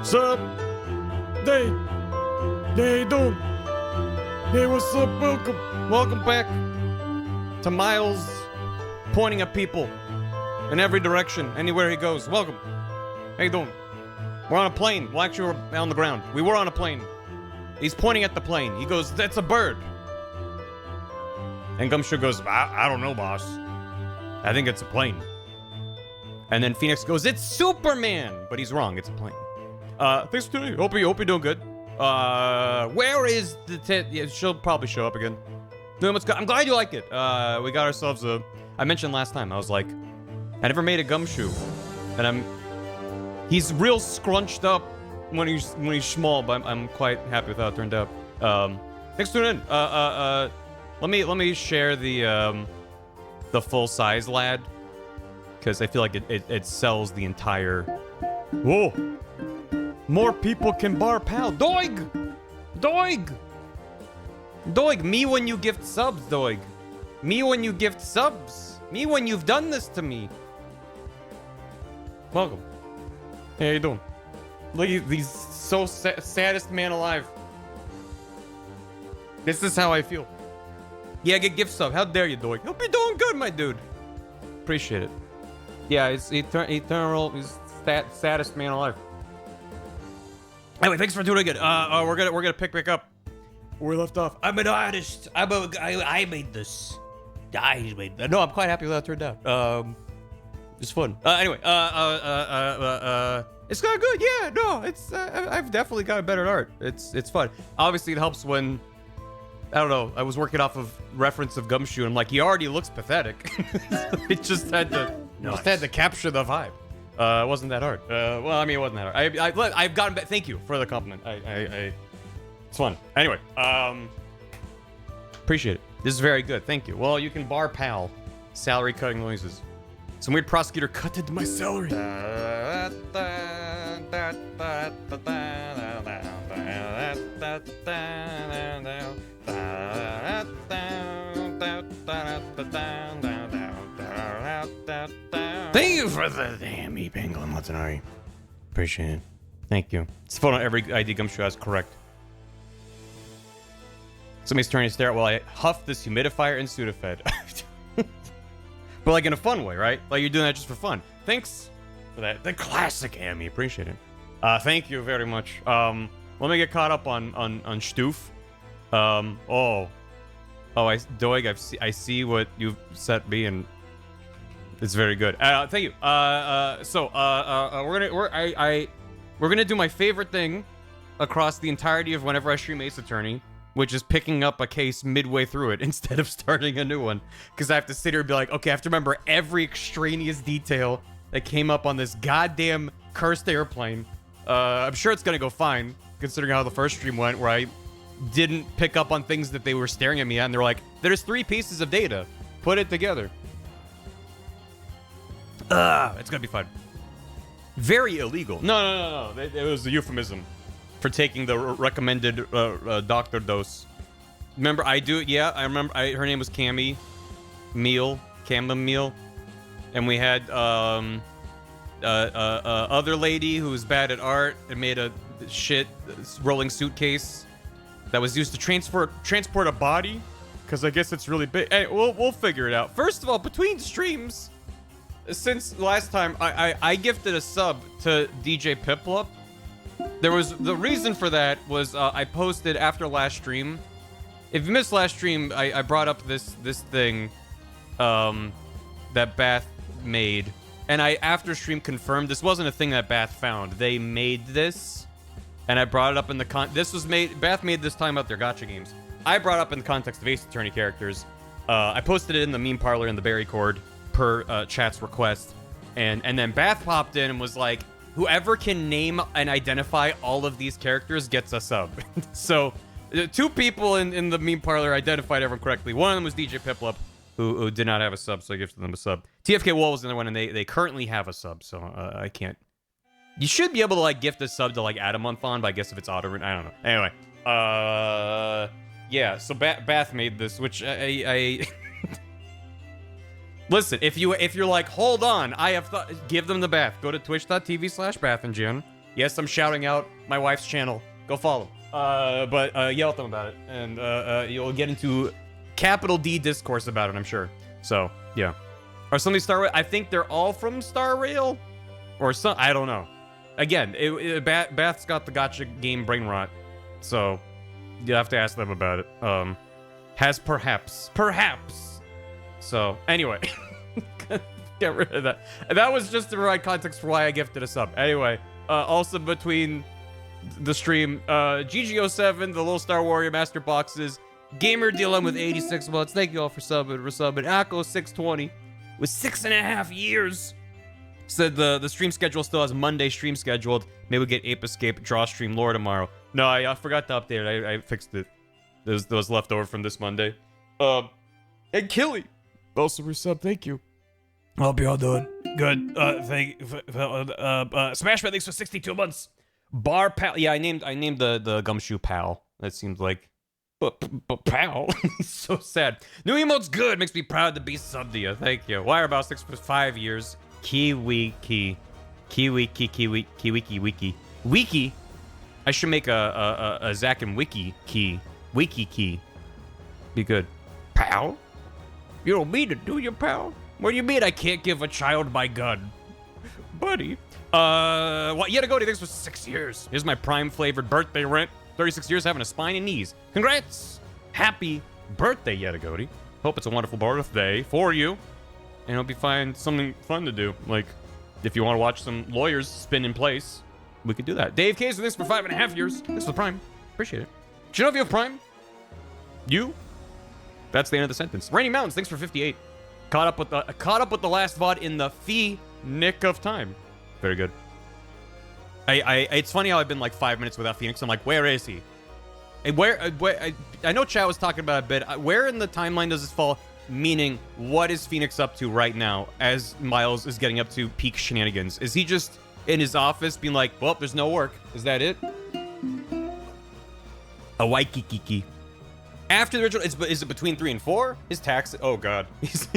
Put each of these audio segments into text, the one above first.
Sup? Hey. Hey, dude. Hey, what's up? Welcome back to Miles pointing at people in every direction, anywhere he goes. Welcome. How you doing? We're on a plane. Well, actually, we're on the ground. We were on a plane. He's pointing at the plane. He goes, that's a bird. And Gumshoe goes, I don't know, boss. I think it's a plane. And then Phoenix goes, it's Superman. But he's wrong. It's a plane. Thanks for tuning in. Hope you're doing good. Where is the yeah, she'll probably show up again. No, I'm glad you like it. We got ourselves a... I mentioned last time, I was like, I never made a Gumshoe. And he's real scrunched up when he's small, but I'm quite happy with how it turned out. Thanks for tuning in. Let me share the full size lad, because I feel like it sells the entire... Whoa! More people can bar pal. Doig! Doig! Doig, me when you gift subs, Doig. Me when you gift subs. Me when you've done this to me. Welcome. Hey, how you doing? Look at these so saddest man alive. This is how I feel. Yeah, get gift sub. How dare you, Doig? Hope you're doing good, my dude. Appreciate it. Yeah, it's eternal. He's saddest man alive. Anyway, thanks for tuning in. We're gonna pick back up where we left off. I'm an artist. I made this. I made that. No, I'm quite happy with how it turned out. It's fun. Anyway, it's got good. Yeah, no, it's I've definitely gotten better at art. It's fun. Obviously, it helps when I don't know. I was working off of reference of Gumshoe, and I'm like, he already looks pathetic. It just had to capture the vibe. It wasn't that hard. Well, I mean, it wasn't that hard. I've gotten back. Thank you for the compliment. It's fun. Anyway, appreciate it. This is very good. Thank you. Well, you can bar pal. Salary cutting noises. Some weird prosecutor cut into my salary. Thank you for the damn E-Penguin, Latinari. Appreciate it. Thank you. It's fun on every ID Gumshoe has correct. Somebody's turning to stare at while I huff this humidifier and Sudafed. But like in a fun way, right? Like you're doing that just for fun. Thanks for that. The classic Amy. Appreciate it. Thank you very much. Let me get caught up on Stoof. Doig, I see what you've set me, and it's very good. Thank you. We're gonna do my favorite thing across the entirety of whenever I stream Ace Attorney, which is picking up a case midway through it instead of starting a new one. Because I have to sit here and be like, okay, I have to remember every extraneous detail that came up on this goddamn cursed airplane. I'm sure it's gonna go fine, considering how the first stream went, where I didn't pick up on things that they were staring at me at, and they're like, there's 3 pieces of data. Put it together. It's gonna be fun. Very illegal. No. It was a euphemism for taking the recommended doctor dose. Remember, I remember. Her name was Cammy Meal, and we had other lady who was bad at art and made a shit rolling suitcase that was used to transport a body, because I guess it's really big. Hey, we'll figure it out. First of all, between streams, since last time I gifted a sub to DJ Piplup. The reason for that was I posted after last stream. If you missed last stream, I brought up this thing that Bath made, and I after stream confirmed this wasn't a thing that Bath found. They made this, and I brought it up in the Bath made this time about their gacha games. I brought up in the context of Ace Attorney characters. I posted it in the meme parlor in the Berry Cord per chat's request, and then Bath popped in and was like, whoever can name and identify all of these characters gets a sub. So 2 people in the meme parlor identified everyone correctly. One of them was DJ Piplup, who did not have a sub, so I gifted them a sub. TFK Wall was the other one, and they currently have a sub, so I can't. You should be able to like gift a sub to like add a month on, but I guess if it's auto, I don't know. Anyway, yeah. So Bath made this, which I Listen, if you're like, hold on, I have thought, give them the Bath. Go to twitch.tv/BathandJin. Yes, I'm shouting out my wife's channel. Go follow. But yell at them about it, and you'll get into capital D discourse about it, I'm sure. So, yeah. Are some of these Star Rail? I think they're all from Star Rail, or some. I don't know. Again, Bath's got the gotcha game brain rot, so you have to ask them about it. Has perhaps. So anyway, get rid of that. That was just to provide context for why I gifted a sub. Anyway, also between the stream, GGO7, the Little Star Warrior Master Boxes, Gamer DLM with 86 months. Thank you all for subbing, Akko 620 with 6.5 years. Said the stream schedule still has Monday stream scheduled. Maybe we'll get Ape Escape Draw Stream Lore tomorrow. No, I forgot to update it. I fixed it. Those left over from this Monday. And Killy also resub. Thank you. Hope you all doing good. Thank you. Smashman, thanks for 62 months. Bar Pal. Yeah, I named the Gumshoe Pal. That seems like. But Pal. So sad. New emote's good. Makes me proud to be subbed to you. Thank you. Wiremouse 6 for 5 years. Kiwi. Wiki. I should make a Zack and Wiki key. Wiki key. Be good. Pal? You don't mean it, do you, pal? What do you mean I can't give a child my gun? Buddy. What? You gotta go to this for 6 years. Here's my prime flavored birthday rent. 36 years having a spine and knees. Congrats! Happy birthday, Yetagodi. Hope it's a wonderful birthday for you. And hope you find something fun to do. Like, if you want to watch some lawyers spin in place, we could do that. Dave K's with this for 5.5 years. This was Prime. Appreciate it. Do you know if you have Prime? You? That's the end of the sentence. Rainy Mountains, thanks for 58. Caught up with the last VOD in the nick of time. Very good. It's funny how I've been like 5 minutes without Phoenix. I'm like, where is he? And I know Chad was talking about it a bit. Where in the timeline does this fall? Meaning, what is Phoenix up to right now as Miles is getting up to peak shenanigans? Is he just in his office being like, well, there's no work. Is that it? A Waikiki. After the original, is it between 3 and 4? His tax. Oh god, he's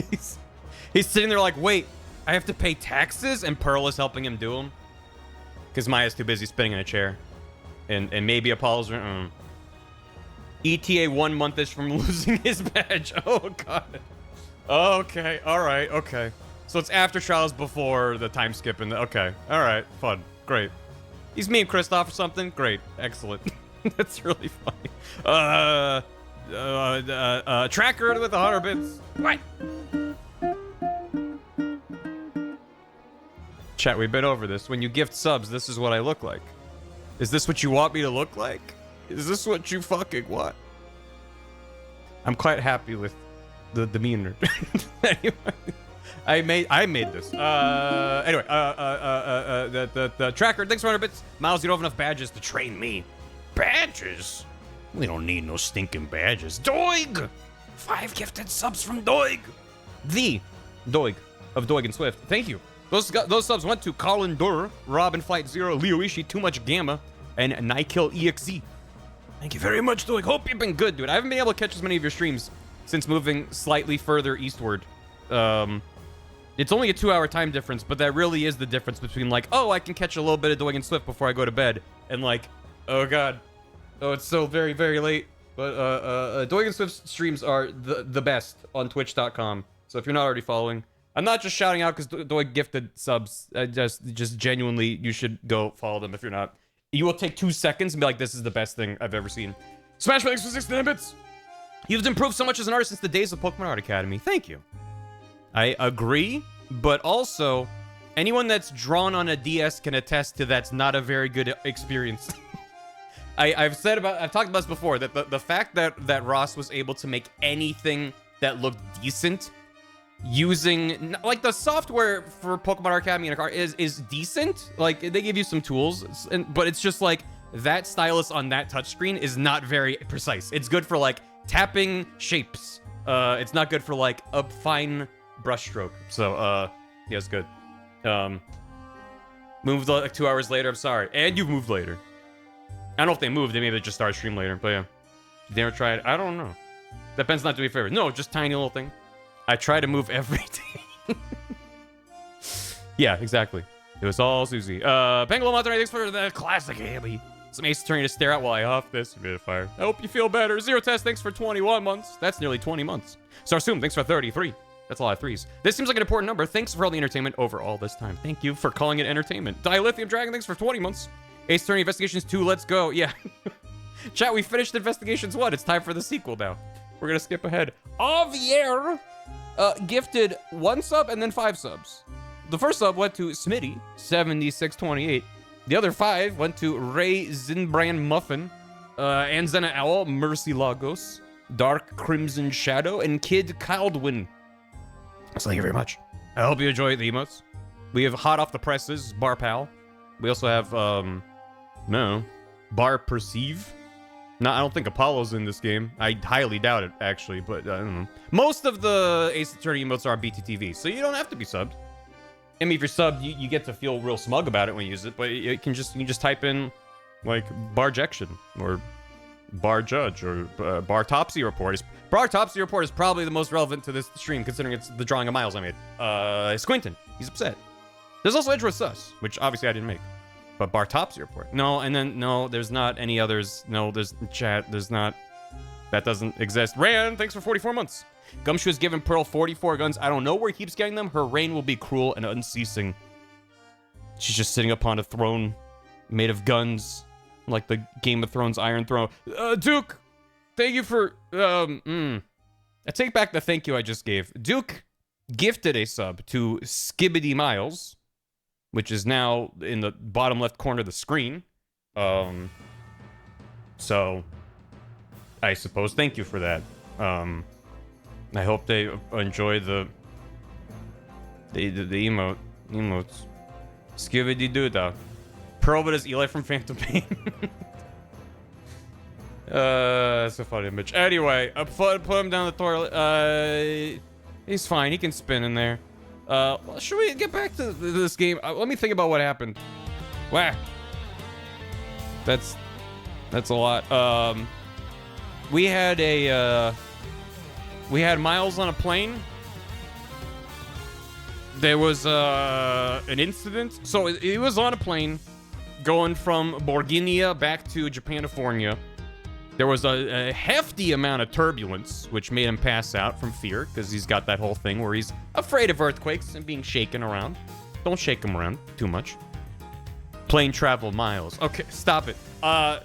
sitting there like, wait, I have to pay taxes, and Pearl is helping him do them because Maya's too busy spinning in a chair, and maybe Apollo's. ETA 1 month-ish from losing his badge. Oh god. Okay. All right. Okay. So it's after trials, before the time skip, and okay. All right. Fun. Great. He's me and Kristoff or something. Great. Excellent. That's really funny. Tracker with 100 bits. What? Chat, we've been over this. When you gift subs, this is what I look like. Is this what you want me to look like? Is this what you fucking want? I'm quite happy with the demeanor. Anyway, I made this. Anyway, the tracker, thanks for 100 bits. Miles, you don't have enough badges to train me. Badges? We don't need no stinking badges. Doig! 5 gifted subs from Doig. The Doig of Doig and Swift. Thank you. Those subs went to Colin Durr, Robin Flight Zero, Leo Ishii, Too Much Gamma, and Nykill EXE. Thank you very much, Doig. Hope you've been good, dude. I haven't been able to catch as many of your streams since moving slightly further eastward. It's only a 2-hour time difference, but that really is the difference between like, oh, I can catch a little bit of Doig and Swift before I go to bed, and like, oh god, oh, it's so very, very late. But Doig and Swift streams are the best on Twitch.com. So if you're not already following, I'm not just shouting out because Doig gifted subs. Just genuinely, you should go follow them if you're not. You will take 2 seconds and be like, this is the best thing I've ever seen. Smash Mix for 69 bits. You've improved so much as an artist since the days of Pokemon Art Academy. Thank you. I agree, but also, anyone that's drawn on a DS can attest to that's not a very good experience. I've talked about this before, that the fact that Ross was able to make anything that looked decent using, like, the software for Pokemon Art Academy is decent. Like, they give you some tools, but it's just like, that stylus on that touchscreen is not very precise. It's good for, like, tapping shapes. It's not good for, like, a fine brushstroke. So, yeah, it's good. Moved like 2 hours later, I'm sorry. And you moved later. I don't know if they moved, maybe they just started stream later, but yeah. Did they ever try it? I don't know. Depends not to be favorite. No, just tiny little thing. I try to move every day. Yeah, exactly. It was all Susie. Bangalore Monterey, thanks for the classic Hammy. Some Ace Attorney to stare at while I off this. Bit of fire. I hope you feel better. Zero Test, thanks for 21 months. That's nearly 20 months. Sarsum, thanks for 33. That's a lot of threes. This seems like an important number. Thanks for all the entertainment over all this time. Thank you for calling it entertainment. Dilithium Dragon, thanks for 20 months. Ace Attorney Investigations 2, let's go. Yeah. Chat, we finished Investigations 1. It's time for the sequel now. We're gonna skip ahead. Javier gifted 1 sub and then 5 subs. The first sub went to Smitty, 7628. The other 5 went to Ray Zinbrand Muffin, Anzena Owl, Mercy Lagos, Dark Crimson Shadow, and Kid Caldwin. Thank you very much. I hope you enjoy the emotes. We have Hot Off the Presses, Bar Pal. We also have, Bar Perceive. No, I don't think Apollo's in this game. I highly doubt it, actually, but I don't know. Most of the Ace Attorney emotes are on BTTV, so you don't have to be subbed. I mean, if you're subbed, you get to feel real smug about it when you use it, but you can just type in, like, Barjection, or Bar Judge, or Bar Topsy Report. Bar Topsy Report is probably the most relevant to this stream, considering it's the drawing of Miles I made. Squintin, he's upset. There's also Edgeworth Sus, which obviously I didn't make. But Bar Topsy Report. No, and then, no, there's not any others. No, there's chat, there's not. That doesn't exist. Ran, thanks for 44 months. Gumshoe has given Pearl 44 guns. I don't know where he keeps getting them. Her reign will be cruel and unceasing. She's just sitting upon a throne made of guns, like the Game of Thrones Iron Throne. Duke, thank you for, I take back the thank you I just gave. Duke gifted a sub to Skibbity Miles, which is now in the bottom left corner of the screen. So, I suppose thank you for that. I hope they enjoy the emotes. Skibidi doodah. Pearl, but as Eli from Phantom Pain. That's a funny image. Anyway, put him down the toilet. He's fine. He can spin in there. Should we get back to this game? Let me think about what happened. Wow. That's a lot. We had Miles on a plane. There was an incident. So he was on a plane going from Borginia back to Japanifornia. There was a hefty amount of turbulence, which made him pass out from fear, because he's got that whole thing where he's afraid of earthquakes and being shaken around. Don't shake him around too much. Plane travel Miles. Okay, stop it.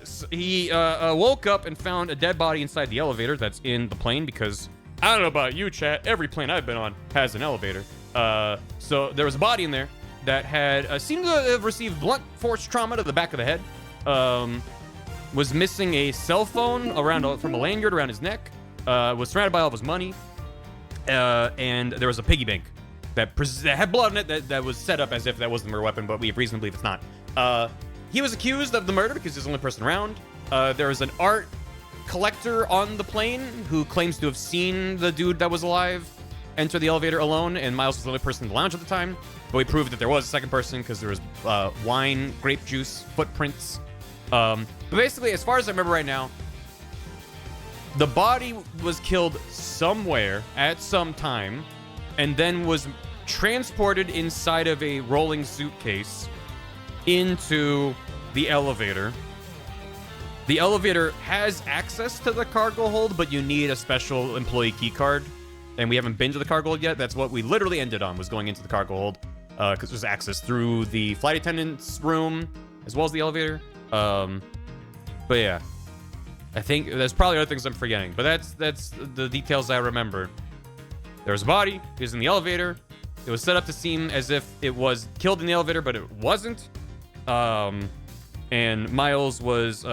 So he woke up and found a dead body inside the elevator that's in the plane, because I don't know about you, chat. Every plane I've been on has an elevator. So there was a body in there that had seemed to have received blunt force trauma to the back of the head. Was missing a cell phone from a lanyard around his neck. Was surrounded by all of his money. And there was a piggy bank that had blood in it that was set up as if that was the murder weapon, but we have reason to believe it's not. He was accused of the murder because he's the only person around. There was an art collector on the plane who claims to have seen the dude that was alive enter the elevator alone, and Miles was the only person in the lounge at the time. But we proved that there was a second person because there was wine, grape juice, footprints. But basically, as far as I remember right now, the body was killed somewhere at some time and then was transported inside of a rolling suitcase into the elevator. The elevator has access to the cargo hold, but you need a special employee key card. And we haven't been to the cargo hold yet. That's what we literally ended on, was going into the cargo hold. Because there's access through the flight attendant's room, as well as the elevator. But yeah. I think there's probably other things I'm forgetting. But that's the details I remember. There was a body. He was in the elevator. It was set up to seem as if it was killed in the elevator, but it wasn't. And Miles was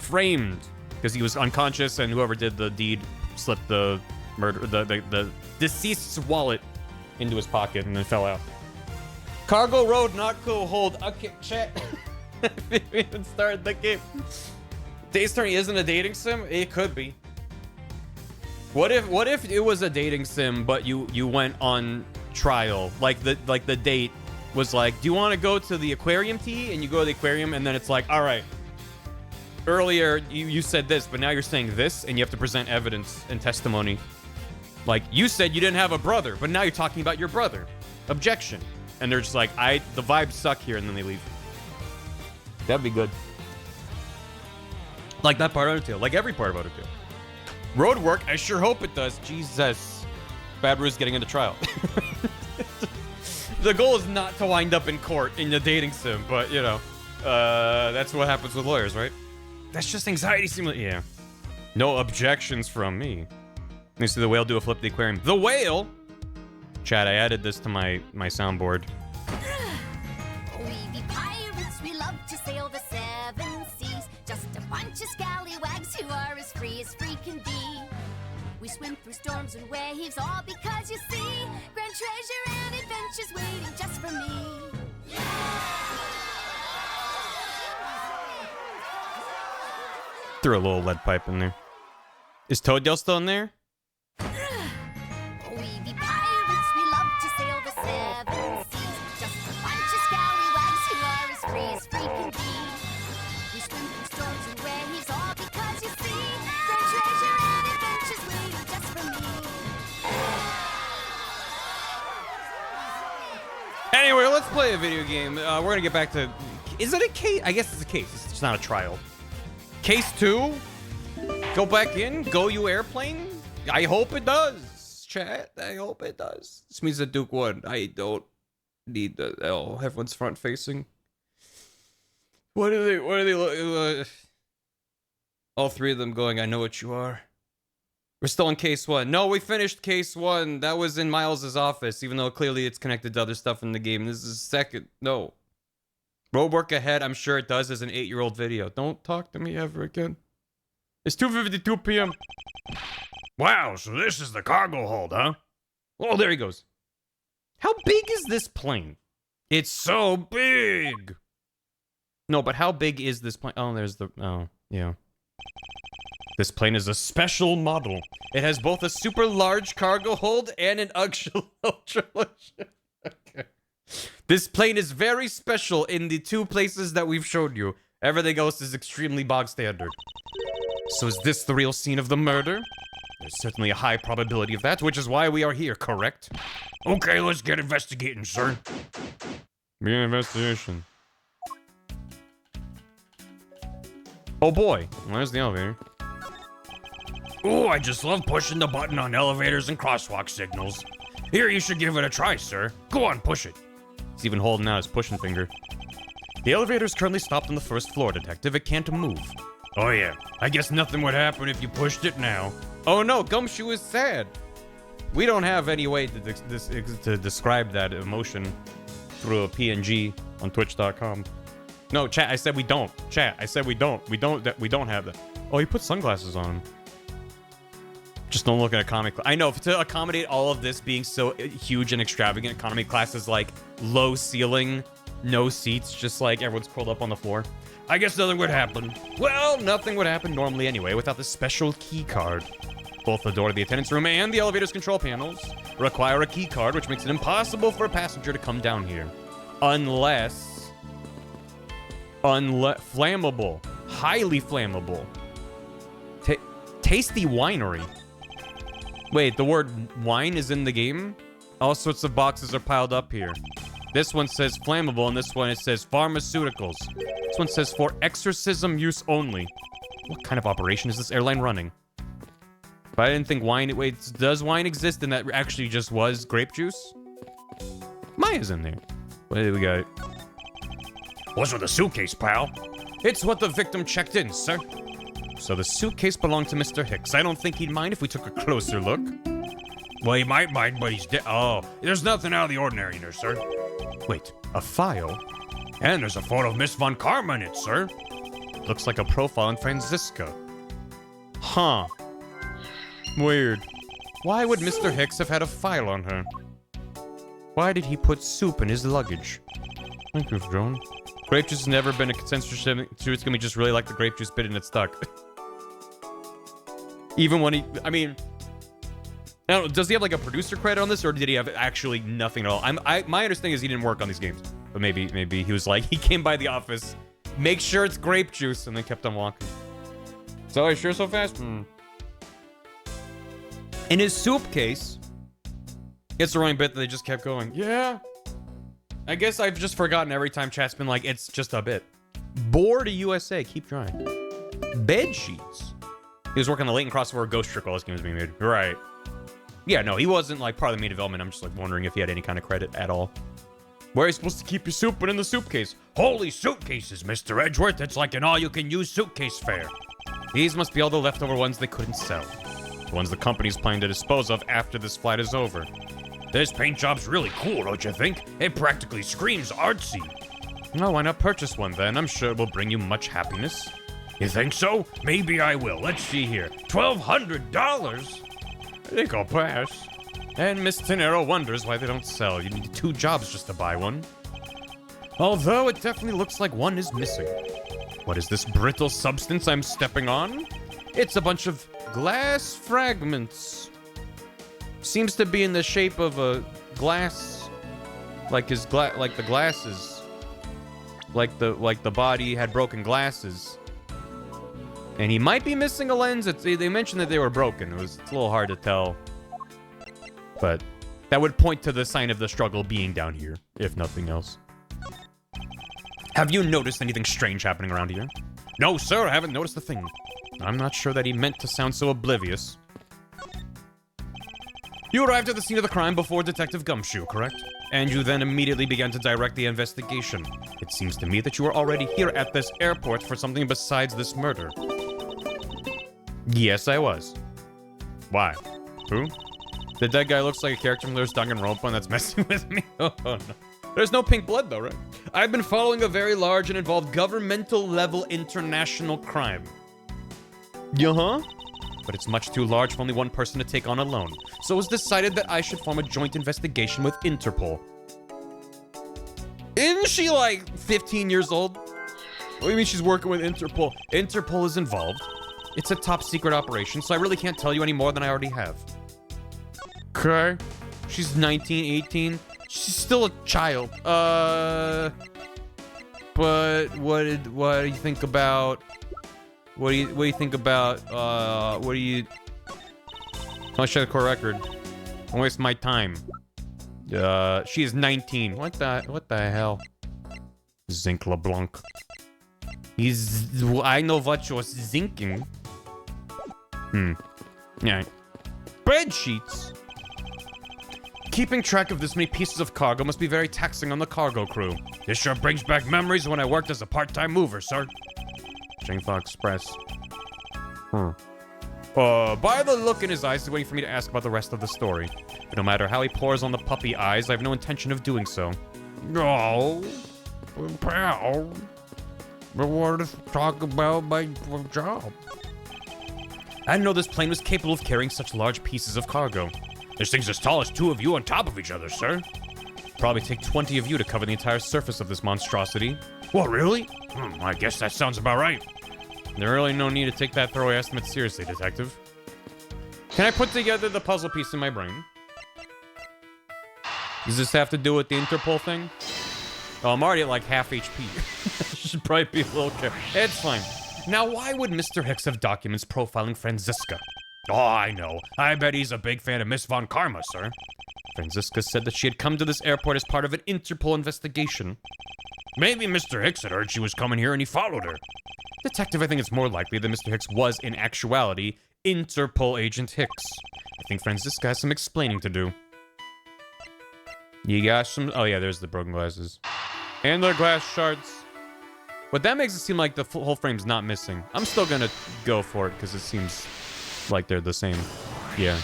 framed because he was unconscious, and whoever did the deed slipped the deceased's wallet into his pocket and then fell out. Cargo road, not cool. Hold. Okay, chat. We haven't started the game. Ace Attorney isn't a dating sim? It could be. What if it was a dating sim, but you went on trial? Like the date was like, do you want to go to the aquarium tea? And you go to the aquarium, and then it's like, all right, earlier you said this, but now you're saying this, and you have to present evidence and testimony. Like, you said you didn't have a brother, but now you're talking about your brother. Objection. and they're just like, the vibes suck here, and then they leave. That'd be good. Like that part of Undertale, like every part of Undertale. Road work, I sure hope it does. Jesus. Bad Rue's getting into trial. The goal is not to wind up in court in the dating sim, but, you know, that's what happens with lawyers, right? That's just anxiety simulation. Yeah. No objections from me. Let me see the whale do a flip the aquarium. The whale? Chat, I added this to my soundboard. We be pirates, we love to sail the seven seas. Just a bunch of scallywags who are as free can be. We swim through storms and waves, all because you see grand treasure and adventures waiting just for me. Threw a little lead pipe in there. Is Toaddale still in there? We be pirates, we love to sail the seven seas. Just a bunch of scallywags who are as free can be. We swim through storms and waves, all because you see grand treasure and adventures waiting just for me. Anyway, let's play a video game. We're gonna get back to... Is it a case? I guess it's a case. It's just not a trial. Case 2? Go back in? Go you airplane? I hope it does. Chat, I hope it does. This means that Duke won. I don't need the... Oh, everyone's front facing. What are they look... all three of them going, I know what you are. We're still in case 1. No, we finished case 1. That was in Miles's office, even though clearly it's connected to other stuff in the game. This is second. No. Roadwork ahead, I'm sure it does as an 8-year-old video. Don't talk to me ever again. It's 2:52 p.m. Wow, so this is the cargo hold, huh? Oh, there he goes. How big is this plane? It's so big! No, but how big is this plane? Oh, there's the... Oh, yeah. This plane is a special model. It has both a super large cargo hold and an ultra large... Okay. This plane is very special in the 2 places that we've showed you. Everything else is extremely bog standard. So is this the real scene of the murder? There's certainly a high probability of that, which is why we are here, correct? Okay, let's get investigating, sir. Be an investigation. Oh boy, there's the elevator. Ooh, I just love pushing the button on elevators and crosswalk signals. Here, you should give it a try, sir. Go on, push it. He's even holding out his pushing finger. The elevator is currently stopped on the 1st floor, Detective. It can't move. Oh yeah, I guess nothing would happen if you pushed it now. Oh no, Gumshoe is sad. We don't have any way to describe that emotion through a PNG on Twitch.com. No, chat, I said we don't. Chat, I said we don't. We don't have that. Oh, he put sunglasses on. Just don't look at economy class. I know, to accommodate all of this being so huge and extravagant, economy class is like low ceiling, no seats, just like everyone's curled up on the floor. I guess nothing would happen. Well, nothing would happen normally anyway without the special key card. Both the door to the attendance room and the elevator's control panels require a key card, which makes it impossible for a passenger to come down here. Unless... flammable. Highly flammable. Tasty winery. Wait, the word wine is in the game? All sorts of boxes are piled up here. This one says flammable, and this one it says pharmaceuticals. This one says for exorcism use only. What kind of operation is this airline running? But I didn't think wine... Wait, does wine exist and that actually just was grape juice? Maya's in there. What do we got? What's with the suitcase, pal? It's what the victim checked in, sir. So the suitcase belonged to Mr. Hicks. I don't think he'd mind if we took a closer look. Well, he might mind, but he's dead. Oh, there's nothing out of the ordinary in there, sir. Wait, a file? And there's a photo of Miss Von Karma in it, sir. Looks like a profile on Franziska. Huh. Weird. Why would Mr. Hicks have had a file on her? Why did he put soup in his luggage? Thank you, Joan. Grape juice has never been a consensus. It's gonna be just really like the grape juice bit and it's stuck. Even when he... I mean... I don't know, does he have like a producer credit on this, or did he have actually nothing at all? My understanding is he didn't work on these games. But maybe he was like, he came by the office, make sure it's grape juice, and then kept on walking. So, are you sure so fast? In his soup case, it's the wrong bit that they just kept going. Yeah. I guess I've just forgotten every time chat's been like, it's just a bit. Bored USA, keep trying. Bed sheets. He was working on the latent crossover Ghost Trick while this game was being made. Right. Yeah, no, he wasn't like part of the main development. I'm just like wondering if he had any kind of credit at all. Where are you supposed to keep your soup? But in the suitcase. Holy suitcases, Mr. Edgeworth. It's like an all-you-can-use suitcase fair. These must be all the leftover ones they couldn't sell. The ones the company's planning to dispose of after this flight is over. This paint job's really cool, don't you think? It practically screams artsy. No, why not purchase one then? I'm sure it will bring you much happiness. You think so? Maybe I will. Let's see here. $1,200? I think I'll pass. And Miss Tenero wonders why they don't sell. You need 2 jobs just to buy one. Although it definitely looks like one is missing. What is this brittle substance I'm stepping on? It's a bunch of glass fragments. Seems to be in the shape of a glass, like the glasses, like the body had broken glasses, and he might be missing a lens. They mentioned that they were broken. It's a little hard to tell, but that would point to the sign of the struggle being down here, if nothing else. Have you noticed anything strange happening around here? No, sir, I haven't noticed a thing. I'm not sure that he meant to sound so oblivious. You arrived at the scene of the crime before Detective Gumshoe, correct? And you then immediately began to direct the investigation. It seems to me that you were already here at this airport for something besides this murder. Yes, I was. Why? Who? The dead guy looks like a character from There's Danganronpa and that's messing with me. Oh, no. There's no pink blood though, right? I've been following a very large and involved governmental level international crime. Yeah-huh? But it's much too large for only one person to take on alone. So it was decided that I should form a joint investigation with Interpol. Isn't she like 15 years old? What do you mean she's working with Interpol? Interpol is involved. It's a top secret operation, so I really can't tell you any more than I already have. Okay. She's 19, 18. She's still a child. But what do you think about... What do you think about, what do you... I'll check the core record. Don't waste my time. She is 19. What the hell? Zinc LeBlanc. I know what you're zinking. Yeah. Bed sheets. Keeping track of this many pieces of cargo must be very taxing on the cargo crew. This sure brings back memories when I worked as a part-time mover, sir. Shangfa Express. By the look in his eyes, he's waiting for me to ask about the rest of the story. But no matter how he pours on the puppy eyes, I have no intention of doing so. No, pal. I want to talk about my job. I didn't know this plane was capable of carrying such large pieces of cargo. This thing's as tall as 2 of you on top of each other, sir. Probably take 20 of you to cover the entire surface of this monstrosity. What, really? I guess that sounds about right. There's really no need to take that throwaway estimate seriously, Detective. Can I put together the puzzle piece in my brain? Does this have to do with the Interpol thing? Oh, I'm already at like half HP. Should probably be a little careful. It's fine. Now, why would Mr. Hicks have documents profiling Franziska? Oh, I know. I bet he's a big fan of Miss Von Karma, sir. Franziska said that she had come to this airport as part of an Interpol investigation. Maybe Mr. Hicks had heard she was coming here and he followed her. Detective, I think it's more likely that Mr. Hicks was, in actuality, Interpol Agent Hicks. I think Franziska has some explaining to do. You got some... Oh, yeah, there's the broken glasses. And the glass shards. But that makes it seem like the whole frame's not missing. I'm still gonna go for it, because it seems like they're the same. Yeah.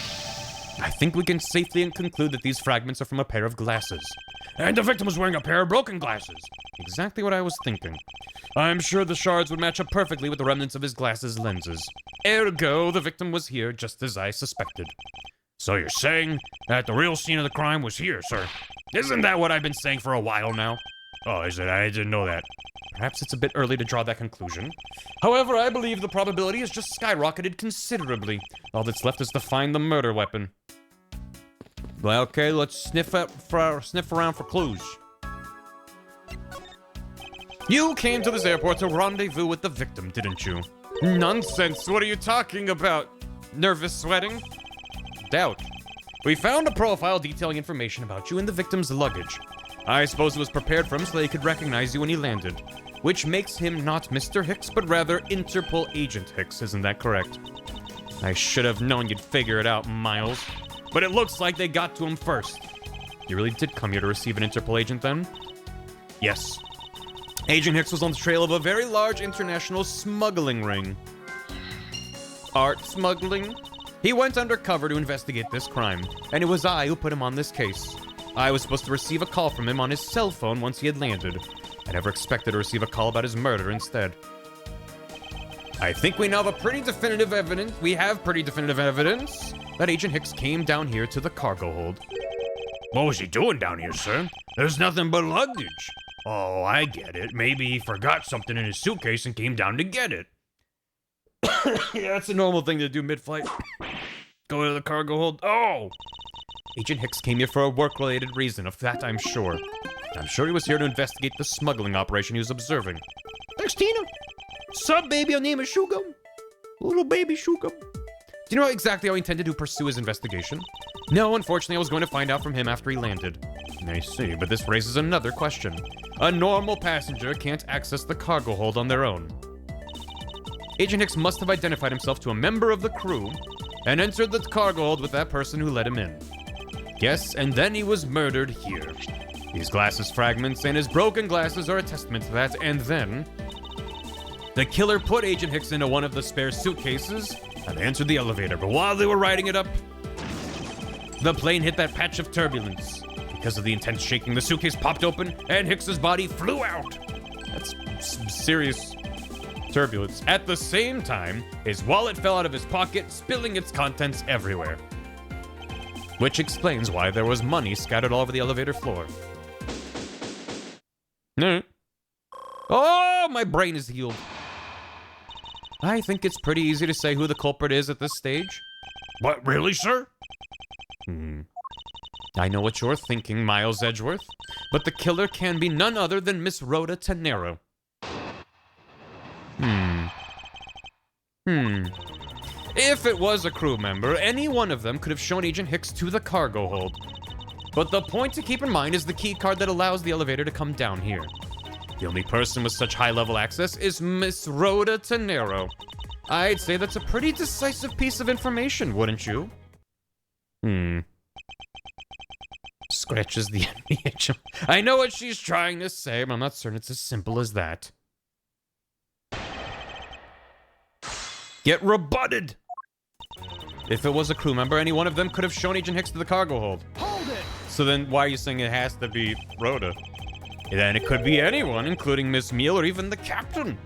I think we can safely conclude that these fragments are from a pair of glasses. And the victim was wearing a pair of broken glasses. Exactly what I was thinking. I'm sure the shards would match up perfectly with the remnants of his glasses' lenses. Ergo, the victim was here just as I suspected. So you're saying that the real scene of the crime was here, sir? Isn't that what I've been saying for a while now? Oh, is it? I didn't know that. Perhaps it's a bit early to draw that conclusion. However, I believe the probability has just skyrocketed considerably. All that's left is to find the murder weapon. Well, okay, let's sniff around for clues. You came to this airport to rendezvous with the victim, didn't you? Nonsense, what are you talking about? Nervous sweating? Doubt. We found a profile detailing information about you in the victim's luggage. I suppose it was prepared for him so that he could recognize you when he landed. Which makes him not Mr. Hicks, but rather Interpol Agent Hicks, isn't that correct? I should have known you'd figure it out, Miles. But it looks like they got to him first. You really did come here to receive an Interpol agent, then? Yes. Agent Hicks was on the trail of a very large international smuggling ring. Art smuggling? He went undercover to investigate this crime, and it was I who put him on this case. I was supposed to receive a call from him on his cell phone once he had landed. I never expected to receive a call about his murder instead. I think we now have pretty definitive evidence that Agent Hicks came down here to the cargo hold. What was he doing down here, sir? There's nothing but luggage. Oh, I get it. Maybe he forgot something in his suitcase and came down to get it. Yeah, that's a normal thing to do mid-flight. Go to the cargo hold. Oh! Agent Hicks came here for a work-related reason, of that I'm sure. I'm sure he was here to investigate the smuggling operation he was observing. Thanks, Tina. Sup, baby? Your name is Shugam. Little baby Shugam. Do you know exactly how he intended to pursue his investigation? No, unfortunately, I was going to find out from him after he landed. I see, but this raises another question. A normal passenger can't access the cargo hold on their own. Agent Hicks must have identified himself to a member of the crew and entered the cargo hold with that person who let him in. Yes, and then he was murdered here. These glasses fragments and his broken glasses are a testament to that, and then the killer put Agent Hicks into one of the spare suitcases and they entered the elevator, but while they were riding it up, the plane hit that patch of turbulence. Because of the intense shaking, the suitcase popped open and Hicks's body flew out. That's some serious turbulence. At the same time, his wallet fell out of his pocket, spilling its contents everywhere. Which explains why there was money scattered all over the elevator floor. Oh, my brain is healed. I think it's pretty easy to say who the culprit is at this stage. What, really, sir? I know what you're thinking, Miles Edgeworth, but the killer can be none other than Miss Rhoda Tenero. If it was a crew member, any one of them could have shown Agent Hicks to the cargo hold. But the point to keep in mind is the key card that allows the elevator to come down here. The only person with such high-level access is Miss Rhoda Tenero. I'd say that's a pretty decisive piece of information, wouldn't you? Scratches the NVH. I know what she's trying to say, but I'm not certain it's as simple as that. Get rebutted! If it was a crew member, any one of them could have shown Agent Hicks to the cargo hold. Hold it! So then why are you saying it has to be Rhoda? Then it could be anyone, including Miss Meal or even the captain.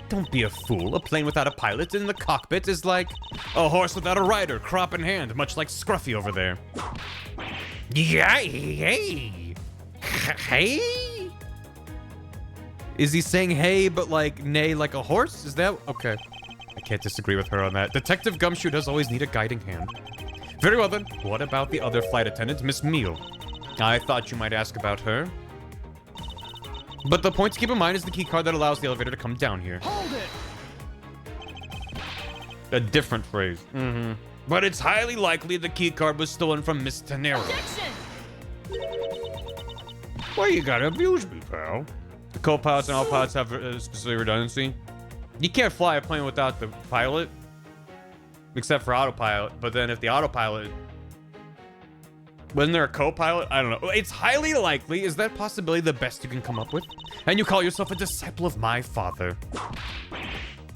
Don't be a fool. A plane without a pilot in the cockpit is like a horse without a rider, crop in hand, much like Scruffy over there. Yeah, hey. Hey? Is he saying hey, but like neigh like a horse? Is that... Okay. I can't disagree with her on that. Detective Gumshoe does always need a guiding hand. Very well then. What about the other flight attendant, Miss Meal? I thought you might ask about her. But the point to keep in mind is the key card that allows the elevator to come down here. Hold it! A different phrase. But it's highly likely the key card was stolen from Miss Tenero. Why you gotta abuse me, pal? The co-pilots and autopilots have specific redundancy. You can't fly a plane without the pilot, except for autopilot. But then if the autopilot... Wasn't there a co-pilot? I don't know. It's highly likely. Is that possibility the best you can come up with? And you call yourself a disciple of my father?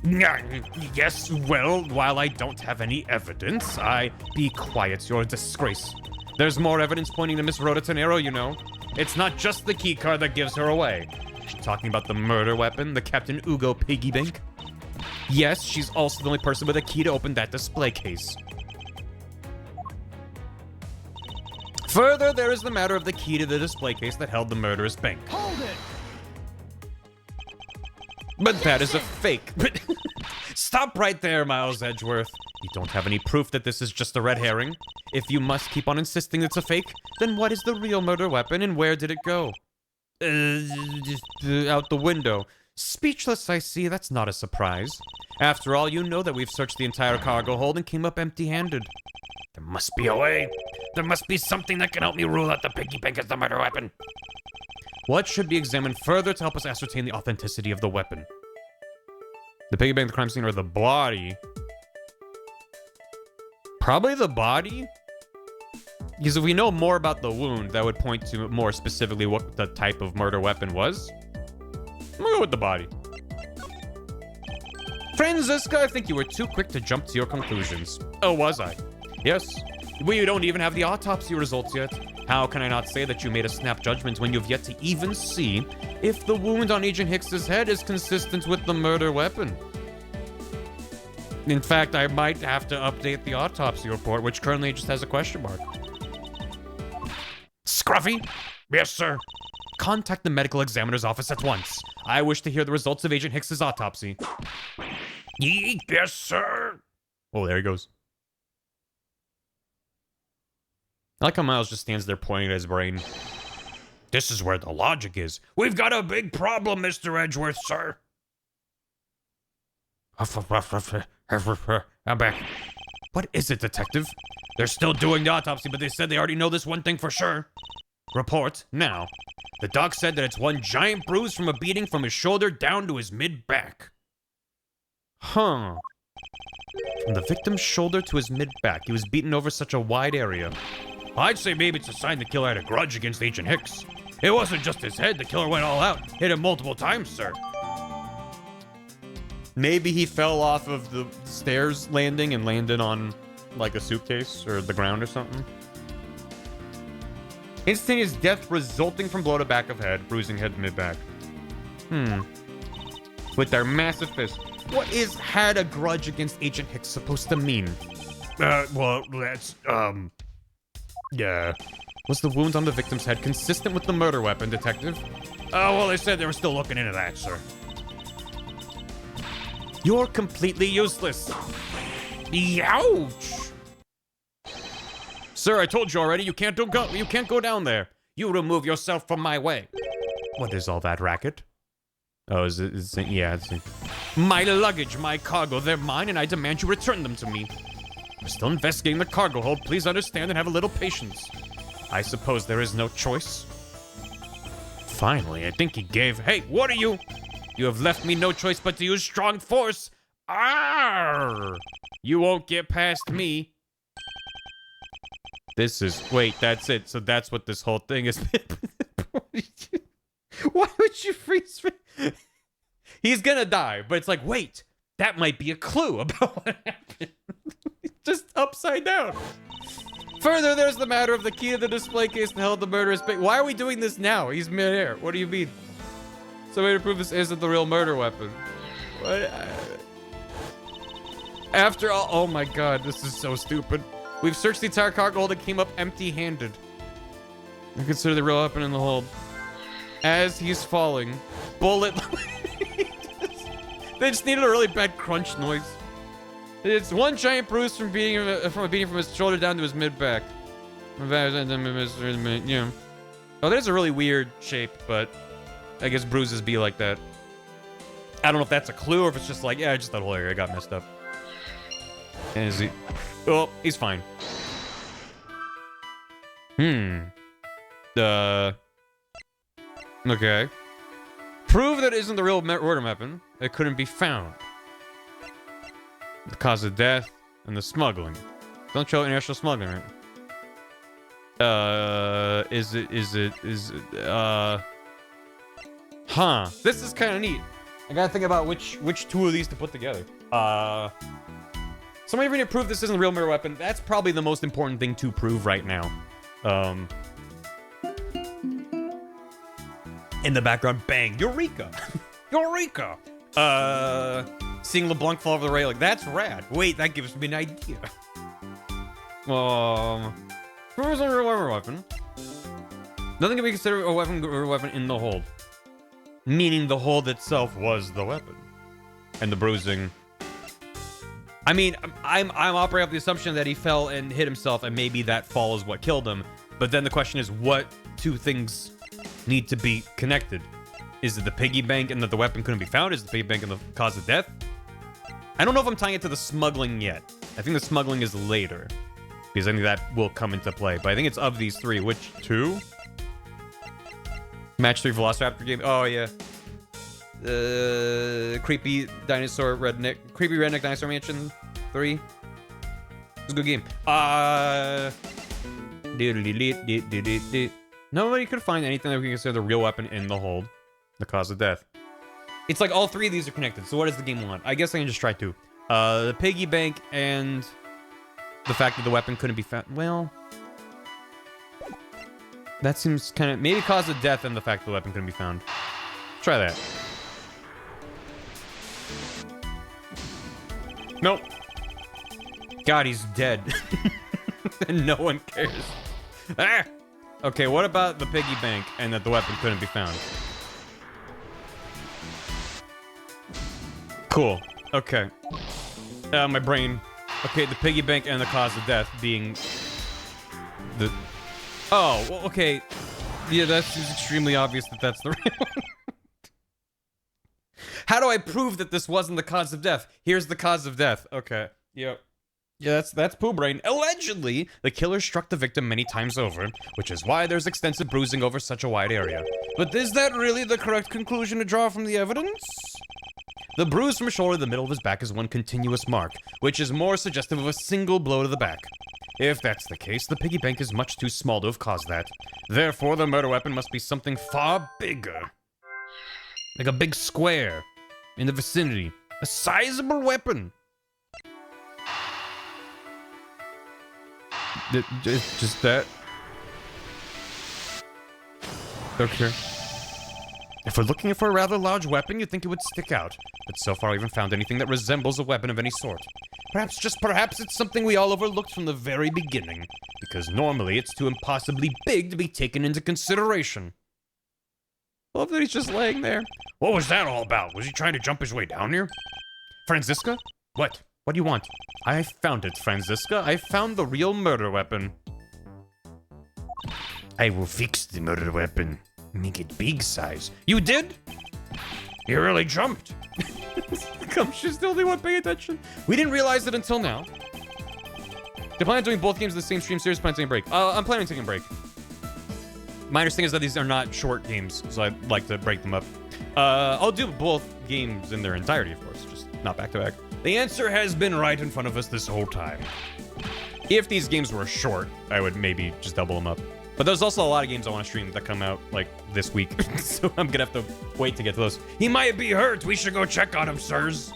Yes, well, while I don't have any evidence, Be quiet, you're a disgrace. There's more evidence pointing to Miss Rhoda Tenero, you know. It's not just the key card that gives her away. Talking about the murder weapon, the Captain Ugo piggy bank. Yes, she's also the only person with a key to open that display case. Further, there is the matter of the key to the display case that held the murderous bank. Hold it! But that is a fake. Stop right there, Miles Edgeworth. You don't have any proof that this is just a red herring. If you must keep on insisting it's a fake, then what is the real murder weapon and where did it go? Out the window. Speechless, I see. That's not a surprise. After all, you know that we've searched the entire cargo hold and came up empty-handed. There must be a way. There must be something that can help me rule out the piggy bank as the murder weapon. What should be examined further to help us ascertain the authenticity of the weapon? The piggy bank, the crime scene, or the body? Probably the body? Because if we know more about the wound, that would point to more specifically what the type of murder weapon was. I'm gonna go with the body. Franziska, I think you were too quick to jump to your conclusions. Oh, was I? Yes. We don't even have the autopsy results yet. How can I not say that you made a snap judgment when you've yet to even see if the wound on Agent Hicks's head is consistent with the murder weapon? In fact, I might have to update the autopsy report, which currently just has a question mark. Scruffy? Yes, sir. Contact the medical examiner's office at once. I wish to hear the results of Agent Hicks's autopsy. Yes, sir. Oh, there he goes. I like how Miles just stands there pointing at his brain. This is where the logic is. We've got a big problem, Mr. Edgeworth, sir. I'm back. What is it, detective? They're still doing the autopsy, but they said they already know this one thing for sure. Report now. The doc said that it's one giant bruise from a beating from his shoulder down to his mid-back. Huh. From the victim's shoulder to his mid-back, he was beaten over such a wide area. I'd say maybe it's a sign the killer had a grudge against Agent Hicks. It wasn't just his head, the killer went all out. Hit him multiple times, sir. Maybe he fell off of the stairs landing and landed on, like, a suitcase or the ground or something. Instantaneous death resulting from blow to back of head, bruising head to mid-back. With their massive fist. What is had a grudge against Agent Hicks supposed to mean? Well, that's, yeah. Was the wound on the victim's head consistent with the murder weapon, detective? Oh, well, they said they were still looking into that, sir. You're completely useless. Ouch! Sir, I told you already, you can't go down there. You remove yourself from my way. What is all that racket? Oh, yeah, it's... My luggage, my cargo, they're mine, and I demand you return them to me. We're still investigating the cargo hold. Please understand and have a little patience. I suppose there is no choice. Finally, I think he gave... Hey, what are you? You have left me no choice but to use strong force. Arr! You won't get past me. This is... Wait, that's it. So that's what this whole thing is. Why would you freeze me? He's gonna die, but it's like, wait, that might be a clue about what happened. Just upside down. Further, there's the matter of the key to the display case and held the murderous bait. Why are we doing this now? He's midair. What do you mean? Some way to prove this isn't the real murder weapon. What? After all, oh my god, this is so stupid. We've searched the entire cargo hold and came up empty-handed. I consider the real weapon in the hold. As he's falling, bullet. They just needed a really bad crunch noise. It's one giant bruise from a beating from his shoulder down to his mid-back. Yeah. Oh, there's a really weird shape, but I guess bruises be like that. I don't know if that's a clue or if it's just like, yeah, just that whole area got messed up. And is he? Oh, he's fine. Okay. Prove that it isn't the real murder weapon. It couldn't be found. The cause of death and the smuggling. Don't show international smuggling, right? Huh. This is kind of neat. I gotta think about which two of these to put together. Somebody need to prove this isn't the real murder weapon. That's probably the most important thing to prove right now. In the background, bang, Eureka! Eureka! Seeing LeBlanc fall over the railing, that's rad. Wait, that gives me an idea. Prove it's not a real murder weapon. Nothing can be considered a weapon in the hold. Meaning the hold itself was the weapon. And the bruising. I mean, I'm operating off the assumption that he fell and hit himself, and maybe that fall is what killed him. But then the question is, what two things need to be connected? Is it the piggy bank and that the weapon couldn't be found? Is it the piggy bank and the cause of death? I don't know if I'm tying it to the smuggling yet. I think the smuggling is later, because I think that will come into play. But I think it's of these three. Which two? Match 3 Velociraptor game. Oh, yeah. Creepy redneck dinosaur mansion 3. It's a good game. Nobody could find anything that we can consider the real weapon in the hold. The cause of death. It's like all three of these are connected. So what does the game want? I guess I can just try two. The piggy bank and the fact that the weapon couldn't be found. Well, that seems kind of... Maybe cause of death and the fact that the weapon couldn't be found. Try that. Nope. God, he's dead. And no one cares. Ah! Okay, what about the piggy bank and that the weapon couldn't be found? Cool. Okay. My brain. Okay, the piggy bank and the cause of death being the... Oh, well, okay. Yeah, that's extremely obvious that that's the real one. How do I prove that this wasn't the cause of death? Here's the cause of death. Okay. Yep. Yeah, that's poo brain. Allegedly, the killer struck the victim many times over, which is why there's extensive bruising over such a wide area. But is that really the correct conclusion to draw from the evidence? The bruise from shoulder to the middle of his back is one continuous mark, which is more suggestive of a single blow to the back. If that's the case, the piggy bank is much too small to have caused that. Therefore, the murder weapon must be something far bigger. Like a big square in the vicinity. A sizable weapon. Just that. Okay. If we're looking for a rather large weapon, you'd think it would stick out. But so far, we haven't found anything that resembles a weapon of any sort. Perhaps it's something we all overlooked from the very beginning. Because normally, it's too impossibly big to be taken into consideration. Love that he's just laying there. What was that all about? Was he trying to jump his way down here? Franziska? What? What do you want? I found it, Franziska. I found the real murder weapon. I will fix the murder weapon. Make it big size. You did? You really jumped. She's the only one paying attention. We didn't realize it until now. They plan on doing both games in the same stream series. Plan on taking a break. I'm planning on taking a break. My understanding is that these are not short games, so I'd like to break them up. I'll do both games in their entirety, of course, just not back to back. The answer has been right in front of us this whole time. If these games were short, I would maybe just double them up. But there's also a lot of games I want to stream that come out, like, this week. So I'm gonna have to wait to get to those. He might be hurt. We should go check on him, sirs.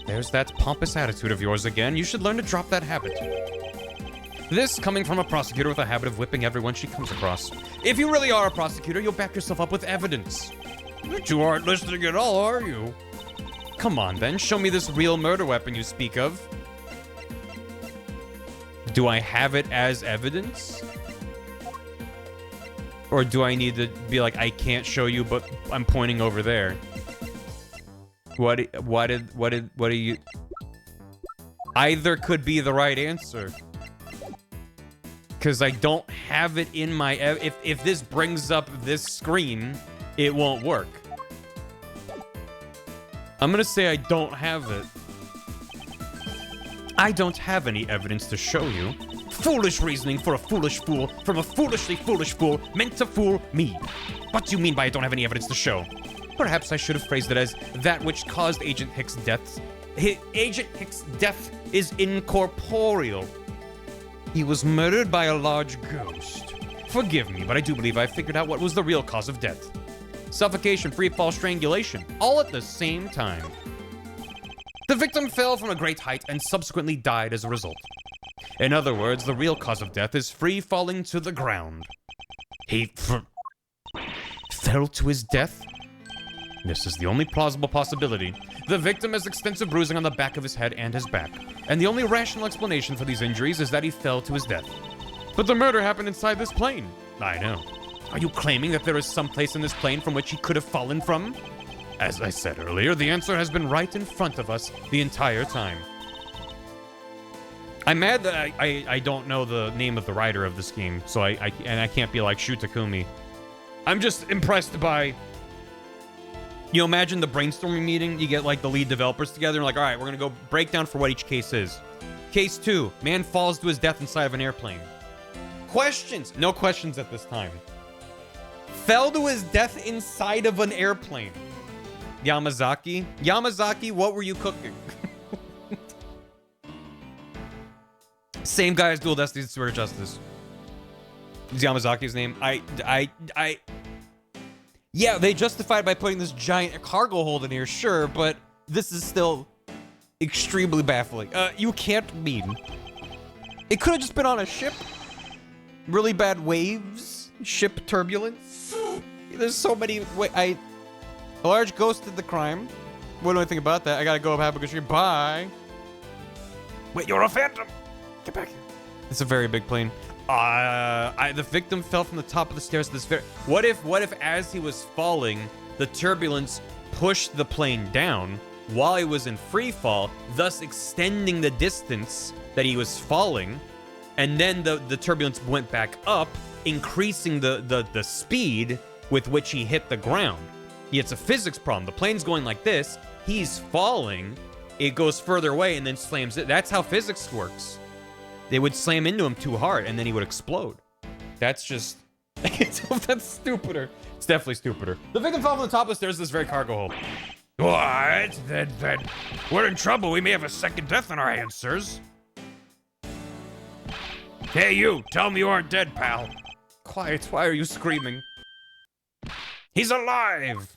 There's that pompous attitude of yours again. You should learn to drop that habit. This coming from a prosecutor with a habit of whipping everyone she comes across. If you really are a prosecutor, you'll back yourself up with evidence. But you aren't listening at all, are you? Come on, then. Show me this real murder weapon you speak of. Do I have it as evidence? Or do I need to be like, I can't show you, but I'm pointing over there? What are you... Either could be the right answer. Because I don't have it in my... If this brings up this screen, it won't work. I'm gonna say I don't have it. I don't have any evidence to show you. Foolish reasoning for a foolish fool from a foolishly foolish fool meant to fool me. What do you mean by I don't have any evidence to show? Perhaps I should have phrased it as that which caused Agent Hick's death. Agent Hick's death is incorporeal. He was murdered by a large ghost. Forgive me, but I do believe I figured out what was the real cause of death. Suffocation, free fall, strangulation, all at the same time. The victim fell from a great height and subsequently died as a result. In other words, the real cause of death is free falling to the ground. He fell to his death? This is the only plausible possibility. The victim has extensive bruising on the back of his head and his back, and the only rational explanation for these injuries is that he fell to his death. But the murder happened inside this plane. I know. Are you claiming that there is some place in this plane from which he could have fallen from? As I said earlier, the answer has been right in front of us the entire time. I'm mad that I don't know the name of the writer of this game, so I can't be like Shu Takumi. I'm just impressed by... You know, imagine the brainstorming meeting, you get like the lead developers together and like, all right, we're gonna go break down for what each case is. Case 2, man falls to his death inside of an airplane. Questions? No questions at this time. fell to his death inside of an airplane. Yamazaki? Yamazaki, what were you cooking? Same guy as Dual Destiny Sword of Justice. Is Yamazaki's name? Yeah, they justified by putting this giant cargo hold in here, sure, but this is still extremely baffling. You can't mean. It could have just been on a ship. Really bad waves. Ship turbulence. There's so many... A large ghost did the crime. What do I think about that? I gotta go have a good stream. Bye. Wait, you're a phantom. Get back here. It's a very big plane. The victim fell from the top of the stairs to this very... What if as he was falling, the turbulence pushed the plane down while he was in free fall, thus extending the distance that he was falling, and then the turbulence went back up, increasing the speed with which he hit the ground. It's a physics problem. The plane's going like this, he's falling, it goes further away and then slams it. That's how physics works. They would slam into him too hard and then he would explode. That's just... that's stupider. It's definitely stupider. The victim fell from the top of the stairs to this very cargo hold. What? Then we're in trouble. We may have a second death on our hands, sirs. Hey, you. Tell me you aren't dead, pal. Quiet. Why are you screaming? He's alive.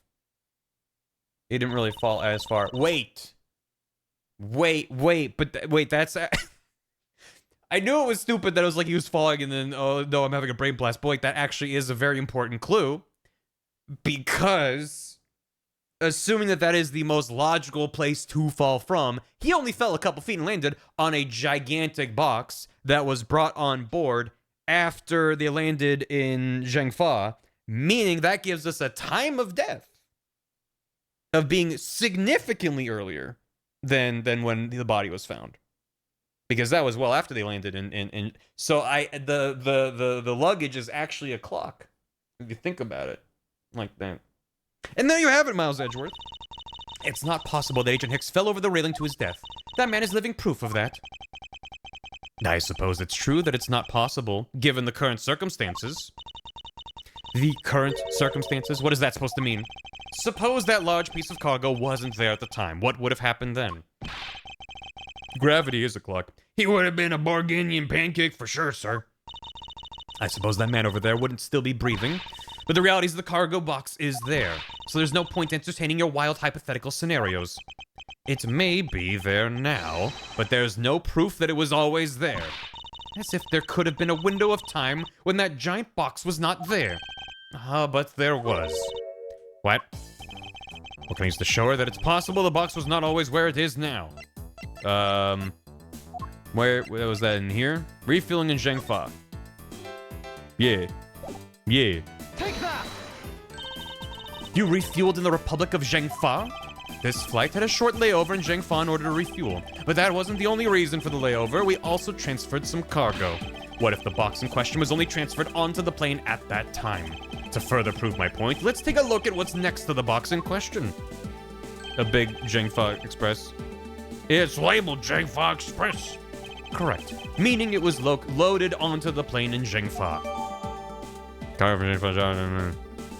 He didn't really fall as far. Wait. But wait, that's... I knew it was stupid that it was like he was falling and then, oh no, I'm having a brain blast. But wait, that actually is a very important clue. Because, assuming that is the most logical place to fall from, he only fell a couple feet and landed on a gigantic box that was brought on board after they landed in Zhengfa, meaning that gives us a time of death of being significantly earlier than when the body was found. Because that was well after they landed in so the luggage is actually a clock. If you think about it like that. And there you have it, Miles Edgeworth. It's not possible that Agent Hicks fell over the railing to his death. That man is living proof of that. I suppose it's true that it's not possible, given the current circumstances. The current circumstances? What is that supposed to mean? Suppose that large piece of cargo wasn't there at the time. What would have happened then? Gravity is a clock. He would have been a Borginian pancake for sure, sir. I suppose that man over there wouldn't still be breathing. But the reality is the cargo box is there. So there's no point entertaining your wild hypothetical scenarios. It may be there now, but there's no proof that it was always there. As if there could have been a window of time when that giant box was not there. But there was. What? What can I use to show her that it's possible the box was not always where it is now? Where was that in here? Refueling in Zhengfa. Yeah. Take that! You refueled in the Republic of Zhengfa? This flight had a short layover in Zhengfa in order to refuel. But that wasn't the only reason for the layover. We also transferred some cargo. What if the box in question was only transferred onto the plane at that time? To further prove my point, let's take a look at what's next to the box in question. A big Zhengfa Express. It's labeled Zhengfa Express. Correct. Meaning it was loaded onto the plane in Zhengfa.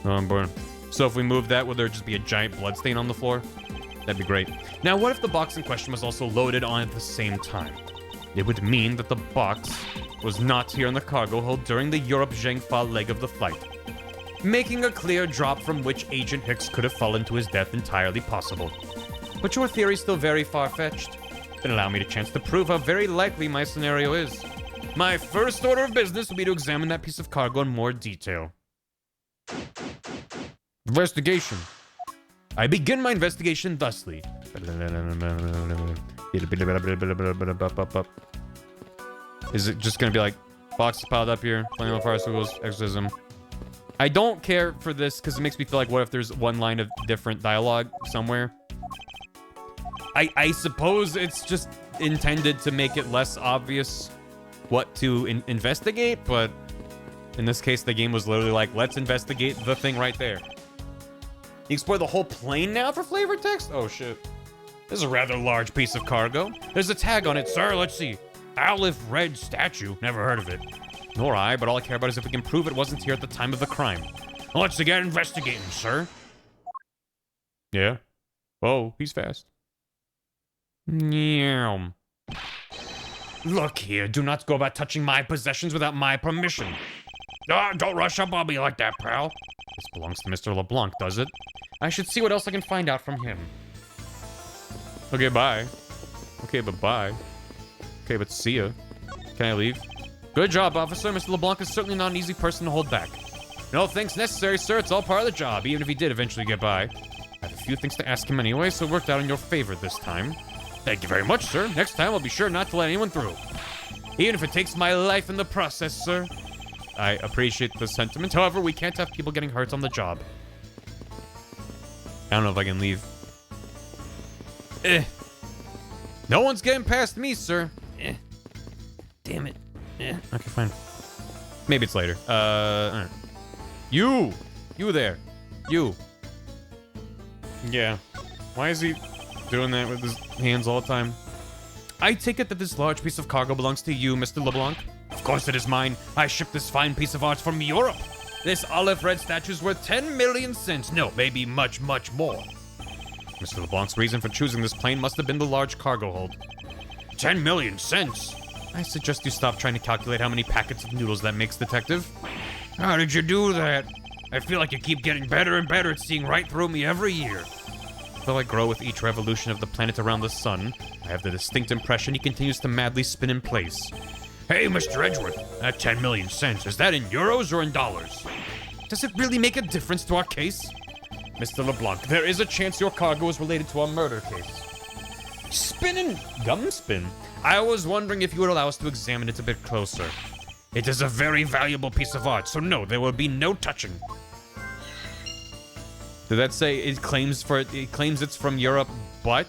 On board. So if we move that, would there just be a giant bloodstain on the floor? That'd be great. Now, what if the box in question was also loaded on at the same time? It would mean that the box was not here in the cargo hold during the Europe-Zhengfa leg of the flight, making a clear drop from which Agent Hicks could have fallen to his death entirely possible. But your theory's still very far-fetched. Then allow me a chance to prove how very likely my scenario is. My first order of business will be to examine that piece of cargo in more detail. Investigation. I begin my investigation thusly. Is it just gonna be like boxes piled up here, flammable pharmaceuticals, exorcism? I don't care for this because it makes me feel like what if there's one line of different dialogue somewhere? I suppose it's just intended to make it less obvious what to investigate, but in this case, the game was literally like, let's investigate the thing right there. You explore the whole plane now for flavor text? Oh, shit. This is a rather large piece of cargo. There's a tag on it, sir. Let's see. Olive red statue. Never heard of it. Nor I, but all I care about is if we can prove it wasn't here at the time of the crime. Let's get investigating, sir. Yeah. Oh, he's fast. Yeah. Look here, do not go about touching my possessions without my permission. Don't rush up on me like that, pal. This belongs to Mr. LeBlanc, does it? I should see what else I can find out from him. Okay, bye. Okay, but bye. Okay, but see ya. Can I leave? Good job, officer. Mr. LeBlanc is certainly not an easy person to hold back. No thanks necessary, sir. It's all part of the job, even if he did eventually get by. I have a few things to ask him anyway, so it worked out in your favor this time. Thank you very much, sir. Next time, I'll be sure not to let anyone through. Even if it takes my life in the process, sir. I appreciate the sentiment. However, we can't have people getting hurt on the job. I don't know if I can leave. No one's getting past me, sir. Damn it. Okay, fine. Maybe it's later. Alright. You there. You. Yeah. Why is he doing that with his hands all the time? I take it that this large piece of cargo belongs to you, Mr. LeBlanc? Of course it is mine. I shipped this fine piece of art from Europe. This olive red statue's worth 10 million cents. No, maybe much, much more. Mr. LeBlanc's reason for choosing this plane must have been the large cargo hold. 10 million cents? I suggest you stop trying to calculate how many packets of noodles that makes, detective. How did you do that? I feel like you keep getting better and better at seeing right through me every year. Though I grow with each revolution of the planet around the sun, I have the distinct impression he continues to madly spin in place. Hey, Mr. Edgeworth, that 10 million cents, is that in euros or in dollars? Does it really make a difference to our case? Mr. LeBlanc, there is a chance your cargo is related to a murder case. Spinning gum spin? I was wondering if you would allow us to examine it a bit closer. It is a very valuable piece of art, so no, there will be no touching. Did that say it claims it's from Europe, but?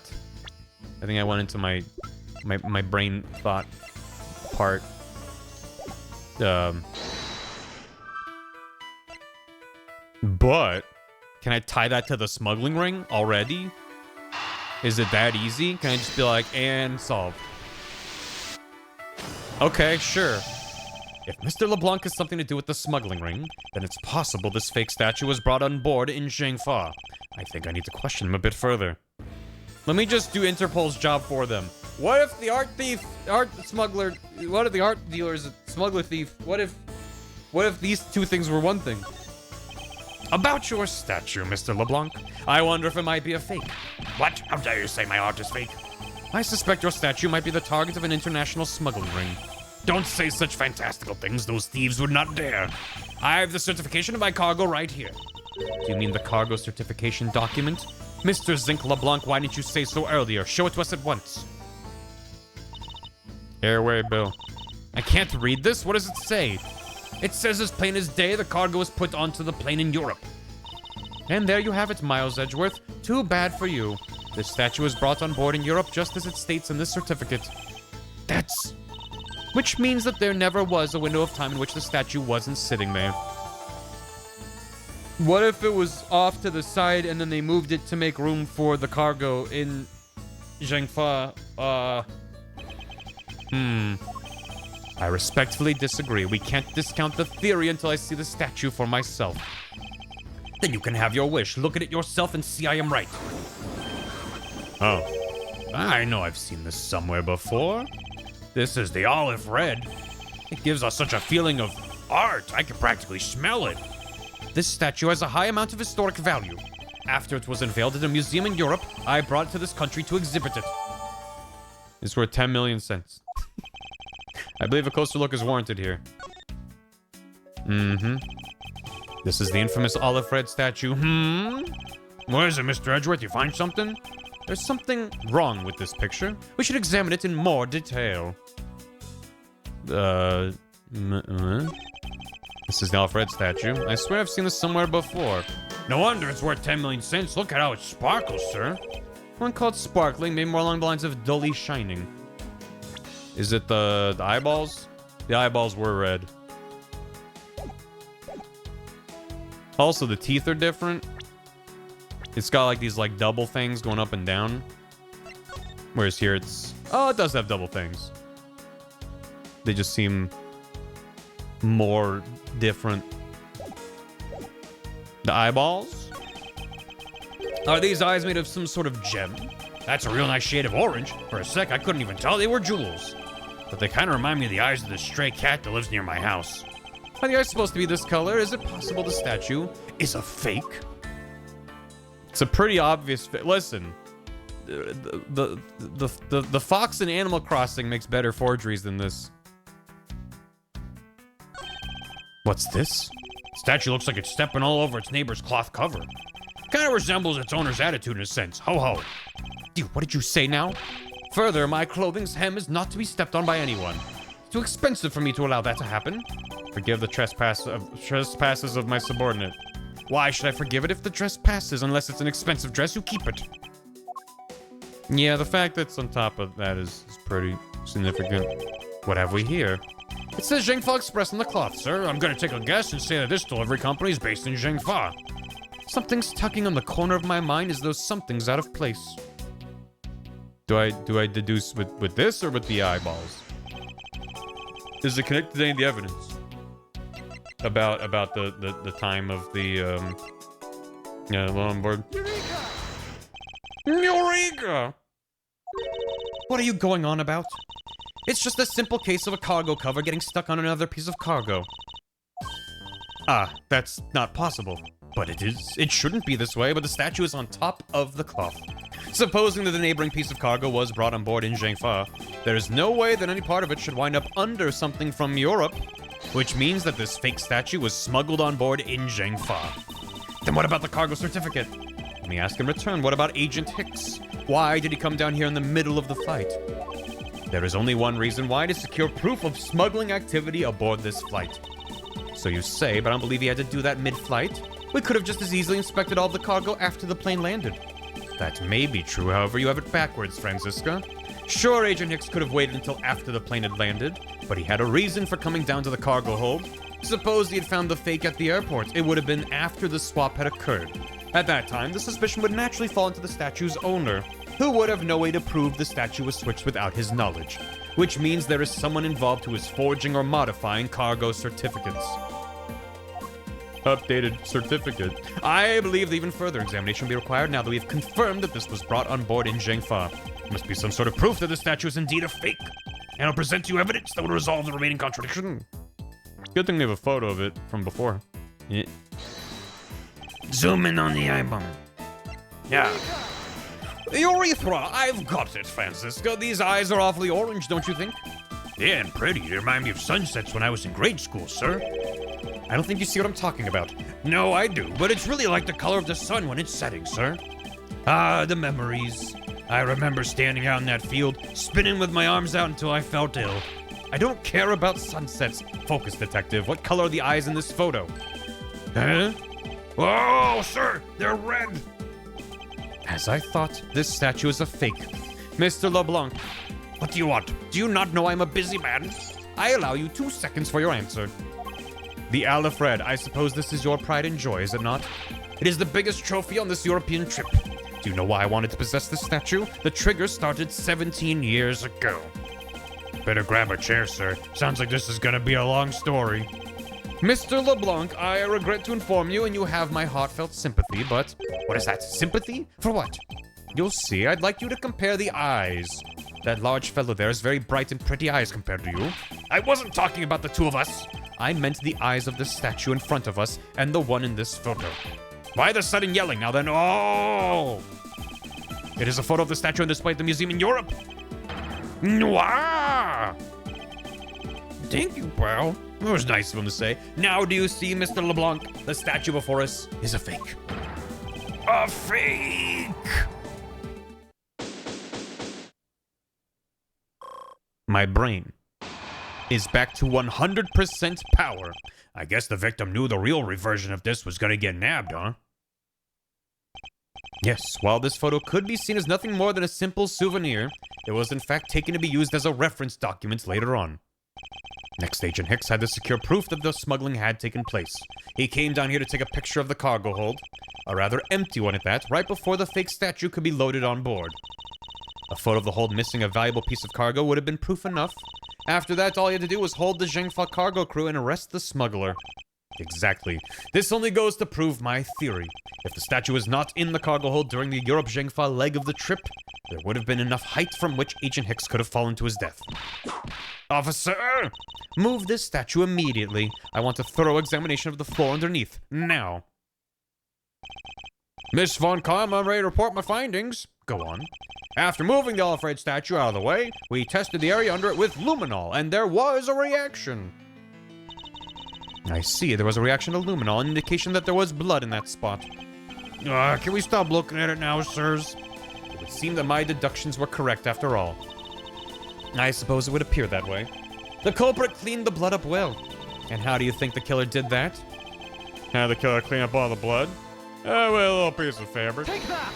I think I went into my brain thought part. But can I tie that to the smuggling ring already? Is it that easy? Can I just be like, and solve? Okay, sure. If Mr. LeBlanc has something to do with the smuggling ring, then it's possible this fake statue was brought on board in Zhangfa. I think I need to question him a bit further. Let me just do Interpol's job for them. What if the art smuggler, what if the art dealer is a smuggler thief? What if these two things were one thing? About your statue, Mr. LeBlanc, I wonder if it might be a fake. What? How dare you say my art is fake? I suspect your statue might be the target of an international smuggling ring. Don't say such fantastical things, those thieves would not dare. I have the certification of my cargo right here. Do you mean the cargo certification document? Mr. Zinc LeBlanc, why didn't you say so earlier? Show it to us at once. Airway bill. I can't read this? What does it say? It says as plain as day the cargo was put onto the plane in Europe. And there you have it, Miles Edgeworth. Too bad for you. This statue was brought on board in Europe just as it states in this certificate. That's... Which means that there never was a window of time in which the statue wasn't sitting there. What if it was off to the side and then they moved it to make room for the cargo in Zhangfa? I respectfully disagree. We can't discount the theory until I see the statue for myself. Then you can have your wish. Look at it yourself and see I am right. Oh. I know I've seen this somewhere before. This is the olive red. It gives us such a feeling of art. I can practically smell it. This statue has a high amount of historic value. After it was unveiled at a museum in Europe, I brought it to this country to exhibit it. It's worth 10 million cents. I believe a closer look is warranted here. This is the infamous olive red statue. Where is it, Mr. Edgeworth? You find something? There's something wrong with this picture. We should examine it in more detail. This is the olive red statue. I swear I've seen this somewhere before. No wonder it's worth 10 million cents. Look at how it sparkles, sir. One called sparkling, maybe more along the lines of dully shining. Is it the eyeballs? The eyeballs were red. Also, the teeth are different. It's got like these like double things going up and down. Whereas here it's... Oh, it does have double things. They just seem more different. The eyeballs? Are these eyes made of some sort of gem? That's a real nice shade of orange. For a sec, I couldn't even tell they were jewels. But they kind of remind me of the eyes of this stray cat that lives near my house. Are the eyes supposed to be this color? Is it possible the statue is a fake? It's a pretty obvious listen, the fox in Animal Crossing makes better forgeries than this. What's this? Statue looks like it's stepping all over its neighbor's cloth cover. Kind of resembles its owner's attitude in a sense. Ho ho. Dude, what did you say now? Further, my clothing's hem is not to be stepped on by anyone. It's too expensive for me to allow that to happen. Forgive the trespasses of my subordinate. Why should I forgive it if the dress passes? Unless it's an expensive dress, you keep it. Yeah, the fact that it's on top of that is pretty significant. What have we here? It says Zhengfa Express on the cloth, sir. I'm gonna take a guess and say that this delivery company is based in Zhengfa. Something's tugging on the corner of my mind as though something's out of place. Do I deduce with this or with the eyeballs? Is it connected to any of the evidence? About the time of the longboard. Eureka! What are you going on about? It's just a simple case of a cargo cover getting stuck on another piece of cargo. Ah, that's not possible. But it is. It shouldn't be this way, but the statue is on top of the cloth. Supposing that the neighboring piece of cargo was brought on board in Zhengfa, there is no way that any part of it should wind up under something from Europe, which means that this fake statue was smuggled on board in Zhengfa. Then what about the cargo certificate? Let me ask in return, what about Agent Hicks? Why did he come down here in the middle of the flight? There is only one reason why, to secure proof of smuggling activity aboard this flight. So you say, but I don't believe he had to do that mid-flight. We could have just as easily inspected all of the cargo after the plane landed. That may be true, however, you have it backwards, Franziska. Sure, Agent Hicks could have waited until after the plane had landed, but he had a reason for coming down to the cargo hold. Suppose he had found the fake at the airport, it would have been after the swap had occurred. At that time, the suspicion would naturally fall into the statue's owner, who would have no way to prove the statue was switched without his knowledge, which means there is someone involved who is forging or modifying cargo certificates. Updated certificate. I believe that even further examination will be required now that we have confirmed that this was brought on board in Zhengfa. There must be some sort of proof that the statue is indeed a fake, and I'll present you evidence that will resolve the remaining contradiction. Good thing we have a photo of it from before. Yeah. Zoom in on the eyeball. Yeah. Urethra! I've got it, Francisco. These eyes are awfully orange, don't you think? Yeah, and pretty. They remind me of sunsets when I was in grade school, sir. I don't think you see what I'm talking about. No, I do, but it's really like the color of the sun when it's setting, sir. Ah, the memories. I remember standing out in that field, spinning with my arms out until I felt ill. I don't care about sunsets. Focus, detective. What color are the eyes in this photo? Huh? Oh, sir, they're red. As I thought, this statue is a fake. Mr. LeBlanc, what do you want? do you not know I'm a busy man? I allow you 2 seconds for your answer. The Alfred, I suppose this is your pride and joy, is it not? It is the biggest trophy on this European trip. Do you know why I wanted to possess this statue? The trigger started 17 years ago. Better grab a chair, sir. Sounds like this is gonna be a long story. Mr. LeBlanc, I regret to inform you, and you have my heartfelt sympathy, but... What is that? Sympathy? For what? You'll see. I'd like you to compare the eyes. That large fellow there has very bright and pretty eyes compared to you. I wasn't talking about the two of us. I meant the eyes of the statue in front of us and the one in this photo. Why the sudden yelling now then? Oh! It is a photo of the statue on display at the museum in Europe. Noir! Thank you, pal. It was nice of him to say. Now do you see, Mr. LeBlanc? The statue before us is a fake. A fake! My brain is back to 100% power. I guess the victim knew the real version of this was gonna get nabbed, huh? Yes, while this photo could be seen as nothing more than a simple souvenir, it was in fact taken to be used as a reference document later on. Next, Agent Hicks had to secure proof that the smuggling had taken place. He came down here to take a picture of the cargo hold, a rather empty one at that, right before the fake statue could be loaded on board. A photo of the hold missing a valuable piece of cargo would have been proof enough. After that, all he had to do was hold the Zhengfa cargo crew and arrest the smuggler. Exactly. This only goes to prove my theory. If the statue was not in the cargo hold during the Europe-Zhengfa leg of the trip, there would have been enough height from which Agent Hicks could have fallen to his death. Officer! Move this statue immediately. I want a thorough examination of the floor underneath. Now. Miss Von Kamm, I'm ready to report my findings. Go on. After moving the Alfred statue out of the way, we tested the area under it with luminol, and there was a reaction. I see, there was a reaction to luminol, an indication that there was blood in that spot. Can we stop looking at it now, sirs? It would seem that my deductions were correct after all. I suppose it would appear that way. The culprit cleaned the blood up well. And how do you think the killer did that? How did the killer clean up all the blood? With a little piece of fabric. Take that!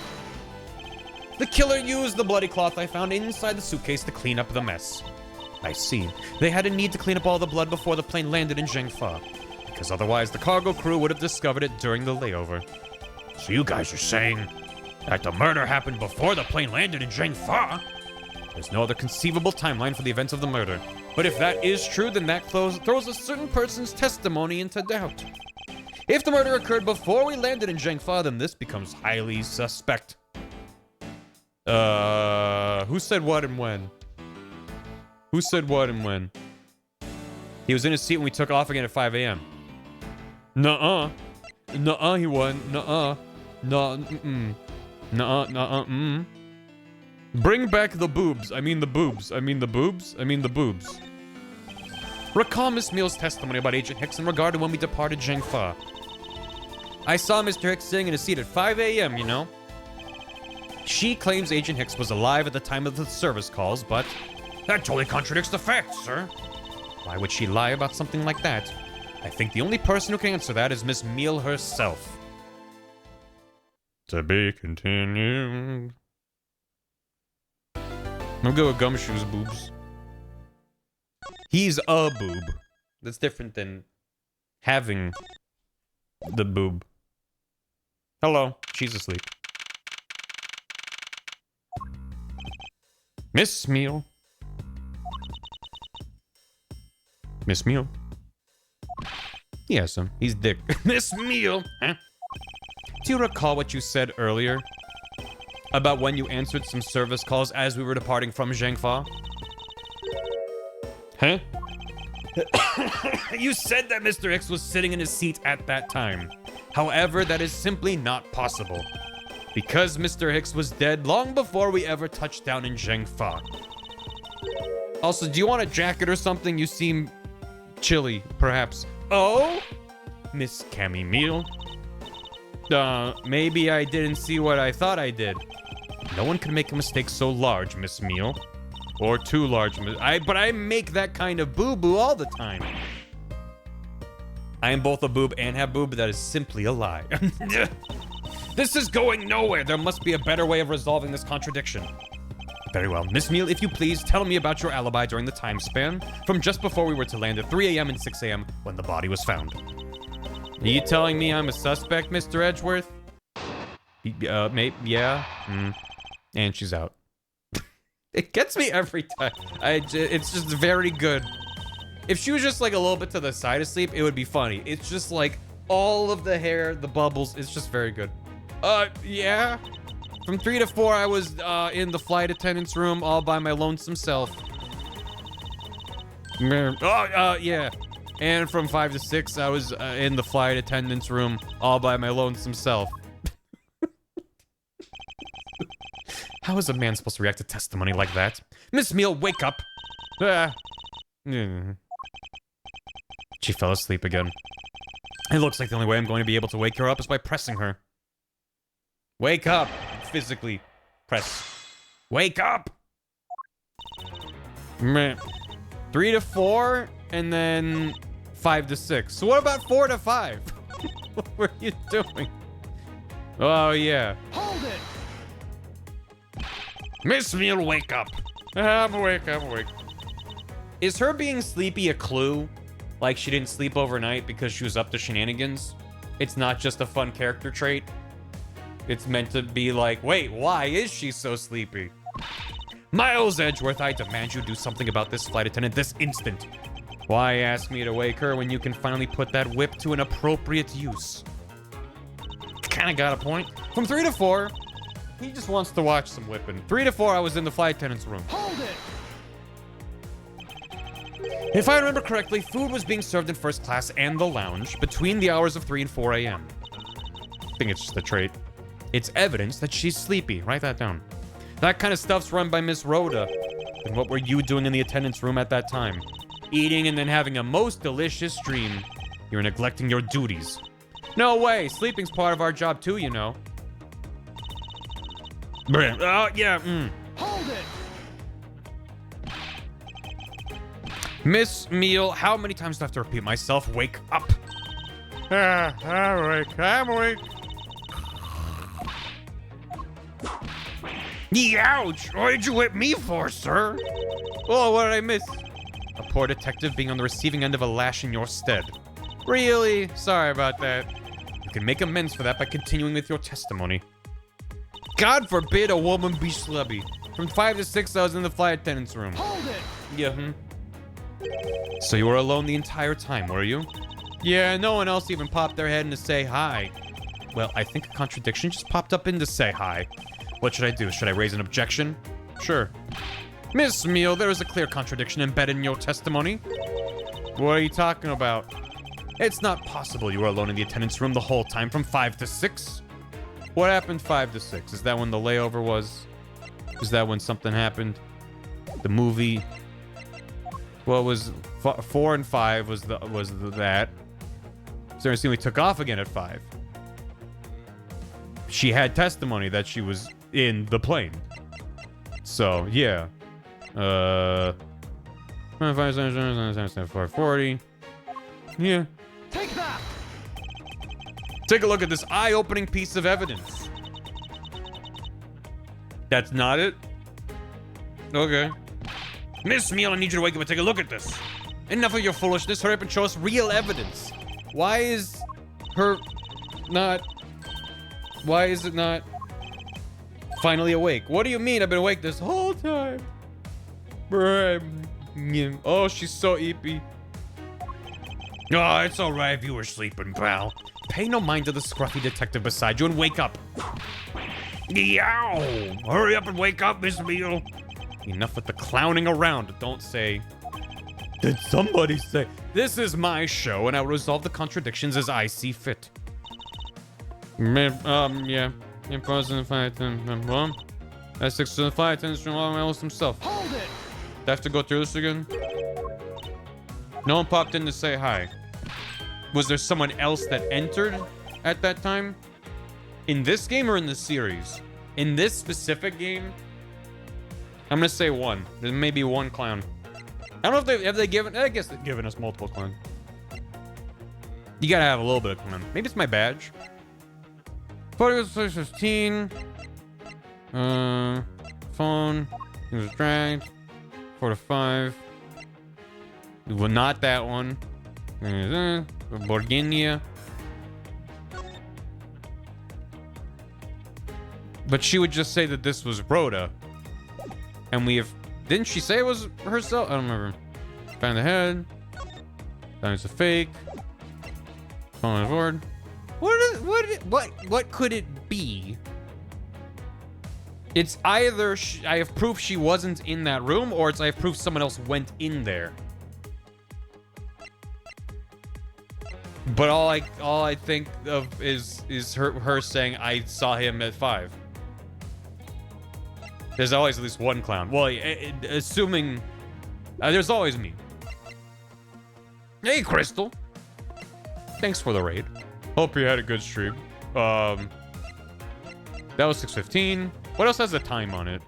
The killer used the bloody cloth I found inside the suitcase to clean up the mess. I see. They had a need to clean up all the blood before the plane landed in Zhengfa, because otherwise the cargo crew would have discovered it during the layover. So you guys are saying that the murder happened before the plane landed in Zhengfa? There's no other conceivable timeline for the events of the murder. But if that is true, then that throws a certain person's testimony into doubt. If the murder occurred before we landed in Zhengfa, then this becomes highly suspect. Who said what and when? Who said what and when? He was in his seat when we took off again at 5 a.m. Nuh-uh. Nuh-uh, he wasn't. Nuh-uh. Nuh-uh. Nuh-uh. Nuh-uh. Bring back the boobs. I mean the boobs. I mean the boobs. I mean the boobs. Recall Miss Meal's testimony about Agent Hicks in regard to when we departed Zhengfa. I saw Mr. Hicks sitting in his seat at 5 a.m., you know. She claims Agent Hicks was alive at the time of the service calls, but that totally contradicts the facts, sir. Why would she lie about something like that? I think the only person who can answer that is Miss Meal herself. To be continued. I'm good with Gumshoe's boobs. He's a boob. That's different than having the boob. Hello, she's asleep. Miss Meal. Miss Meal. Yes, he's dick. Miss Meal. Huh? Do you recall what you said earlier about when you answered some service calls as we were departing from Zhengfa? Huh? You said that Mr. Hicks was sitting in his seat at that time. However, that is simply not possible. Because Mr. Hicks was dead long before we ever touched down in Zhengfa. Also, do you want a jacket or something? You seem chilly, perhaps. Oh? Miss Cammy Meal? Maybe I didn't see what I thought I did. No one can make a mistake so large, Miss Meal. Or too large. But I make that kind of boo-boo all the time. I am both a boob and have boob, but that is simply a lie. This is going nowhere. There must be a better way of resolving this contradiction. Very well. Miss Meal, if you please, tell me about your alibi during the time span from just before we were to land at 3 a.m. and 6 a.m. when the body was found. Are you telling me I'm a suspect, Mr. Edgeworth? Maybe, yeah. And she's out. It gets me every time. It's just very good. If she was just like a little bit to the side asleep, it would be funny. It's just like all of the hair, the bubbles. It's just very good. Yeah. From 3 to 4, I was in the flight attendant's room all by my lonesome self. Yeah. And from 5 to 6, I was in the flight attendant's room all by my lonesome self. How is a man supposed to react to testimony like that? Miss Meal, wake up! She fell asleep again. It looks like the only way I'm going to be able to wake her up is by pressing her. Wake up! Physically press. Wake up! 3 to 4, and then 5 to 6. So what about 4 to 5? What were you doing? Oh, yeah. Hold it! Miss Meal, wake up. I'm awake, I'm awake. Is her being sleepy a clue? Like she didn't sleep overnight because she was up to shenanigans? It's not just a fun character trait? It's meant to be like, wait, why is she so sleepy? Miles Edgeworth, I demand you do something about this flight attendant this instant. Why ask me to wake her when you can finally put that whip to an appropriate use? Kinda got a point. From 3 to 4, he just wants to watch some whipping. 3 to 4, I was in the flight attendant's room. Hold it! If I remember correctly, food was being served in first class and the lounge between the hours of 3 and 4 a.m. I think it's just a trait. It's evidence that she's sleepy. Write that down. That kind of stuff's run by Miss Rhoda. And what were you doing in the attendance room at that time? Eating and then having a most delicious dream. You're neglecting your duties. No way. Sleeping's part of our job too, you know. Oh, yeah. Hold it! Miss Meal, how many times do I have to repeat myself? Wake up. I'm awake. I'm awake. Ouch! What did you whip me for, sir? Oh, what did I miss? A poor detective being on the receiving end of a lash in your stead. Really? Sorry about that. You can make amends for that by continuing with your testimony. God forbid a woman be schlubby. From 5 to 6, I was in the flight attendant's room. Hold it! Yeah, So you were alone the entire time, were you? Yeah, no one else even popped their head in to say hi. Well, I think a contradiction just popped up in to say hi. What should I do? Should I raise an objection? Sure. Miss Meal, there is a clear contradiction embedded in your testimony. What are you talking about? It's not possible you were alone in the attendance room the whole time from 5 to 6. What happened 5 to 6? Is that when the layover was? Is that when something happened? The movie? What was 4 and 5 was that? So we we took off again at 5. She had testimony that she was in the plane. So, yeah. 440. Yeah. Take that! Take a look at this eye-opening piece of evidence. That's not it? Okay. Miss Meal, I need you to wake up and take a look at this. Enough of your foolishness. Hurry up and show us real evidence. Why is her not... Why is it not finally awake? What do you mean I've been awake this whole time? Oh, she's so eepy. Oh, it's alright if you were sleeping, pal. Pay no mind to the scruffy detective beside you and wake up. Yow! Hurry up and wake up, Miss Meal. Enough with the clowning around. Don't say... Did somebody say... This is my show, and I will resolve the contradictions as I see fit. Yeah. Imposing the flight attendant. Well, that's 6 to the flight attendant from all else himself. Hold it! Do I have to go through this again? No one popped in to say hi. Was there someone else that entered at that time? In this game or in the series? In this specific game, I'm gonna say one. There may be one clown. I don't know if have they given. I guess they've given us multiple clowns. You gotta have a little bit of clown. Maybe it's my badge. 15. Phone. He was dragged. 4 to 5. Well, not that one. Borginia. But she would just say that this was Rhoda. And we have... Didn't she say it was herself? I don't remember. Found the head. That was a fake. Phone on board. What could it be? It's either I have proof she wasn't in that room, or it's I have proof someone else went in there. But all I think of is her saying I saw him at 5. There's always at least one clown. Well, assuming there's always me. Hey, Crystal. Thanks for the raid. Hope you had a good stream. That was 6:15. What else has a time on it?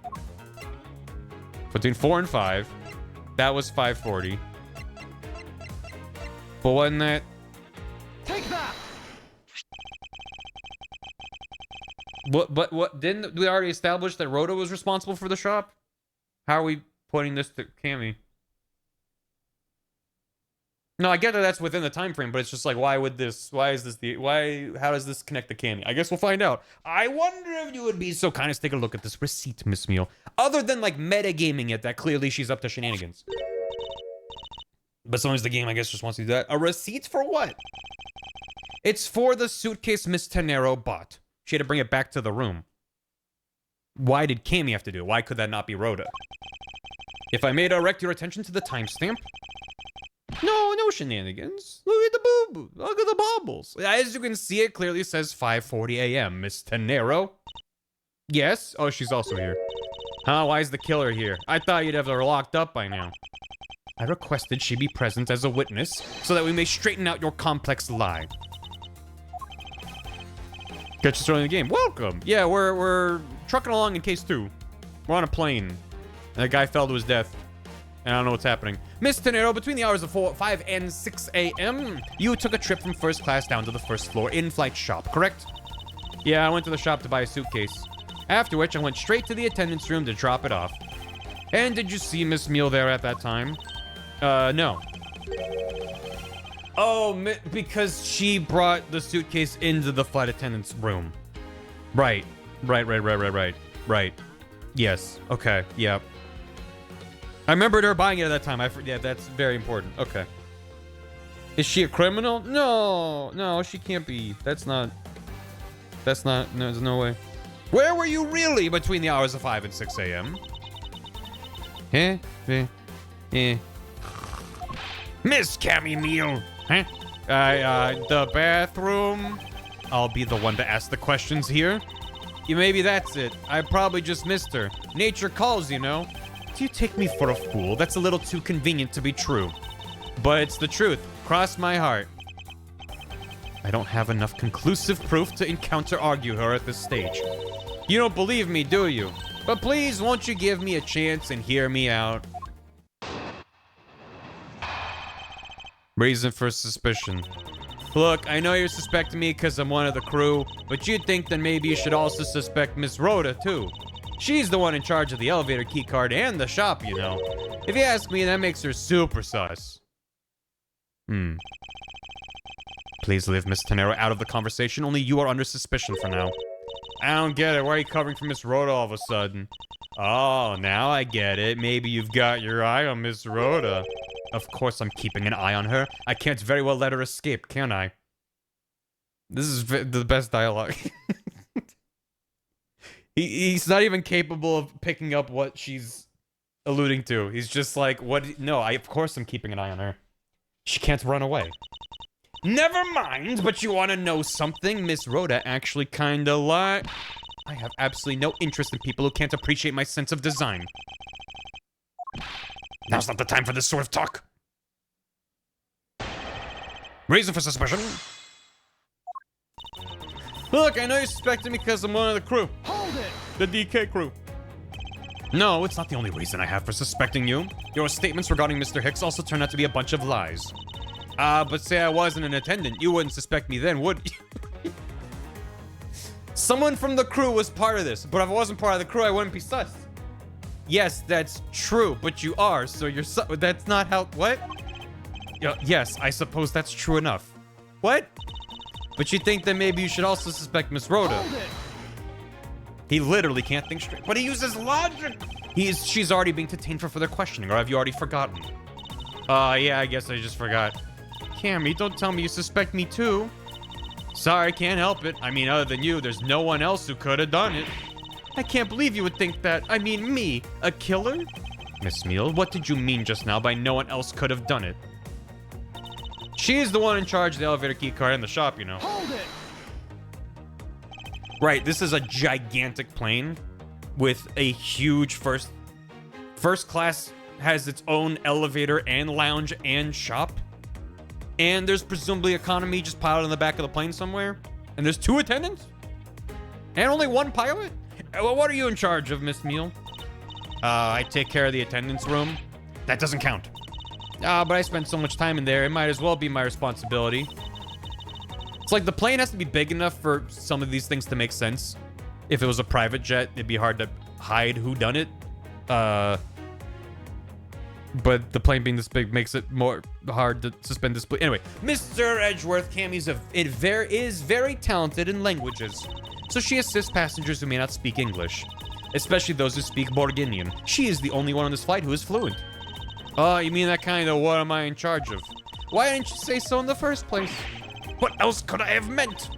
Between 4 and 5. That was 5:40. But wasn't that? Take that! What? Didn't we already establish that Rhoda was responsible for the shop? How are we pointing this to Cammy? No, I get that that's within the time frame, but it's just like, how does this connect to Cammy? I guess we'll find out. I wonder if you would be so kind as to take a look at this receipt, Miss Meal. Other than like metagaming it, that clearly she's up to shenanigans. But sometimes the game, I guess, just wants to do that. A receipt for what? It's for the suitcase Miss Tenero bought. She had to bring it back to the room. Why did Cammy have to do it? Why could that not be Rhoda? If I may direct your attention to the timestamp. No shenanigans. Look at the boo-boo. Look at the baubles. As you can see, it clearly says 5:40 a.m. Miss Tenero. Yes? Oh, she's also here. Huh? Why is the killer here? I thought you'd have her locked up by now. I requested she be present as a witness so that we may straighten out your complex lie. Get you started in the game. Welcome. Yeah, we're trucking along in case 2. We're on a plane. And that guy fell to his death. And I don't know what's happening. Miss Tenero, between the hours of 5 and 6 a.m., you took a trip from first class down to the first floor in-flight shop, correct? Yeah, I went to the shop to buy a suitcase. After which, I went straight to the attendance room to drop it off. And did you see Miss Meal there at that time? No. Oh, because she brought the suitcase into the flight attendant's room. Right. Yes. Okay. Yep. I remembered her buying it at that time. Yeah, that's very important. Okay. Is she a criminal? No, she can't be. That's not, no, there's no way. Where were you really between the hours of 5 and 6 a.m.? Miss Cammy Meal. Huh? The bathroom. I'll be the one to ask the questions here. Yeah, maybe that's it. I probably just missed her. Nature calls, you know. Do you take me for a fool? That's a little too convenient to be true. But it's the truth. Cross my heart. I don't have enough conclusive proof to argue her at this stage. You don't believe me, do you? But please, won't you give me a chance and hear me out? Reason for suspicion. Look, I know you're suspecting me because I'm one of the crew, but you'd think that maybe you should also suspect Miss Rhoda, too. She's the one in charge of the elevator keycard and the shop, you know. If you ask me, that makes her super sus. Please leave Miss Tenero out of the conversation. Only you are under suspicion for now. I don't get it. Why are you covering for Miss Rhoda all of a sudden? Oh, now I get it. Maybe you've got your eye on Miss Rhoda. Of course I'm keeping an eye on her. I can't very well let her escape, can I? This is the best dialogue. He's not even capable of picking up what she's alluding to. He's just like, what? No, of course I'm keeping an eye on her. She can't run away. Never mind, but you want to know something? Miss Rhoda actually kinda lied. I have absolutely no interest in people who can't appreciate my sense of design. Now's not the time for this sort of talk. Reason for suspicion. Look, I know you're suspecting me because I'm one of the crew. Hold it! The DK crew. No, it's not the only reason I have for suspecting you. Your statements regarding Mr. Hicks also turned out to be a bunch of lies. But say I wasn't an attendant, you wouldn't suspect me then, would you? Someone from the crew was part of this, but if I wasn't part of the crew, I wouldn't be sus. Yes, that's true, but you are, so you're that's not how- what? Yes, I suppose that's true enough. What? But you think that maybe you should also suspect Miss Rhoda. Hold it! He literally can't think straight, but he uses logic. She's already being detained for further questioning, or have you already forgotten? Yeah, I guess I just forgot. Cammy, don't tell me you suspect me too. Sorry, can't help it. I mean, other than you, there's no one else who could have done it. I can't believe you would think that. I mean, me, a killer? Miss Meal, what did you mean just now by no one else could have done it? She's the one in charge of the elevator key card in the shop, you know. Hold it! Right, this is a gigantic plane with a huge first class has its own elevator and lounge and shop. And there's presumably economy just pilot in the back of the plane somewhere. And there's 2 attendants? And only 1 pilot? Well, what are you in charge of, Miss Meal? I take care of the attendance room. That doesn't count. But I spend so much time in there, it might as well be my responsibility. It's like the plane has to be big enough for some of these things to make sense. If it was a private jet, it'd be hard to hide who done it. But the plane being this big makes it more hard to suspend disbelief. Anyway, Mr. Edgeworth, Cammy's is very talented in languages. So she assists passengers who may not speak English, especially those who speak Borginian. She is the only one on this flight who is fluent. Oh, you mean that kind of what am I in charge of? Why didn't you say so in the first place? What else could I have meant?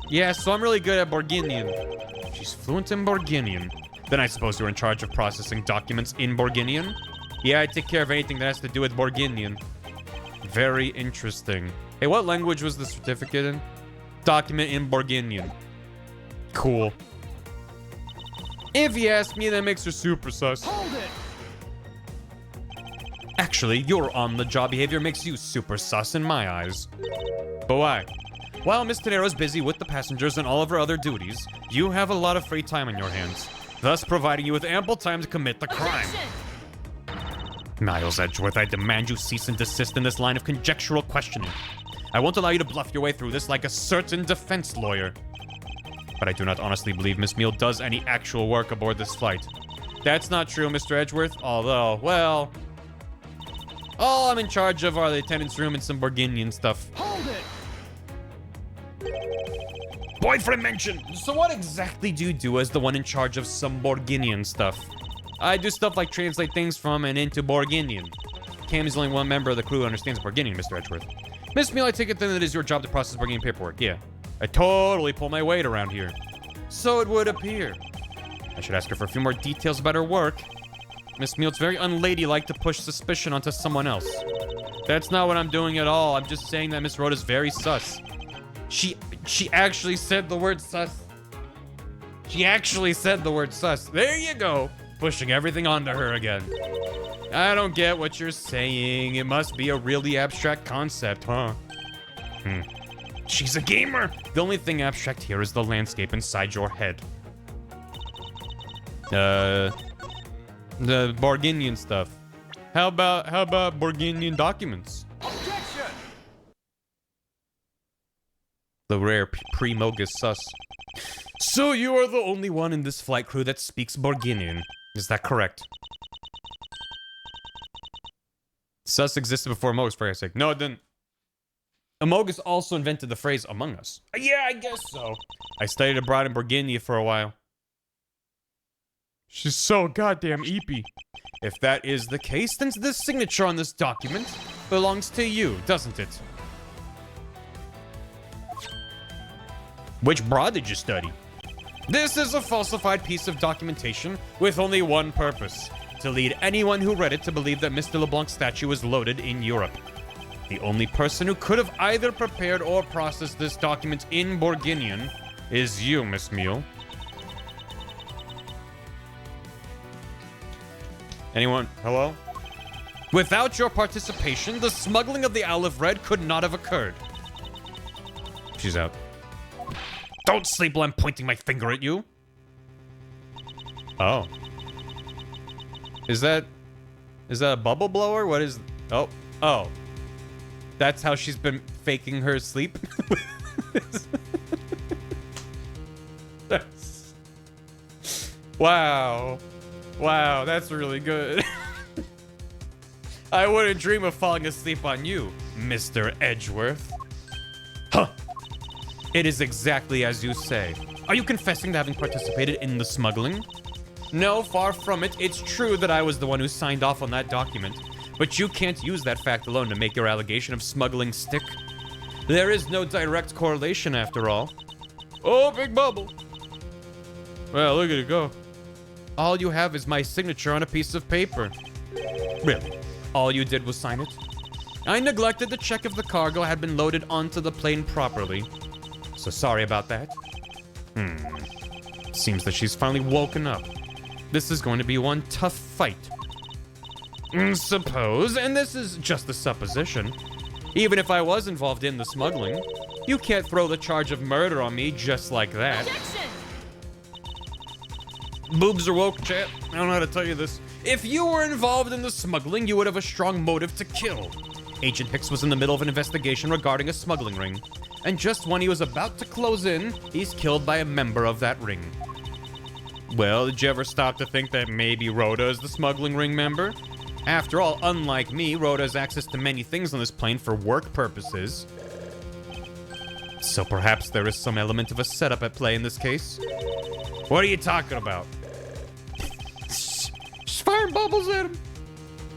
Yeah, so I'm really good at Borginian. She's fluent in Borginian. Then I suppose you're in charge of processing documents in Borginian? Yeah, I take care of anything that has to do with Borginian. Very interesting. Hey, what language was the certificate in? Document in Borginian. Cool. If you ask me, that makes her super sus. Hold it! Actually, your on-the-job behavior makes you super sus in my eyes. But why? While Miss Tenero's busy with the passengers and all of her other duties, you have a lot of free time on your hands, thus providing you with ample time to commit the crime. Miles Edgeworth, I demand you cease and desist in this line of conjectural questioning. I won't allow you to bluff your way through this like a certain defense lawyer. But I do not honestly believe Miss Meal does any actual work aboard this flight. That's not true, Mr. Edgeworth, although, well... all I'm in charge of are the attendance room and some Borginian stuff. Hold it! Boyfriend mentioned! So what exactly do you do as the one in charge of some Borginian stuff? I do stuff like translate things from and into Borginian. Cam is only one member of the crew who understands Borginian, Mr. Edgeworth. Miss Meal, I take it then it is your job to process Borginian paperwork. Yeah. I totally pull my weight around here. So it would appear. I should ask her for a few more details about her work. Miss Meal, it's very unladylike to push suspicion onto someone else. That's not what I'm doing at all. I'm just saying that Miss Rhoda's very sus. She actually said the word sus. She actually said the word sus. There you go. Pushing everything onto her again. I don't get what you're saying. It must be a really abstract concept, huh? She's a gamer. The only thing abstract here is the landscape inside your head. The Borginian stuff. How about Borginian documents? Objection! The rare pre-Mogus sus. So you are the only one in this flight crew that speaks Borginian. Is that correct? Sus existed before Mogus, for Christ's sake. No, it didn't. Amogus also invented the phrase Among Us. Yeah, I guess so. I studied abroad in Borginia for a while. She's so goddamn eepy. If that is the case, then the signature on this document belongs to you, doesn't it? Which broad did you study? This is a falsified piece of documentation with only one purpose: to lead anyone who read it to believe that Mr. LeBlanc's statue was loaded in Europe. The only person who could have either prepared or processed this document in Borginian is you, Miss Meal. Anyone? Hello? Without your participation, the smuggling of the Olive Red could not have occurred. She's out. Don't sleep while I'm pointing my finger at you. Oh. Is that a bubble blower? What is... Oh. Oh. That's how she's been faking her sleep? Wow. Wow, that's really good. I wouldn't dream of falling asleep on you, Mr. Edgeworth. Huh. It is exactly as you say. Are you confessing to having participated in the smuggling? No, far from it. It's true that I was the one who signed off on that document. But you can't use that fact alone to make your allegation of smuggling stick. There is no direct correlation after all. Oh, big bubble. Well, look at it go. All you have is my signature on a piece of paper. Really? All you did was sign it? I neglected to check if the cargo had been loaded onto the plane properly. So sorry about that. Seems that she's finally woken up. This is going to be one tough fight. Suppose, and this is just a supposition, even if I was involved in the smuggling, you can't throw the charge of murder on me just like that. Objection! Boobs are woke, chat. I don't know how to tell you this. If you were involved in the smuggling, you would have a strong motive to kill. Agent Hicks was in the middle of an investigation regarding a smuggling ring, and just when he was about to close in, he's killed by a member of that ring. Well, did you ever stop to think that maybe Rhoda is the smuggling ring member? After all, unlike me, Rhoda has access to many things on this plane for work purposes. So perhaps there is some element of a setup at play in this case. What are you talking about? She's firing bubbles at him.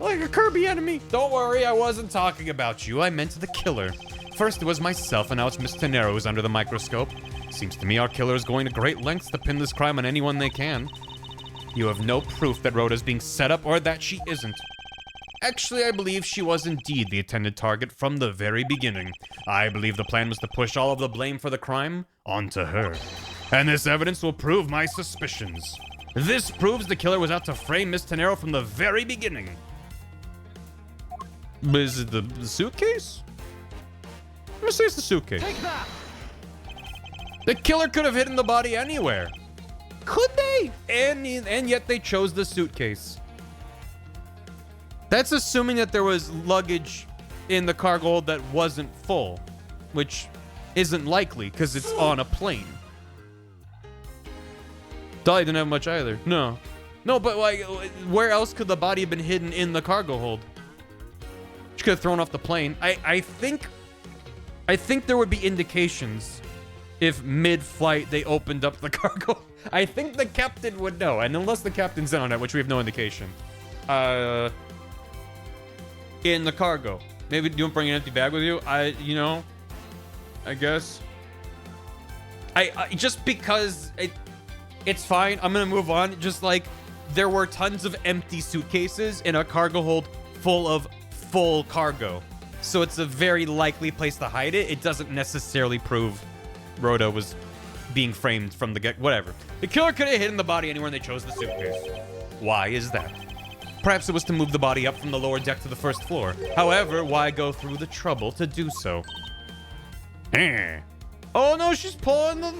Like a Kirby enemy. Don't worry, I wasn't talking about you. I meant the killer. First it was myself, and now it's Miss Tenero who's under the microscope. Seems to me our killer is going to great lengths to pin this crime on anyone they can. You have no proof that Rhoda's being set up or that she isn't. Actually, I believe she was indeed the intended target from the very beginning. I believe the plan was to push all of the blame for the crime onto her. And this evidence will prove my suspicions. This proves the killer was out to frame Miss Tenero from the very beginning. But is it the suitcase? I'm gonna say it's the suitcase. Take that! The killer could have hidden the body anywhere. Could they? And yet they chose the suitcase. That's assuming that there was luggage in the cargo hold that wasn't full, which isn't likely because it's on a plane. Dolly didn't have much either. No, but like, where else could the body have been hidden in the cargo hold? She could have thrown off the plane. I think there would be indications if mid-flight they opened up the cargo. I think the captain would know, and unless the captain's in on it, which we have no indication. In the cargo. Maybe you don't bring an empty bag with you. I guess. I just because it's fine. I'm gonna move on. Just like there were tons of empty suitcases in a cargo hold full of full cargo. So it's a very likely place to hide it. It doesn't necessarily prove Rhoda was being framed from the get. Whatever. The killer could have hidden the body anywhere and they chose the suitcase. Why is that? Perhaps it was to move the body up from the lower deck to the first floor. However, why go through the trouble to do so? Oh no, she's pulling the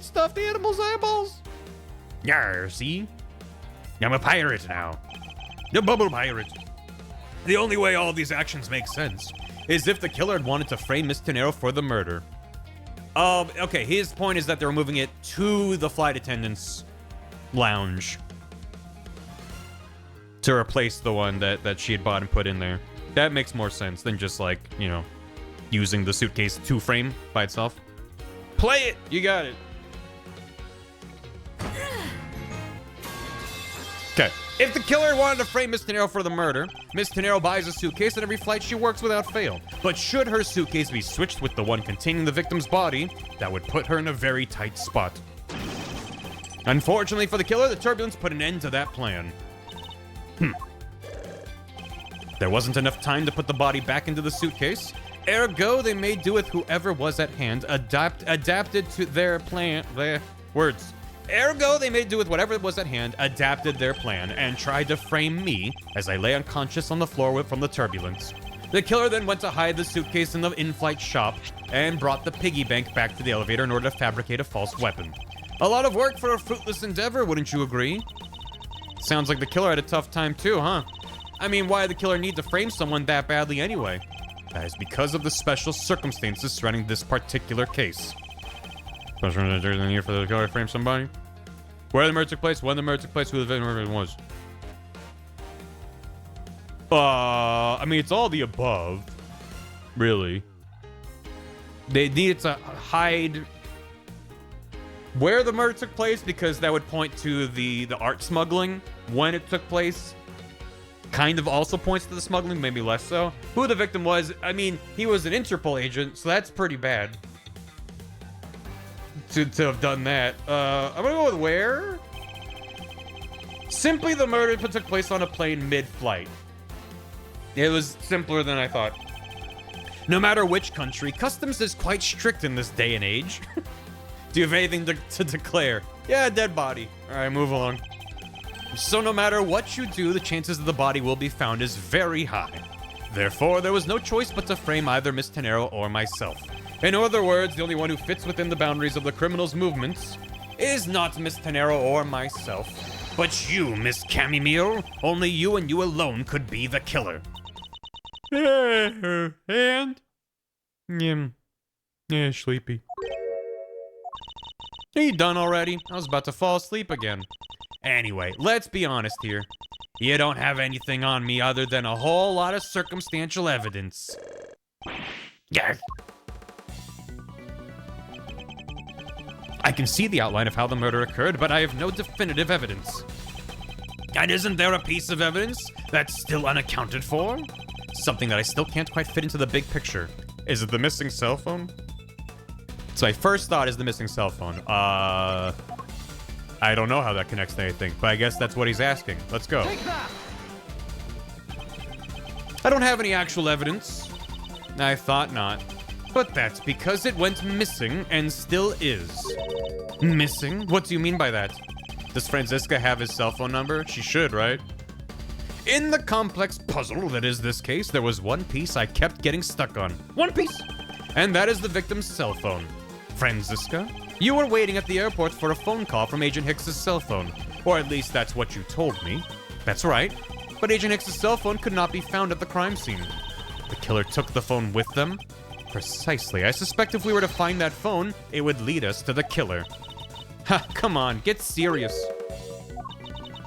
stuffed animal's eyeballs. Yar, see? I'm a pirate now. The bubble pirate. The only way all these actions make sense is if the killer had wanted to frame Miss Tenero for the murder. Okay, his point is that they're moving it to the flight attendant's lounge to replace the one that she had bought and put in there. That makes more sense than just like, using the suitcase to frame by itself. Play it! You got it. Okay. If the killer wanted to frame Miss Tenero for the murder, Miss Tenero buys a suitcase at every flight she works without fail. But should her suitcase be switched with the one containing the victim's body, that would put her in a very tight spot. Unfortunately for the killer, the turbulence put an end to that plan. There wasn't enough time to put the body back into the suitcase. Ergo, they made do with whoever was at hand, adapted to their plan, Ergo, they made do with whatever was at hand, adapted their plan, and tried to frame me as I lay unconscious on the floor from the turbulence. The killer then went to hide the suitcase in the in-flight shop and brought the piggy bank back to the elevator in order to fabricate a false weapon. A lot of work for a fruitless endeavor, wouldn't you agree? Sounds like the killer had a tough time too, huh? I mean, why did the killer need to frame someone that badly anyway? That is because of the special circumstances surrounding this particular case. Special circumstances in here for the killer to frame somebody? Where the murder took place, when the murder took place, who the victim was. I mean, it's all the above. Really. They needed to hide where the murder took place because that would point to the art smuggling when it took place. Kind of also points to the smuggling, maybe less so. Who the victim was, I mean, he was an Interpol agent, so that's pretty bad. To have done that. I'm gonna go with where? Simply the murder took place on a plane mid-flight. It was simpler than I thought. No matter which country, customs is quite strict in this day and age. Do you have anything to declare? Yeah, dead body. All right, move along. So no matter what you do, the chances that the body will be found is very high. Therefore, there was no choice but to frame either Miss Tenero or myself. In other words, the only one who fits within the boundaries of the criminal's movements is not Miss Tenero or myself, but you, Miss Camille. Only you and you alone could be the killer. And? Yeah, sleepy. Are you done already? I was about to fall asleep again. Anyway, let's be honest here. You don't have anything on me other than a whole lot of circumstantial evidence. Yeah. I can see the outline of how the murder occurred, but I have no definitive evidence. And isn't there a piece of evidence that's still unaccounted for? Something that I still can't quite fit into the big picture. Is it the missing cell phone? So my first thought is the missing cell phone. I don't know how that connects to anything, but I guess that's what he's asking. Let's go. Take that! I don't have any actual evidence. I thought not. But that's because it went missing and still is. Missing? What do you mean by that? Does Franziska have his cell phone number? She should, right? In the complex puzzle that is this case, there was one piece I kept getting stuck on. One piece! And that is the victim's cell phone. Franziska, you were waiting at the airport for a phone call from Agent Hicks's cell phone. Or at least that's what you told me. That's right. But Agent Hicks's cell phone could not be found at the crime scene. The killer took the phone with them? Precisely. I suspect if we were to find that phone, it would lead us to the killer. Ha, come on, get serious.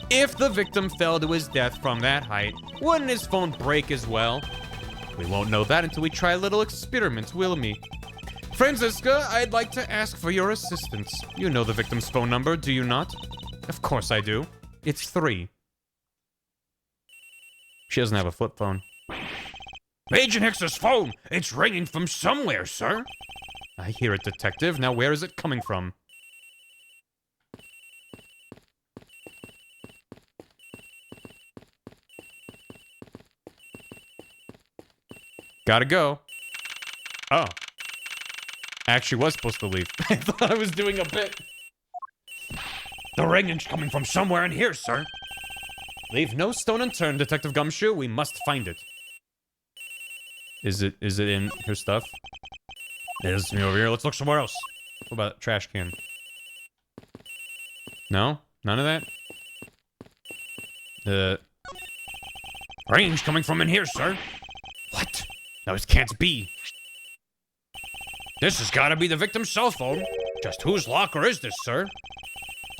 If the victim fell to his death from that height, wouldn't his phone break as well? We won't know that until we try a little experiment, will we? Franziska, I'd like to ask for your assistance. You know the victim's phone number, do you not? Of course I do. It's 3. She doesn't have a flip phone. Agent Hicks's phone! It's ringing from somewhere, sir. I hear it, detective. Now where is it coming from? Gotta go. Oh. I actually was supposed to leave. I thought I was doing a bit. The ringing's coming from somewhere in here, sir. Leave no stone unturned, Detective Gumshoe. We must find it. Is it in her stuff? It is me over here. Let's look somewhere else. What about trash can? No? None of that? The ringing's coming from in here, sir. What? Those can't be. This has got to be the victim's cell phone. Just whose locker is this, sir?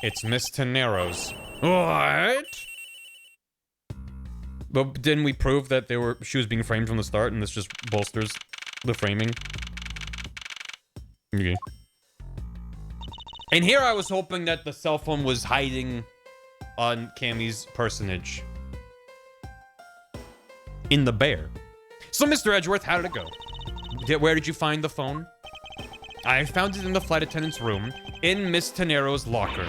It's Miss Tenero's. What? But didn't we prove that she was being framed from the start, and this just bolsters the framing? Okay. And here I was hoping that the cell phone was hiding on Cammy's personage. In the bear. So, Mr. Edgeworth, how did it go? Where did you find the phone? I found it in the flight attendant's room, in Miss Tenero's locker.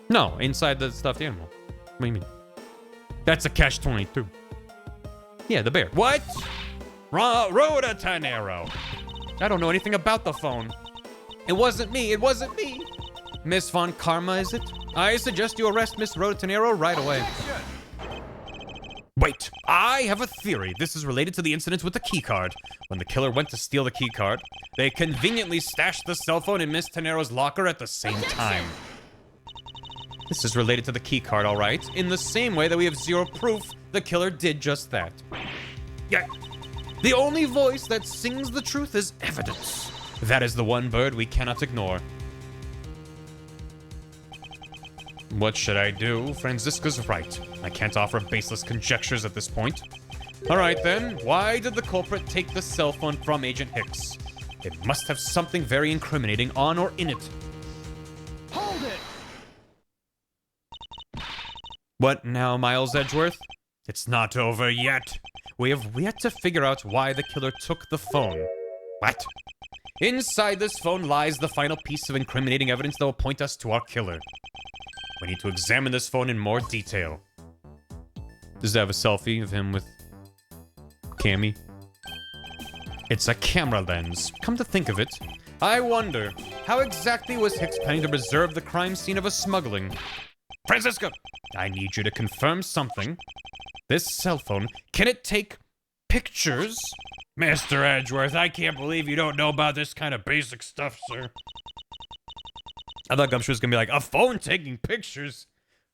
No, inside the stuffed animal. What do you mean? That's a catch-22. Yeah, the bear. What? Rhoda Tenero. I don't know anything about the phone. It wasn't me. It wasn't me. Miss Von Karma, is it? I suggest you arrest Miss Rhoda Tenero right away. Wait, I have a theory. This is related to the incident with the keycard. When the killer went to steal the keycard, they conveniently stashed the cell phone in Miss Tenero's locker at the same time. This is related to the keycard, all right, in the same way that we have zero proof the killer did just that. Yeah, the only voice that sings the truth is evidence. That is the one bird we cannot ignore. What should I do? Franziska's right. I can't offer baseless conjectures at this point. All right, then. Why did the culprit take the cell phone from Agent Hicks? It must have something very incriminating on or in it. Hold it! What now, Miles Edgeworth? It's not over yet. We have yet to figure out why the killer took the phone. What? Inside this phone lies the final piece of incriminating evidence that will point us to our killer. We need to examine this phone in more detail. Does it have a selfie of him with Cammy? It's a camera lens. Come to think of it, I wonder, how exactly was Hicks planning to preserve the crime scene of a smuggling? Franziska, I need you to confirm something. This cell phone, can it take pictures? Mr. Edgeworth, I can't believe you don't know about this kind of basic stuff, sir. I thought Gumshoe was gonna be like, a phone taking pictures?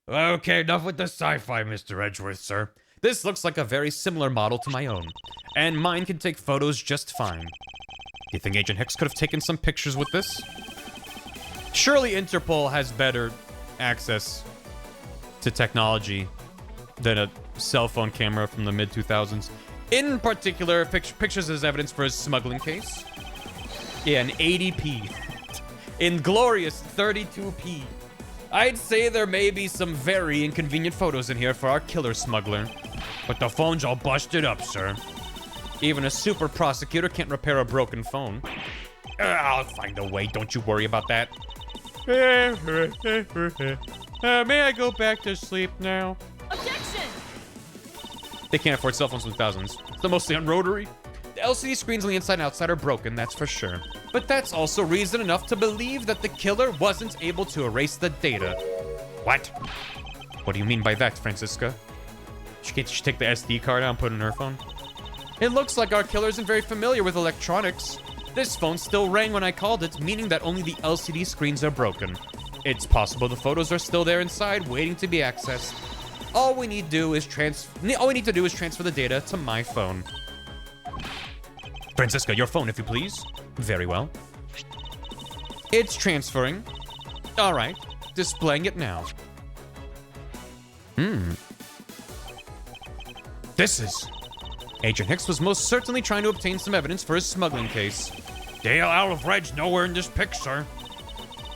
Okay, enough with the sci-fi, Mr. Edgeworth, sir. This looks like a very similar model to my own, and mine can take photos just fine. Do you think Agent Hicks could have taken some pictures with this? Surely Interpol has better access to technology than a cell phone camera from the mid-2000s. In particular, pictures as evidence for his smuggling case. Yeah, an 80p. In glorious 32p. I'd say there may be some very inconvenient photos in here for our killer smuggler. But the phone's all busted up, sir. Even a super prosecutor can't repair a broken phone. I'll find a way, don't you worry about that. May I go back to sleep now? Objection! They can't afford cell phones in the thousands. So mostly on rotary. The LCD screens on the inside and outside are broken, that's for sure. But that's also reason enough to believe that the killer wasn't able to erase the data. What? What do you mean by that, Francisca? Can't she take the SD card out and put it in her phone? It looks like our killer isn't very familiar with electronics. This phone still rang when I called it, meaning that only the LCD screens are broken. It's possible the photos are still there inside, waiting to be accessed. All we need to do is transfer the data to my phone. Francisca, your phone, if you please. Very well. It's transferring. All right, displaying it now. This is... Agent Hicks was most certainly trying to obtain some evidence for his smuggling case. Dale Olive Red's nowhere in this picture.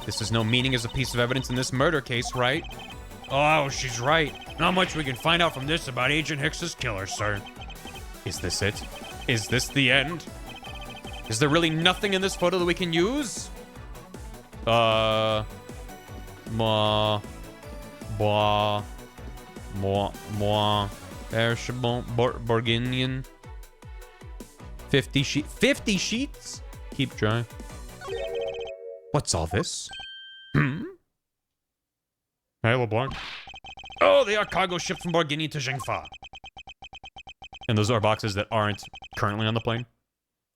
This has no meaning as a piece of evidence in this murder case, right? Oh, she's right. Not much we can find out from this about Agent Hicks's killer, sir. Is this it? Is this the end? Is there really nothing in this photo that we can use? Moi. Borginian. 50 sheets? Keep dry. What's all this? Hey, LeBlanc. Oh, they are cargo shipped from Borgini to Zhengfa. And those are boxes that aren't currently on the plane.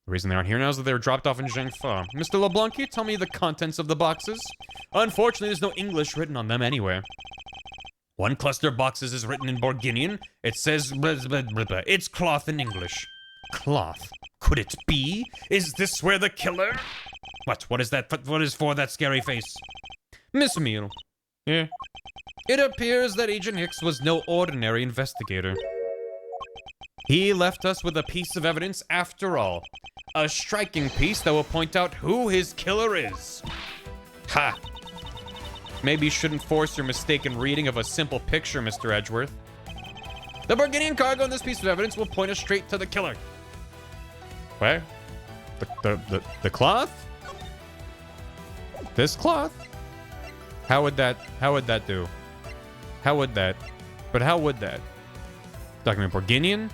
The reason they aren't here now is that they were dropped off in Zhengfa. Mr. LeBlanc, can you tell me the contents of the boxes? Unfortunately, there's no English written on them anywhere. One cluster of boxes is written in Borginian. It says... It's cloth in English. Cloth? Could it be? Is this where the killer... What is that? What is for that scary face? Miss Meal. Yeah. It appears that Agent Hicks was no ordinary investigator. He left us with a piece of evidence after all. A striking piece that will point out who his killer is. Ha! Maybe you shouldn't force your mistaken reading of a simple picture, Mr. Edgeworth. The Borginian cargo in this piece of evidence will point us straight to the killer. Where? The cloth? This cloth? How would that do? How would that? But how would that? Document Borginian?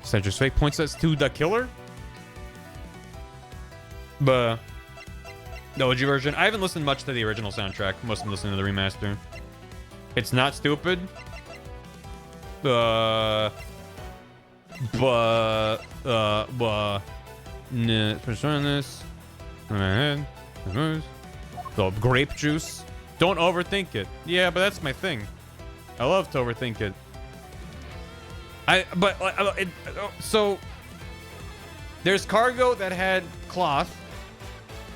Cedric's fake points us to the killer? The OG version. I haven't listened much to the original soundtrack. Most of them listening to the remaster. It's not stupid. The grape juice. Don't overthink it. Yeah, but that's my thing. I love to overthink it. So there's cargo that had cloth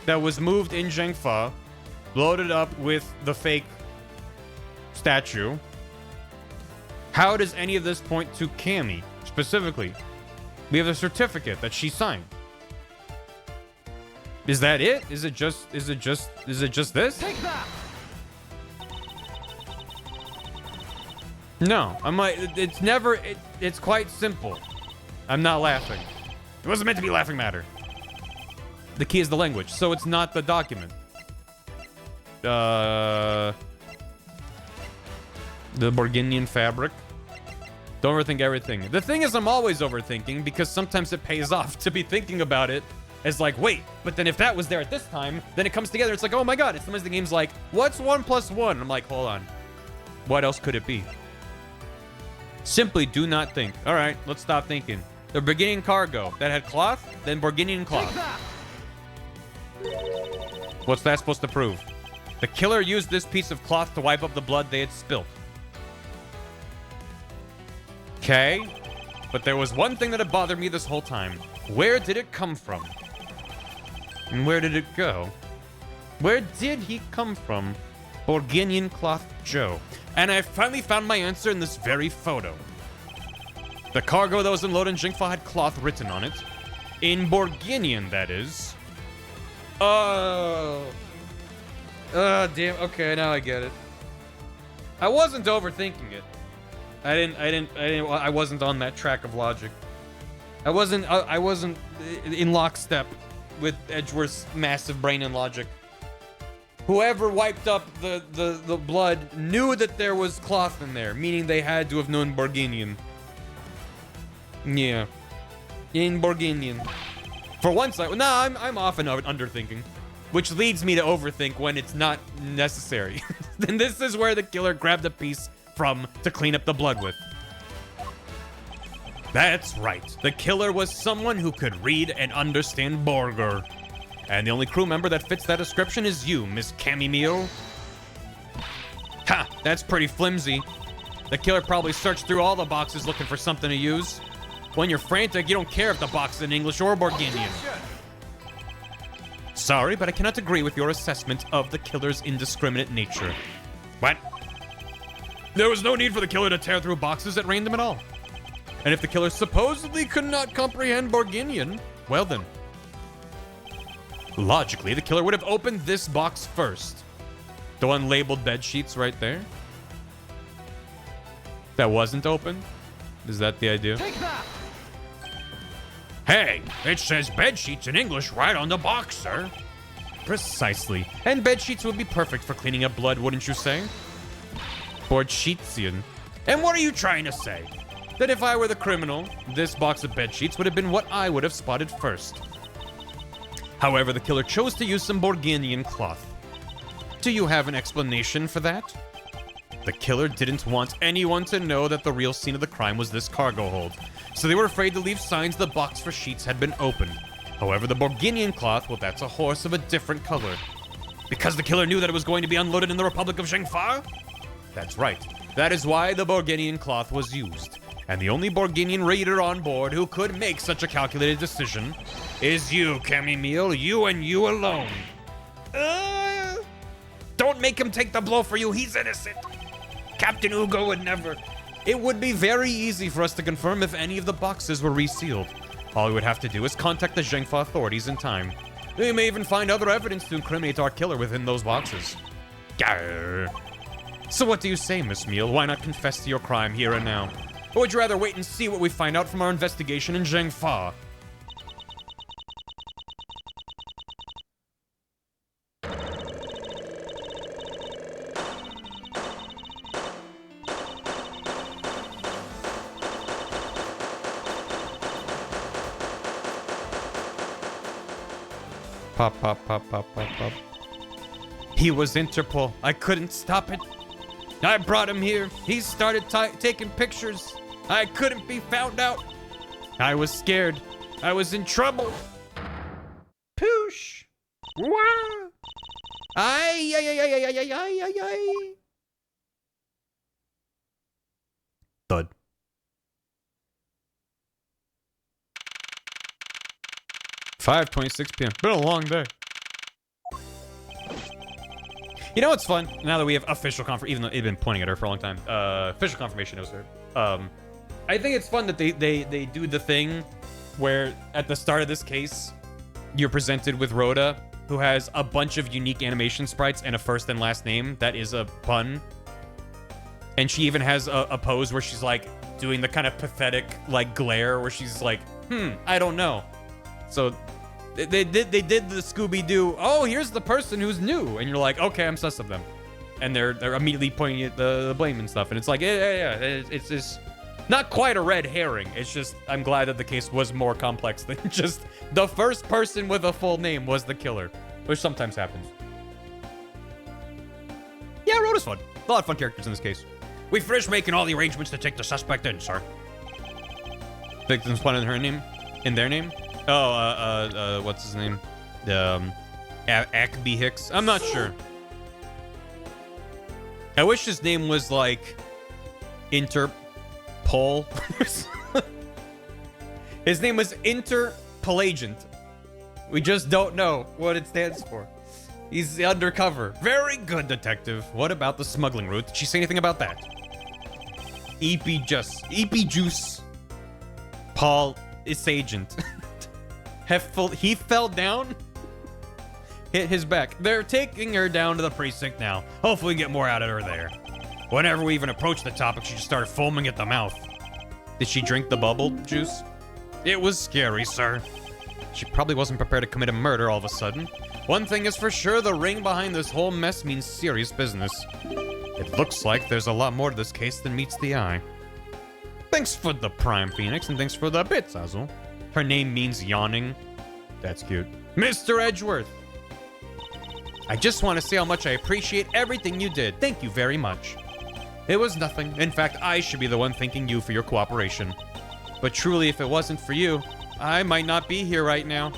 that was moved in Zhengfa, loaded up with the fake statue. How does any of this point to Cammy specifically? We have a certificate that she signed. Is that it? Is it just this? Take that! No, I'm like, it's quite simple. I'm not laughing. It wasn't meant to be laughing matter. The key is the language, so it's not the document. The Borginian fabric. Don't overthink everything. The thing is, I'm always overthinking because sometimes it pays off to be thinking about it as like, wait, but then if that was there at this time, then it comes together. It's like, oh my god, it's sometimes the game's like, what's 1 + 1? I'm like, hold on. What else could it be? Simply do not think. All right, let's stop thinking. The Borginian cargo that had cloth, then Borginian cloth. What's that supposed to prove? The killer used this piece of cloth to wipe up the blood they had spilt. Okay, but there was one thing that had bothered me this whole time. Where did it come from? And where did it go? Where did he come from? Borginian Cloth Joe. And I finally found my answer in this very photo. The cargo that was unloaded in Zhengfa had cloth written on it. In Borginian, that is. Oh. Damn. Okay, now I get it. I wasn't overthinking it. I wasn't on that track of logic. I wasn't in lockstep with Edgeworth's massive brain and logic. Whoever wiped up the blood knew that there was cloth in there, meaning they had to have known Borginian. Yeah. In Borginian. For once, I'm often underthinking, which leads me to overthink when it's not necessary. Then this is where the killer grabbed a piece from to clean up the blood with. That's right. The killer was someone who could read and understand Borger. And the only crew member that fits that description is you, Miss Camille. Ha! That's pretty flimsy. The killer probably searched through all the boxes looking for something to use. When you're frantic, you don't care if the box is in English or Borginian. Sorry, but I cannot agree with your assessment of the killer's indiscriminate nature. What? There was no need for the killer to tear through boxes at random at all. And if the killer supposedly could not comprehend Borginian, well then. Logically, the killer would have opened this box first. The one labeled bed sheets right there. That wasn't open? Is that the idea? Take that! Hey, it says bed sheets in English right on the box, sir. Precisely. And bed sheets would be perfect for cleaning up blood, wouldn't you say? Bordsheetsian. And what are you trying to say? That if I were the criminal, this box of bed sheets would have been what I would have spotted first. However, the killer chose to use some Borginian cloth. Do you have an explanation for that? The killer didn't want anyone to know that the real scene of the crime was this cargo hold, so they were afraid to leave signs the box for sheets had been opened. However, the Borginian cloth, well, that's a horse of a different color. Because the killer knew that it was going to be unloaded in the Republic of Zhengfa? That's right. That is why the Borginian cloth was used. And the only Borginian raider on board who could make such a calculated decision is you, Camille. You and you alone. Don't make him take the blow for you. He's innocent. Captain Ugo would never. It would be very easy for us to confirm if any of the boxes were resealed. All we would have to do is contact the Zhengfa authorities in time. We may even find other evidence to incriminate our killer within those boxes. Gah. So what do you say, Miss Meal? Why not confess to your crime here and now? Or would you rather wait and see what we find out from our investigation in Zhengfa? Pop, pop, pop, pop, pop, pop. He was Interpol. I couldn't stop it. I brought him here. He started taking pictures. I couldn't be found out. I was scared. I was in trouble. Poosh. Wah. Ay, ay, ay, ay, ay, ay, ay, ay, ay. Thud. $5:26 p.m. Been a long day. You know what's fun? Now that we have official confirmation, even though they've been pointing at her for a long time, official confirmation it was her. I think it's fun that they do the thing where at the start of this case, you're presented with Rhoda, who has a bunch of unique animation sprites and a first and last name that is a pun. And she even has a pose where she's like doing the kind of pathetic like glare where she's like, I don't know. So they did the Scooby-Doo, oh, here's the person who's new. And you're like, okay, I'm sus of them. And they're immediately pointing at the blame and stuff. And it's like, yeah, it's just not quite a red herring. It's just, I'm glad that the case was more complex than just the first person with a full name was the killer, which sometimes happens. Yeah, Rhoda's fun. A lot of fun characters in this case. We finished making all the arrangements to take the suspect in, sir. Victim's fun in her name? In their name? Oh, what's his name? Ackby Hicks? I'm not sure. I wish his name was like Interpol. His name was Interpolagent. We just don't know what it stands for. He's undercover. Very good, detective. What about the smuggling route? Did she say anything about that? EP Juice. Paul is agent. He fell down? hit his back. They're taking her down to the precinct now. Hopefully get more out of her there. Whenever we even approached the topic, she just started foaming at the mouth. Did she drink the bubble juice? It was scary, sir. She probably wasn't prepared to commit a murder all of a sudden. One thing is for sure, the ring behind this whole mess means serious business. It looks like there's a lot more to this case than meets the eye. Thanks for the Prime Phoenix, and thanks for the bits, Azel. Her name means yawning. That's cute. Mr. Edgeworth! I just want to say how much I appreciate everything you did. Thank you very much. It was nothing. In fact, I should be the one thanking you for your cooperation. But truly, if it wasn't for you, I might not be here right now.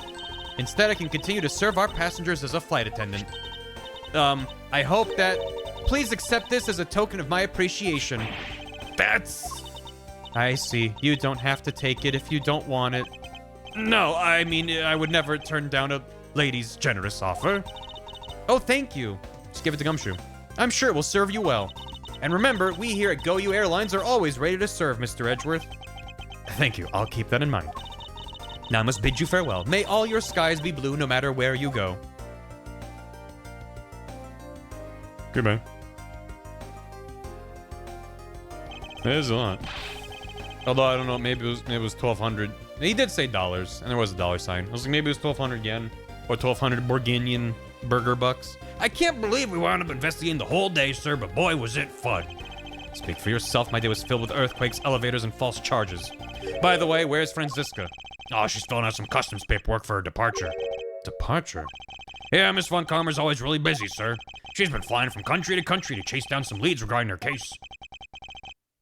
Instead, I can continue to serve our passengers as a flight attendant. I hope that... Please accept this as a token of my appreciation. That's... I see. You don't have to take it if you don't want it. No, I mean, I would never turn down a lady's generous offer. Oh, thank you. Just give it to Gumshoe. I'm sure it will serve you well. And remember, we here at YOUUUU Airlines are always ready to serve, Mr. Edgeworth. Thank you. I'll keep that in mind. Now I must bid you farewell. May all your skies be blue no matter where you go. Goodbye. That is a lot. Although I don't know, maybe it was 1,200. He did say dollars, and there was a dollar sign. I was like, maybe it was 1,200 yen or 1,200 Borginian burger bucks. I can't believe we wound up investigating the whole day, sir, but boy, was it fun. Speak for yourself. My day was filled with earthquakes, elevators, and false charges. By the way, where's Franziska? Oh, she's filling out some customs paperwork for her departure. Departure? Yeah, Miss Von Karmer's always really busy, sir. She's been flying from country to country to chase down some leads regarding her case.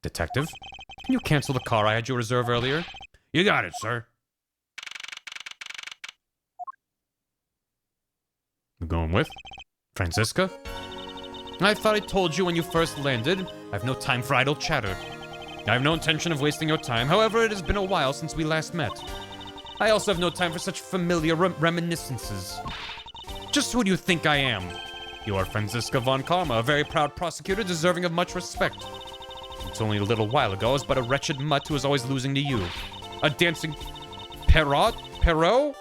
Detective? Can you cancel the car I had you reserve earlier? You got it, sir. We're going with? Franziska? I thought I told you when you first landed. I have no time for idle chatter. I have no intention of wasting your time. However, it has been a while since we last met. I also have no time for such familiar reminiscences. Just who do you think I am? You are Franziska von Karma, a very proud prosecutor deserving of much respect. It's only a little while ago I was but a wretched mutt who was always losing to you. A dancing Pierrot? Pierrot.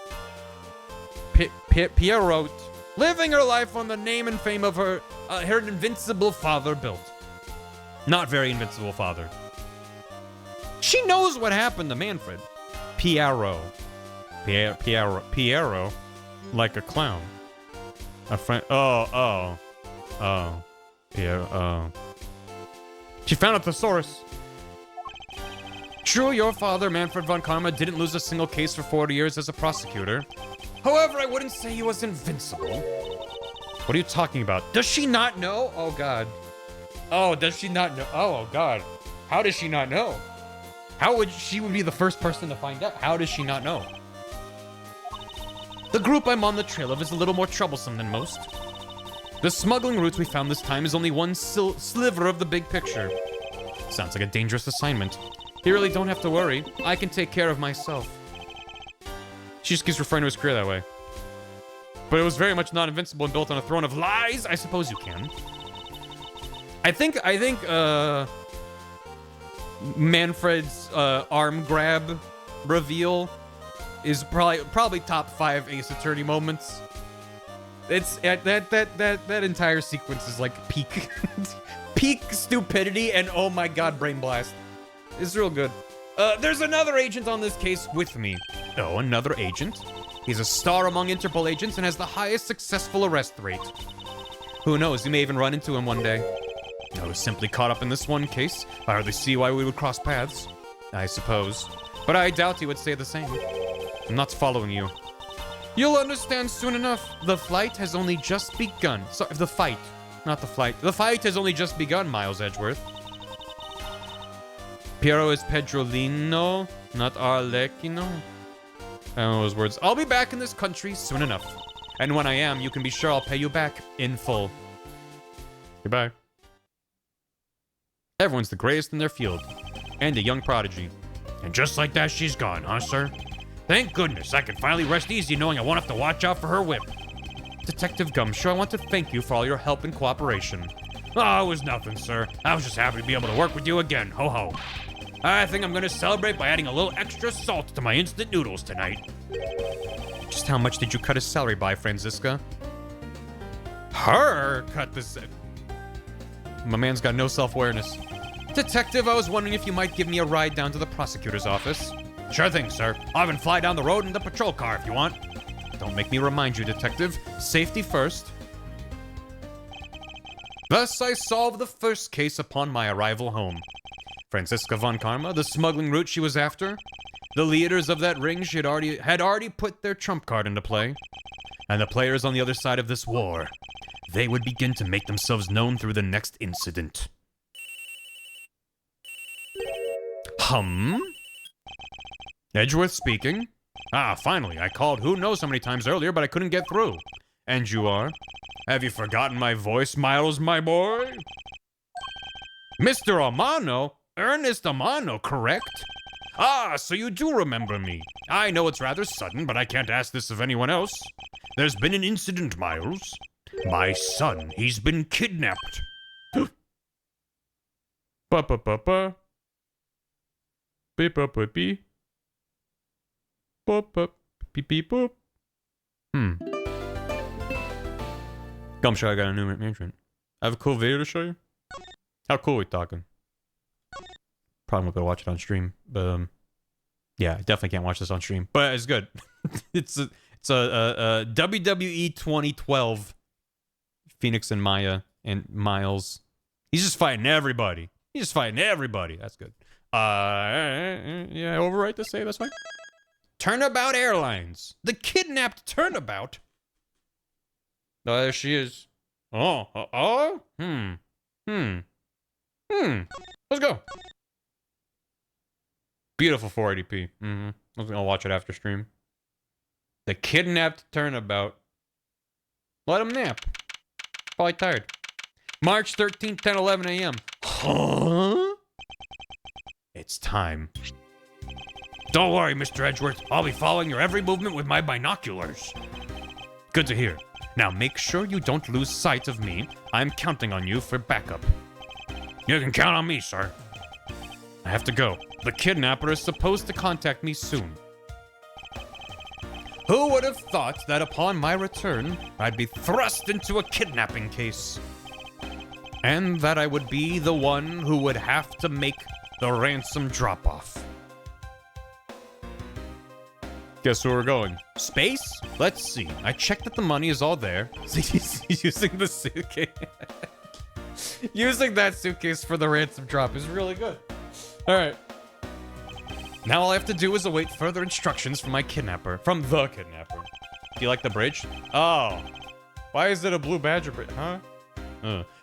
Living her life on the name and fame of her invincible father built. Not very invincible father. She knows what happened to Manfred. Piero. Piero. Like a clown. A friend. Oh. Piero. Oh. She found a thesaurus. True, your father, Manfred von Karma, didn't lose a single case for 40 years as a prosecutor. However, I wouldn't say he was invincible. What are you talking about? Does she not know? Oh, God. Oh, does she not know? Oh, God. How does she not know? How would she be the first person to find out? How does she not know? The group I'm on the trail of is a little more troublesome than most. The smuggling routes we found this time is only one sliver of the big picture. Sounds like a dangerous assignment. You really don't have to worry. I can take care of myself. She just keeps referring to his career that way. But it was very much not invincible and built on a throne of lies. I suppose you can. I think Manfred's arm grab reveal is probably top 5 Ace Attorney moments. It's that entire sequence is like peak peak stupidity and oh my god, brain blast. It's real good. There's another agent on this case with me. Oh, another agent? He's a star among Interpol agents and has the highest successful arrest rate. Who knows, you may even run into him one day. I was simply caught up in this one case. I hardly see why we would cross paths. I suppose. But I doubt he would say the same. I'm not following you. You'll understand soon enough. The flight has only just begun. Sorry, the fight. Not the flight. The fight has only just begun, Miles Edgeworth. Piero is Pedrolino, not Arlecchino. I don't know those words. I'll be back in this country soon enough. And when I am, you can be sure I'll pay you back in full. Goodbye. Everyone's the greatest in their field. And a young prodigy. And just like that, she's gone, huh, sir? Thank goodness, I can finally rest easy knowing I won't have to watch out for her whip. Detective Gumshoe, I want to thank you for all your help and cooperation. Oh, it was nothing, sir. I was just happy to be able to work with you again. Ho ho. I think I'm gonna celebrate by adding a little extra salt to my instant noodles tonight. Just how much did you cut his salary by, Franziska? Her? Cut this. My man's got no self-awareness. Detective, I was wondering if you might give me a ride down to the prosecutor's office. Sure thing, sir. I'll even fly down the road in the patrol car if you want. Don't make me remind you, Detective. Safety first. Thus, I solved the first case upon my arrival home. Franziska von Karma, the smuggling route she was after. The leaders of that ring had already put their trump card into play. And the players on the other side of this war, they would begin to make themselves known through the next incident. Edgeworth speaking. Ah, finally, I called who knows how many times earlier, but I couldn't get through. And you are? Have you forgotten my voice, Miles, my boy? Mr. Amano? Ernest Amano, correct? Ah, so you do remember me. I know it's rather sudden, but I can't ask this of anyone else. There's been an incident, Miles. My son, he's been kidnapped. Ba-ba-ba-ba. Beep-up-beep-beep. Boop-up. Beep-beep-boop. Gumshoe, I got a new management. I have a cool video to show you. How cool are we talking? Probably won't be able to watch it on stream, but yeah, I definitely can't watch this on stream. But it's good. it's a WWE 2012. Phoenix and Maya and Miles. He's just fighting everybody. He's just fighting everybody. That's good. Yeah, overwrite to say that's fine. Turnabout Airlines. The kidnapped turnabout. Oh, there she is. Let's go. Beautiful 480p. I'm gonna watch it after stream. The kidnapped turnabout. Let him nap. Probably tired. March 13th, 10, 11 a.m. Huh? It's time. Don't worry, Mr. Edgeworth. I'll be following your every movement with my binoculars. Good to hear. Now make sure you don't lose sight of me. I'm counting on you for backup. You can count on me, sir. I have to go. The kidnapper is supposed to contact me soon. Who would have thought that upon my return, I'd be thrust into a kidnapping case? And that I would be the one who would have to make the ransom drop-off. Guess where we're going? Space? Let's see. I checked that the money is all there. He's using the suitcase. Using that suitcase for the ransom drop is really good. Alright. Now all I have to do is await further instructions from my kidnapper. From the kidnapper. Do you like the bridge? Oh. Why is it a blue badger bridge? Huh?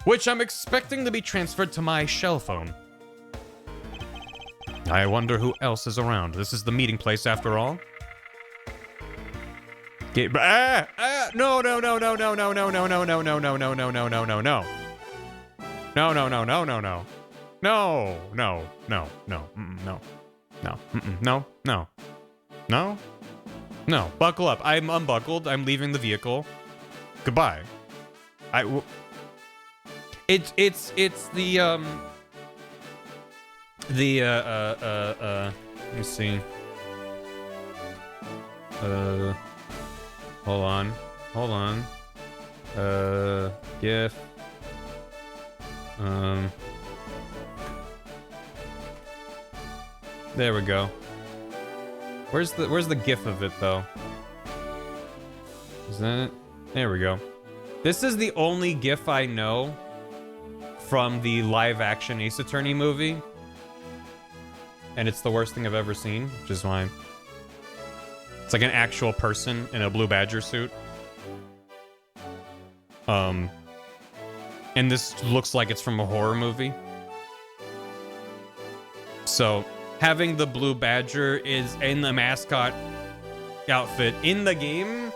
Which I'm expecting to be transferred to my shell phone. I wonder who else is around. This is the meeting place after all. No, no, no, no, no, no, no, no, no, no, no, no, no, no, no, no, no, no, no. No, no, no, no, no, no. No, no, no, no, no. No, no, no. No? No. Buckle up. I'm unbuckled. I'm leaving the vehicle. Goodbye. It's the, let me see. Hold on. GIF. There we go. Where's the GIF of it though? Is that it? There we go. This is the only GIF I know from the live-action Ace Attorney movie. And it's the worst thing I've ever seen, which is why. It's like an actual person in a blue badger suit. And this looks like it's from a horror movie. So, having the blue badger is in the mascot outfit in the game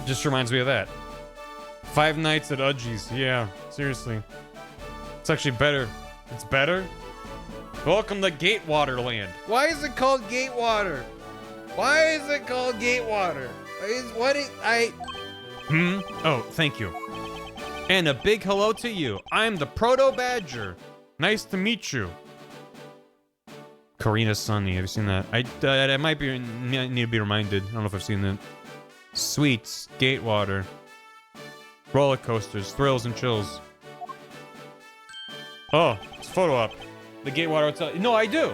just reminds me of that. Five Nights at Udgy's. Yeah, seriously. It's actually better. It's better? Welcome to Gatewater Land. Why is it called Gatewater? Why is it called Gatewater? Oh, thank you. And a big hello to you. I'm the Proto Badger. Nice to meet you. Karina Sunny. Have you seen that? I might need to be reminded. I don't know if I've seen that. Sweets. Gatewater. Roller coasters, thrills, and chills. Oh, it's photo op. The Gatewater Hotel. No, I do.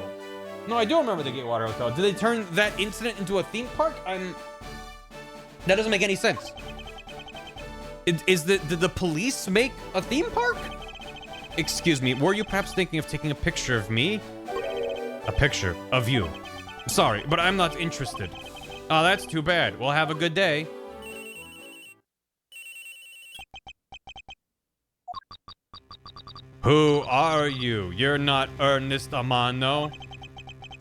No, I do remember the Gatewater Hotel. Did they turn that incident into a theme park? That doesn't make any sense. Did the police make a theme park? Excuse me, were you perhaps thinking of taking a picture of me? A picture of you. Sorry, but I'm not interested. Oh, that's too bad. Well, have a good day. Who are you? You're not Ernest Amano.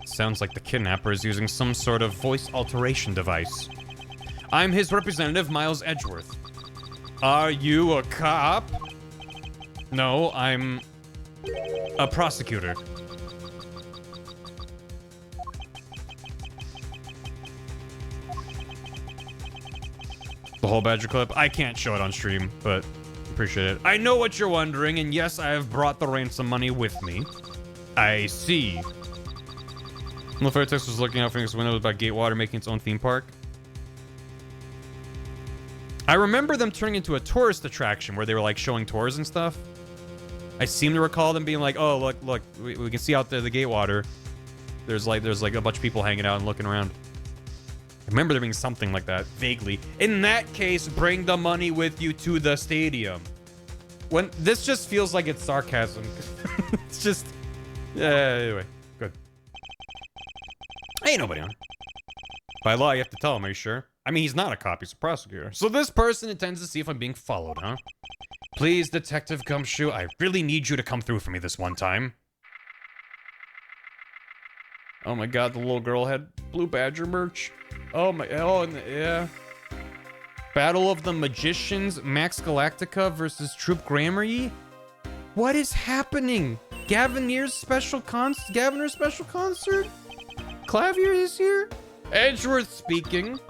Sounds like the kidnapper is using some sort of voice alteration device. I'm his representative, Miles Edgeworth. Are you a cop? No, I'm a prosecutor. The whole Badger clip? I can't show it on stream, but appreciate it. I know what you're wondering, and yes, I have brought the ransom money with me. I see. The Fairtex was looking out from his window about Gatewater making its own theme park. I remember them turning into a tourist attraction where they were like showing tours and stuff. I seem to recall them being like, "Oh, look, we can see out there the Gatewater. There's like a bunch of people hanging out and looking around." I remember there being something like that, vaguely. In that case, bring the money with you to the stadium. When this just feels like it's sarcasm. It's just, anyway, good. Ain't nobody on. By law, you have to tell him. Are you sure? I mean, he's not a cop, he's a prosecutor. So this person intends to see if I'm being followed, huh? Please, Detective Gumshoe, I really need you to come through for me this one time. Oh my god, the little girl had Blue Badger merch. Oh my, yeah. Battle of the Magicians, Max Galactica versus Troop Grammary? What is happening? Gaviner's special concert? Clavier is here? Edgeworth speaking.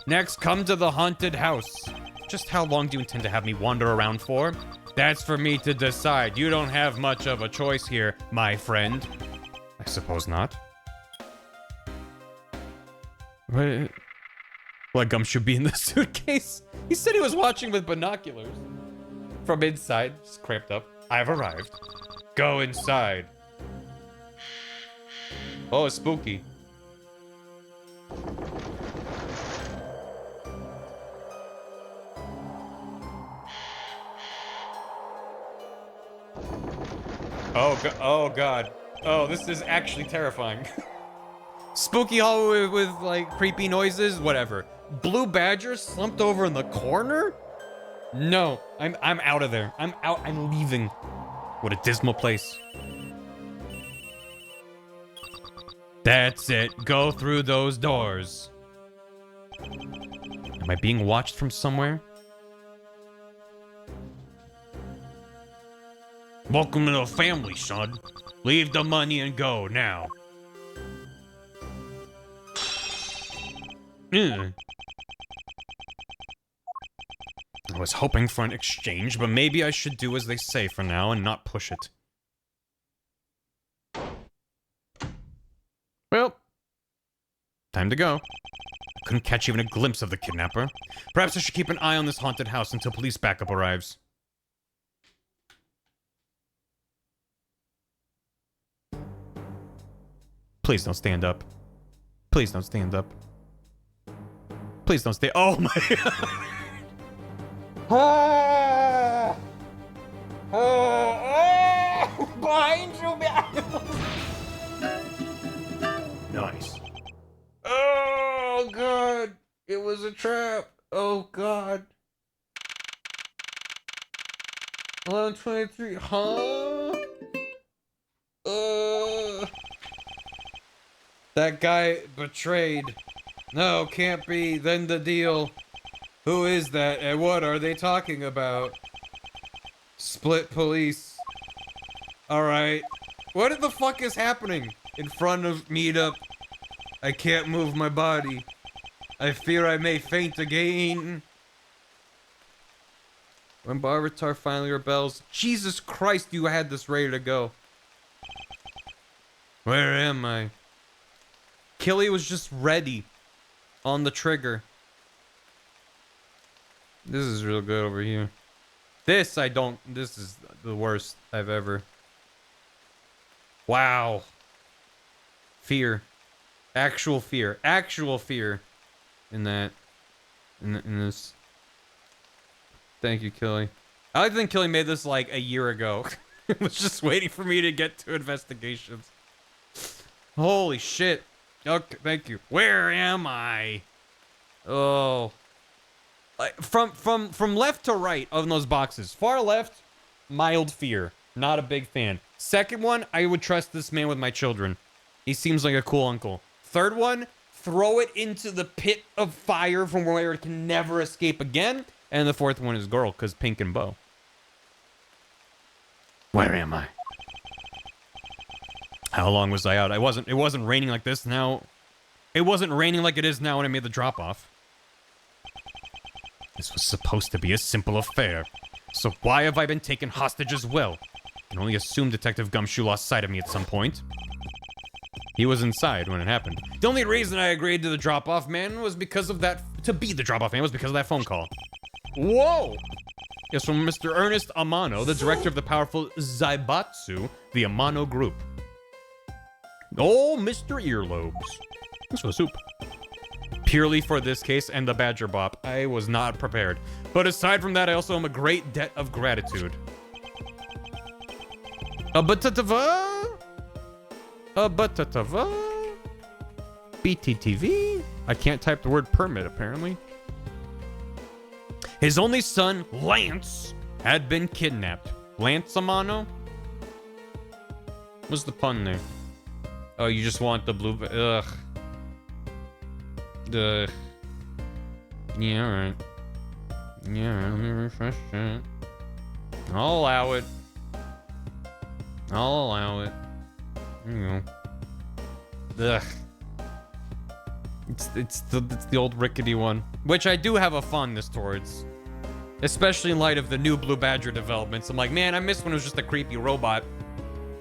Next, come to the haunted house. Just how long do you intend to have me wander around for? That's for me to decide. You don't have much of a choice here, my friend. I suppose not. What? What gum should be in the suitcase? He said he was watching with binoculars. From inside, just cramped up. I've arrived. Go inside. Oh, it's spooky. Oh god. Oh, this is actually terrifying. Spooky hallway with like creepy noises, whatever. Blue Badger slumped over in the corner? No, I'm out of there. I'm out. I'm leaving. What a dismal place. That's it. Go through those doors. Am I being watched from somewhere? Welcome to the family, son. Leave the money and go now. I was hoping for an exchange, but maybe I should do as they say for now and not push it. Well, time to go. I couldn't catch even a glimpse of the kidnapper. Perhaps I should keep an eye on this haunted house until police backup arrives. Please don't stand up. Please don't stand up. Please don't stay. Oh my god. Oh, behind you, nice. Oh god, it was a trap. Oh god. 11:23. Huh? That guy betrayed. No, can't be. Then the deal. Who is that and what are they talking about? Split police. Alright. What the fuck is happening in front of meetup? I can't move my body. I fear I may faint again. When Barbatar finally rebels. Jesus Christ, you had this ready to go. Where am I? Killy was just ready on the trigger. This is real good over here. This I don't. This is the worst I've ever. Wow. Fear. Actual fear. Actual fear. In that. In this. Thank you, Killy. I think Killy made this like a year ago. It was just waiting for me to get to investigations. Holy shit. Okay, thank you. Where am I? Oh. Like, from left to right of those boxes. Far left, mild fear. Not a big fan. Second one, I would trust this man with my children. He seems like a cool uncle. Third one, throw it into the pit of fire from where it can never escape again. And the fourth one is girl, because pink and bow. Where am I? How long was I out? It wasn't raining like this now. It wasn't raining like it is now when I made the drop off. This was supposed to be a simple affair. So why have I been taken hostage as well? I can only assume Detective Gumshoe lost sight of me at some point. He was inside when it happened. The only reason I agreed to the drop-off man was because of that... To be the drop-off man was because of that phone call. Whoa! Yes, from Mr. Ernest Amano, the director of the powerful Zaibatsu, the Amano Group. Oh, Mr. Earlobes. This was soup. Purely for this case and the Badger Bop, I was not prepared. But aside from that, I also am a great debt of gratitude. BTTV? I can't type the word permit, apparently. His only son, Lance, had been kidnapped. Lance Amano? What's the pun there? Oh, you just want the blue... Ugh. Ugh. Yeah, alright. Yeah, let me refresh it. I'll allow it. I'll allow it. There you go. Ugh. It's the old rickety one, which I do have a fondness towards, especially in light of the new Blue Badger developments. I'm like, man, I miss when it was just a creepy robot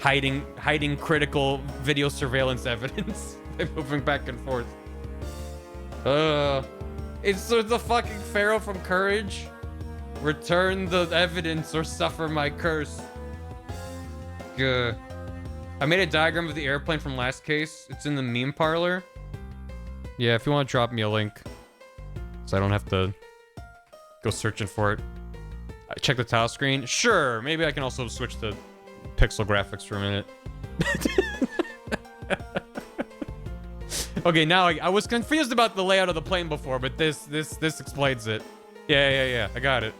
hiding critical video surveillance evidence by moving back and forth. It's the fucking Pharaoh from Courage. Return the evidence or suffer my curse. I made a diagram of the airplane from last case. It's in the meme parlor. Yeah, if you want to drop me a link, so I don't have to go searching for it. Check the tile screen. Sure, maybe I can also switch to pixel graphics for a minute. Okay, now I was confused about the layout of the plane before, but this explains it. Yeah, I got it.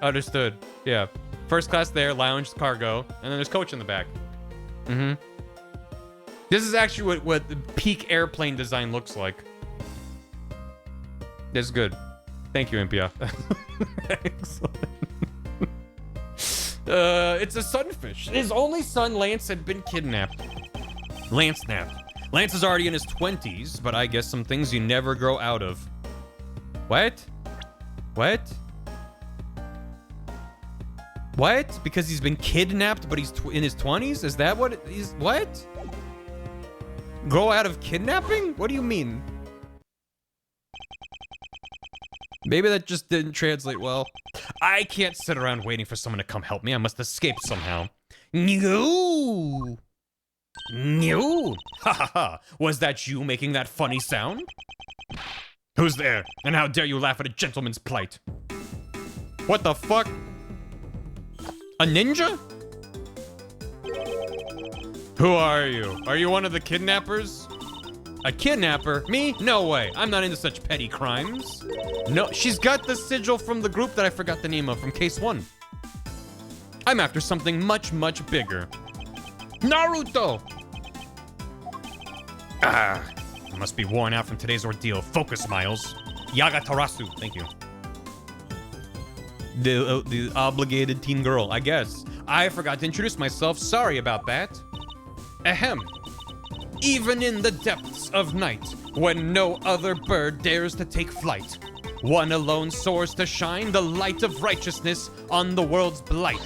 Understood. Yeah, first class there, lounge, cargo, and then there's coach in the back. Mm-hmm. This is actually what the peak airplane design looks like. That's good. Thank you, Impia. Excellent. It's a sunfish. His only son, Lance, had been kidnapped. Lance snapped. Lance is already in his 20s, but I guess some things you never grow out of. What? What? What? Because he's been kidnapped, but he's in his 20s? Is that what he's... What? Grow out of kidnapping? What do you mean? Maybe that just didn't translate well. I can't sit around waiting for someone to come help me. I must escape somehow. No! No! Ha ha ha! Was that you making that funny sound? Who's there? And how dare you laugh at a gentleman's plight? What the fuck? A ninja? Who are you? Are you one of the kidnappers? A kidnapper? Me? No way. I'm not into such petty crimes. No, she's got the sigil from the group that I forgot the name of from case 1. I'm after something much, much bigger. Naruto! Ah, I must be worn out from today's ordeal. Focus, Miles. Yagatarasu. Thank you. The obligated teen girl, I guess. I forgot to introduce myself. Sorry about that. Ahem. Even in the depths of night, when no other bird dares to take flight, one alone soars to shine the light of righteousness on the world's blight.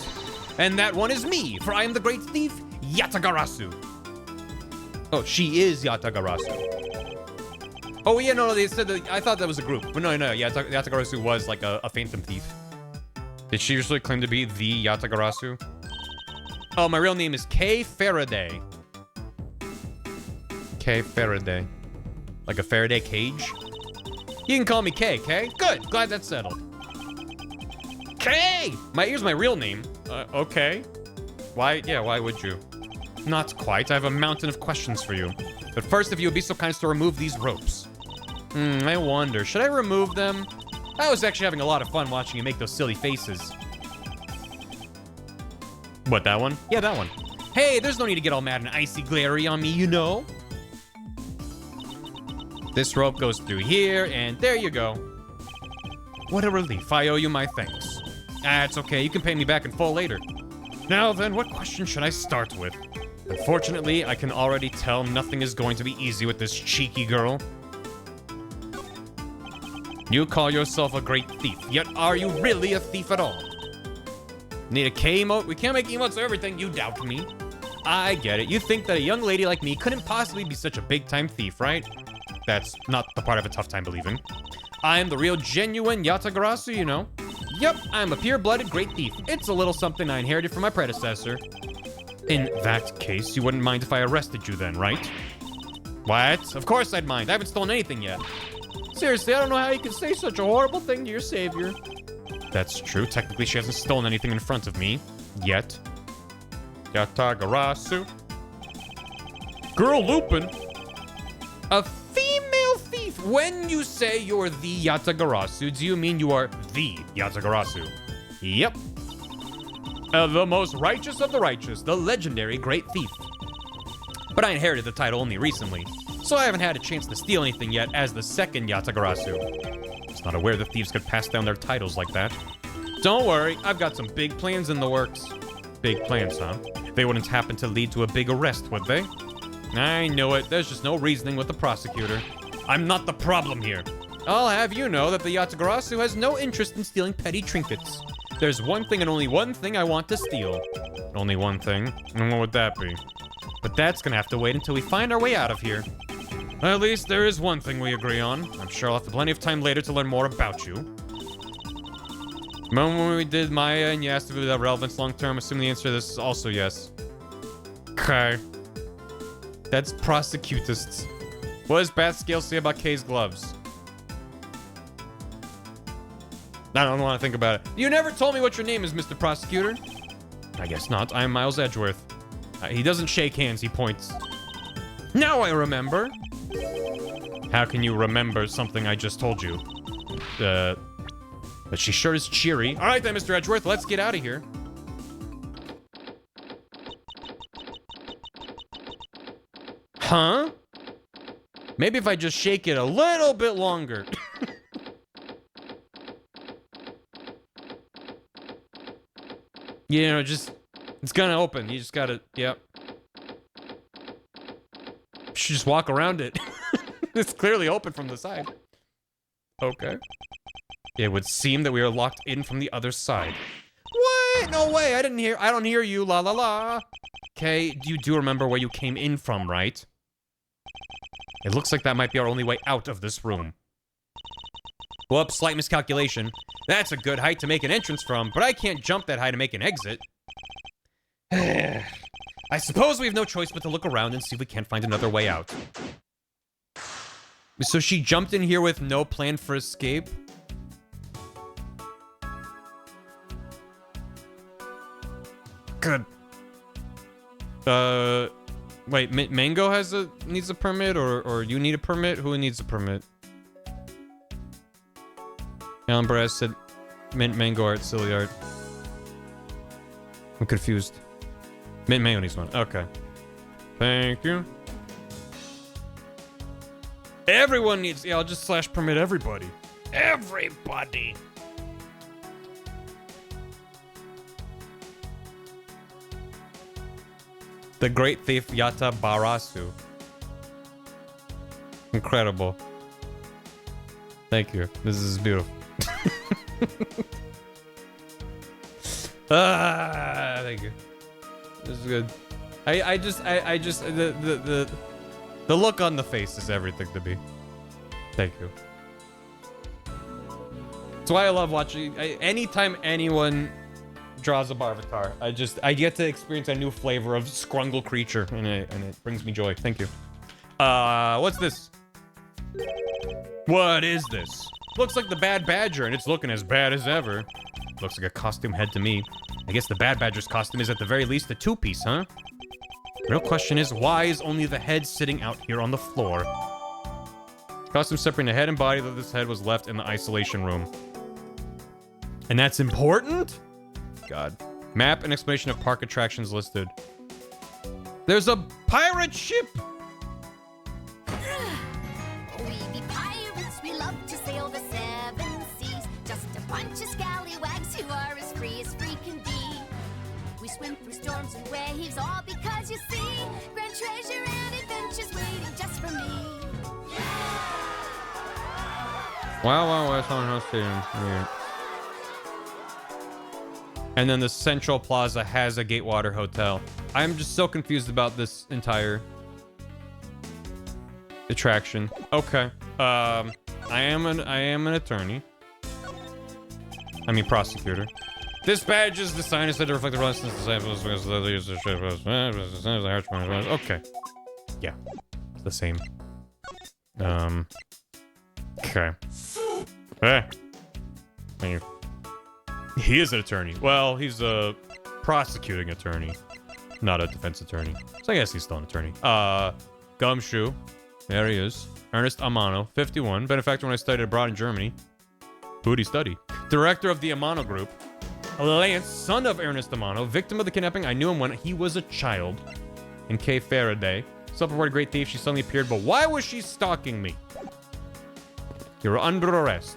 And that one is me, for I am the great thief, Yatagarasu. Oh, she is Yatagarasu. Oh, yeah, no, they said that, I thought that was a group. But no, Yatagarasu was like a phantom thief. Did she usually claim to be the Yatagarasu? Oh, my real name is Kay Faraday. Kay Faraday. Like a Faraday cage? You can call me Kay, Kay? Good, glad that's settled. Kay! Here's my real name. Okay. Why would you? Not quite, I have a mountain of questions for you. But first, if you would be so kind as to remove these ropes. I wonder, should I remove them? I was actually having a lot of fun watching you make those silly faces. What, that one? Yeah, that one. Hey, there's no need to get all mad and icy glary on me, you know? This rope goes through here, and there you go. What a relief. I owe you my thanks. It's okay. You can pay me back in full later. Now then, what question should I start with? Unfortunately, I can already tell nothing is going to be easy with this cheeky girl. You call yourself a great thief, yet are you really a thief at all? Need a K emote? We can't make emotes for everything. You doubt me. I get it. You think that a young lady like me couldn't possibly be such a big-time thief, right? That's not the part of a tough time believing. I'm the real genuine Yatagarasu, you know. Yep, I'm a pure-blooded great thief. It's a little something I inherited from my predecessor. In that case, you wouldn't mind if I arrested you then, right? What? Of course I'd mind. I haven't stolen anything yet. Seriously, I don't know how you can say such a horrible thing to your savior. That's true. Technically, she hasn't stolen anything in front of me. Yet. Yatagarasu. Girl Lupin. A female thief. When you say you're the Yatagarasu, do you mean you are the Yatagarasu? Yep. The most righteous of the righteous. The legendary great thief. But I inherited the title only recently, so I haven't had a chance to steal anything yet as the second Yatagarasu. Just not aware that thieves could pass down their titles like that. Don't worry, I've got some big plans in the works. Big plans, huh? They wouldn't happen to lead to a big arrest, would they? I know it. There's just no reasoning with the prosecutor. I'm not the problem here. I'll have you know that the Yatagarasu has no interest in stealing petty trinkets. There's one thing and only one thing I want to steal. Only one thing? And what would that be? But that's gonna have to wait until we find our way out of here. At least there is one thing we agree on. I'm sure I'll have plenty of time later to learn more about you. Remember when we did Maya and you asked if it would have relevance long term? Assume the answer to this is also yes. Okay. That's prosecutists. What does Bath Scale say about Kay's gloves? I don't want to think about it. You never told me what your name is, Mr. Prosecutor. I guess not. I'm Miles Edgeworth. He doesn't shake hands, he points. Now I remember. How can you remember something I just told you? But she sure is cheery. All right then, Mr. Edgeworth, let's get out of here. Huh? Maybe if I just shake it a little bit longer. You know, just... It's gonna open. You just gotta... Yep. You should just walk around it. It's clearly open from the side. Okay. It would seem that we are locked in from the other side. What? No way. I don't hear you. La la la. Okay, you do remember where you came in from, right? It looks like that might be our only way out of this room. Whoops, slight miscalculation. That's a good height to make an entrance from, but I can't jump that high to make an exit. I suppose we have no choice but to look around and see if we can't find another way out. So she jumped in here with no plan for escape? Good. Wait, Mango needs a permit, or you need a permit? Who needs a permit? Alan Brass said Mint Mango art, silly art. I'm confused. Mint Mango needs one. Okay. Thank you. Everyone needs... Yeah, I'll just slash permit everybody. Everybody! The Great Thief Yata Barasu. Incredible. Thank you. This is beautiful. Thank you. This is good. The look on the face is everything to me. Thank you. That's why I love watching. Anytime anyone draws a Barvatar, I get to experience a new flavor of scrungle creature, and it brings me joy. Thank you. What's this? What is this? Looks like the Bad Badger, and it's looking as bad as ever. Looks like a costume head to me. I guess the Bad Badger's costume is at the very least a two-piece, huh? Real question is, why is only the head sitting out here on the floor? Costume separating the head and body, though this head was left in the isolation room. And that's important? God. Map and explanation of park attractions listed. There's a pirate ship! We be pirates, we love to sail the seven seas. Just a bunch of scallywags who are as free can be. We swim through storms and waves, all because you see grand treasure and adventures waiting just for me. Wow, that's on house yeah. And then the Central Plaza has a Gatewater Hotel. I'm just so confused about this entire attraction. Okay. I am an attorney. I mean prosecutor. This badge is designed to reflect the relevance disciples because the user okay. Yeah. It's the same. Okay. Hey. He is an attorney. Well, he's a prosecuting attorney, not a defense attorney. So I guess he's still an attorney. Gumshoe. There he is. Ernest Amano, 51. Benefactor when I studied abroad in Germany. Who'd he study? Director of the Amano Group. Lance, son of Ernest Amano. Victim of the kidnapping. I knew him when he was a child. In K. Faraday. Self-reported great thief. She suddenly appeared, but why was she stalking me? You're under arrest.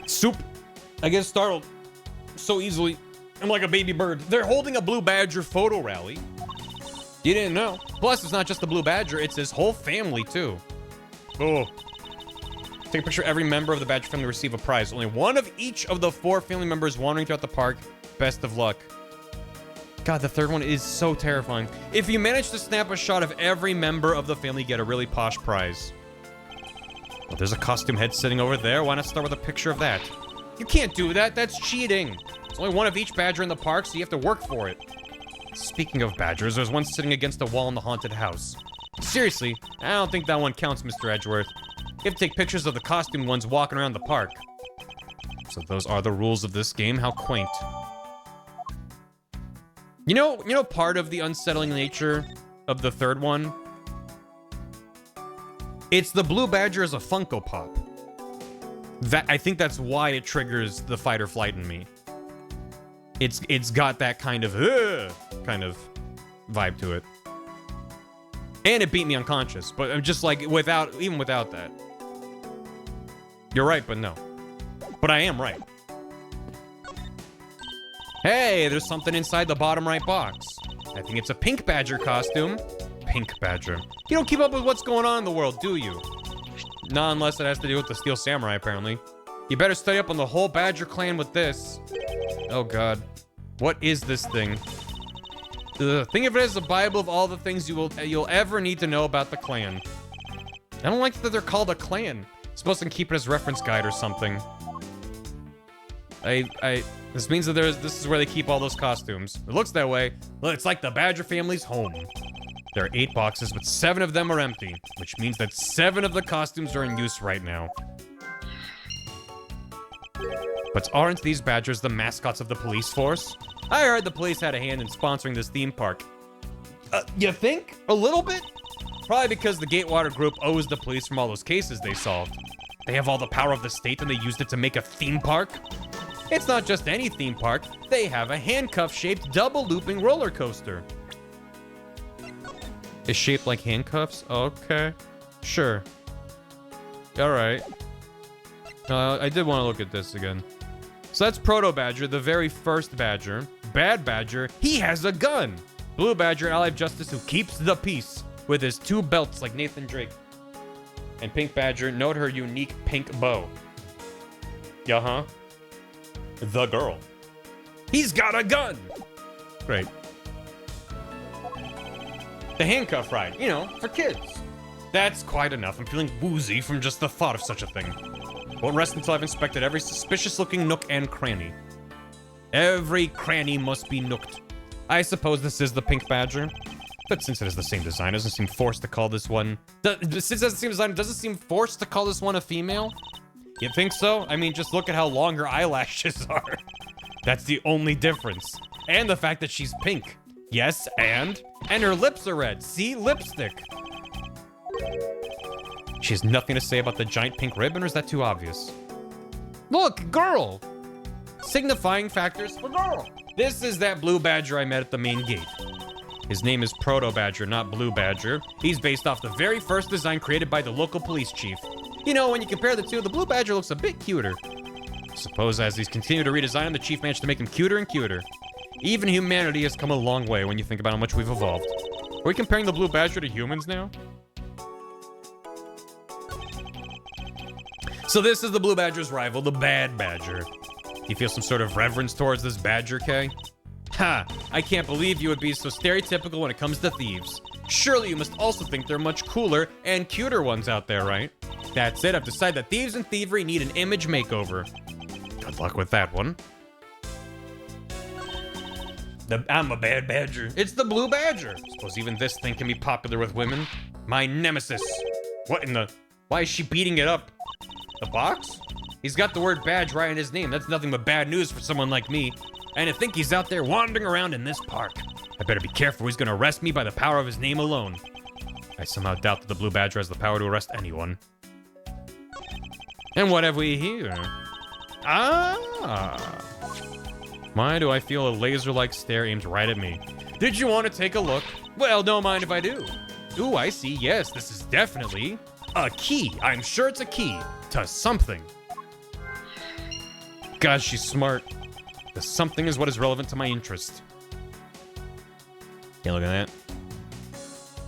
Soup. I get startled so easily. I'm like a baby bird. They're holding a Blue Badger photo rally. You didn't know. Plus, it's not just the Blue Badger, it's his whole family, too. Oh. Take a picture of every member of the Badger family receive a prize. Only one of each of the 4 family members wandering throughout the park. Best of luck. God, the third one is so terrifying. If you manage to snap a shot of every member of the family, get a really posh prize. Well, there's a costume head sitting over there. Why not start with a picture of that? You can't do that. That's cheating. There's only one of each badger in the park, so you have to work for it. Speaking of badgers, there's one sitting against a wall in the haunted house. Seriously, I don't think that one counts, Mr. Edgeworth. You have to take pictures of the costume ones walking around the park. So those are the rules of this game. How quaint. You know part of the unsettling nature of the third one? It's the Blue Badger as a Funko Pop. I think that's why it triggers the fight or flight in me. It's got that kind of vibe to it. And it beat me unconscious, but I'm just like even without that. You're right, but no. But I am right. Hey, there's something inside the bottom right box. I think it's a Pink Badger costume. Pink Badger. You don't keep up with what's going on in the world, do you? Not unless it has to do with the Steel Samurai, apparently. You better study up on the whole Badger clan with this. Oh, God. What is this thing? Think of it as the Bible of all the things you'll ever need to know about the clan. I don't like that they're called a clan. It's supposed to keep it as reference guide or something. This means that this is where they keep all those costumes. It looks that way. Well, it's like the Badger family's home. There are 8 boxes, but 7 of them are empty, which means that 7 of the costumes are in use right now. But aren't these Badgers the mascots of the police force? I heard the police had a hand in sponsoring this theme park. You think? A little bit? Probably because the Gatewater Group owes the police from all those cases they solved. They have all the power of the state and they used it to make a theme park? It's not just any theme park. They have a handcuff-shaped double-looping roller coaster. It's shaped like handcuffs? Okay. Sure. Alright. I did want to look at this again. So that's Proto Badger, the very first Badger. Bad Badger, he has a gun. Blue Badger, ally of justice who keeps the peace with his 2 belts like Nathan Drake. And Pink Badger, note her unique pink bow. Uh-huh. The girl. He's got a gun! Great. The handcuff ride, you know, for kids. That's quite enough. I'm feeling woozy from just the thought of such a thing. Won't rest until I've inspected every suspicious-looking nook and cranny. Every cranny must be nooked. I suppose this is the pink badger. But since it is the same design, it doesn't seem forced to call this one... Since it has the same design, it doesn't seem forced to call this one a female? You think so? I mean, just look at how long her eyelashes are. That's the only difference. And the fact that she's pink. Yes, and her lips are red. See? Lipstick. She has nothing to say about the giant pink ribbon, or is that too obvious? Look, girl! Signifying factors for girl. This is that blue badger I met at the main gate. His name is Proto Badger, not Blue Badger. He's based off the very first design created by the local police chief. You know, when you compare the two, the Blue Badger looks a bit cuter. I suppose as he's continued to redesign him, the chief managed to make him cuter and cuter. Even humanity has come a long way when you think about how much we've evolved. Are we comparing the Blue Badger to humans now? So this is the Blue Badger's rival, the Bad Badger. You feel some sort of reverence towards this badger, Kay? Ha! I can't believe you would be so stereotypical when it comes to thieves. Surely you must also think there are much cooler and cuter ones out there, right? That's it, I've decided that thieves and thievery need an image makeover. Good luck with that one. I'm a bad badger. It's the Blue Badger. Suppose even this thing can be popular with women. My nemesis. What in the... Why is she beating it up? The box? He's got the word badge right in his name. That's nothing but bad news for someone like me. And to think he's out there wandering around in this park. I better be careful, he's gonna arrest me by the power of his name alone. I somehow doubt that the Blue Badger has the power to arrest anyone. And what have we here? Ah! Why do I feel a laser-like stare aimed right at me? Did you want to take a look? Well, don't mind if I do. Ooh, I see. Yes, this is definitely a key. I'm sure it's a key to something. God, she's smart. The something is what is relevant to my interest. Yeah, look at that.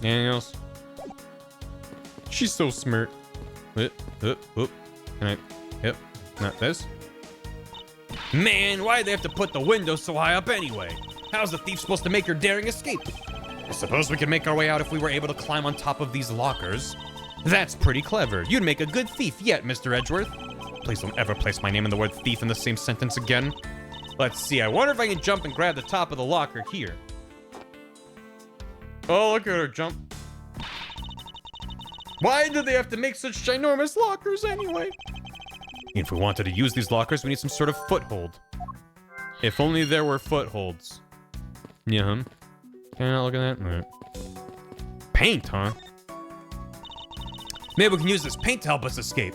Anything else? She's so smart. Can I? Yep. Not this. Man, why'd they have to put the window so high up anyway? How's the thief supposed to make her daring escape? I suppose we could make our way out if we were able to climb on top of these lockers. That's pretty clever. You'd make a good thief yet, Mr. Edgeworth. Please don't ever place my name and the word thief in the same sentence again. Let's see, I wonder if I can jump and grab the top of the locker here. Oh, look at her jump. Why did they have to make such ginormous lockers anyway? If we wanted to use these lockers, we need some sort of foothold. If only there were footholds. Yeah. Can I look at that? Right. Paint, huh? Maybe we can use this paint to help us escape.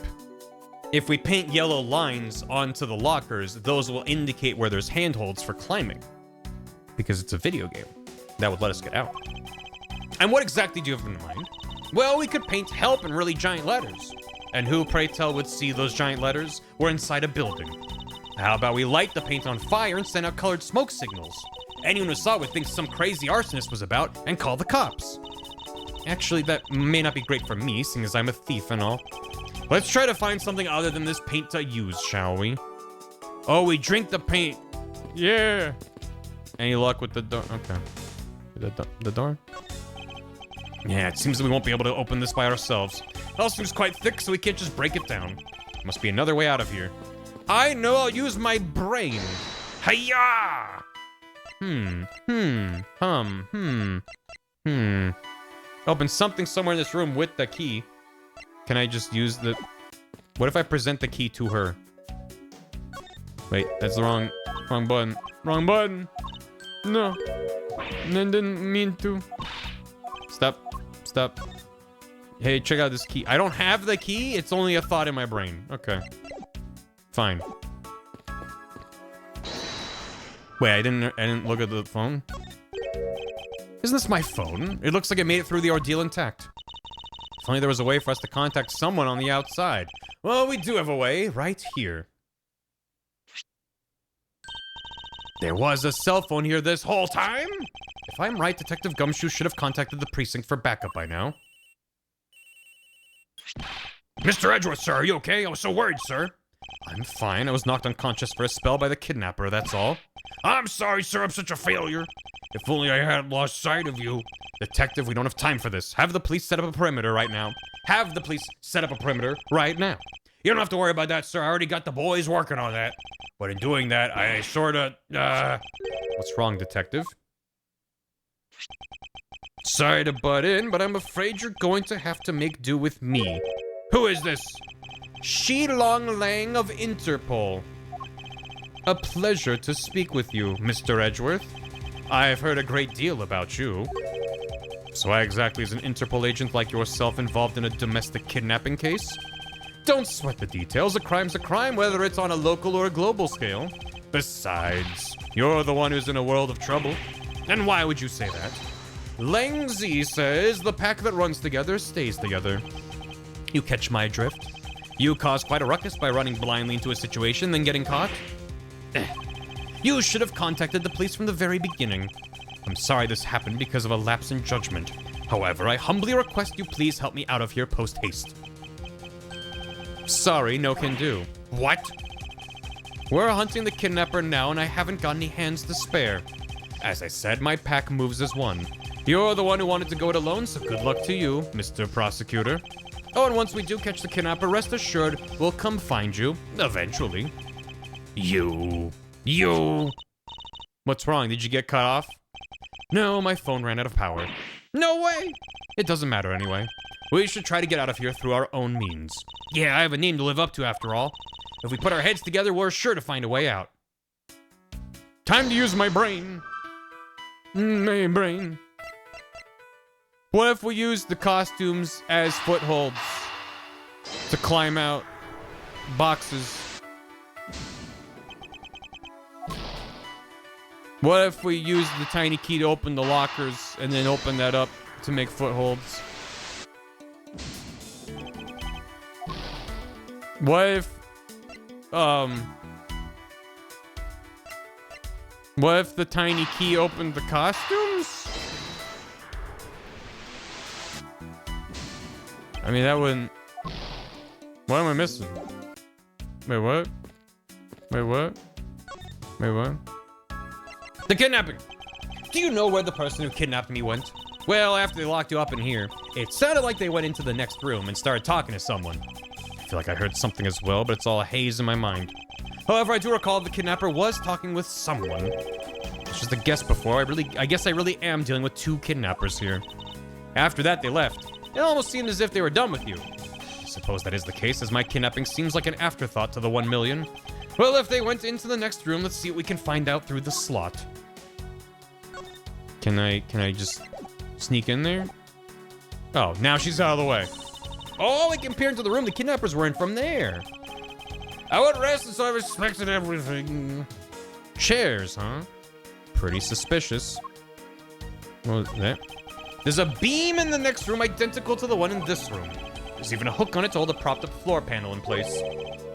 If we paint yellow lines onto the lockers, those will indicate where there's handholds for climbing. Because it's a video game. That would let us get out. And what exactly do you have in mind? Well, we could paint help in really giant letters. And who, pray tell, would see those giant letters? We're inside a building. How about we light the paint on fire and send out colored smoke signals? Anyone who saw it would think some crazy arsonist was about and call the cops. Actually, that may not be great for me, seeing as I'm a thief and all. Let's try to find something other than this paint to use, shall we? Oh, we drink the paint. Yeah. Any luck with the door? Okay. The door? Yeah, it seems that we won't be able to open this by ourselves. It all seems quite thick, so we can't just break it down. Must be another way out of here. I know, I'll use my brain. Hiya! Open something somewhere in this room with the key. Can I just use the... What if I present the key to her? Wait, that's the wrong button. Wrong button! No. I didn't mean to. Stop. Hey, check out this key. I don't have the key. It's only a thought in my brain. Okay. Fine. Wait, I didn't look at the phone. Isn't this my phone? It looks like it made it through the ordeal intact. If only there was a way for us to contact someone on the outside. Well, we do have a way right here. There was a cell phone here this whole time? If I'm right, Detective Gumshoe should have contacted the precinct for backup by now. Mr. Edgeworth, sir, are you okay? I was so worried, sir. I'm fine. I was knocked unconscious for a spell by the kidnapper, that's all. I'm sorry, sir. I'm such a failure. If only I hadn't lost sight of you. Detective, we don't have time for this. Have the police set up a perimeter right now. Have the police set up a perimeter right now. You don't have to worry about that, sir. I already got the boys working on that. But in doing that, I sorta, What's wrong, detective? Sorry to butt in, but I'm afraid you're going to have to make do with me. Who is this? Shi Long Lang of Interpol. A pleasure to speak with you, Mr. Edgeworth. I've heard a great deal about you. So why exactly is an Interpol agent like yourself involved in a domestic kidnapping case? Don't sweat the details. A crime's a crime, whether it's on a local or a global scale. Besides, you're the one who's in a world of trouble. And why would you say that? Lang Zi says the pack that runs together stays together. You catch my drift? You caused quite a ruckus by running blindly into a situation, then getting caught. You should have contacted the police from the very beginning. I'm sorry this happened because of a lapse in judgment. However, I humbly request you please help me out of here post-haste. Sorry, no can do. What? We're hunting the kidnapper now, and I haven't got any hands to spare. As I said, my pack moves as one. You're the one who wanted to go it alone, so good luck to you, Mr. Prosecutor. Oh, and once we do catch the kidnapper, rest assured, we'll come find you, eventually. You. What's wrong? Did you get cut off? No, my phone ran out of power. No way! It doesn't matter anyway. We should try to get out of here through our own means. Yeah, I have a name to live up to after all. If we put our heads together, we're sure to find a way out. Time to use my brain. My brain. What if we use the costumes as footholds to climb out boxes? What if we use the tiny key to open the lockers and then open that up to make footholds? What if the tiny key opened the costumes? I mean, that wouldn't... What am I missing? Wait, what? Wait, what? Wait, what? The kidnapping! Do you know where the person who kidnapped me went? Well, after they locked you up in here, it sounded like they went into the next room and started talking to someone. I feel like I heard something as well, but it's all a haze in my mind. However, I do recall the kidnapper was talking with someone. It's just a guess before. I guess I really am dealing with two kidnappers here. After that, they left. It almost seemed as if they were done with you. I suppose that is the case, as my kidnapping seems like an afterthought to the 1 million. Well, if they went into the next room, let's see what we can find out through the slot. Can I just sneak in there? Oh, now she's out of the way. Oh, I can peer into the room the kidnappers were in from there. I would rest as I respected everything. Chairs, huh? Pretty suspicious. What was that? There's a beam in the next room identical to the one in this room. There's even a hook on it to hold a propped up floor panel in place.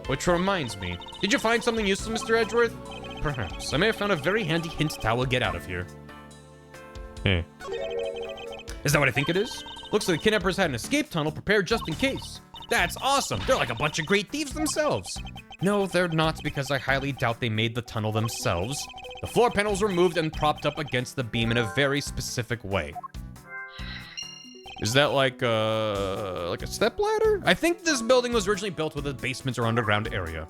Which reminds me, did you find something useful, Mr. Edgeworth? Perhaps. I may have found a very handy hint to how we'll get out of here. Hey. Is that what I think it is? Looks like the kidnappers had an escape tunnel prepared just in case. That's awesome. They're like a bunch of great thieves themselves. No, they're not, because I highly doubt they made the tunnel themselves. The floor panels were moved and propped up against the beam in a very specific way. Is that like a stepladder? I think this building was originally built with a basement or underground area.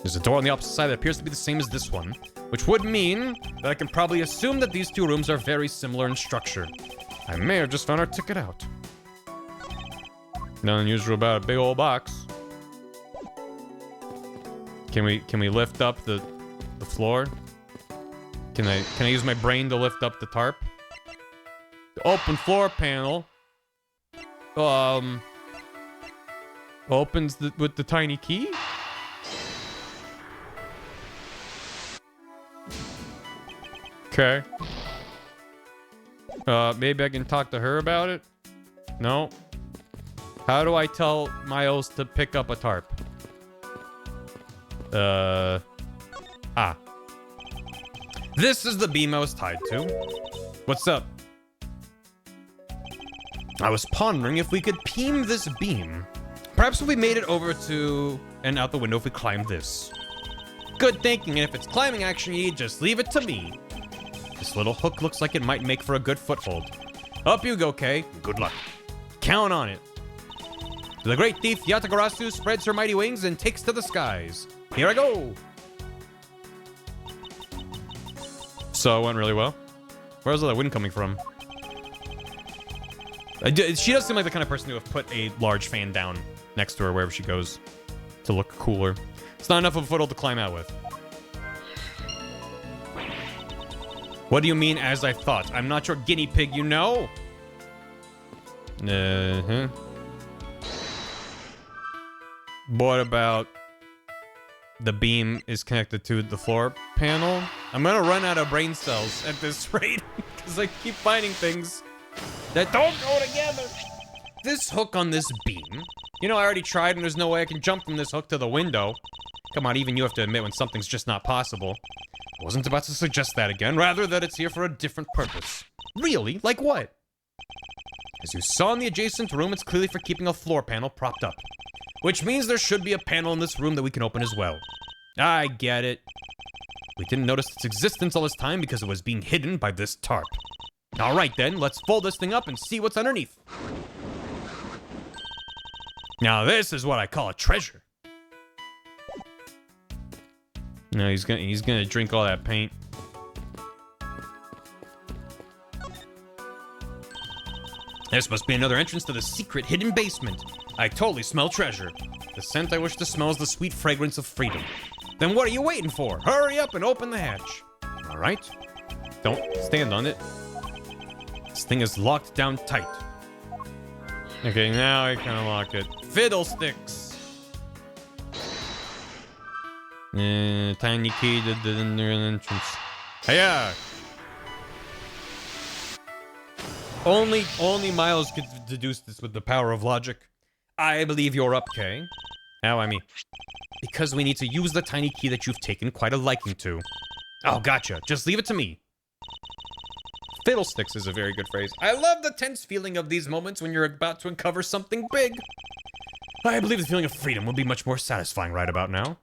There's a door on the opposite side that appears to be the same as this one, which would mean that I can probably assume that these two rooms are very similar in structure. I may have just found our ticket out. Nothing unusual about a big old box. Can we lift up the floor? Can I use my brain to lift up the tarp? The open floor panel opens with the tiny key. Okay. Maybe I can talk to her about it? No. How do I tell Miles to pick up a tarp? This is the beam I was tied to. What's up? I was pondering if we could beam this beam. Perhaps if we made it over to and out the window if we climbed this. Good thinking, and if it's climbing action you need, just leave it to me. This little hook looks like it might make for a good foothold. Up you go, Kay. Good luck. Count on it. The great thief Yatagarasu spreads her mighty wings and takes to the skies. Here I go. So it went really well. Where's all that wind coming from? She does seem like the kind of person who have put a large fan down next to her wherever she goes to look cooler. It's not enough of a foothold to climb out with. What do you mean, as I thought? I'm not your guinea pig, you know? Uh-huh. What about the beam is connected to the floor panel? I'm gonna run out of brain cells at this rate because I keep finding things that don't go together. This hook on this beam. You know, I already tried and there's no way I can jump from this hook to the window. Come on, even you have to admit when something's just not possible. I wasn't about to suggest that again, rather that it's here for a different purpose. Really? Like what? As you saw in the adjacent room, it's clearly for keeping a floor panel propped up. Which means there should be a panel in this room that we can open as well. I get it. We didn't notice its existence all this time because it was being hidden by this tarp. Alright then, let's fold this thing up and see what's underneath. Now this is what I call a treasure. No, he's gonna drink all that paint. This must be another entrance to the secret hidden basement. I totally smell treasure. The scent I wish to smell is the sweet fragrance of freedom. Then what are you waiting for? Hurry up and open the hatch. All right. Don't stand on it. This thing is locked down tight. Okay, now I can unlock it. Fiddlesticks. Tiny key to the entrance. Hiya! Only Miles could deduce this with the power of logic. I believe you're up, Kay. How, I mean? Because we need to use the tiny key that you've taken quite a liking to. Oh, gotcha. Just leave it to me. Fiddlesticks is a very good phrase. I love the tense feeling of these moments when you're about to uncover something big. I believe the feeling of freedom will be much more satisfying right about now.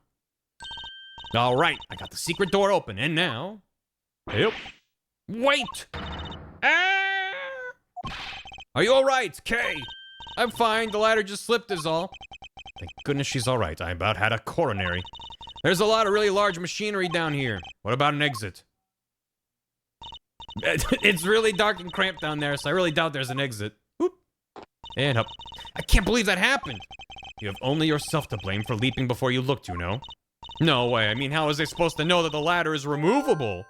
All right, I got the secret door open, and now... Yep. Wait! Ah! Are you all right, Kay? I'm fine. The ladder just slipped is all. Thank goodness she's all right. I about had a coronary. There's a lot of really large machinery down here. What about an exit? It's really dark and cramped down there, so I really doubt there's an exit. Whoop. And up. I can't believe that happened. You have only yourself to blame for leaping before you looked, you know. No way. I mean, how is they supposed to know that the ladder is removable?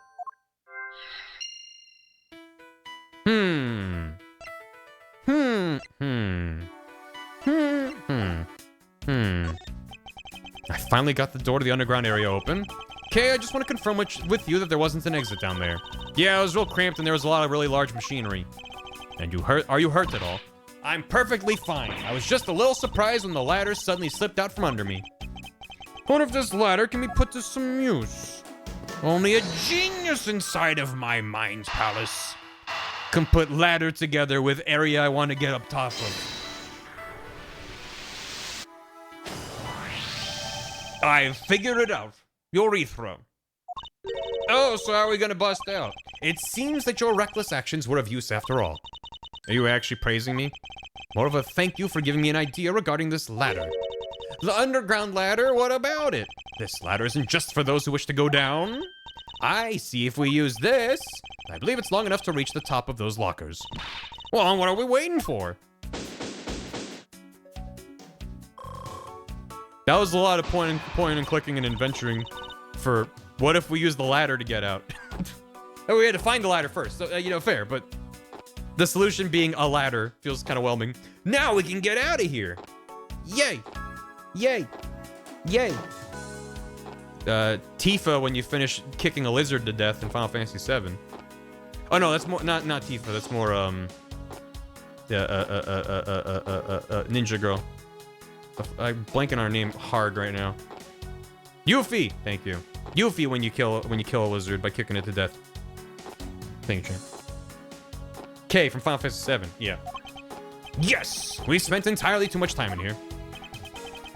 I finally got the door to the underground area open. Okay, I just want to confirm with you that there wasn't an exit down there. Yeah, it was real cramped and there was a lot of really large machinery. And are you hurt at all? I'm perfectly fine. I was just a little surprised when the ladder suddenly slipped out from under me. What if this ladder can be put to some use? Only a genius inside of my mind's palace can put ladder together with area I want to get up top of. I've figured it out. Urethra. Oh, so how are we gonna bust out? It seems that your reckless actions were of use after all. Are you actually praising me? More of a thank you for giving me an idea regarding this ladder. The underground ladder, what about it? This ladder isn't just for those who wish to go down. I see if we use this, I believe it's long enough to reach the top of those lockers. Well, what are we waiting for? That was a lot of point and clicking and adventuring for what if we use the ladder to get out? We had to find the ladder first, so, you know, fair, but the solution being a ladder feels kind of whelming. Now we can get out of here. Yay. Yay. Yay. Tifa when you finish kicking a lizard to death in Final Fantasy VII. Oh no, that's more, not Tifa, that's more, Ninja Girl. I'm blanking on her name hard right now. Yuffie! Thank you. Yuffie when you kill a lizard by kicking it to death. Thank you, champ. K from Final Fantasy VII. Yeah. Yes! We spent entirely too much time in here.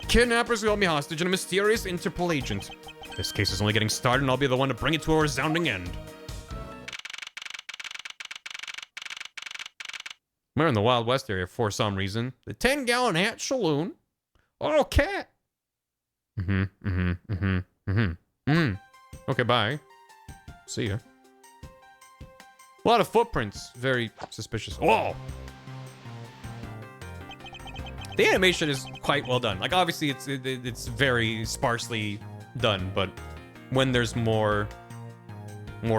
Kidnappers held me hostage and a mysterious Interpol agent. This case is only getting started and I'll be the one to bring it to a resounding end. We're in the Wild West area for some reason. The 10-gallon hat saloon. Oh, cat. Okay, bye. See ya. A lot of footprints. Very suspicious. Whoa! The animation is quite well done. Like, obviously, it's very sparsely done, but when there's more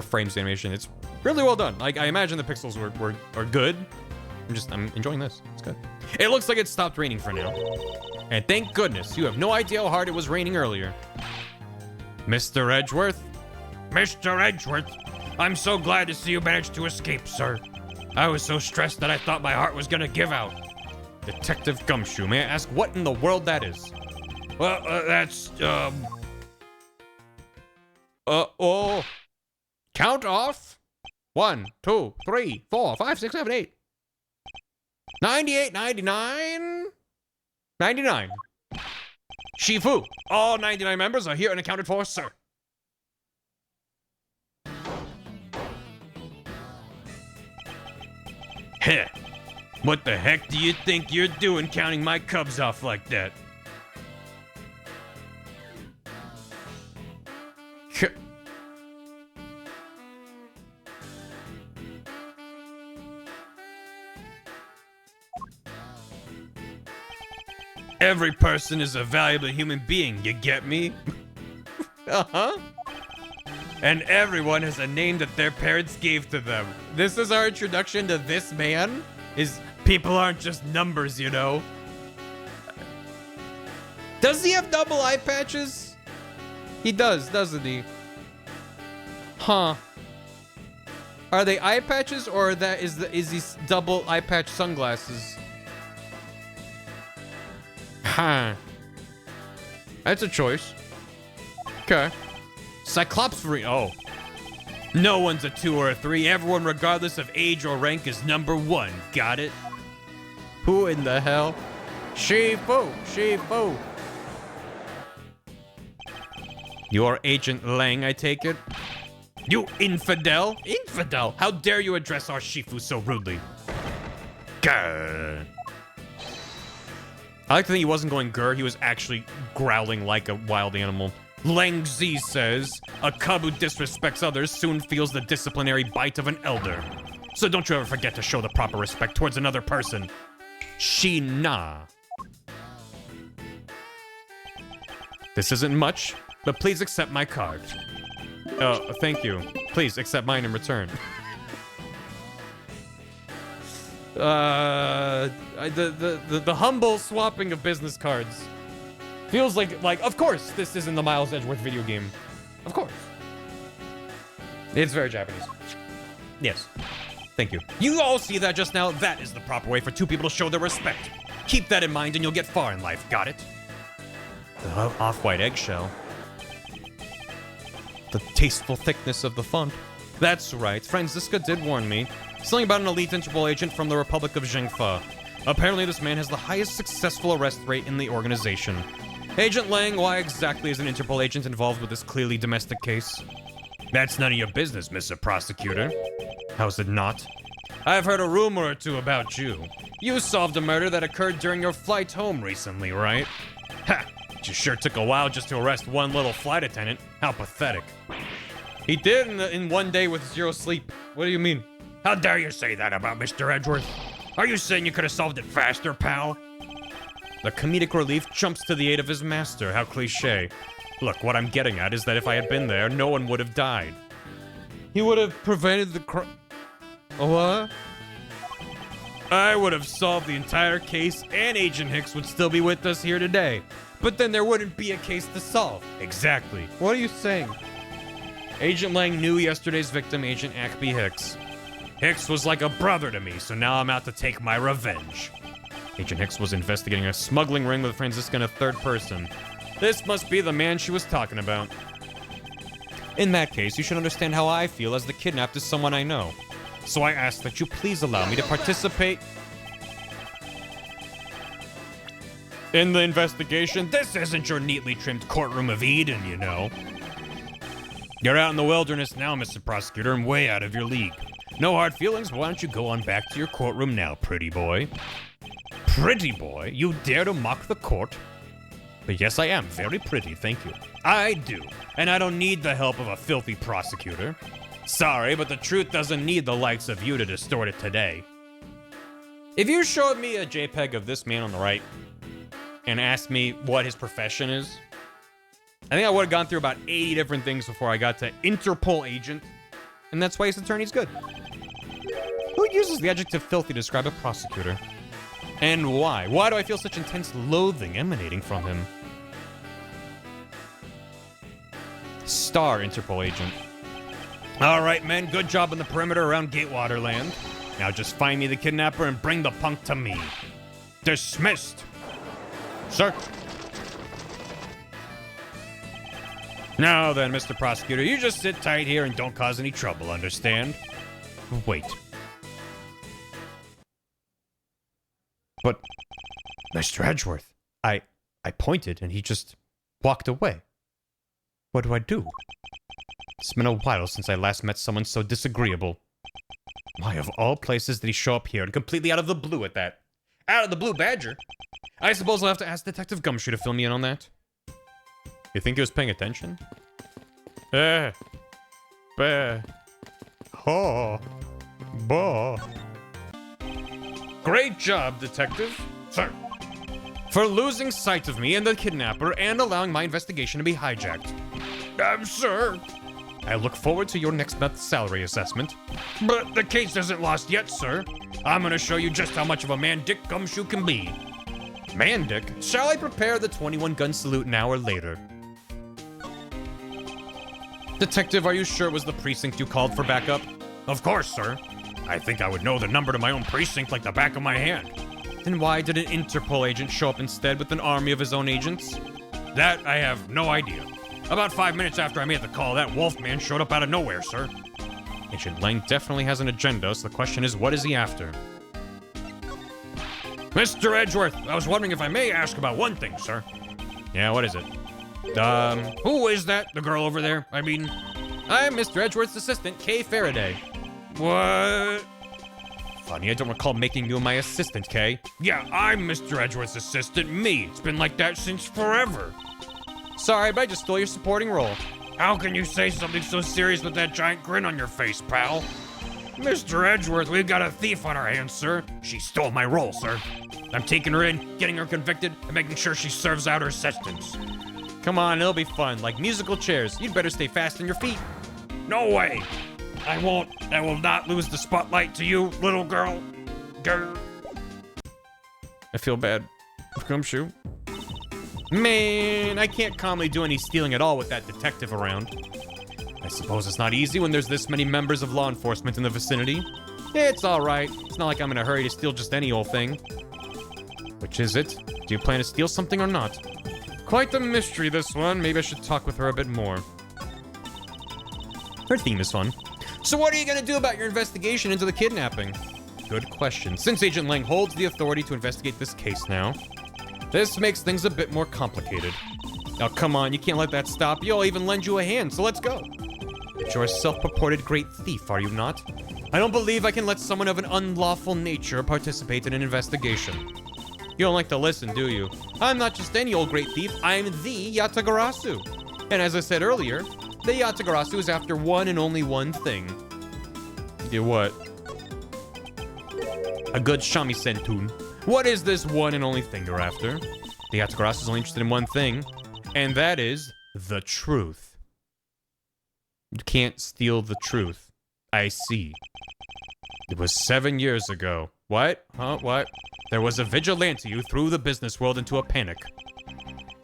frames of animation, it's really well done. Like, I imagine the pixels are good. I'm enjoying this. It's good. It looks like it stopped raining for now. And thank goodness, you have no idea how hard it was raining earlier. Mr. Edgeworth? Mr. Edgeworth, I'm so glad to see you managed to escape, sir. I was so stressed that I thought my heart was gonna give out. Detective Gumshoe, may I ask what in the world that is? Well, that's, count off. 1, 2, 3, 4, 5, 6, 7, 8. 98, 99. 99. Shifu, all 99 members are here and accounted for, sir. Heh. What the heck do you think you're doing counting my cubs off like that? Every person is a valuable human being, you get me? Uh-huh. And everyone has a name that their parents gave to them. This is our introduction to this man? People aren't just numbers, you know? Does he have double eye patches? He does, doesn't he? Huh. Are they eye patches or is these double eye patch sunglasses? Huh. That's a choice. Okay. Cyclopsary. Oh. No one's a 2 or a 3. Everyone, regardless of age or rank, is number 1. Got it? Who in the hell? Shifu. Shifu. You're Agent Lang, I take it? You infidel? Infidel? How dare you address our Shifu so rudely? Gah. I like to think he wasn't going grr, he was actually growling like a wild animal. Lang Zi says, a cub who disrespects others soon feels the disciplinary bite of an elder. So don't you ever forget to show the proper respect towards another person. Shina. This isn't much, but please accept my card. Oh, thank you. Please accept mine in return. The humble swapping of business cards feels like of course this isn't the Miles Edgeworth video game. Of course. It's very Japanese. Yes. Thank you. You all see that just now? That is the proper way for two people to show their respect. Keep that in mind and you'll get far in life. Got it? The off-white eggshell. The tasteful thickness of the font. That's right. Franziska did warn me. Something about an elite Interpol agent from the Republic of Zhengfa. Apparently this man has the highest successful arrest rate in the organization. Agent Lang, why exactly is an Interpol agent involved with this clearly domestic case? That's none of your business, Mr. Prosecutor. How's it not? I've heard a rumor or two about you. You solved a murder that occurred during your flight home recently, right? Ha! It sure took a while just to arrest one little flight attendant. How pathetic. He did in one day with 0 sleep. What do you mean? How dare you say that about Mr. Edgeworth? Are you saying you could have solved it faster, pal? The comedic relief jumps to the aid of his master. How cliche. Look, what I'm getting at is that if I had been there, no one would have died. He would have prevented the What? I would have solved the entire case and Agent Hicks would still be with us here today. But then there wouldn't be a case to solve. Exactly. What are you saying? Agent Lang knew yesterday's victim, Agent Ackby Hicks. Hicks was like a brother to me, so now I'm out to take my revenge. Agent Hicks was investigating a smuggling ring with Franziska in a third person. This must be the man she was talking about. In that case, you should understand how I feel as the kidnapped is someone I know. So I ask that you please allow me to participate in the investigation. This isn't your neatly trimmed courtroom of Eden, you know. You're out in the wilderness now, Mr. Prosecutor, and way out of your league. No hard feelings. Why don't you go on back to your courtroom now, pretty boy? Pretty boy? You dare to mock the court? But yes, I am very pretty, thank you. I do, and I don't need the help of a filthy prosecutor. Sorry, but the truth doesn't need the likes of you to distort it today. If you showed me a JPEG of this man on the right and asked me what his profession is, I think I would have gone through about 80 different things before I got to Interpol agent, and that's why his attorney's good. Who uses the adjective filthy to describe a prosecutor? And why? Why do I feel such intense loathing emanating from him? Star Interpol agent. All right, men, good job on the perimeter around Gatewaterland. Now just find me the kidnapper and bring the punk to me. Dismissed. Sir. Now then, Mr. Prosecutor, you just sit tight here and don't cause any trouble, understand? Wait. But, Mr. Edgeworth, I pointed and he just walked away. What do I do? It's been a while since I last met someone so disagreeable. Why, of all places, did he show up here and completely out of the blue at that? Out of the blue, Badger? I suppose I'll have to ask Detective Gumshoe to fill me in on that. You think he was paying attention? Great job, Detective. Sir. For losing sight of me and the kidnapper and allowing my investigation to be hijacked. Sir. I look forward to your next month's salary assessment. But the case isn't lost yet, sir. I'm gonna show you just how much of a man Dick Gumshoe can be. Man Dick? Shall I prepare the 21-gun salute now or later? Detective, are you sure it was the precinct you called for backup? Of course, sir. I think I would know the number to my own precinct like the back of my hand. Then why did an Interpol agent show up instead with an army of his own agents? That I have no idea. About 5 minutes after I made the call, that wolf man showed up out of nowhere, sir. Agent Lang definitely has an agenda, so the question is, what is he after? Mr. Edgeworth, I was wondering if I may ask about one thing, sir. Yeah, what is it? Who is that? The girl over there? I mean, I'm Mr. Edgeworth's assistant, Kay Faraday. What? Funny, I don't recall making you my assistant, Kay. Yeah, I'm Mr. Edgeworth's assistant, me. It's been like that since forever. Sorry, but I just stole your supporting role. How can you say something so serious with that giant grin on your face, pal? Mr. Edgeworth, we've got a thief on our hands, sir. She stole my role, sir. I'm taking her in, getting her convicted, and making sure she serves out her sentence. Come on, it'll be fun, like musical chairs. You'd better stay fast on your feet. No way. I won't. I will not lose the spotlight to you, little girl. Grr. I feel bad. Gumshoe. Man, I can't calmly do any stealing at all with that detective around. I suppose it's not easy when there's this many members of law enforcement in the vicinity. It's alright. It's not like I'm in a hurry to steal just any old thing. Which is it? Do you plan to steal something or not? Quite the mystery, this one. Maybe I should talk with her a bit more. Her theme is fun. So what are you gonna do about your investigation into the kidnapping? Good question. Since Agent Lang holds the authority to investigate this case now, this makes things a bit more complicated. Now, come on, you can't let that stop you. I'll even lend you a hand, so let's go. But you're a self-purported great thief, are you not? I don't believe I can let someone of an unlawful nature participate in an investigation. You don't like to listen, do you? I'm not just any old great thief. I'm the Yatagarasu. And as I said earlier, the Yatagarasu is after one and only one thing. Yeah, what? A good shamisen tune. What is this one and only thing you're after? The Yatagarasu is only interested in one thing, and that is the truth. You can't steal the truth. I see. It was 7 years ago. What? Huh? What? There was a vigilante who threw the business world into a panic.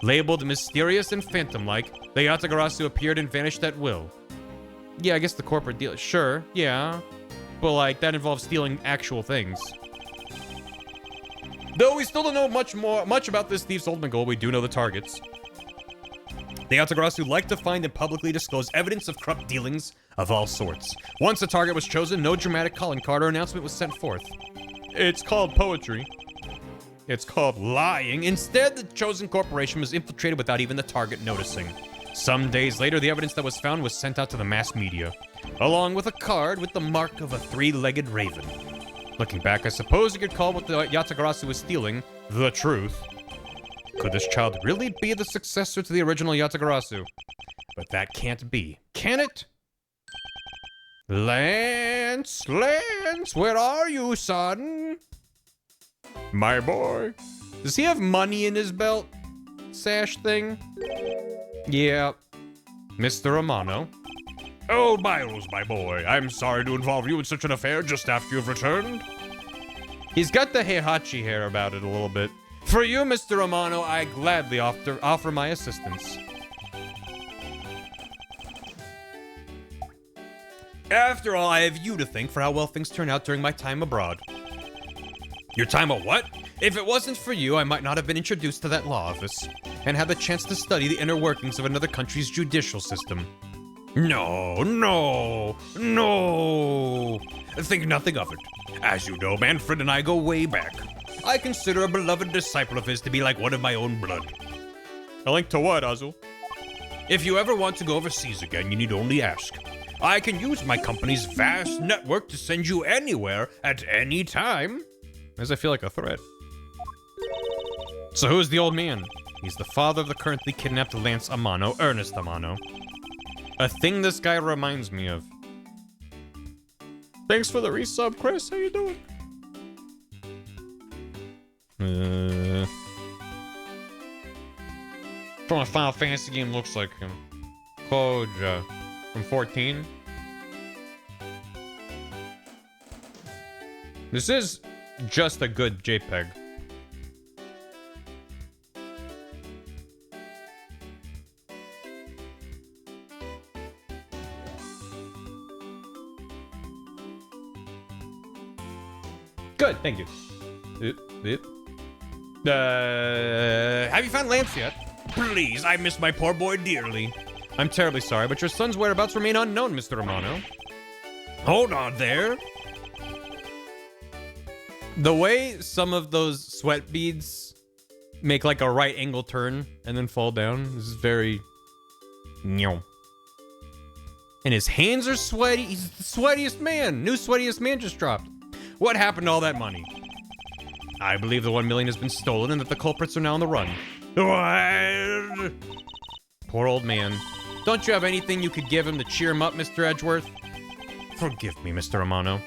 Labeled mysterious and phantom-like, the Yatagarasu appeared and vanished at will. Yeah, I guess the corporate deal. Sure, yeah. But, like, that involves stealing actual things. Though we still don't know much about this thief's ultimate goal, we do know the targets. The Yatagarasu like to find and publicly disclose evidence of corrupt dealings of all sorts. Once a target was chosen, no dramatic calling card or announcement was sent forth. It's called poetry. It's called lying. Instead, the chosen corporation was infiltrated without even the target noticing. Some days later, the evidence that was found was sent out to the mass media, along with a card with the mark of a three-legged raven. Looking back, I suppose you could call what the Yatagarasu was stealing the truth. Could this child really be the successor to the original Yatagarasu? But that can't be, can it? Lance, where are you, son? My boy. Does he have money in his belt sash thing? Yeah. Mr. Amano. Oh, Miles, my boy. I'm sorry to involve you in such an affair just after you've returned. He's got the Heihachi hair about it a little bit. For you, Mr. Amano, I gladly offer my assistance. After all, I have you to thank for how well things turned out during my time abroad. Your time of what? If it wasn't for you, I might not have been introduced to that law office and had the chance to study the inner workings of another country's judicial system. No. Think nothing of it. As you know, Manfred and I go way back. I consider a beloved disciple of his to be like one of my own blood. A link to what, Azul? If you ever want to go overseas again, you need only ask. I can use my company's vast network to send you anywhere at any time. As I feel like a threat. So who's the old man? He's the father of the currently kidnapped Lance Amano, Ernest Amano. A thing this guy reminds me of. Thanks for the resub, Chris. How you doing? From a Final Fantasy game, looks like him. Koja. From 14. This is just a good JPEG. Good, thank you. Have you found Lance yet? Please, I miss my poor boy dearly. I'm terribly sorry, but your son's whereabouts remain unknown, Mr. Amano. Hold on there. The way some of those sweat beads make like a right angle turn and then fall down is very... And his hands are sweaty. He's the sweatiest man. New sweatiest man just dropped. What happened to all that money? I believe the 1 million has been stolen and that the culprits are now on the run. What? Poor old man. Don't you have anything you could give him to cheer him up, Mr. Edgeworth? Forgive me, Mr. Amano.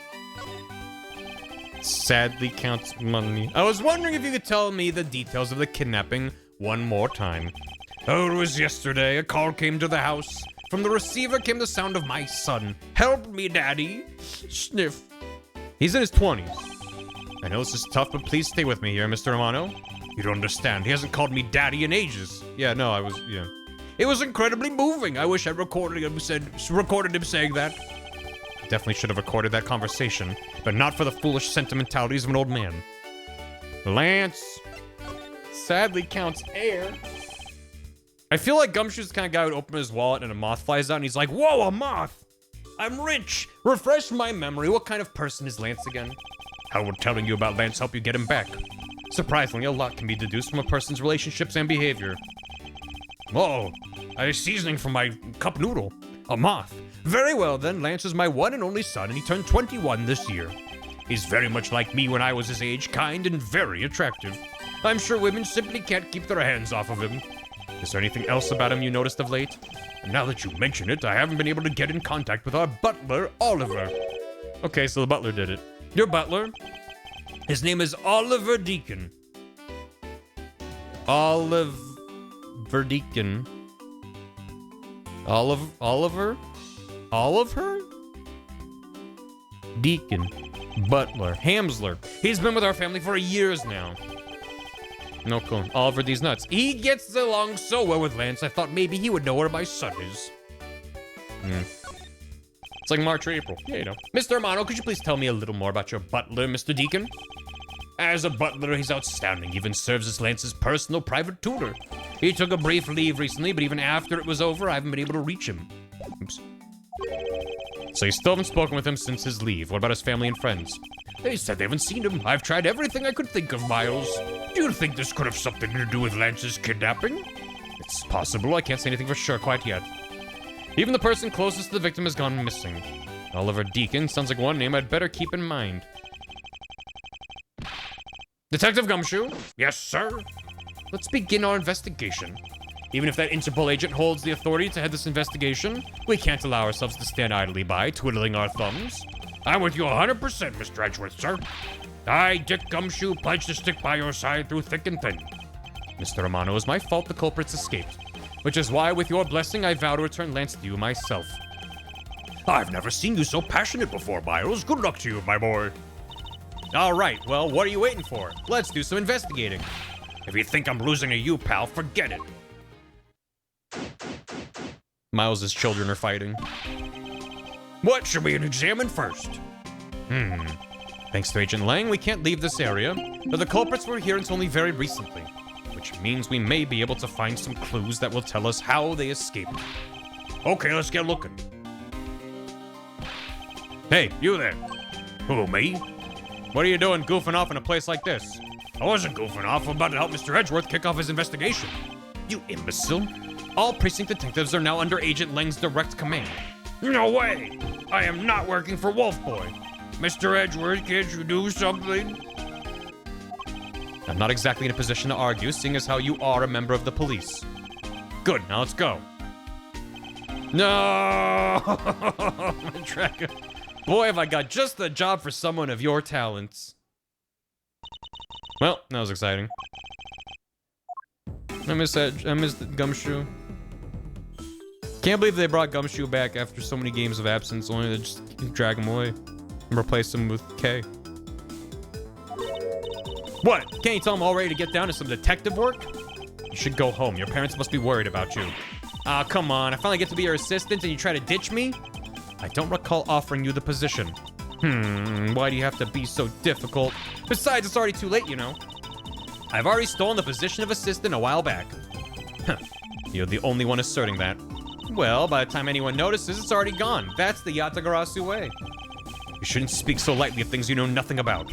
Sadly counts money. I was wondering if you could tell me the details of the kidnapping one more time. Oh, it was yesterday. A call came to the house. From the receiver came the sound of my son. Help me, Daddy. Sniff. He's in his 20s. I know this is tough, but please stay with me here, Mr. Amano. You don't understand. He hasn't called me Daddy in ages. Yeah, no, yeah. It was incredibly moving. I wish I recorded him saying that. Definitely should have recorded that conversation, but not for the foolish sentimentalities of an old man. Lance sadly counts air. I feel like Gumshoe's the kind of guy who would open his wallet and a moth flies out and he's like, whoa, a moth! I'm rich! Refresh my memory. What kind of person is Lance again? How would telling you about Lance help you get him back? Surprisingly, a lot can be deduced from a person's relationships and behavior. Oh, a seasoning for my cup noodle. A moth. Very well then, Lance is my one and only son and he turned 21 this year. He's very much like me when I was his age, kind and very attractive. I'm sure women simply can't keep their hands off of him. Is there anything else about him you noticed of late? Now that you mention it, I haven't been able to get in contact with our butler, Oliver. Okay, so the butler did it. Your butler? His name is Oliver Deacon. Oliver Deacon. Oliver? Deacon. Butler. Hamsler. He's been with our family for years now. No, cool. Oliver D's nuts. He gets along so well with Lance, I thought maybe he would know where my son is. It's like March or April. Yeah, you know. Mr. Amano, could you please tell me a little more about your butler, Mr. Deacon? As a butler, he's outstanding. He even serves as Lance's personal private tutor. He took a brief leave recently, but even after it was over, I haven't been able to reach him. Oops. So you still haven't spoken with him since his leave. What about his family and friends? They said they haven't seen him. I've tried everything I could think of, Miles. Do you think this could have something to do with Lance's kidnapping? It's possible. I can't say anything for sure quite yet. Even the person closest to the victim has gone missing. Oliver Deacon sounds like one name I'd better keep in mind. Detective Gumshoe? Yes, sir? Let's begin our investigation. Even if that Interpol agent holds the authority to head this investigation, we can't allow ourselves to stand idly by, twiddling our thumbs. I'm with you 100%, Mr. Edgeworth, sir. I, Dick Gumshoe, pledge to stick by your side through thick and thin. Mr. Romano, it was my fault the culprits escaped, which is why, with your blessing, I vow to return Lance to you myself. I've never seen you so passionate before, Miles. Good luck to you, my boy. All right, well, what are you waiting for? Let's do some investigating. If you think I'm losing to you, pal, forget it. Miles's children are fighting. What should we examine first? Thanks to Agent Lang, we can't leave this area, but the culprits were here until only very recently, which means we may be able to find some clues that will tell us how they escaped. Okay, let's get looking. Hey, you there. Who, me? What are you doing goofing off in a place like this? I wasn't goofing off. I'm about to help Mr. Edgeworth kick off his investigation. You imbecile. All precinct detectives are now under Agent Lang's direct command. No way! I am not working for Wolf Boy. Mr. Edgeworth, can't you do something? I'm not exactly in a position to argue, seeing as how you are a member of the police. Good, now let's go. No! Tracker. Boy, have I got just the job for someone of your talents. Well, that was exciting. I miss Gumshoe. Can't believe they brought Gumshoe back after so many games of absence, only to just drag him away and replace him with K. What? Can't you tell him already to get down to some detective work? You should go home. Your parents must be worried about you. Ah, come on. I finally get to be your assistant and you try to ditch me? I don't recall offering you the position. Why do you have to be so difficult? Besides, it's already too late, you know. I've already stolen the position of assistant a while back. You're the only one asserting that. Well, by the time anyone notices, it's already gone. That's the Yatagarasu way. You shouldn't speak so lightly of things you know nothing about.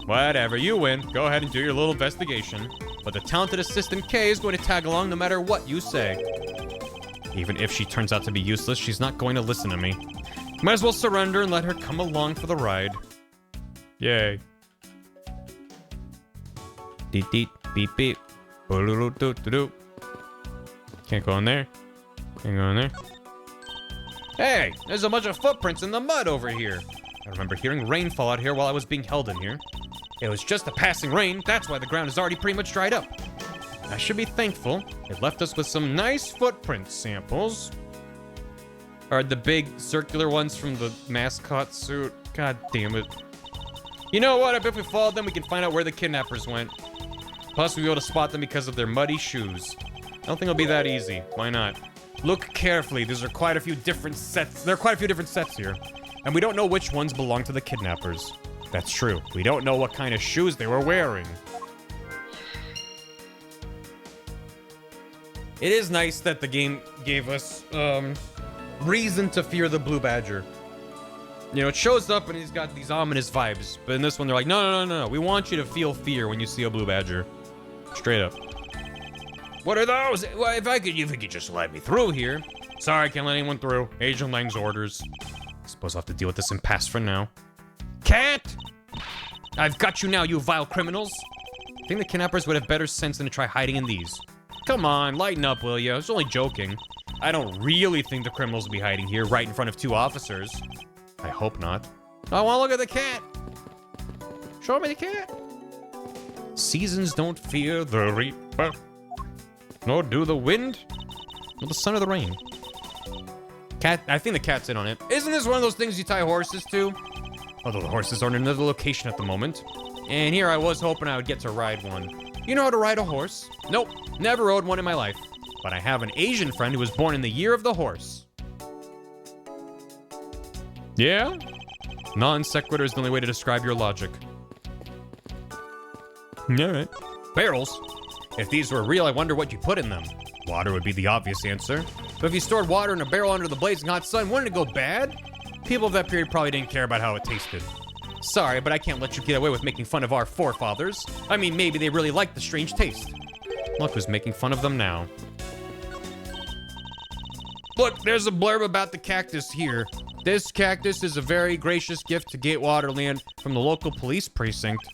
Whatever, you win. Go ahead and do your little investigation. But the talented assistant K is going to tag along no matter what you say. Even if she turns out to be useless, she's not going to listen to me. Might as well surrender and let her come along for the ride. Yay. Deet deet, beep beep. Doo-doo-doo-doo-doo. Can't go in there. Can't go in there. Hey, there's a bunch of footprints in the mud over here. I remember hearing rainfall out here while I was being held in here. It was just a passing rain, that's why the ground is already pretty much dried up. I should be thankful. It left us with some nice footprint samples. Are the big circular ones from the mascot suit? God damn it. You know what? I bet if we followed them, we can find out where the kidnappers went. Plus, we'll be able to spot them because of their muddy shoes. I don't think it'll be that easy. Why not? Look carefully. These are quite a few different sets. There are quite a few different sets here. And we don't know which ones belong to the kidnappers. That's true. We don't know what kind of shoes they were wearing. It is nice that the game gave us, reason to fear the Blue Badger. You know, it shows up and he's got these ominous vibes. But in this one, they're like, no. We want you to feel fear when you see a Blue Badger. Straight up. What are those? Well, if you could just let me through here. Sorry, I can't let anyone through. Agent Lang's orders. I suppose I'll have to deal with this impasse for now. Cat! I've got you now, you vile criminals. I think the kidnappers would have better sense than to try hiding in these. Come on, lighten up, will ya? I was only joking. I don't really think the criminals will be hiding here right in front of two officers. I hope not. I want to look at the cat. Show me the cat. Seasons don't fear the reaper, nor do the wind, nor the sun or the rain. Cat, I think the cat's in on it. Isn't this one of those things you tie horses to? Although the horses are in another location at the moment. And here I was hoping I would get to ride one. You know how to ride a horse? Nope, never rode one in my life. But I have an Asian friend who was born in the year of the horse. Yeah? Non sequitur is the only way to describe your logic. Alright. Barrels? If these were real, I wonder what you put in them. Water would be the obvious answer. But if you stored water in a barrel under the blazing hot sun, wouldn't it go bad? People of that period probably didn't care about how it tasted. Sorry, but I can't let you get away with making fun of our forefathers. I mean, maybe they really liked the strange taste. Look who's making fun of them now. Look, there's a blurb about the cactus here. This cactus is a very gracious gift to Gatewaterland from the local police precinct.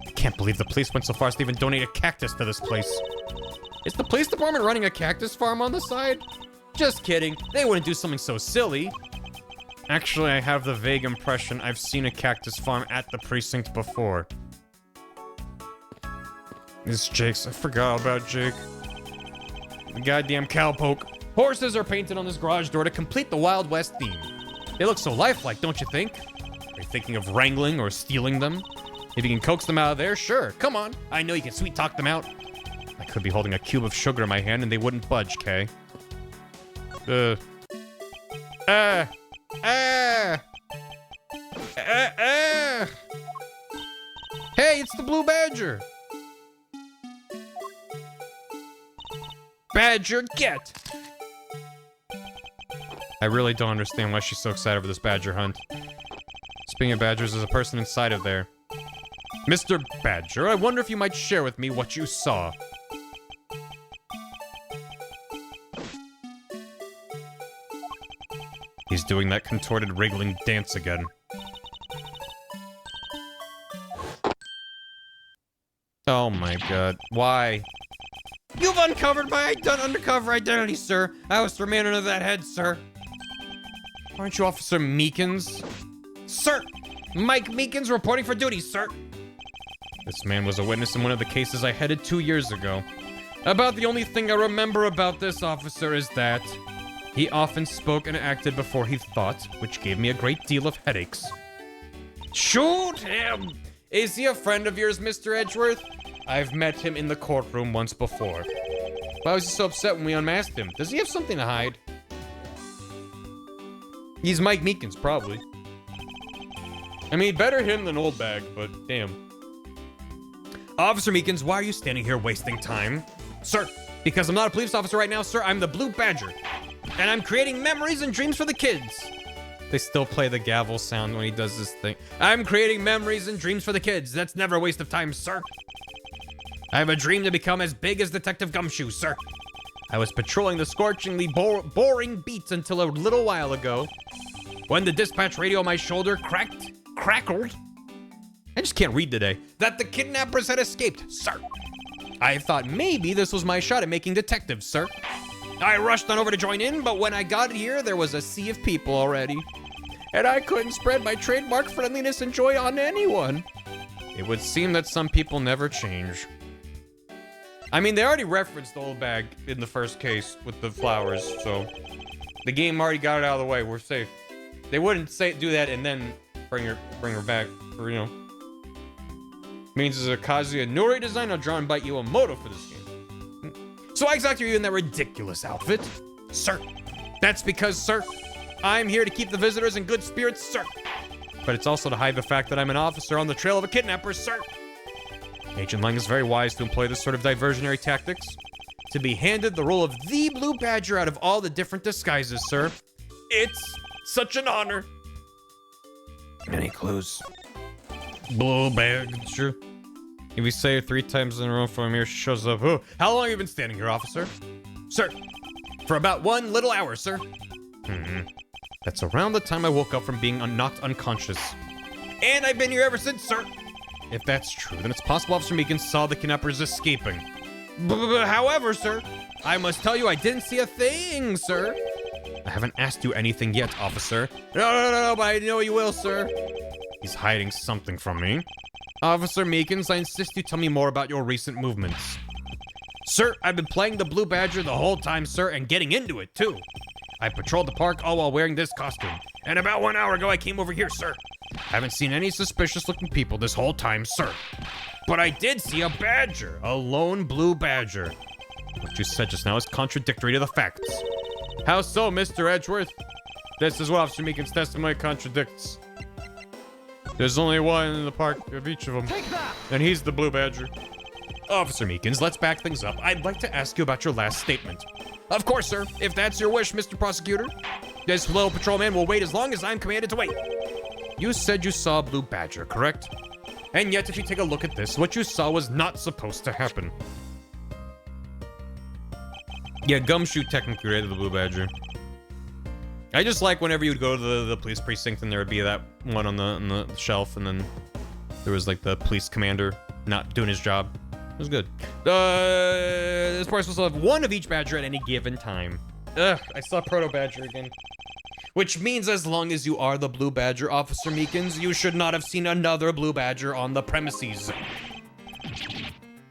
I can't believe the police went so far as to even donate a cactus to this place. Is the police department running a cactus farm on the side? Just kidding. They wouldn't do something so silly. Actually, I have the vague impression I've seen a cactus farm at the precinct before. This Jake's. I forgot about Jake. The goddamn cowpoke. Horses are painted on this garage door to complete the Wild West theme. They look so lifelike, don't you think? Are you thinking of wrangling or stealing them? If you can coax them out of there, sure. Come on. I know you can sweet talk them out. I could be holding a cube of sugar in my hand and they wouldn't budge, Kay. Hey, it's the Blue Badger. Badger, get! I really don't understand why she's so excited for this badger hunt. Speaking of badgers, there's a person inside of there. Mr. Badger, I wonder if you might share with me what you saw. He's doing that contorted wriggling dance again. Oh my god, why? You've uncovered my undercover identity, sir. I was the remainder of that head, sir. Aren't you Officer Meekins? Sir! Mike Meekins reporting for duty, sir. This man was a witness in one of the cases I headed 2 years ago. About the only thing I remember about this officer is that he often spoke and acted before he thought, which gave me a great deal of headaches. Shoot him! Is he a friend of yours, Mr. Edgeworth? I've met him in the courtroom once before. Why was he so upset when we unmasked him? Does he have something to hide? He's Mike Meekins, probably. I mean, better him than Old Bag, but damn. Officer Meekins, why are you standing here wasting time? Sir, because I'm not a police officer right now, sir. I'm the Blue Badger. And I'm creating memories and dreams for the kids. They still play the gavel sound when he does this thing. I'm creating memories and dreams for the kids. That's never a waste of time, sir. I have a dream to become as big as Detective Gumshoe, sir. I was patrolling the scorchingly boring beats until a little while ago, when the dispatch radio on my shoulder crackled. I just can't read today. That the kidnappers had escaped, sir. I thought maybe this was my shot at making detectives, sir. I rushed on over to join in, but when I got here, there was a sea of people already. And I couldn't spread my trademark friendliness and joy on anyone. It would seem that some people never change. I mean, they already referenced the Old Bag in the first case with the flowers, so the game already got it out of the way. We're safe. They wouldn't do that and then bring her back for, you know. Means it's a Kazuya Nori design. I'll draw and bite you a moto for this game. So why exactly are you in that ridiculous outfit? Sir, that's because, sir, I'm here to keep the visitors in good spirits, sir. But it's also to hide the fact that I'm an officer on the trail of a kidnapper, sir. Agent Lang is very wise to employ this sort of diversionary tactics. To be handed the role of the Blue Badger out of all the different disguises, sir. It's such an honor. Any clues? Blue Badger. If you say it 3 times in a row from here, she shows up. Oh, how long have you been standing here, officer? Sir, for about 1 little hour, sir. That's around the time I woke up from being knocked unconscious. And I've been here ever since, sir. If that's true, then it's possible Officer Meekins saw the kidnappers escaping. However, sir, I must tell you I didn't see a thing, sir. I haven't asked you anything yet, officer. No, but I know you will, sir. He's hiding something from me. Officer Meekins, I insist you tell me more about your recent movements. Sir, I've been playing the Blue Badger the whole time, sir, and getting into it, too. I patrolled the park all while wearing this costume. And about 1 hour ago, I came over here, sir. I haven't seen any suspicious-looking people this whole time, sir. But I did see a badger, a lone Blue Badger. What you said just now is contradictory to the facts. How so, Mr. Edgeworth? This is what Officer Meekins' testimony contradicts. There's only one in the park of each of them. Take that! And he's the Blue Badger. Officer Meekins, let's back things up. I'd like to ask you about your last statement. Of course, sir. If that's your wish, Mr. Prosecutor. This little patrolman will wait as long as I'm commanded to wait. You said you saw a Blue Badger, correct? And yet, if you take a look at this, what you saw was not supposed to happen. Yeah, Gumshoe technically created the Blue Badger. I just like whenever you'd go to the police precinct and there would be that one on the shelf, and then there was like the police commander not doing his job. It was good. This part will still have one of each badger at any given time. Ugh, I saw Proto Badger again. Which means as long as you are the Blue Badger, Officer Meekins, you should not have seen another Blue Badger on the premises.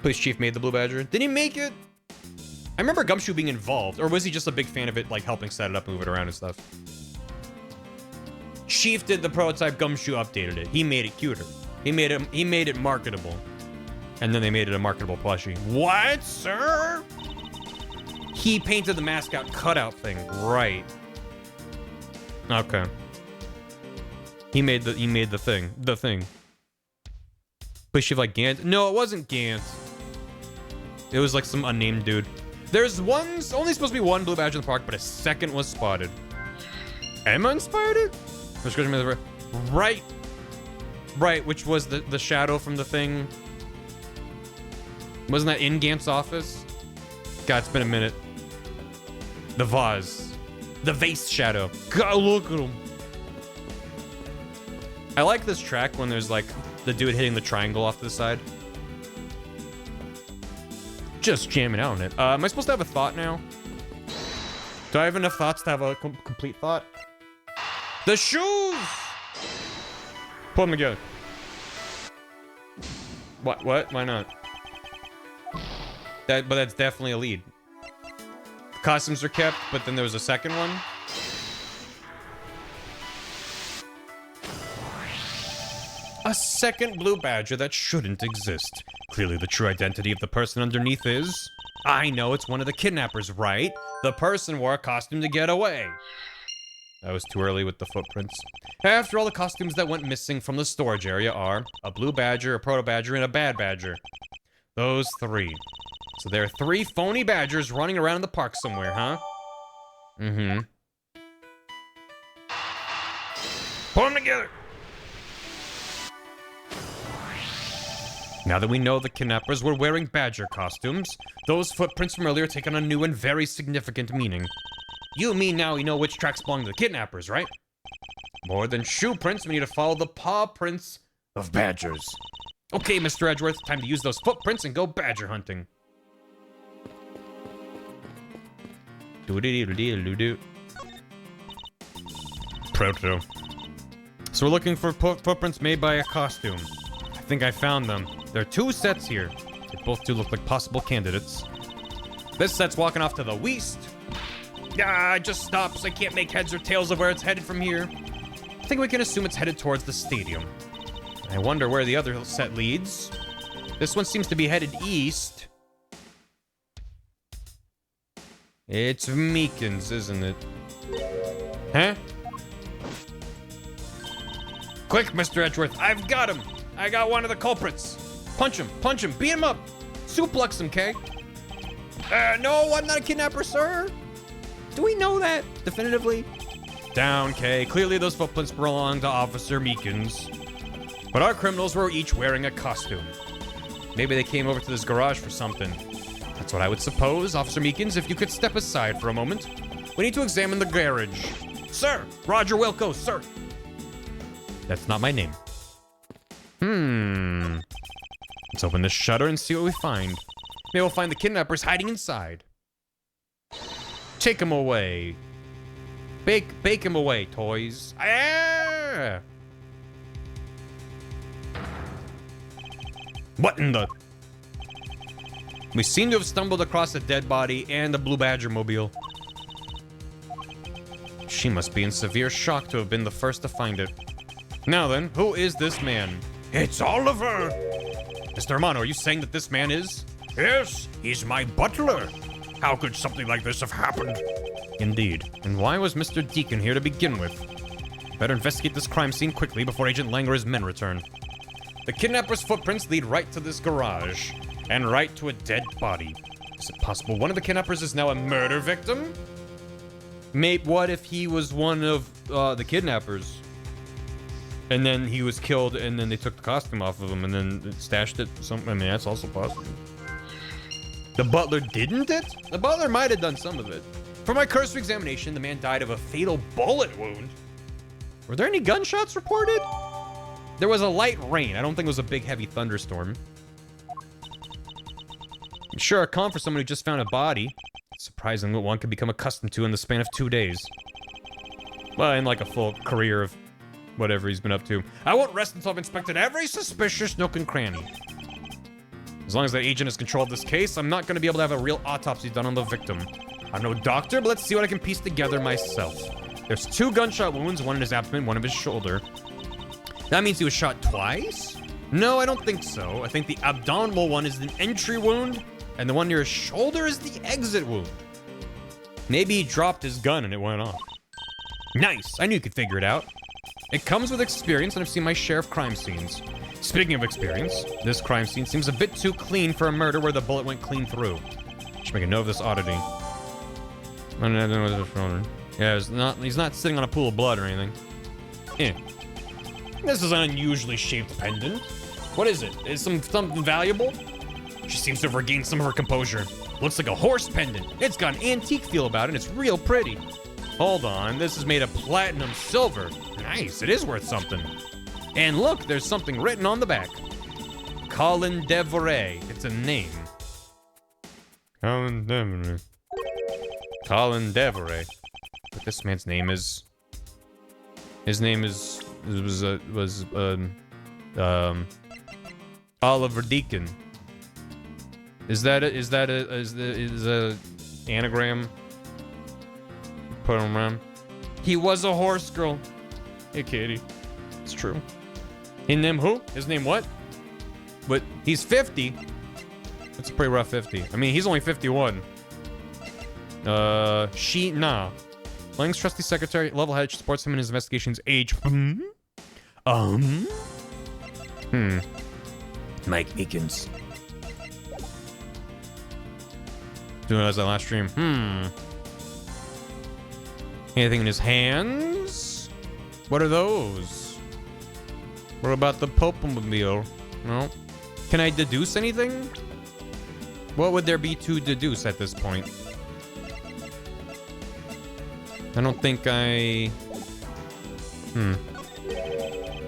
Police Chief made the Blue Badger. Did he make it? I remember Gumshoe being involved, or was he just a big fan of it, like helping set it up, move it around and stuff? Chief did the prototype, Gumshoe updated it. He made it cuter. He made it marketable. And then they made it a marketable plushie. What, sir? He painted the mascot cutout thing, right? Okay. He made the thing. But she like Gant? No, it wasn't Gant. It was like some unnamed dude. There's only supposed to be one Blue Badger in the park, but a second was spotted. Emma inspired it? Right. Right, which was the shadow from the thing. Wasn't that in Gant's office? God, it's been a minute. The vase. The vase shadow. God, look at him. I like this track when there's like the dude hitting the triangle off to the side. Just jamming out on it. Am I supposed to have a thought now? Do I have enough thoughts to have a complete thought? The shoes! Pull them together. What? Why not? But that's definitely a lead. The costumes are kept, but then there was a second one. A second Blue Badger that shouldn't exist. Clearly the true identity of the person underneath is... I know, it's one of the kidnappers, right? The person wore a costume to get away. That was too early with the footprints. After all, the costumes that went missing from the storage area are a Blue Badger, a Proto Badger, and a Bad Badger. Those three. So there are 3 phony badgers running around in the park somewhere, huh? Mm-hmm. Pull them together! Now that we know the kidnappers were wearing badger costumes, those footprints from earlier take on a new and very significant meaning. You mean now we know which tracks belong to the kidnappers, right? More than shoe prints, we need to follow the paw prints of badgers. Okay, Mr. Edgeworth, time to use those footprints and go badger hunting. Do-do-do-do-do-do. Proto. So we're looking for footprints made by a costume. I think I found them. There are 2 sets here. They both do look like possible candidates. This set's walking off to the west. Ah, it just stops. I can't make heads or tails of where it's headed from here. I think we can assume it's headed towards the stadium. I wonder where the other set leads. This one seems to be headed east. It's Meekins, isn't it? Huh? Quick, Mr. Edgeworth, I've got him! I got one of the culprits! Punch him, beat him up! Suplex him, Kay! No, I'm not a kidnapper, sir! Do we know that definitively? Down, Kay. Clearly those footprints belong to Officer Meekins. But our criminals were each wearing a costume. Maybe they came over to this garage for something. That's what I would suppose. Officer Meekins, if you could step aside for a moment. We need to examine the garage. Sir! Roger Wilco, sir! That's not my name. Let's open this shutter and see what we find. Maybe we'll find the kidnappers hiding inside. Take him away. Bake him away, toys. Ah! What in the... We seem to have stumbled across a dead body and a Blue Badger mobile. She must be in severe shock to have been the first to find it. Now then, who is this man? It's Oliver! Mr. Romano, are you saying that this man is? Yes, he's my butler. How could something like this have happened? Indeed. And why was Mr. Deacon here to begin with? Better investigate this crime scene quickly before Agent Lang or his men return. The kidnapper's footprints lead right to this garage, and right to a dead body. Is it possible one of the kidnappers is now a murder victim? Mate, what if he was one of the kidnappers? And then he was killed, and then they took the costume off of him, and then stashed it. I mean, that's also possible. The butler didn't it? The butler might have done some of it. For my cursory examination, the man died of a fatal bullet wound. Were there any gunshots reported? There was a light rain. I don't think it was a big, heavy thunderstorm. Sure, a con for someone who just found a body. Surprising what one could become accustomed to in the span of 2 days. Well, in like a full career of whatever he's been up to. I won't rest until I've inspected every suspicious nook and cranny. As long as that agent has control of this case, I'm not going to be able to have a real autopsy done on the victim. I'm no doctor, but let's see what I can piece together myself. There's 2 gunshot wounds, one in his abdomen, one in his shoulder. That means he was shot twice? No, I don't think so. I think the abdominal one is an entry wound, and the one near his shoulder is the exit wound. Maybe he dropped his gun and it went off. Nice, I knew you could figure it out. It comes with experience, and I've seen my share of crime scenes. Speaking of experience, this crime scene seems a bit too clean for a murder where the bullet went clean through. Should make a note of this oddity. Yeah, he's not sitting on a pool of blood or anything. This is an unusually shaped pendant. What is it? Is something valuable? She seems to have regained some of her composure. Looks like a horse pendant. It's got an antique feel about it, and it's real pretty. Hold on, this is made of platinum silver. Nice, it is worth something. And look, there's something written on the back. Colin Devoret. It's a name. Colin Devoret. Colin Devoret. But this man's name is... His name was Oliver Deacon. Is a anagram? Put him around. He was a horse girl. Hey, Katie. It's true. His name who? His name what? But he's 50. That's a pretty rough 50. I mean, he's only 51. Lang's trusty secretary, level-headed, supports him in his investigation's age. Mike Meekins. Doing it as that last stream. Anything in his hands? What are those? What about the Popemobile? No. Can I deduce anything? What would there be to deduce at this point? I don't think I...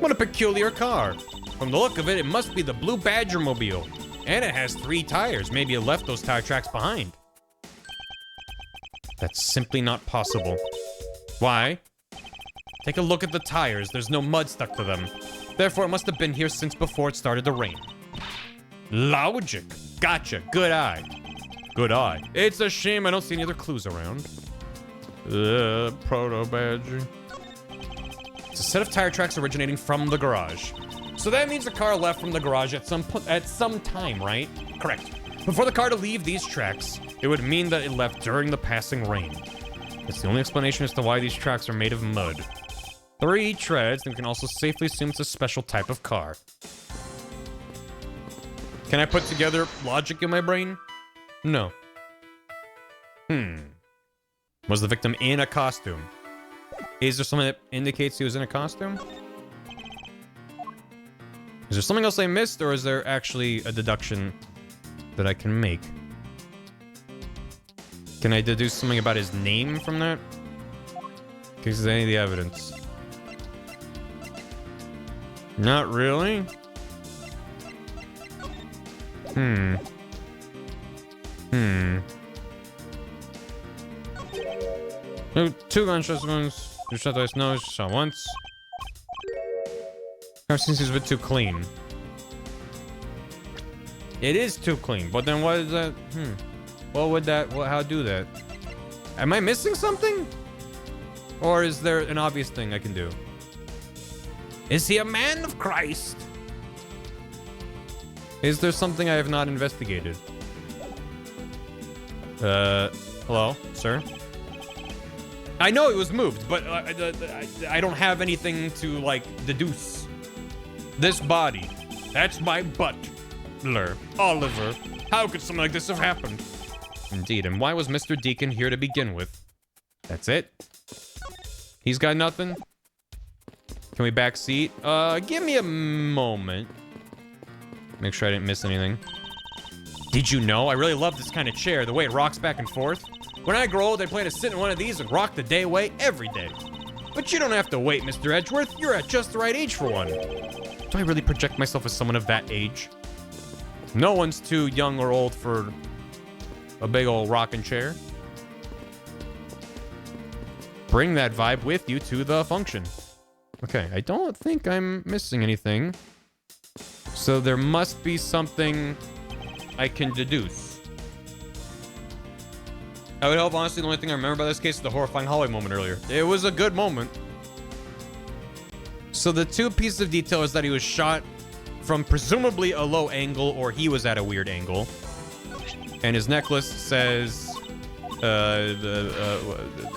What a peculiar car. From the look of it, it must be the Blue Badger Mobile. And it has 3 tires. Maybe it left those tire tracks behind. That's simply not possible. Why? Take a look at the tires. There's no mud stuck to them. Therefore, it must have been here since before it started to rain. Logic. Gotcha. Good eye. Good eye. It's a shame I don't see any other clues around. Proto Badger. It's a set of tire tracks originating from the garage. So that means the car left from the garage at some time, right? Correct. Before the car to leave these tracks, it would mean that it left during the passing rain. It's the only explanation as to why these tracks are made of mud. 3 treads, and we can also safely assume it's a special type of car. Can I put together logic in my brain? No. Was the victim in a costume? Is there something that indicates he was in a costume? Is there something else I missed, or is there actually a deduction that I can make? Can I deduce something about his name from that? In case there's any of the evidence. Not really? No, 2 gunshots once. You shot twice. No, shot once. Ever since he's a bit too clean. It is too clean, but then what is that? What would that, how do that? Am I missing something? Or is there an obvious thing I can do? Is he a man of Christ? Is there something I have not investigated? Hello, sir? I know it was moved, but I don't have anything to, like, deduce. This body, that's my butler, Oliver. How could something like this have happened? Indeed, and why was Mr. Deacon here to begin with? That's it? He's got nothing? Can we backseat? Give me a moment. Make sure I didn't miss anything. Did you know? I really love this kind of chair, the way it rocks back and forth. When I grow old, I plan to sit in one of these and rock the day away every day. But you don't have to wait, Mr. Edgeworth. You're at just the right age for one. Do I really project myself as someone of that age? No one's too young or old for a big old rocking chair. Bring that vibe with you to the function. Okay, I don't think I'm missing anything. So there must be something I can deduce. I would hope, honestly, the only thing I remember about this case is the horrifying hallway moment earlier. It was a good moment. So the two pieces of detail is that he was shot from presumably a low angle, or he was at a weird angle. And his necklace says, what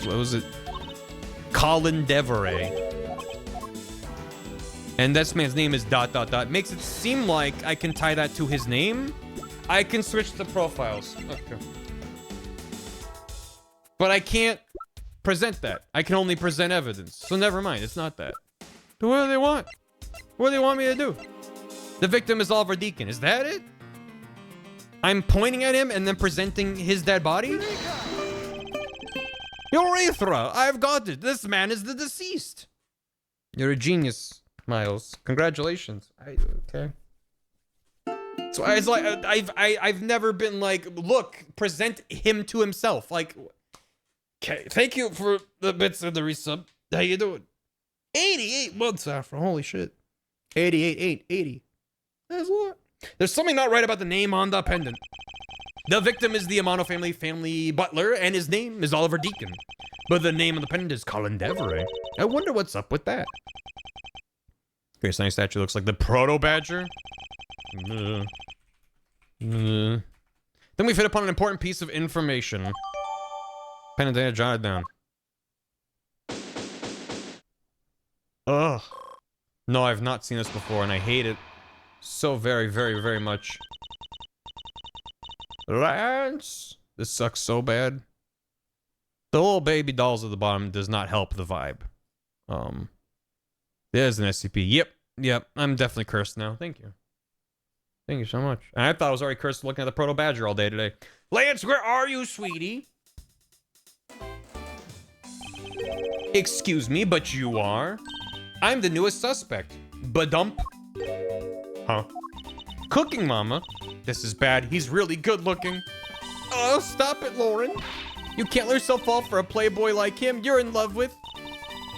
was it? Colin Deveray. And this man's name is ... Makes it seem like I can tie that to his name. I can switch the profiles. Okay. But I can't present that. I can only present evidence. So never mind, it's not that. So what do they want? What do they want me to do? The victim is Oliver Deacon. Is that it? I'm pointing at him and then presenting his dead body? Urethra! I've got it. This man is the deceased. You're a genius, Miles. Congratulations. Okay. So it's like I've never been like, look, present him to himself. Like, okay, thank you for the bits of the resub. How you doing? 88 months after. Holy shit. 80. That's what. There's something not right about the name on the pendant. The victim is the Amano family butler, and his name is Oliver Deacon. But the name on the pendant is Colin Deveray. I wonder what's up with that. Grace Knight statue looks like the proto-badger. Then we've hit upon an important piece of information. Pen and data jotted down. Ugh. No, I've not seen this before, and I hate it so very, very, very much. Lance! This sucks so bad. The little baby dolls at the bottom does not help the vibe. There's an SCP. Yep. I'm definitely cursed now. Thank you. Thank you so much. And I thought I was already cursed looking at the Proto Badger all day today. Lance, where are you, sweetie? Excuse me, but you are? I'm the newest suspect. Badump. Huh? Cooking Mama. This is bad. He's really good looking. Oh, stop it, Lauren. You can't let yourself fall for a playboy like him you're in love with.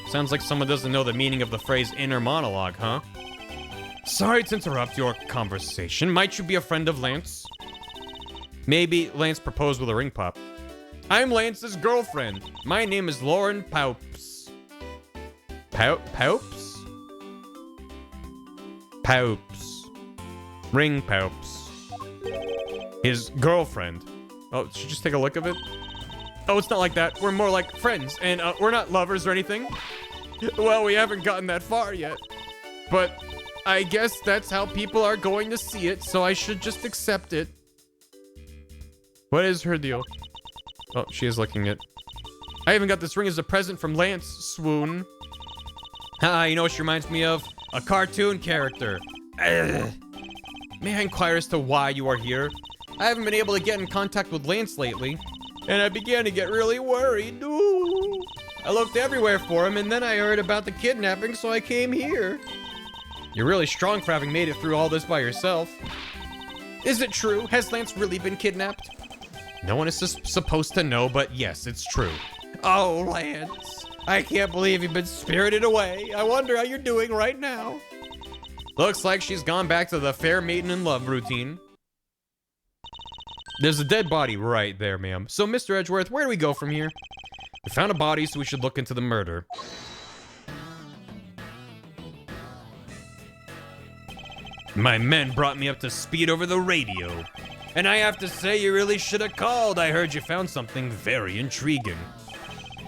Sounds like someone doesn't know the meaning of the phrase inner monologue, huh? Sorry to interrupt your conversation. Might you be a friend of Lance? Maybe Lance proposed with a ring pop. I'm Lance's girlfriend. My name is Lauren Paups. Paups? Paups. Ring Paups. His girlfriend. Oh, should just take a look of it? Oh, it's not like that. We're more like friends, and we're not lovers or anything. Well, we haven't gotten that far yet. But I guess that's how people are going to see it, so I should just accept it. What is her deal? Oh, she is looking it. I even got this ring as a present from Lance, swoon. You know what she reminds me of? A cartoon character. Ugh. May I inquire as to why you are here? I haven't been able to get in contact with Lance lately, and I began to get really worried. Ooh. I looked everywhere for him, and then I heard about the kidnapping, so I came here. You're really strong for having made it through all this by yourself. Is it true? Has Lance really been kidnapped? No one is supposed to know, but yes, it's true. Oh, Lance. I can't believe you've been spirited away. I wonder how you're doing right now. Looks like she's gone back to the fair maiden in love routine. There's a dead body right there, ma'am. So, Mr. Edgeworth, where do we go from here? We found a body, so we should look into the murder. My men brought me up to speed over the radio. And I have to say, you really should have called. I heard you found something very intriguing.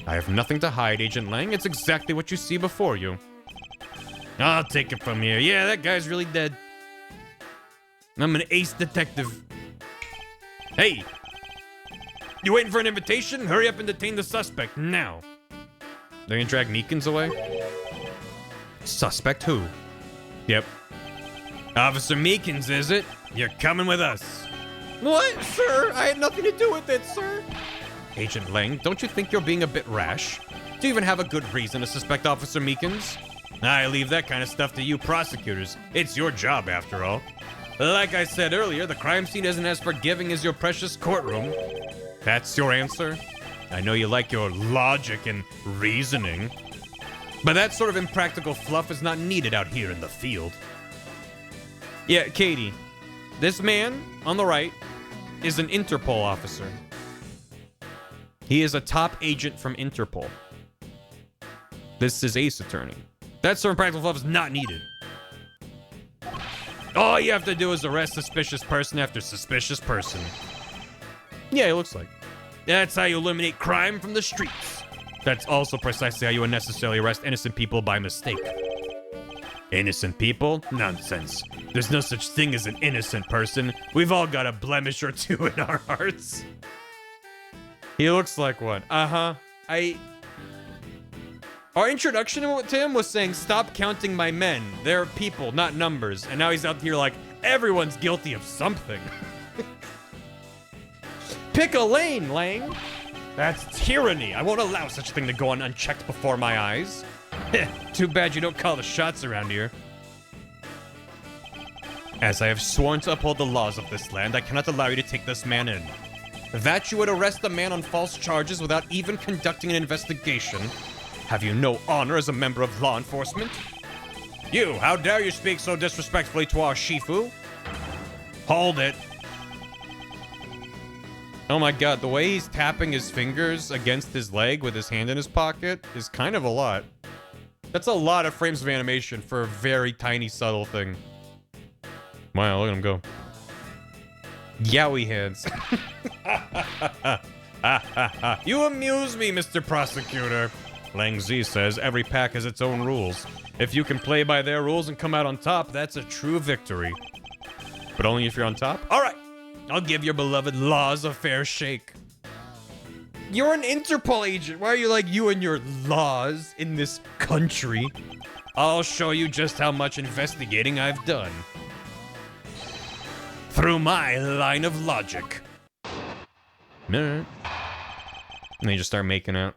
I have nothing to hide, Agent Lang. It's exactly what you see before you. I'll take it from here. Yeah, that guy's really dead. I'm an ace detective. Hey! You waiting for an invitation? Hurry up and detain the suspect, now. They're gonna drag Meekins away? Suspect who? Yep. Officer Meekins, is it? You're coming with us. What, sir? I had nothing to do with it, sir. Agent Lang, don't you think you're being a bit rash? Do you even have a good reason to suspect Officer Meekins? I leave that kind of stuff to you prosecutors. It's your job, after all. Like I said earlier, the crime scene isn't as forgiving as your precious courtroom. That's your answer? I know you like your logic and reasoning. But that sort of impractical fluff is not needed out here in the field. Yeah, Katie. This man on the right is an Interpol officer. He is a top agent from Interpol. This is Ace Attorney. That sort of practical fluff is not needed. All you have to do is arrest suspicious person after suspicious person. Yeah, it looks like. That's how you eliminate crime from the streets. That's also precisely how you unnecessarily arrest innocent people by mistake. Innocent people? Nonsense. There's no such thing as an innocent person. We've all got a blemish or two in our hearts. He looks like one. Our introduction to him was saying, stop counting my men. They're people, not numbers. And now he's out here like, everyone's guilty of something. Pick a lane, Lang. That's tyranny. I won't allow such a thing to go on unchecked before my eyes. Too bad you don't call the shots around here. As I have sworn to uphold the laws of this land, I cannot allow you to take this man in. That you would arrest a man on false charges without even conducting an investigation. Have you no honor as a member of law enforcement? You, how dare you speak so disrespectfully to our Shifu? Hold it. Oh my god, the way he's tapping his fingers against his leg with his hand in his pocket is kind of a lot. That's a lot of frames of animation for a very tiny, subtle thing. Wow, look at him go. Yowie hands. You amuse me, Mr. Prosecutor. Lang Zi says every pack has its own rules. If you can play by their rules and come out on top, that's a true victory. But only if you're on top? Alright, I'll give your beloved laws a fair shake. You're an Interpol agent. Why are you like you and your laws in this country? I'll show you just how much investigating I've done. Through my line of logic. And they just start making out.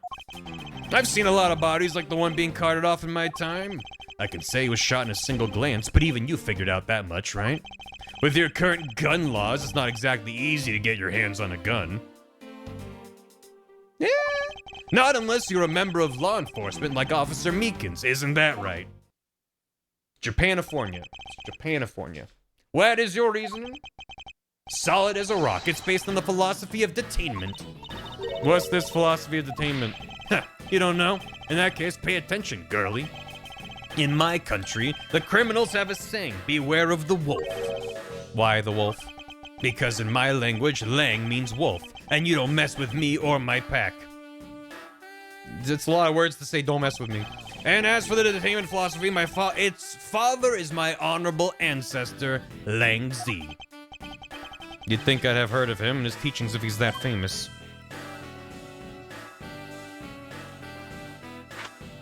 I've seen a lot of bodies like the one being carted off in my time. I can say he was shot in a single glance, but even you figured out that much, right? With your current gun laws, it's not exactly easy to get your hands on a gun. Yeah. Not unless you're a member of law enforcement like Officer Meekins, isn't that right? Japanifornia. Japanifornia. What is your reasoning? Solid as a rock. It's based on the philosophy of detainment. What's this philosophy of detainment? You don't know? In that case, pay attention, girly. In my country, the criminals have a saying, beware of the wolf. Why the wolf? Because in my language, Lang means wolf, and you don't mess with me or my pack. It's a lot of words to say, don't mess with me. And as for the detainment philosophy, its father is my honorable ancestor, Lang Zi. You'd think I'd have heard of him and his teachings if he's that famous.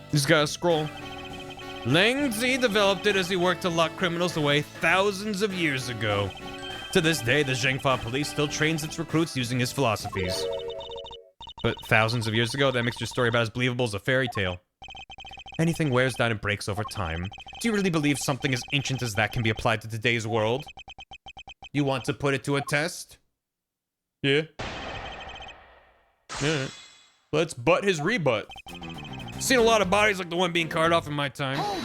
He's got a scroll. Lang Zi developed it as he worked to lock criminals away thousands of years ago. To this day, the Zhengfa police still trains its recruits using his philosophies. But thousands of years ago, that makes your story about as believable as a fairy tale. Anything wears down and breaks over time. Do you really believe something as ancient as that can be applied to today's world? You want to put it to a test? Yeah. Yeah. Let's butt his rebut. Seen a lot of bodies like the one being carted off in my time. Hold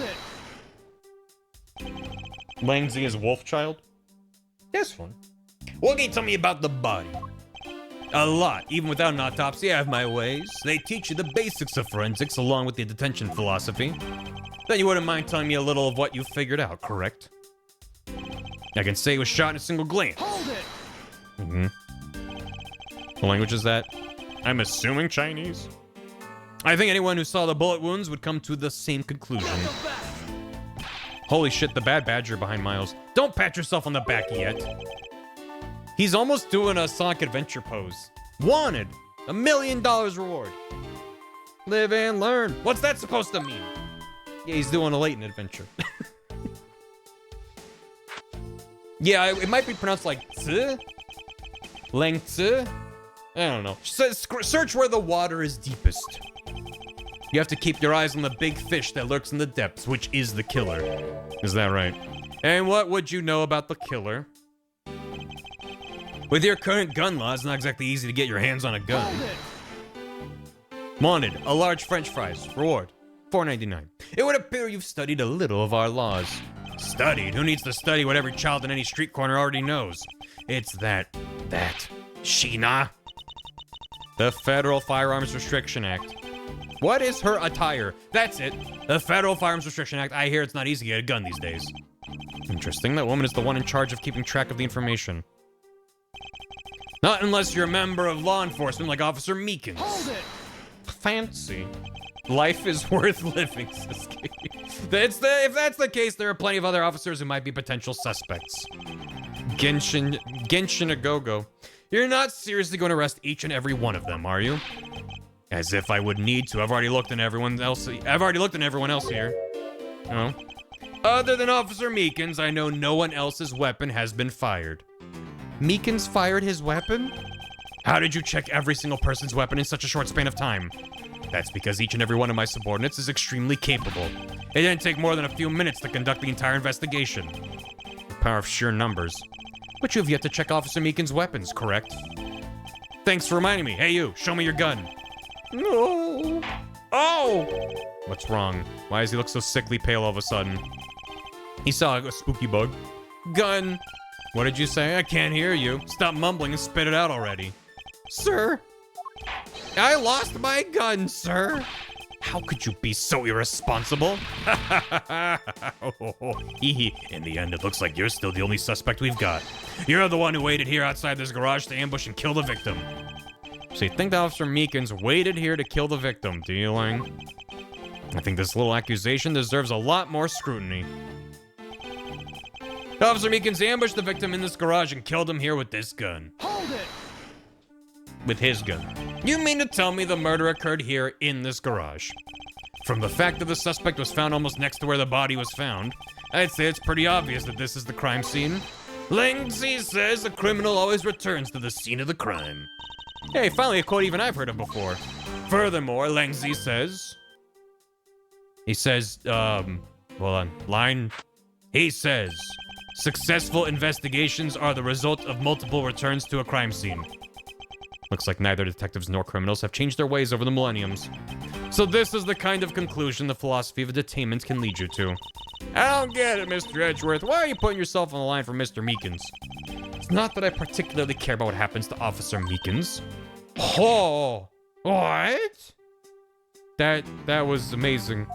it. Lang Zi is Wolfchild? That's fun. What can you tell me about the body? A lot. Even without an autopsy, I have my ways. They teach you the basics of forensics along with the detention philosophy. Then you wouldn't mind telling me a little of what you figured out, correct? I can say he was shot in a single glance. Hold it. What language is that? I'm assuming Chinese. I think anyone who saw the bullet wounds would come to the same conclusion. Holy shit, the bad badger behind Miles. Don't pat yourself on the back yet. He's almost doing a Sonic Adventure pose. Wanted. $1 million reward. Live and learn. What's that supposed to mean? Yeah, he's doing a Layton adventure. Yeah, it might be pronounced like tz. Length. I don't know. Search where the water is deepest. You have to keep your eyes on the big fish that lurks in the depths, which is the killer. Is that right? And what would you know about the killer? With your current gun law, it's not exactly easy to get your hands on a gun. Wanted, a large French fries. Reward, $4.99. It would appear you've studied a little of our laws. Studied? Who needs to study what every child in any street corner already knows? It's that, Sheena. The Federal Firearms Restriction Act. What is her attire? That's it. The Federal Firearms Restriction Act. I hear it's not easy to get a gun these days. Interesting. That woman is the one in charge of keeping track of the information. Not unless you're a member of law enforcement like Officer Meekins. Hold it! Fancy. Life is worth living, Siski. If that's the case, there are plenty of other officers who might be potential suspects. Genshin a go-go. You're not seriously going to arrest each and every one of them, are you? As if I would need to. I've already looked at everyone else here. No. Other than Officer Meekins, I know no one else's weapon has been fired. Meekins fired his weapon? How did you check every single person's weapon in such a short span of time? That's because each and every one of my subordinates is extremely capable. It didn't take more than a few minutes to conduct the entire investigation. The power of sheer numbers. But you've yet to check Officer Meekins' weapons, correct? Thanks for reminding me. Hey you, show me your gun. No. Oh! What's wrong? Why does he look so sickly pale all of a sudden? He saw a spooky bug. Gun. What did you say? I can't hear you. Stop mumbling and spit it out already. Sir? I lost my gun, sir. How could you be so irresponsible? In the end, it looks like you're still the only suspect we've got. You're the one who waited here outside this garage to ambush and kill the victim. So you think that Officer Meekins waited here to kill the victim, do you, Lang? I think this little accusation deserves a lot more scrutiny. Officer Meekins ambushed the victim in this garage and killed him here with this gun. Hold it! With his gun. You mean to tell me the murder occurred here in this garage? From the fact that the suspect was found almost next to where the body was found, I'd say it's pretty obvious that this is the crime scene. Langzi says the criminal always returns to the scene of the crime. Hey, finally a quote even I've heard of before. Furthermore, Langzi says... He says, He says, successful investigations are the result of multiple returns to a crime scene. Looks like neither detectives nor criminals have changed their ways over the millenniums. So this is the kind of conclusion the philosophy of detainment can lead you to. I don't get it, Mr. Edgeworth. Why are you putting yourself on the line for Mr. Meekins? It's not that I particularly care about what happens to Officer Meekins. Oh, what? That was amazing.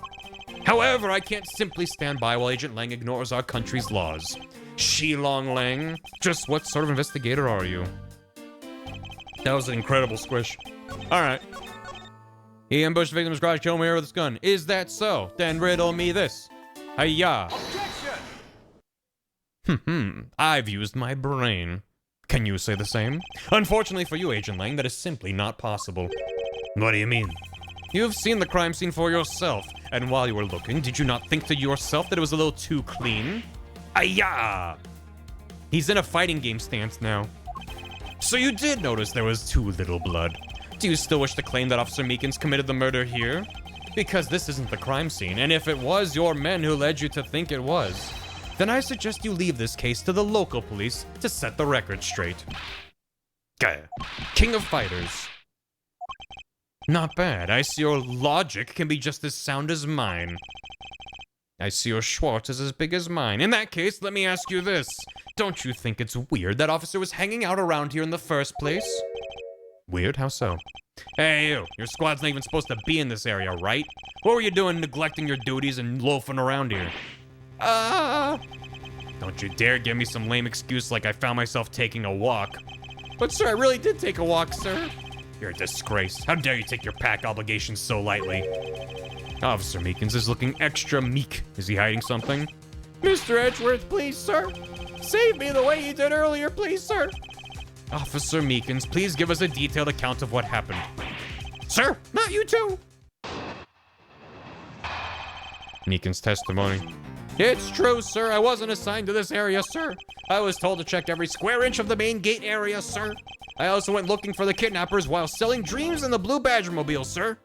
However, I can't simply stand by while Agent Lang ignores our country's laws. Shilong Lang, just what sort of investigator are you? That was an incredible squish. All right. He ambushed the victim's garage, killed him here with his gun. Is that so? Then riddle me this. Hiya. Objection! I've used my brain. Can you say the same? Unfortunately for you, Agent Lang, that is simply not possible. What do you mean? You've seen the crime scene for yourself, and while you were looking, did you not think to yourself that it was a little too clean? Ayah! He's in a fighting game stance now. So you did notice there was too little blood. Do you still wish to claim that Officer Meekins committed the murder here? Because this isn't the crime scene, and if it was your men who led you to think it was, then I suggest you leave this case to the local police to set the record straight. Gah. King of Fighters. Not bad. I see your logic can be just as sound as mine. I see your Schwartz is as big as mine. In that case, let me ask you this. Don't you think it's weird that officer was hanging out around here in the first place? Weird? How so? Hey, you. Your squad's not even supposed to be in this area, right? What were you doing neglecting your duties and loafing around here? Don't you dare give me some lame excuse like I found myself taking a walk. But sir, I really did take a walk, sir. You're a disgrace. How dare you take your pack obligations so lightly? Officer Meekins is looking extra meek. Is he hiding something? Mr. Edgeworth, please, sir. Save me the way you did earlier, please, sir. Officer Meekins, please give us a detailed account of what happened. Sir, not you too. Meekins' testimony. It's true, sir. I wasn't assigned to this area, sir. I was told to check every square inch of the main gate area, sir. I also went looking for the kidnappers while selling dreams in the Blue Badger Mobile, sir.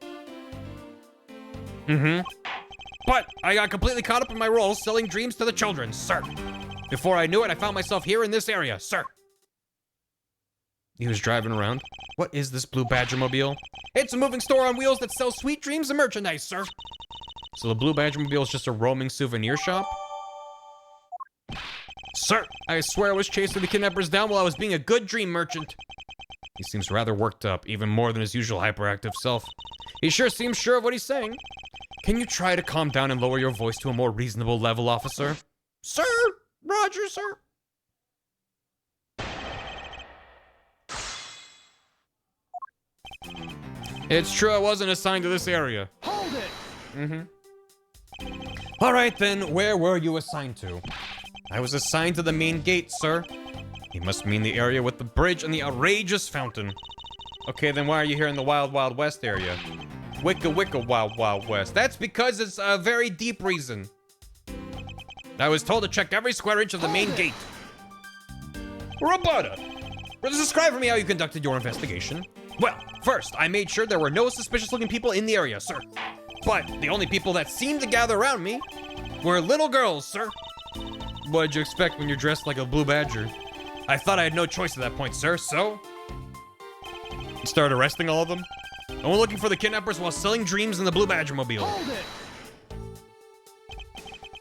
But I got completely caught up in my role selling dreams to the children, sir. Before I knew it, I found myself here in this area, sir. He was driving around. What is this Blue Badger Mobile? It's a moving store on wheels that sells sweet dreams and merchandise, sir. So the Blue Badger Mobile is just a roaming souvenir shop? Sir, I swear I was chasing the kidnappers down while I was being a good dream merchant. He seems rather worked up, even more than his usual hyperactive self. He sure seems sure of what he's saying. Can you try to calm down and lower your voice to a more reasonable level, officer? Sir! Roger, sir. It's true I wasn't assigned to this area. Hold it! All right then, where were you assigned to? I was assigned to the main gate, sir. You must mean the area with the bridge and the outrageous fountain. Okay, then why are you here in the Wild Wild West area? Wicca Wicca Wild Wild West. That's because it's a very deep reason. I was told to check every square inch of the main gate. Robota! Describe for me how you conducted your investigation. Well, first, I made sure there were no suspicious-looking people in the area, sir. But the only people that seemed to gather around me were little girls, sir. What did you expect when you're dressed like a blue badger? I thought I had no choice at that point, sir, so... started arresting all of them. I went looking for the kidnappers while selling dreams in the Blue Badger Mobile. Hold it!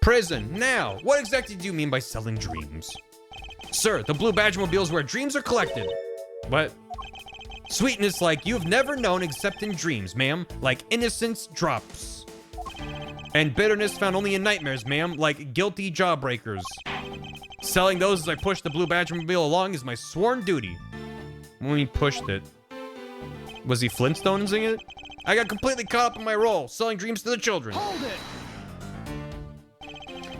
Prison, now! What exactly do you mean by selling dreams? Sir, the Blue Badger Mobile is where dreams are collected. What? Sweetness like you've never known except in dreams, ma'am. Like innocence drops. And bitterness found only in nightmares, ma'am. Like guilty jawbreakers. Selling those as I push the Blue Badger Mobile along is my sworn duty. When he pushed it. Was he Flintstonesing it? I got completely caught up in my role, selling dreams to the children. Hold it!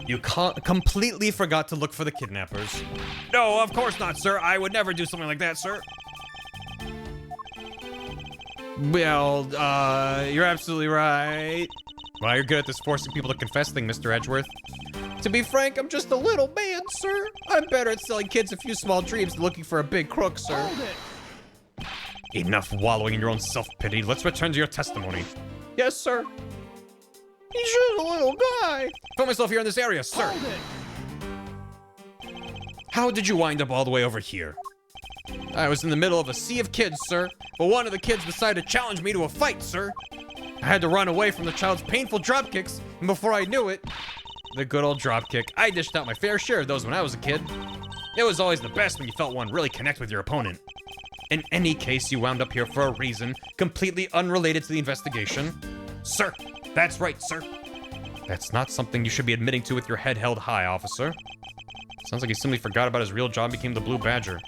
You completely forgot to look for the kidnappers. No, of course not, sir. I would never do something like that, sir. Well, you're absolutely right. Well, you're good at this forcing people to confess thing, Mr. Edgeworth. To be frank, I'm just a little man, sir. I'm better at selling kids a few small dreams than looking for a big crook, sir. Hold it! Enough wallowing in your own self-pity. Let's return to your testimony. Yes, sir. He's just a little guy. Found myself here in this area, sir. Hold it! How did you wind up all the way over here? I was in the middle of a sea of kids, sir. But one of the kids decided to challenge me to a fight, sir. I had to run away from the child's painful drop kicks, and before I knew it, the good old drop kick, I dished out my fair share of those when I was a kid. It was always the best when you felt one really connect with your opponent. In any case, you wound up here for a reason, completely unrelated to the investigation. Sir, that's right, sir. That's not something you should be admitting to with your head held high, officer. Sounds like he simply forgot about his real job and became the Blue Badger.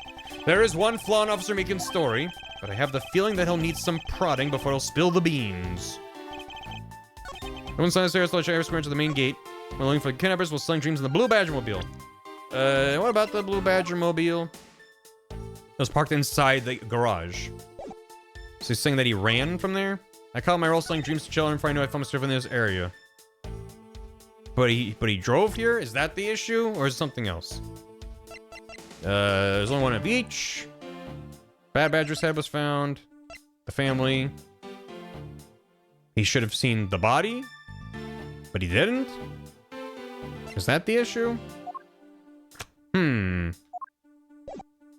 There is one flaw in Officer Meekin's story, but I have the feeling that he'll need some prodding before he'll spill the beans. Everyone signs there, so every square inch of the main gate. We're looking for the kidnappers while selling dreams in the Blue Badger Mobile. What about the Blue Badger Mobile? It was parked inside the garage. So he's saying that he ran from there? I caught my role selling dreams to children before I knew I found myself in this area. But he drove here? Is that the issue? Or is it something else? There's only one of each. Bad Badger's head was found. The family. He should have seen the body. But he didn't? Is that the issue?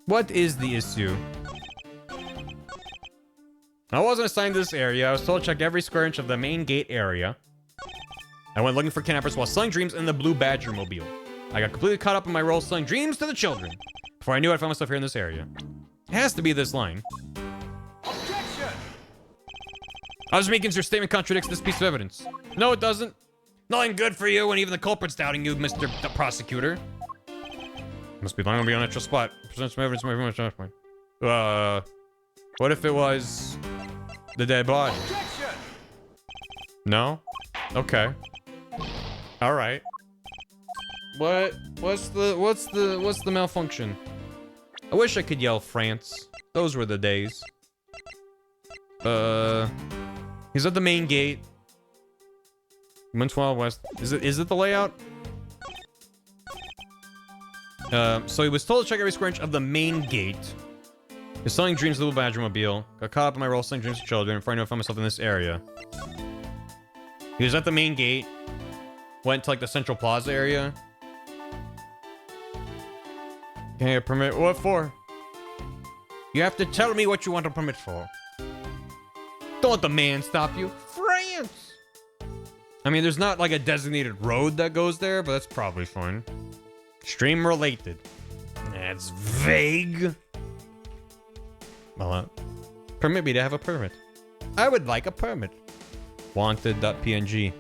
What is the issue? I wasn't assigned to this area. I was told to check every square inch of the main gate area. I went looking for kidnappers while selling dreams in the Blue Badger Mobile. I got completely caught up in my role selling dreams to the children. Before I knew it, I found myself here in this area. It has to be this line. Objection! Officer Meekins, your statement contradicts this piece of evidence. No, it doesn't. Nothing good for you, and even the culprit's doubting you, Mr. the Prosecutor. Must be lying to be on a natural spot. Present some evidence. What if it was the dead body? Objection! No? Okay. All right. What's the malfunction? I wish I could yell France. Those were the days. He's at the main gate. Wild West. Is it the layout? So he was told to check every square inch of the main gate. He's selling dreams of the Badgermobile. Got caught up in my role selling dreams to children before I knew I found myself in this area. He was at the main gate. Went to like the Central Plaza area. Can I get a permit? What for? You have to tell me what you want a permit for. Don't let the man stop you. France! I mean, there's not like a designated road that goes there, but that's probably fine. Stream related. That's vague. Well, permit me to have a permit. I would like a permit. Wanted.png.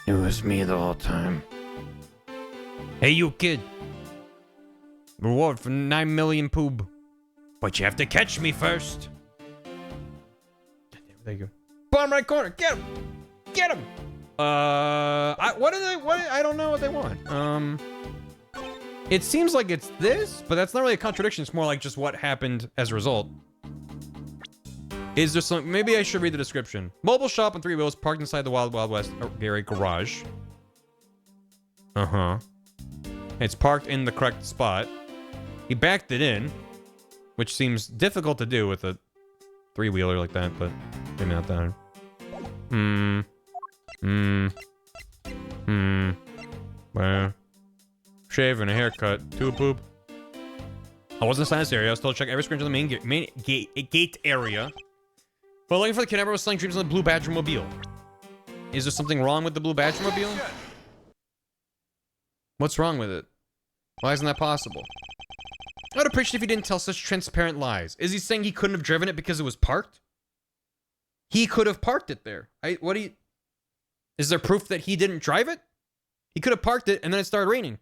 It was me the whole time. Hey, you kid. Reward for 9 million poob. But you have to catch me first. There you go. Bottom right corner. Get him. Get him. What do they? I don't know what they want. It seems like it's this, but that's not really a contradiction. It's more like just what happened as a result. Is there some? Maybe I should read the description. Mobile shop on 3 wheels parked inside the Wild Wild West Gary garage. It's parked in the correct spot. He backed it in, which seems difficult to do with a 3-wheeler like that, but maybe not that. Well, shave and a haircut. To a poop. I wasn't assigned this area. I was told to check every screen in the main gate area. But looking for the kid, I was selling dreams on the Blue Badgermobile. Is there something wrong with the Blue Badgermobile? What's wrong with it? Why isn't that possible? I'd appreciate if he didn't tell such transparent lies. Is he saying he couldn't have driven it because it was parked? He could have parked it there. Is there proof that he didn't drive it? He could have parked it and then it started raining.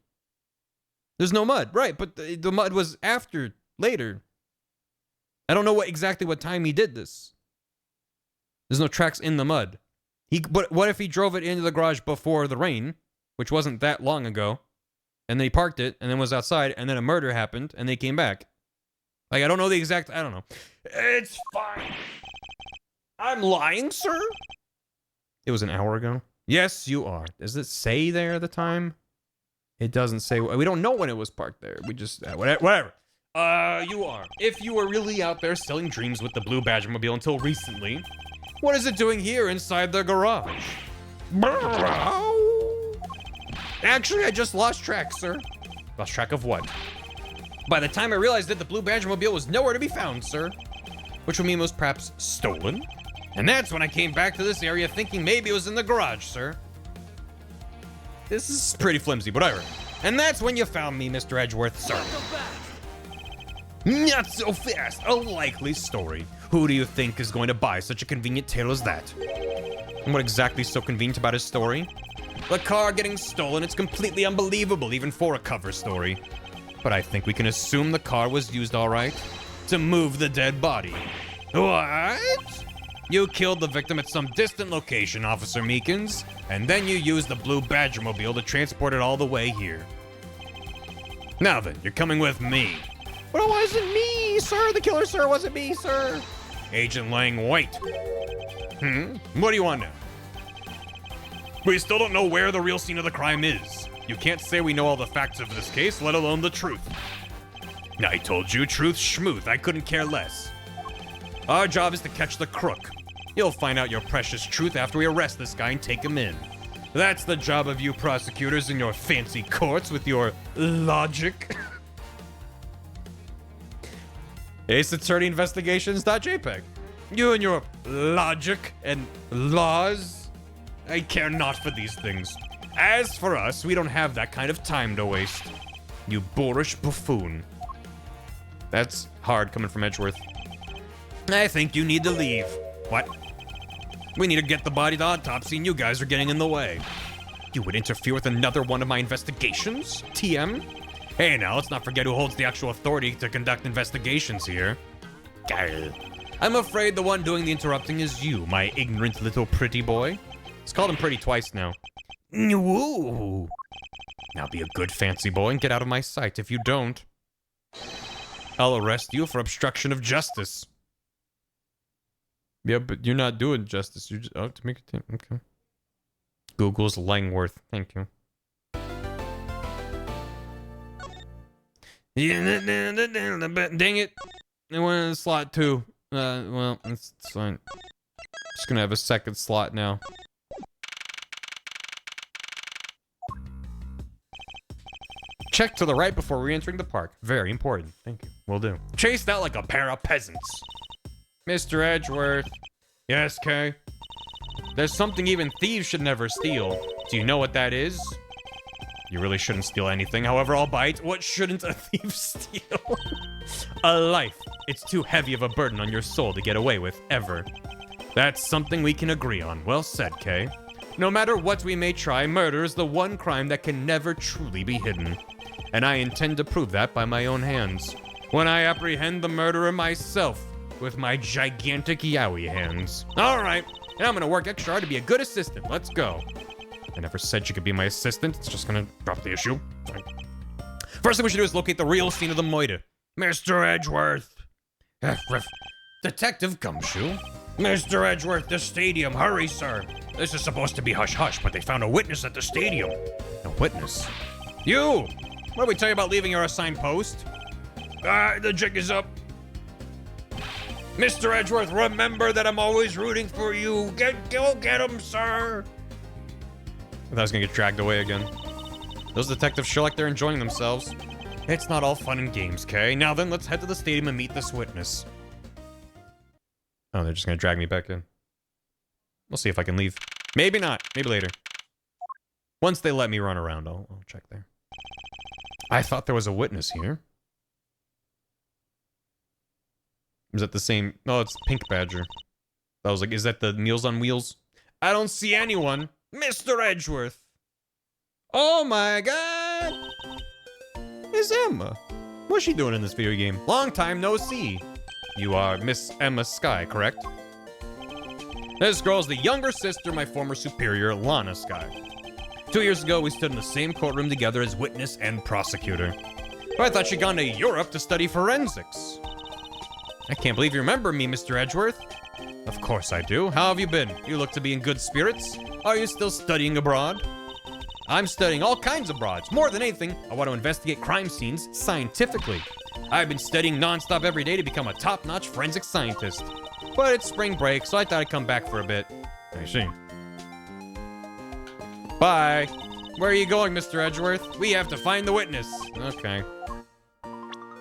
There's no mud, right? But the mud was later. I don't know exactly what time he did this. There's no tracks in the mud. But what if he drove it into the garage before the rain, which wasn't that long ago, and then he parked it and then was outside, and then a murder happened and they came back? Like, I don't know the exact. I don't know. It's fine. I'm lying, sir. It was an hour ago. Yes, you are. Does it say there at the time? It doesn't say. We don't know when it was parked there. We just whatever. You are. If you were really out there selling dreams with the Blue Badgermobile until recently, what is it doing here inside the garage? Actually, I just lost track, sir. Lost track of what? By the time I realized it, the Blue Badgermobile was nowhere to be found, sir. Which would mean it was perhaps stolen. And that's when I came back to this area thinking maybe it was in the garage, sir. This is pretty flimsy, but whatever. And that's when you found me, Mr. Edgeworth, sir. Not so fast. A likely story. Who do you think is going to buy such a convenient tale as that? And what exactly is so convenient about his story? The car getting stolen. It's completely unbelievable, even for a cover story. But I think we can assume the car was used all right to move the dead body. What? You killed the victim at some distant location, Officer Meekins, and then you used the Blue Badgermobile to transport it all the way here. Now then, you're coming with me. But it wasn't me, sir. The killer, sir, wasn't me, sir. Agent Lang, wait. What do you want now? We still don't know where the real scene of the crime is. You can't say we know all the facts of this case, let alone the truth. I told you, truth schmooth. I couldn't care less. Our job is to catch the crook. You'll find out your precious truth after we arrest this guy and take him in. That's the job of you prosecutors in your fancy courts with your logic. AceAttorneyInvestigations.jpg. You and your logic and laws. I care not for these things. As for us, we don't have that kind of time to waste. You boorish buffoon. That's hard coming from Edgeworth. I think you need to leave. What? We need to get the body to autopsy and you guys are getting in the way. You would interfere with another one of my investigations? TM? Hey now, let's not forget who holds the actual authority to conduct investigations here. I'm afraid the one doing the interrupting is you, my ignorant little pretty boy. It's called him pretty twice now. Woo! Now be a good fancy boy and get out of my sight. If you don't, I'll arrest you for obstruction of justice. Yeah, but you're not doing justice. You just to make it. Okay. Google's Langworth. Thank you. Dang it. I went in slot 2. Well, it's fine. Just gonna have a second slot now. Check to the right before re-entering the park. Very important. Thank you. Will do. Chased out like a pair of peasants. Mr. Edgeworth. Yes, Kay? There's something even thieves should never steal. Do you know what that is? You really shouldn't steal anything. However, I'll bite. What shouldn't a thief steal? A life. It's too heavy of a burden on your soul to get away with, ever. That's something we can agree on. Well said, Kay. No matter what we may try, murder is the one crime that can never truly be hidden. And I intend to prove that by my own hands. When I apprehend the murderer myself with my gigantic yowie hands. All right, and I'm gonna work extra hard to be a good assistant. Let's go. I never said you could be my assistant. It's just gonna drop the issue. Fine. First thing we should do is locate the real scene of the moida. Mr. Edgeworth. Detective Gumshoe. Mr. Edgeworth, the stadium. Hurry, sir. This is supposed to be hush-hush, but they found a witness at the stadium. A witness? You! What did we tell you about leaving your assigned post? The jig is up. Mr. Edgeworth, remember that I'm always rooting for you. Go get him, sir. I thought I was gonna get dragged away again. Those detectives sure like they're enjoying themselves. It's not all fun and games, Kay. Now then, let's head to the stadium and meet this witness. Oh, they're just gonna drag me back in. We'll see if I can leave. Maybe not. Maybe later. Once they let me run around, I'll check there. I thought there was a witness here. Is that the same? Oh, it's Pink Badger. I was like, is that the Meals on Wheels? I don't see anyone. Mr. Edgeworth. Oh my god. It's Emma. What's she doing in this video game? Long time no see. You are Miss Emma Sky, correct? This girl's the younger sister of my former superior, Lana Sky. 2 years ago, we stood in the same courtroom together as witness and prosecutor. But I thought she'd gone to Europe to study forensics. I can't believe you remember me, Mr. Edgeworth. Of course I do. How have you been? You look to be in good spirits. Are you still studying abroad? I'm studying all kinds of broads. More than anything, I want to investigate crime scenes scientifically. I've been studying nonstop every day to become a top-notch forensic scientist. But it's spring break, so I thought I'd come back for a bit. I see. Bye. Where are you going, Mr. Edgeworth? We have to find the witness. Okay.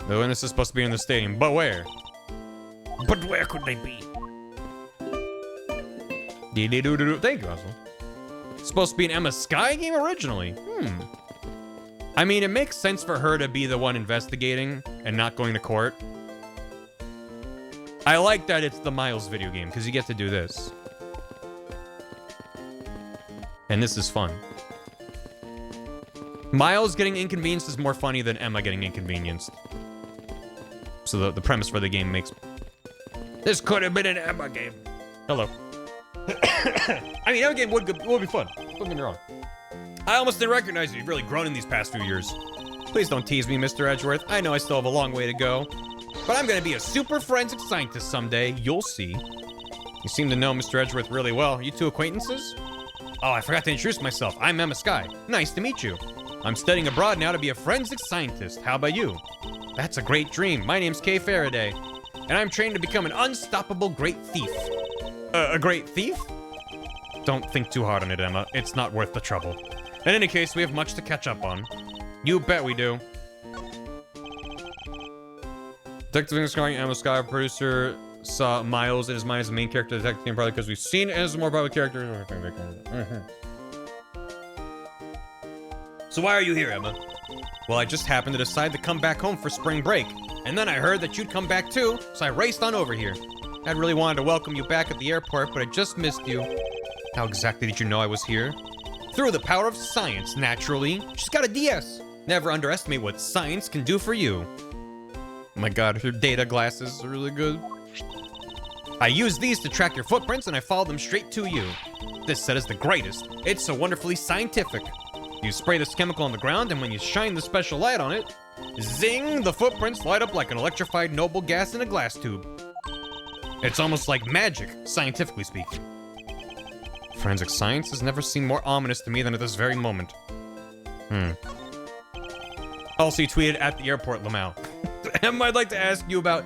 The witness is supposed to be in the stadium, but where? But where could they be? Thank you, Oswald. It's supposed to be an Emma Sky game originally. I mean, it makes sense for her to be the one investigating and not going to court. I like that it's the Miles video game, because you get to do this. And this is fun. Miles getting inconvenienced is more funny than Emma getting inconvenienced. So the premise for the game makes... This could have been an Emma game. Hello. I mean, Emma game would be fun. Don't get me wrong. I almost didn't recognize you. You've really grown in these past few years. Please don't tease me, Mr. Edgeworth. I know I still have a long way to go. But I'm gonna be a super forensic scientist someday. You'll see. You seem to know Mr. Edgeworth really well. You two acquaintances? Oh, I forgot to introduce myself. I'm Emma Sky. Nice to meet you. I'm studying abroad now to be a forensic scientist. How about you? That's a great dream. My name's Kay Faraday. And I'm trained to become an unstoppable great thief. A great thief? Don't think too hard on it, Emma. It's not worth the trouble. In any case, we have much to catch up on. You bet we do. Detective Sky, Emma Sky, producer, saw Miles in his mind as the main character of the detective game, probably because we've seen it as a more popular character. So why are you here, Emma? Well, I just happened to decide to come back home for spring break. And then I heard that you'd come back too, so I raced on over here. I really wanted to welcome you back at the airport, but I just missed you. How exactly did you know I was here? Through the power of science, naturally. She's got a DS. Never underestimate what science can do for you. Oh my god, her data glasses are really good. I use these to track your footprints and I follow them straight to you. This set is the greatest. It's so wonderfully scientific. You spray this chemical on the ground and when you shine the special light on it, zing, the footprints light up like an electrified noble gas in a glass tube. It's almost like magic, scientifically speaking. Forensic science has never seemed more ominous to me than at this very moment. Also, he tweeted at the airport, Lamau. I'd like to ask you about...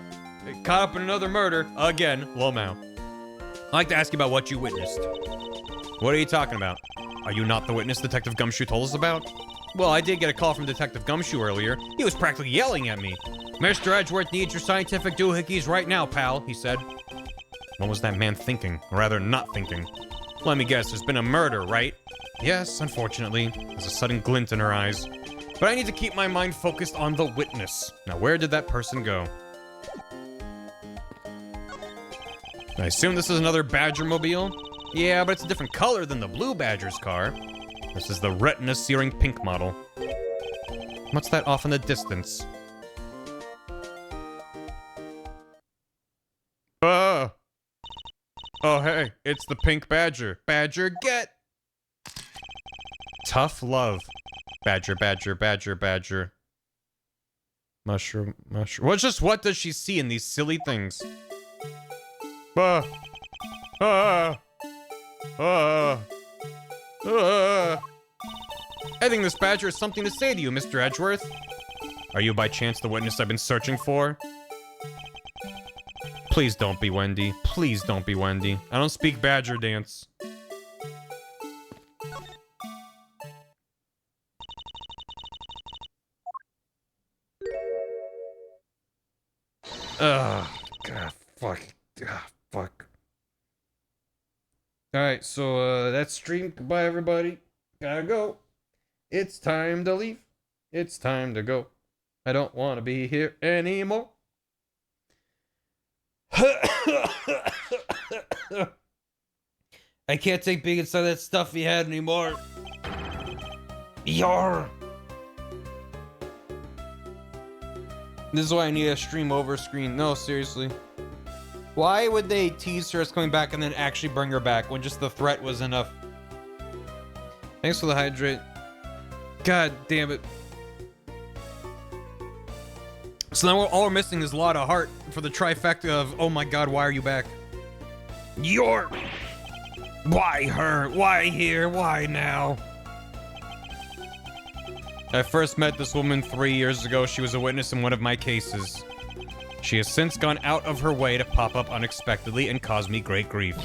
Caught up in another murder. Again, Lamau. I'd like to ask you about what you witnessed. What are you talking about? Are you not the witness Detective Gumshoe told us about? Well, I did get a call from Detective Gumshoe earlier. He was practically yelling at me. Mr. Edgeworth needs your scientific doohickeys right now, pal, he said. What was that man thinking? Or rather, not thinking? Let me guess, there's been a murder, right? Yes, unfortunately. There's a sudden glint in her eyes. But I need to keep my mind focused on the witness. Now, where did that person go? I assume this is another Badger-mobile? Yeah, but it's a different color than the blue Badger's car. This is the retina-searing pink model. What's that off in the distance? Oh, hey, it's the pink Badger. Badger, get! Tough love. Badger, Badger, Badger, Badger. Mushroom, mushroom. What does she see in these silly things? I think this Badger has something to say to you, Mr. Edgeworth. Are you by chance the witness I've been searching for? Please don't be Wendy. Please don't be Wendy. I don't speak Badger dance. Ugh. God, fuck. Ugh, fuck. Alright, so, that's stream. Goodbye, everybody. Gotta go. It's time to leave. It's time to go. I don't want to be here anymore. I can't take being inside that stuffy head anymore. Yar. This is why I need a stream over screen. No, seriously. Why would they tease her as coming back and then actually bring her back when just the threat was enough? Thanks for the hydrate. God damn it. So now all we're missing is a lot of heart for the trifecta of, oh my god, why are you back? You're... Why her? Why here? Why now? I first met this woman 3 years ago. She was a witness in one of my cases. She has since gone out of her way to pop up unexpectedly and cause me great grief.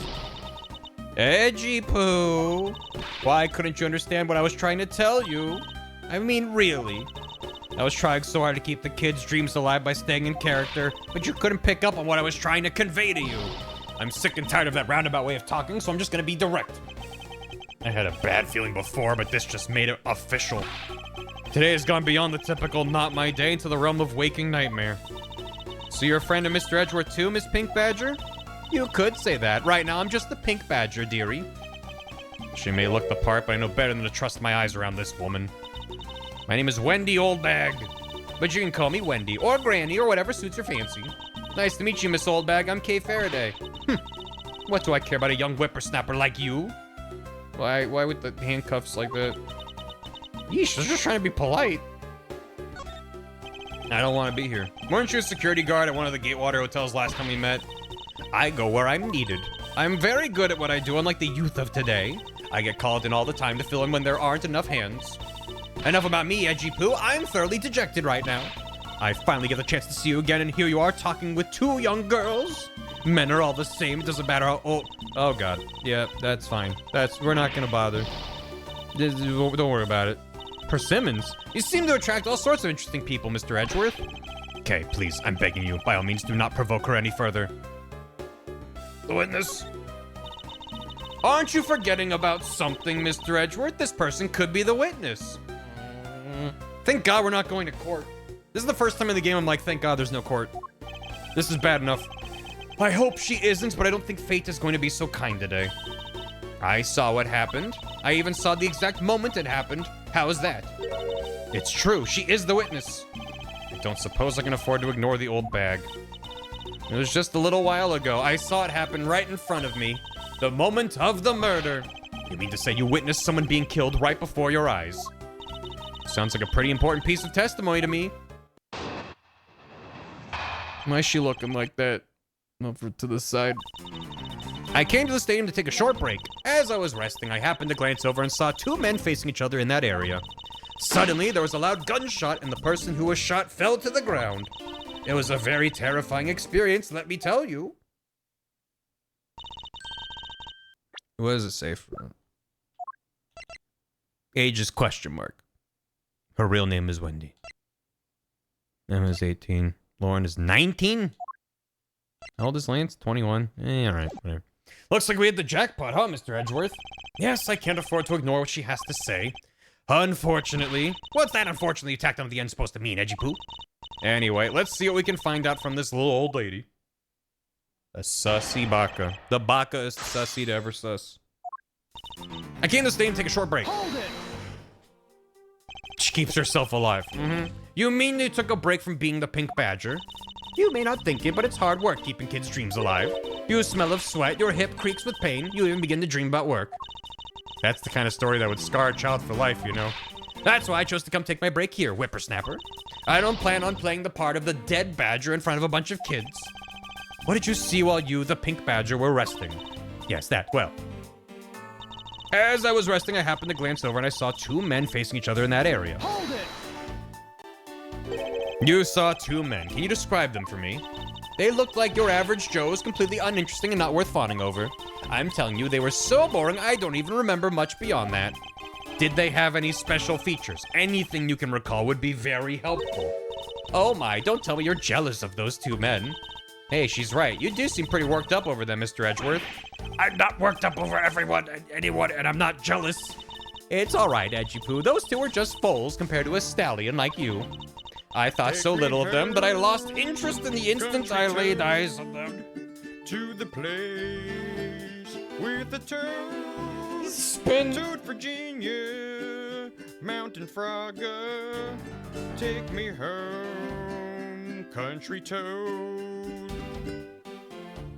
Edgy poo. Why couldn't you understand what I was trying to tell you? I mean, really. I was trying so hard to keep the kids' dreams alive by staying in character, but you couldn't pick up on what I was trying to convey to you. I'm sick and tired of that roundabout way of talking, so I'm just gonna be direct. I had a bad feeling before, but this just made it official. Today has gone beyond the typical not my day into the realm of waking nightmare. So you're a friend of Mr. Edgeworth too, Miss Pink Badger? You could say that. Right now, I'm just the Pink Badger, dearie. She may look the part, but I know better than to trust my eyes around this woman. My name is Wendy Oldbag, but you can call me Wendy, or Granny, or whatever suits your fancy. Nice to meet you, Miss Oldbag. I'm Kay Faraday. What do I care about a young whippersnapper like you? Why with the handcuffs like that? Yeesh, I was just trying to be polite. I don't want to be here. Weren't you a security guard at one of the Gatewater hotels last time we met? I go where I'm needed. I'm very good at what I do, unlike the youth of today. I get called in all the time to fill in when there aren't enough hands. Enough about me, Edgy Poo. I'm thoroughly dejected right now. I finally get the chance to see you again, and here you are talking with two young girls. Men are all the same. It doesn't matter how old... Oh, God. Yeah, that's fine. We're not gonna bother. Don't worry about it. Persimmons? You seem to attract all sorts of interesting people, Mr. Edgeworth. Okay, please, I'm begging you. By all means, do not provoke her any further. The witness. Aren't you forgetting about something, Mr. Edgeworth? This person could be the witness. Thank God we're not going to court. This is the first time in the game I'm like, thank God there's no court. This is bad enough. I hope she isn't, but I don't think fate is going to be so kind today. I saw what happened. I even saw the exact moment it happened. How is that? It's true. She is the witness. I don't suppose I can afford to ignore the old bag. It was just a little while ago. I saw it happen right in front of me. The moment of the murder. You mean to say you witnessed someone being killed right before your eyes? Sounds like a pretty important piece of testimony to me. Why is she looking like that? Over to the side. I came to the stadium to take a short break. As I was resting, I happened to glance over and saw two men facing each other in that area. Suddenly, there was a loud gunshot and the person who was shot fell to the ground. It was a very terrifying experience, let me tell you. What does it say for that? Age is question mark. Her real name is Wendy. Emma's 18. Lauren is 19? How old is Lance? 21. Alright, whatever. Looks like we hit the jackpot, huh, Mr. Edgeworth? Yes, I can't afford to ignore what she has to say. Unfortunately. What's that unfortunately tacked on the end supposed to mean, Edgy Poo? Anyway, let's see what we can find out from this little old lady. A sussy baka. The baka is sussy to ever sus. I came to the stadium to take a short break. Hold it. She keeps herself alive. You mean you took a break from being the pink badger? You may not think it, but it's hard work keeping kids' dreams alive. You smell of sweat, your hip creaks with pain, you even begin to dream about work. That's the kind of story that would scar a child for life, you know. That's why I chose to come take my break here, whippersnapper. I don't plan on playing the part of the dead badger in front of a bunch of kids. What did you see while you, the pink badger, were resting? Yes, that, well. As I was resting, I happened to glance over and I saw two men facing each other in that area. Hold it. You saw two men. Can you describe them for me? They looked like your average Joes, completely uninteresting and not worth fawning over. I'm telling you, they were so boring, I don't even remember much beyond that. Did they have any special features? Anything you can recall would be very helpful. Oh my, don't tell me you're jealous of those two men. Hey, she's right. You do seem pretty worked up over them, Mr. Edgeworth. I'm not worked up over everyone and anyone, and I'm not jealous. It's all right, Edgy Poo. Those two are just foals compared to a stallion like you. I thought so little of them that I lost interest in the instant I laid eyes on them. To the place with the toad. Spin. Toad, Virginia. Mountain Frogger. Take me home. Country toad.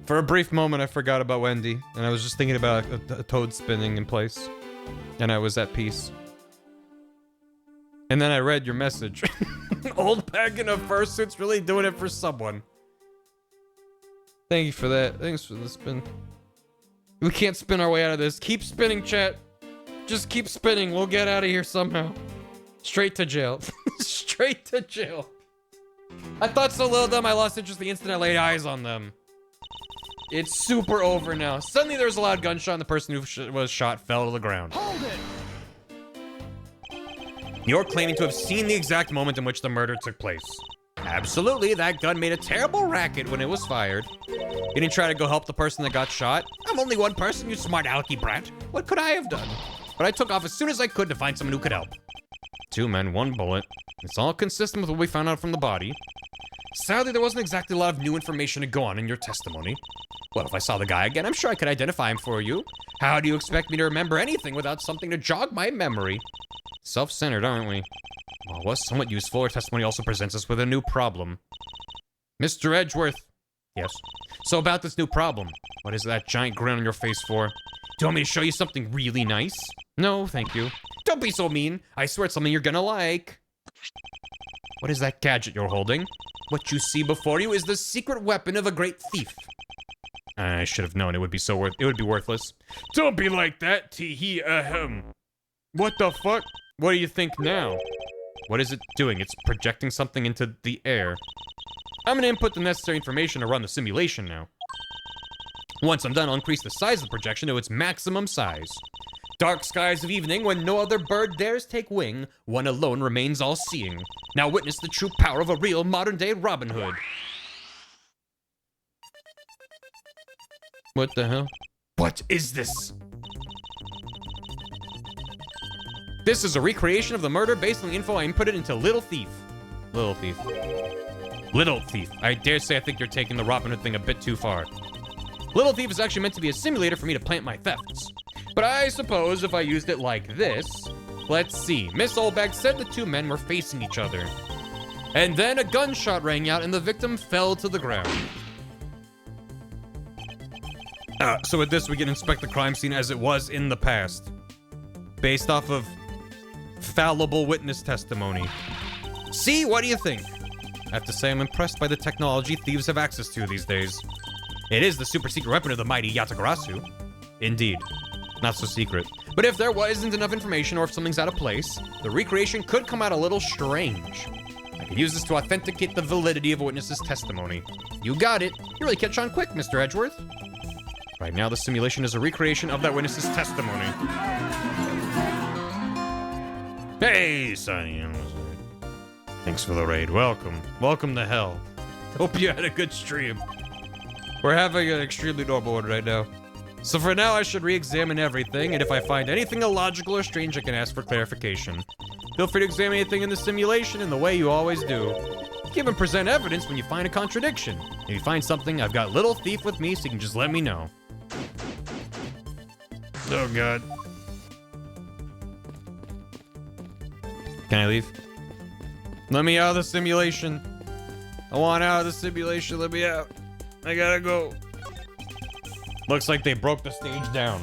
For a brief moment, I forgot about Wendy, and I was just thinking about a toad spinning in place. And I was at peace. And then I read your message. Old bag in a fursuit's really doing it for someone. Thank you for that. Thanks for the spin. We can't spin our way out of this. Keep spinning, chat. Just keep spinning. We'll get out of here somehow. Straight to jail. Straight to jail. I thought so little of them, I lost interest the instant I laid eyes on them. It's super over now. Suddenly there was a loud gunshot and the person who was shot fell to the ground. Hold it. You're claiming to have seen the exact moment in which the murder took place. Absolutely, that gun made a terrible racket when it was fired. You didn't try to go help the person that got shot? I'm only one person, you smart alecky brat. What could I have done? But I took off as soon as I could to find someone who could help. Two men, one bullet. It's all consistent with what we found out from the body. Sadly, there wasn't exactly a lot of new information to go on in your testimony. Well, if I saw the guy again, I'm sure I could identify him for you. How do you expect me to remember anything without something to jog my memory? Self-centered, aren't we? While it was somewhat useful, our testimony also presents us with a new problem. Mr. Edgeworth. Yes? So about this new problem, what is that giant grin on your face for? Do you want me to show you something really nice? No, thank you. Don't be so mean. I swear it's something you're gonna like. What is that gadget you're holding? What you see before you is the secret weapon of a great thief. I should have known it would be worthless. Don't be like that, tee-hee, ahem. What the fuck? What do you think now? What is it doing? It's projecting something into the air. I'm gonna input the necessary information to run the simulation now. Once I'm done, I'll increase the size of the projection to its maximum size. Dark skies of evening, when no other bird dares take wing, one alone remains all-seeing. Now witness the true power of a real modern-day Robin Hood. What the hell? What is this? This is a recreation of the murder based on the info I inputted into Little Thief. Little thief. Little Thief. I dare say I think you're taking the Robin Hood thing a bit too far. Little Thief is actually meant to be a simulator for me to plant my thefts. But I suppose if I used it like this... Let's see. Miss Oldbag said the two men were facing each other. And then a gunshot rang out and the victim fell to the ground. So with this, we can inspect the crime scene as it was in the past. Based off of fallible witness testimony. See, what do you think? I have to say I'm impressed by the technology thieves have access to these days. It is the super secret weapon of the mighty Yatagarasu. Indeed. Not so secret. But if there isn't enough information or if something's out of place, the recreation could come out a little strange. I could use this to authenticate the validity of a witness's testimony. You got it. You really catch on quick, Mr. Edgeworth. Right now, the simulation is a recreation of that witness's testimony. Hey, Sonny. Thanks for the raid. Welcome. Welcome to hell. Hope you had a good stream. We're having an extremely normal one right now. So for now, I should re-examine everything, and if I find anything illogical or strange, I can ask for clarification. Feel free to examine anything in the simulation in the way you always do. You can even present evidence when you find a contradiction. If you find something, I've got Little Thief with me, so you can just let me know. Oh, God. Can I leave? Let me out of the simulation. I want out of the simulation. Let me out. I gotta go. Looks like they broke the stage down.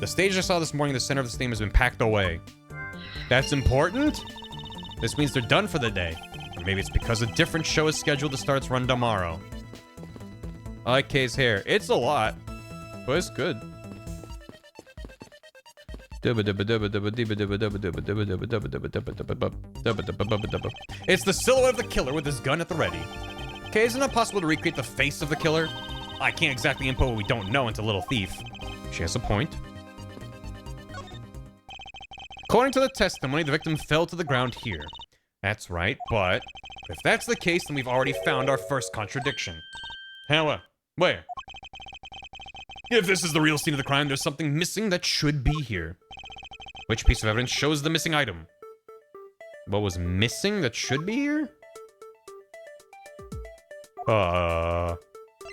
The stage I saw this morning, the center of the stage has been packed away. That's important? This means they're done for the day. Or maybe it's because a different show is scheduled to start its run tomorrow. I like Kay's hair. It's a lot, but it's good. It's the silhouette of the killer with his gun at the ready. Okay, isn't it possible to recreate the face of the killer? I can't exactly input what we don't know into Little Thief. She has a point. According to the testimony, the victim fell to the ground here. That's right, but if that's the case, then we've already found our first contradiction. How, where? If this is the real scene of the crime, there's something missing that should be here. Which piece of evidence shows the missing item? What was missing that should be here? I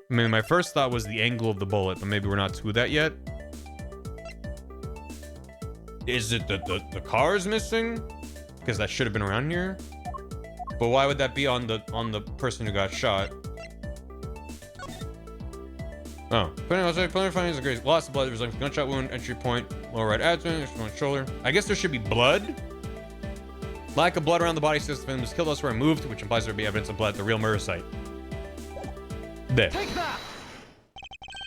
mean, my first thought was the angle of the bullet, but maybe we're not to that yet. Is it that the car is missing? Because that should have been around here. But why would that be on the person who got shot? Oh, plenty findings are great. Lots of blood, resulting from gunshot wound, entry point, lower right abdomen, shoulder. I guess there should be blood. Lack of blood around the body says the victim was killed elsewhere and moved, which implies there would be evidence of blood at the real murder site. There. Take that!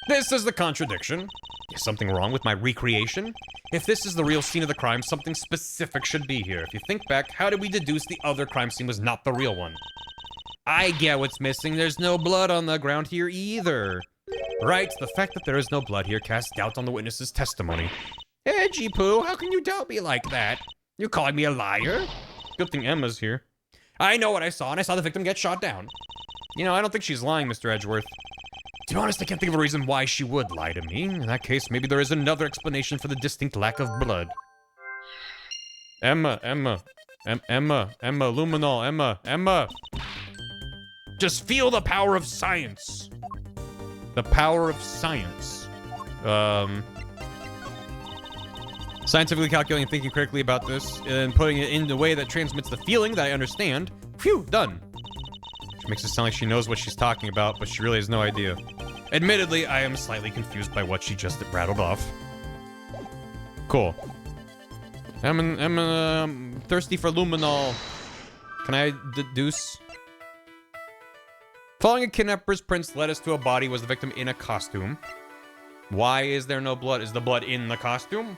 This is the contradiction. Is something wrong with my recreation? If this is the real scene of the crime, something specific should be here. If you think back, how did we deduce the other crime scene was not the real one? I get what's missing. There's no blood on the ground here either. Right, the fact that there is no blood here casts doubt on the witness's testimony. Hey, G-Poo, how can you doubt me like that? You calling me a liar? Good thing Emma's here. I know what I saw, and I saw the victim get shot down. You know, I don't think she's lying, Mr. Edgeworth. To be honest, I can't think of a reason why she would lie to me. In that case, maybe there is another explanation for the distinct lack of blood. Emma, luminol, Emma. Just feel the power of science. The power of science. Scientifically calculating and thinking critically about this and putting it in a way that transmits the feeling that I understand. Phew, done. Which makes it sound like she knows what she's talking about, but she really has no idea. Admittedly, I am slightly confused by what she just rattled off. Cool. I'm thirsty for luminol. Can I deduce? Following a kidnapper's prints led us to a body. Was the victim in a costume? Why is there no blood? Is the blood in the costume?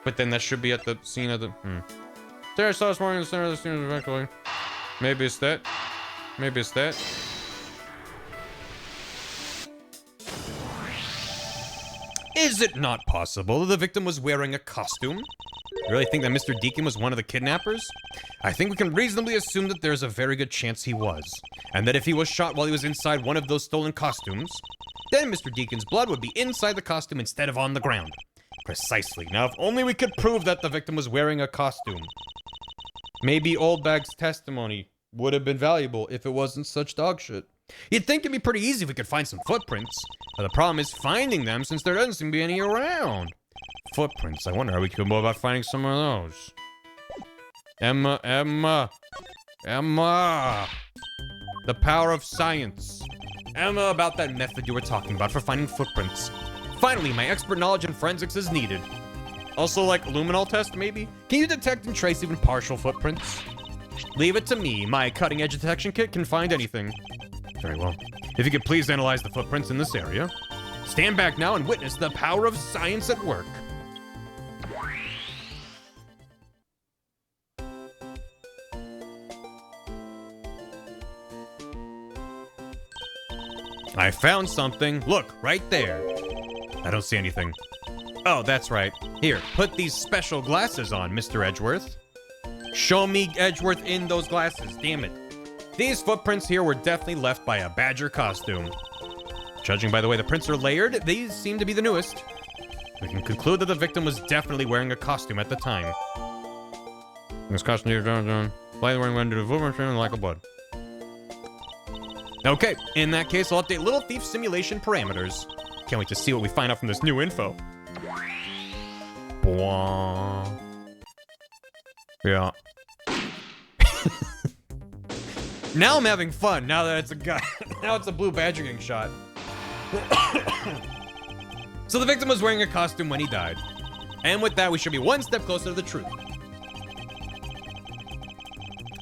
But then that should be at the scene of the... Sarah saw this morning in the center of the scene eventually. Maybe it's that. Maybe it's that. Is it not possible that the victim was wearing a costume? You really think that Mr. Deacon was one of the kidnappers? I think we can reasonably assume that there's a very good chance he was. And that if he was shot while he was inside one of those stolen costumes, then Mr. Deacon's blood would be inside the costume instead of on the ground. Precisely. Now, if only we could prove that the victim was wearing a costume. Maybe Oldbag's testimony would have been valuable if it wasn't such dog shit. You'd think it'd be pretty easy if we could find some footprints. But the problem is finding them since there doesn't seem to be any around. Footprints. I wonder how we could go about finding some of those. Emma. The power of science. Emma, about that method you were talking about for finding footprints. Finally, my expert knowledge in forensics is needed. Also, like, luminol test, maybe? Can you detect and trace even partial footprints? Leave it to me. My cutting-edge detection kit can find anything. Very well. If you could please analyze the footprints in this area. Stand back now and witness the power of science at work. I found something. Look, right there. I don't see anything. Oh, that's right. Here, put these special glasses on, Mr. Edgeworth. Show me Edgeworth in those glasses, damn it. These footprints here were definitely left by a badger costume. Judging by the way the prints are layered, these seem to be the newest. We can conclude that the victim was definitely wearing a costume at the time. This costume here, wearing under the footprints like a blood. Okay, in that case, I'll update Little Thief simulation parameters. Can't wait to see what we find out from this new info. Bwah. Yeah. Now I'm having fun, now that it's a guy. Now it's a blue badger getting shot. So the victim was wearing a costume when he died. And with that, we should be one step closer to the truth.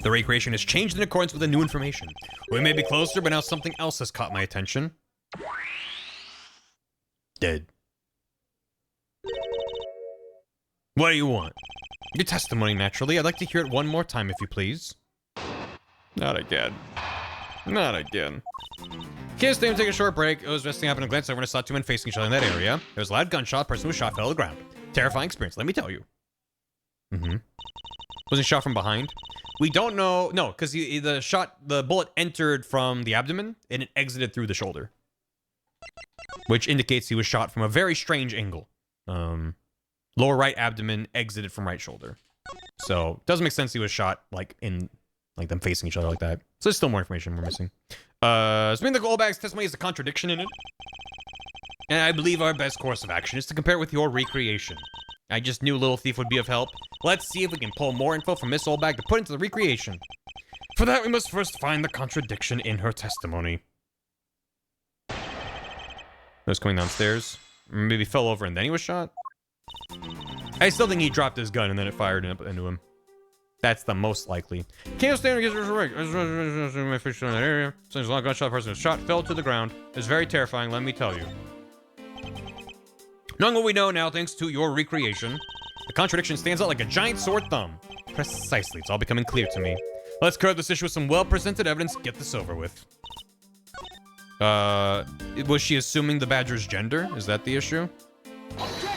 The recreation has changed in accordance with the new information. We may be closer, but now something else has caught my attention. Dead. What do you want? Your testimony, naturally. I'd like to hear it one more time, if you please. Not again. Not again. Kids didn't take a short break. It was resting up in a glance over and I saw two men facing each other in that area. There was a loud gunshot. Person who was shot fell to the ground. Terrifying experience, let me tell you. Was he shot from behind? We don't know. No, because the bullet entered from the abdomen and it exited through the shoulder, which indicates he was shot from a very strange angle. Lower right abdomen, exited from right shoulder. So doesn't make sense he was shot like in them facing each other like that. So there's still more information we're missing. So the Goldbag's testimony is a contradiction in it. And I believe our best course of action is to compare it with your recreation. I just knew Little Thief would be of help. Let's see if we can pull more info from Miss Oldbag to put into the recreation. For that, we must first find the contradiction in her testimony. Was coming downstairs. Maybe fell over and then he was shot. I still think he dropped his gun and then it fired into him. That's the most likely. Can't stand against her right. My fish in that area. Since a long gunshot, person was shot, fell to the ground. It's very terrifying, let me tell you. Knowing what we know now, thanks to your recreation, the contradiction stands out like a giant sore thumb. Precisely, it's all becoming clear to me. Let's curb this issue with some well-presented evidence. Get this over with. Was she assuming the badger's gender? Is that the issue? Objection!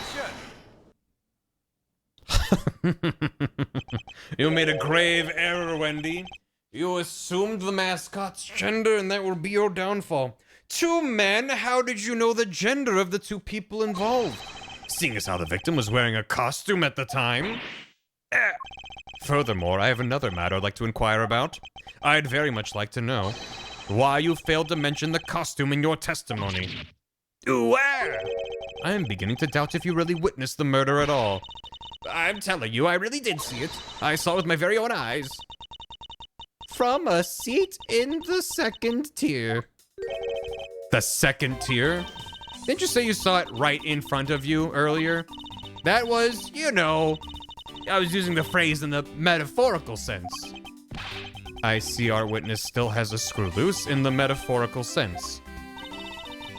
You made a grave error, Wendy. You assumed the mascot's gender, and that will be your downfall. Two men? How did you know the gender of the two people involved? Seeing as how the victim was wearing a costume at the time. Furthermore, I have another matter I'd like to inquire about. I'd very much like to know why you failed to mention the costume in your testimony. Where? I am beginning to doubt if you really witnessed the murder at all. I'm telling you, I really did see it. I saw it with my very own eyes. From a seat in the second tier. The second tier? Didn't you say you saw it right in front of you earlier? That was, you know, I was using the phrase in the metaphorical sense. I see our witness still has a screw loose in the metaphorical sense.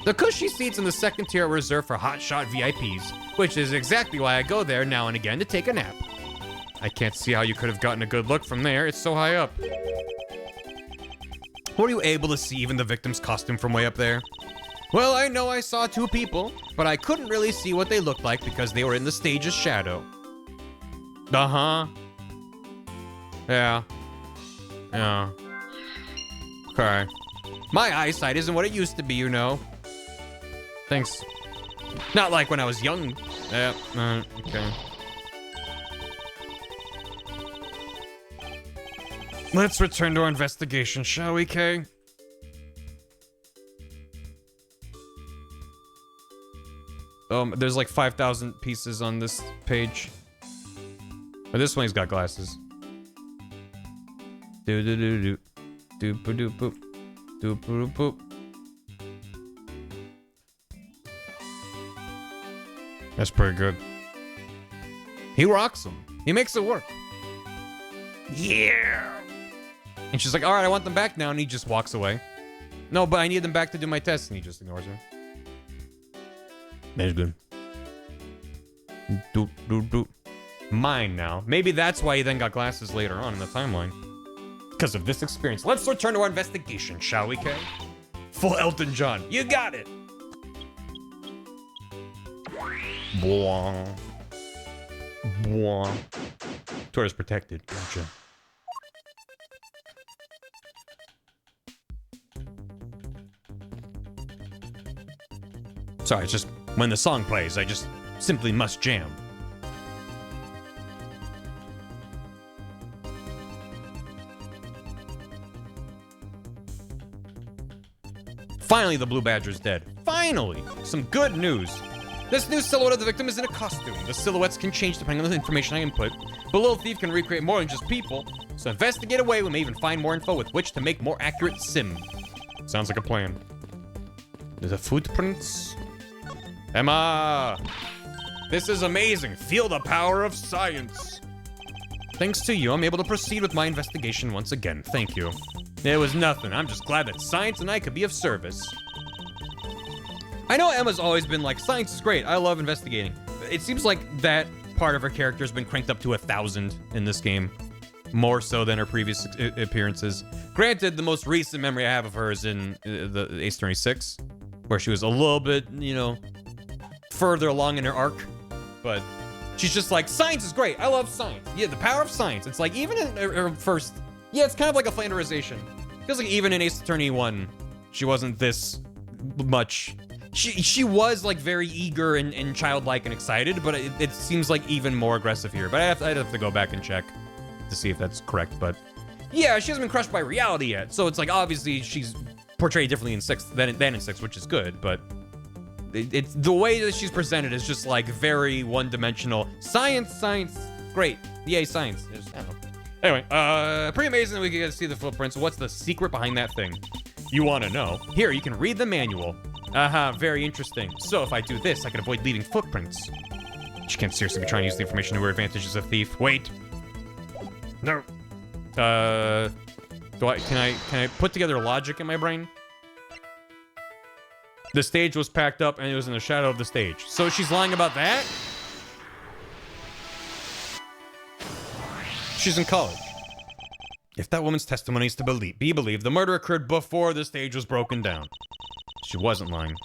The cushy seats in the second tier are reserved for hotshot VIPs, which is exactly why I go there now and again to take a nap. I can't see how you could have gotten a good look from there, it's so high up. Were you able to see even the victim's costume from way up there? Well, I know I saw two people, but I couldn't really see what they looked like because they were in the stage's shadow. Uh-huh. Yeah. Yeah. Okay. My eyesight isn't what it used to be, you know. Thanks. Not like when I was young. Yeah, okay. Let's return to our investigation, shall we, Kay? There's like 5,000 pieces on this page. But this one he's got glasses. Do-do-do-do. Doop-a-doop-boop. Doop-a-doop-boop. That's pretty good. He rocks them. He makes it work. Yeah. And she's like, all right, I want them back now. And he just walks away. No, but I need them back to do my test, and he just ignores her. That's good. Do. Mine now. Maybe that's why he then got glasses later on in the timeline. Because of this experience. Let's return to our investigation, shall we, Kay? Full Elton John. You got it! Bwah. Bwah. Tourist protected. Gotcha. Sorry, it's just when the song plays, I just simply must jam. Finally, the Blue Badger's dead. Finally! Some good news. This new silhouette of the victim is in a costume. The silhouettes can change depending on the information I input, but Little Thief can recreate more than just people, so investigate away. We may even find more info with which to make more accurate sim. Sounds like a plan. There's a footprints. Emma! This is amazing. Feel the power of science. Thanks to you, I'm able to proceed with my investigation once again. Thank you. It was nothing. I'm just glad that science and I could be of service. I know Emma's always been like, science is great. I love investigating. It seems like that part of her character has been cranked up to 1,000 in this game. More so than her previous appearances. Granted, the most recent memory I have of her is in the Ace Attorney 6, where she was a little bit, you know, further along in her arc. But she's just like, science is great. I love science. Yeah, the power of science. It's like, even in her first... Yeah, it's kind of like a Flanderization. Feels like even in Ace Attorney 1, she wasn't this much... She was, like, very eager and childlike and excited, but it seems like even more aggressive here. But I'd have to go back and check to see if that's correct. But yeah, she hasn't been crushed by reality yet. So it's like, obviously, she's portrayed differently in 6 than in 6, which is good. But it's the way that she's presented is just, like, very one-dimensional. Science, great. Yay, science. I don't know. Anyway, pretty amazing that we get to see the footprints. What's the secret behind that thing? You want to know? Here, you can read the manual. Very interesting. So if I do this, I can avoid leaving footprints. She can't seriously be trying to use the information to her advantage as a thief. Wait. No. Can I put together logic in my brain? The stage was packed up and it was in the shadow of the stage. So she's lying about that? She's in college. If that woman's testimony is to be believed, the murder occurred before the stage was broken down. She wasn't lying.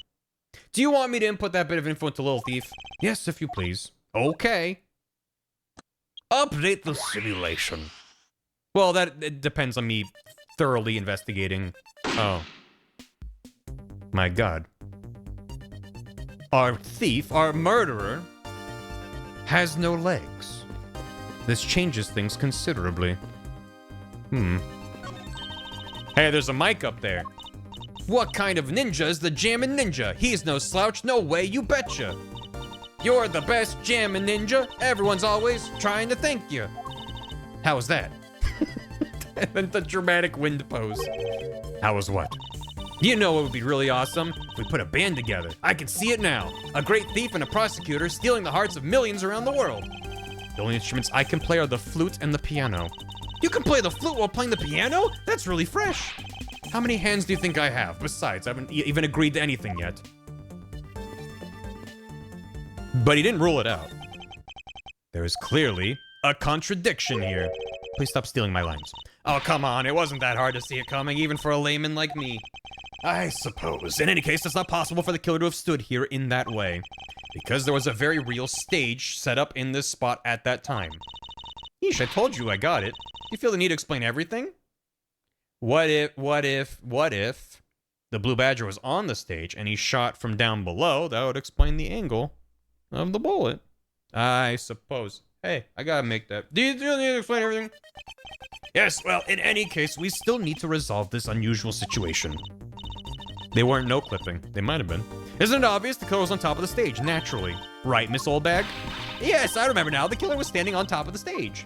Do you want me to input that bit of info into Little Thief? Yes, if you please. Okay. Update the simulation. Well, it depends on me thoroughly investigating. Oh. My God. Our thief, our murderer, has no legs. This changes things considerably. Hey, there's a mic up there. What kind of ninja is the Jammin' Ninja? He's no slouch, no way, you betcha. You're the best Jammin' Ninja. Everyone's always trying to thank you. How was that? And then the dramatic wind pose. How was what? You know what would be really awesome? If we put a band together. I can see it now. A great thief and a prosecutor stealing the hearts of millions around the world. The only instruments I can play are the flute and the piano. You can play the flute while playing the piano? That's really fresh. How many hands do you think I have? Besides, I haven't even agreed to anything yet. But he didn't rule it out. There is clearly a contradiction here. Please stop stealing my lines. Oh, come on. It wasn't that hard to see it coming, even for a layman like me. I suppose. In any case, it's not possible for the killer to have stood here in that way. Because there was a very real stage set up in this spot at that time. Yeesh, I told you I got it. You feel the need to explain everything? What if the Blue Badger was on the stage and he shot from down below? That would explain the angle of the bullet. I suppose. Hey, I gotta make that. Do you need to explain everything? Yes, well, in any case, we still need to resolve this unusual situation. They weren't no-clipping. They might have been. Isn't it obvious the killer was on top of the stage, naturally? Right, Miss Oldbag? Yes, I remember now. The killer was standing on top of the stage.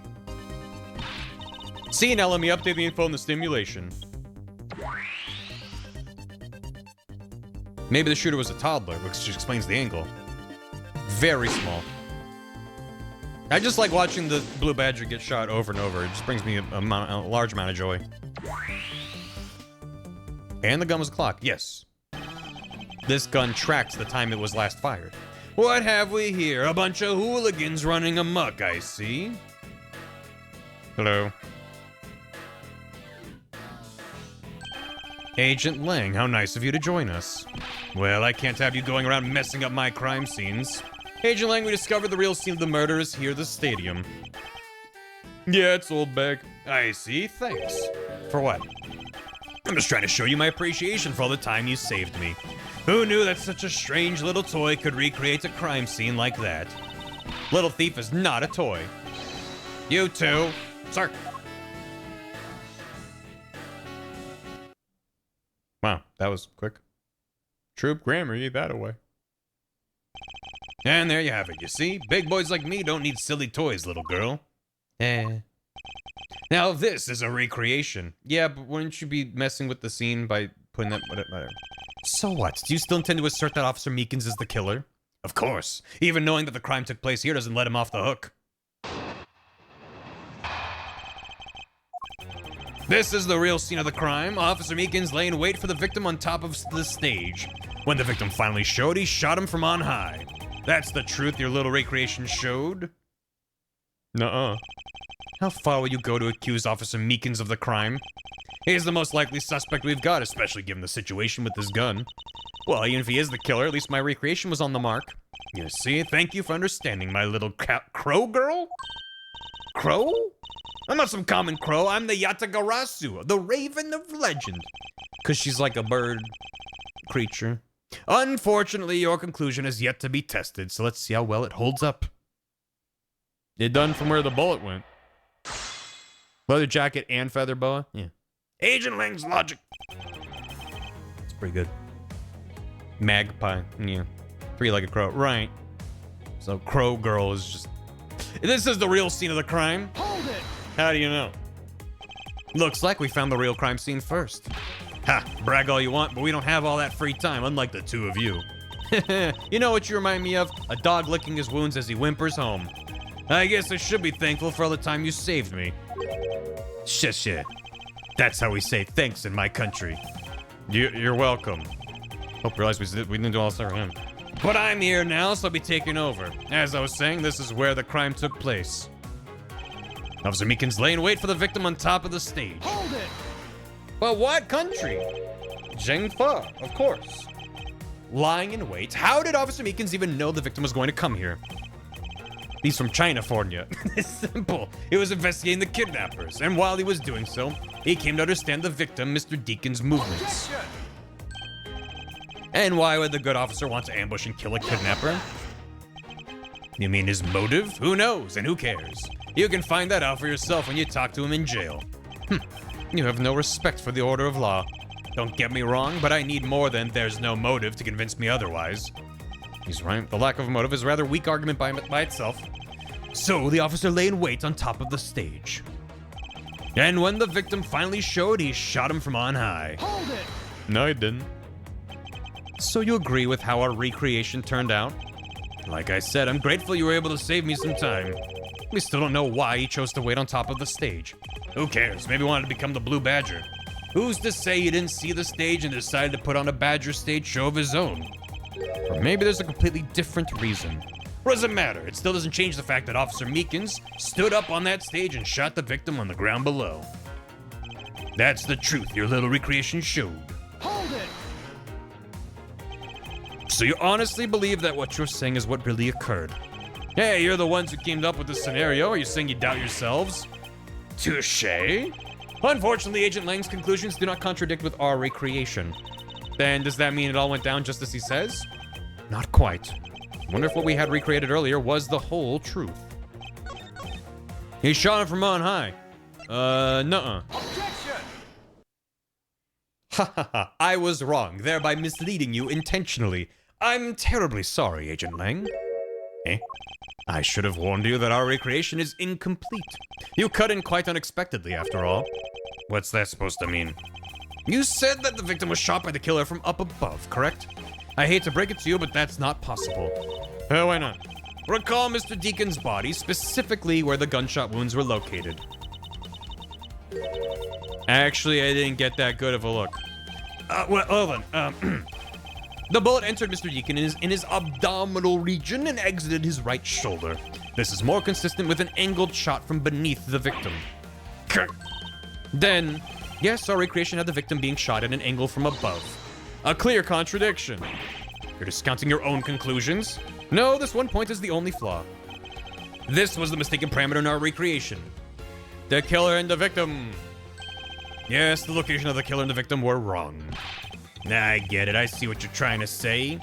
See, now let me update the info in the simulation. Maybe the shooter was a toddler, which explains the angle. Very small. I just like watching the Blue Badger get shot over and over. It just brings me a large amount of joy. And the gun was a clock, yes. This gun tracks the time it was last fired. What have we here? A bunch of hooligans running amok, I see. Hello. Agent Lang, how nice of you to join us. Well, I can't have you going around messing up my crime scenes. Agent Lang, we discovered the real scene of the murder is here, the stadium. Yeah, it's old bag. I see, thanks. For what? I'm just trying to show you my appreciation for all the time you saved me. Who knew that such a strange little toy could recreate a crime scene like that? Little Thief is not a toy. You too. Sir. Wow, that was quick. Troop grammar, you that away. And there you have it, you see? Big boys like me don't need silly toys, little girl. Now this is a recreation. Yeah, but wouldn't you be messing with the scene by putting that... Whatever. So what? Do you still intend to assert that Officer Meekins is the killer? Of course. Even knowing that the crime took place here doesn't let him off the hook. This is the real scene of the crime. Officer Meekins lay in wait for the victim on top of the stage. When the victim finally showed, he shot him from on high. That's the truth your little recreation showed? Nuh-uh. How far will you go to accuse Officer Meekins of the crime? He's the most likely suspect we've got, especially given the situation with this gun. Well, even if he is the killer, at least my recreation was on the mark. You see, thank you for understanding, my little crow girl? Crow? I'm not some common crow, I'm the Yatagarasu, the raven of legend. 'Cause she's like a bird creature. Unfortunately, your conclusion is yet to be tested, so let's see how well it holds up. It done from where the bullet went. Leather jacket and feather boa? Yeah. Agent Lang's logic. It's pretty good. Magpie. Yeah. Three-legged crow. Right. So Crow Girl is just... This is the real scene of the crime. Hold it! How do you know? Looks like we found the real crime scene first. Ha! Brag all you want, but we don't have all that free time, unlike the two of you. You know what you remind me of? A dog licking his wounds as he whimpers home. I guess I should be thankful for all the time you saved me. Shit. That's how we say thanks in my country. You're welcome. Hope you realize we didn't do all this for him. But I'm here now, so I'll be taking over. As I was saying, this is where the crime took place. Officer Meekins lay in wait for the victim on top of the stage. Hold it! But what country? Zhengfa, of course. Lying in wait? How did Officer Meekins even know the victim was going to come here? He's from China-fornia. It's simple. He was investigating the kidnappers, and while he was doing so, he came to understand the victim, Mr. Deacon's movements. Objection! And why would the good officer want to ambush and kill a kidnapper? You mean his motive? Who knows, and who cares? You can find that out for yourself when you talk to him in jail. You have no respect for the order of law. Don't get me wrong, but I need more than there's no motive to convince me otherwise. He's right. The lack of motive is a rather weak argument by itself. So the officer lay in wait on top of the stage. And when the victim finally showed, he shot him from on high. Hold it! No, he didn't. So you agree with how our recreation turned out? Like I said, I'm grateful you were able to save me some time. We still don't know why he chose to wait on top of the stage. Who cares? Maybe he wanted to become the Blue Badger. Who's to say he didn't see the stage and decided to put on a Badger stage show of his own? Or maybe there's a completely different reason. What does it matter? It still doesn't change the fact that Officer Meekins stood up on that stage and shot the victim on the ground below. That's the truth your little recreation showed. Hold it! So you honestly believe that what you're saying is what really occurred? Hey, you're the ones who came up with this scenario. Are you saying you doubt yourselves? Touché. Unfortunately, Agent Lang's conclusions do not contradict with our recreation. Then does that mean it all went down just as he says? Not quite. Wonder if what we had recreated earlier was the whole truth. He shot him from on high. Nuh-uh. Objection! Ha ha ha. I was wrong, thereby misleading you intentionally. I'm terribly sorry, Agent Lang. Eh? I should have warned you that our recreation is incomplete. You cut in quite unexpectedly, after all. What's that supposed to mean? You said that the victim was shot by the killer from up above, correct? I hate to break it to you, but that's not possible. Why not? Recall Mr. Deacon's body, specifically where the gunshot wounds were located. Actually, I didn't get that good of a look. Well then, the bullet entered Mr. Deacon in his abdominal region and exited his right shoulder. This is more consistent with an angled shot from beneath the victim. Then, yes, our recreation had the victim being shot at an angle from above. A clear contradiction. You're discounting your own conclusions? No, this one point is the only flaw. This was the mistaken parameter in our recreation. The killer and the victim. Yes, the location of the killer and the victim were wrong. I get it. I see what you're trying to say.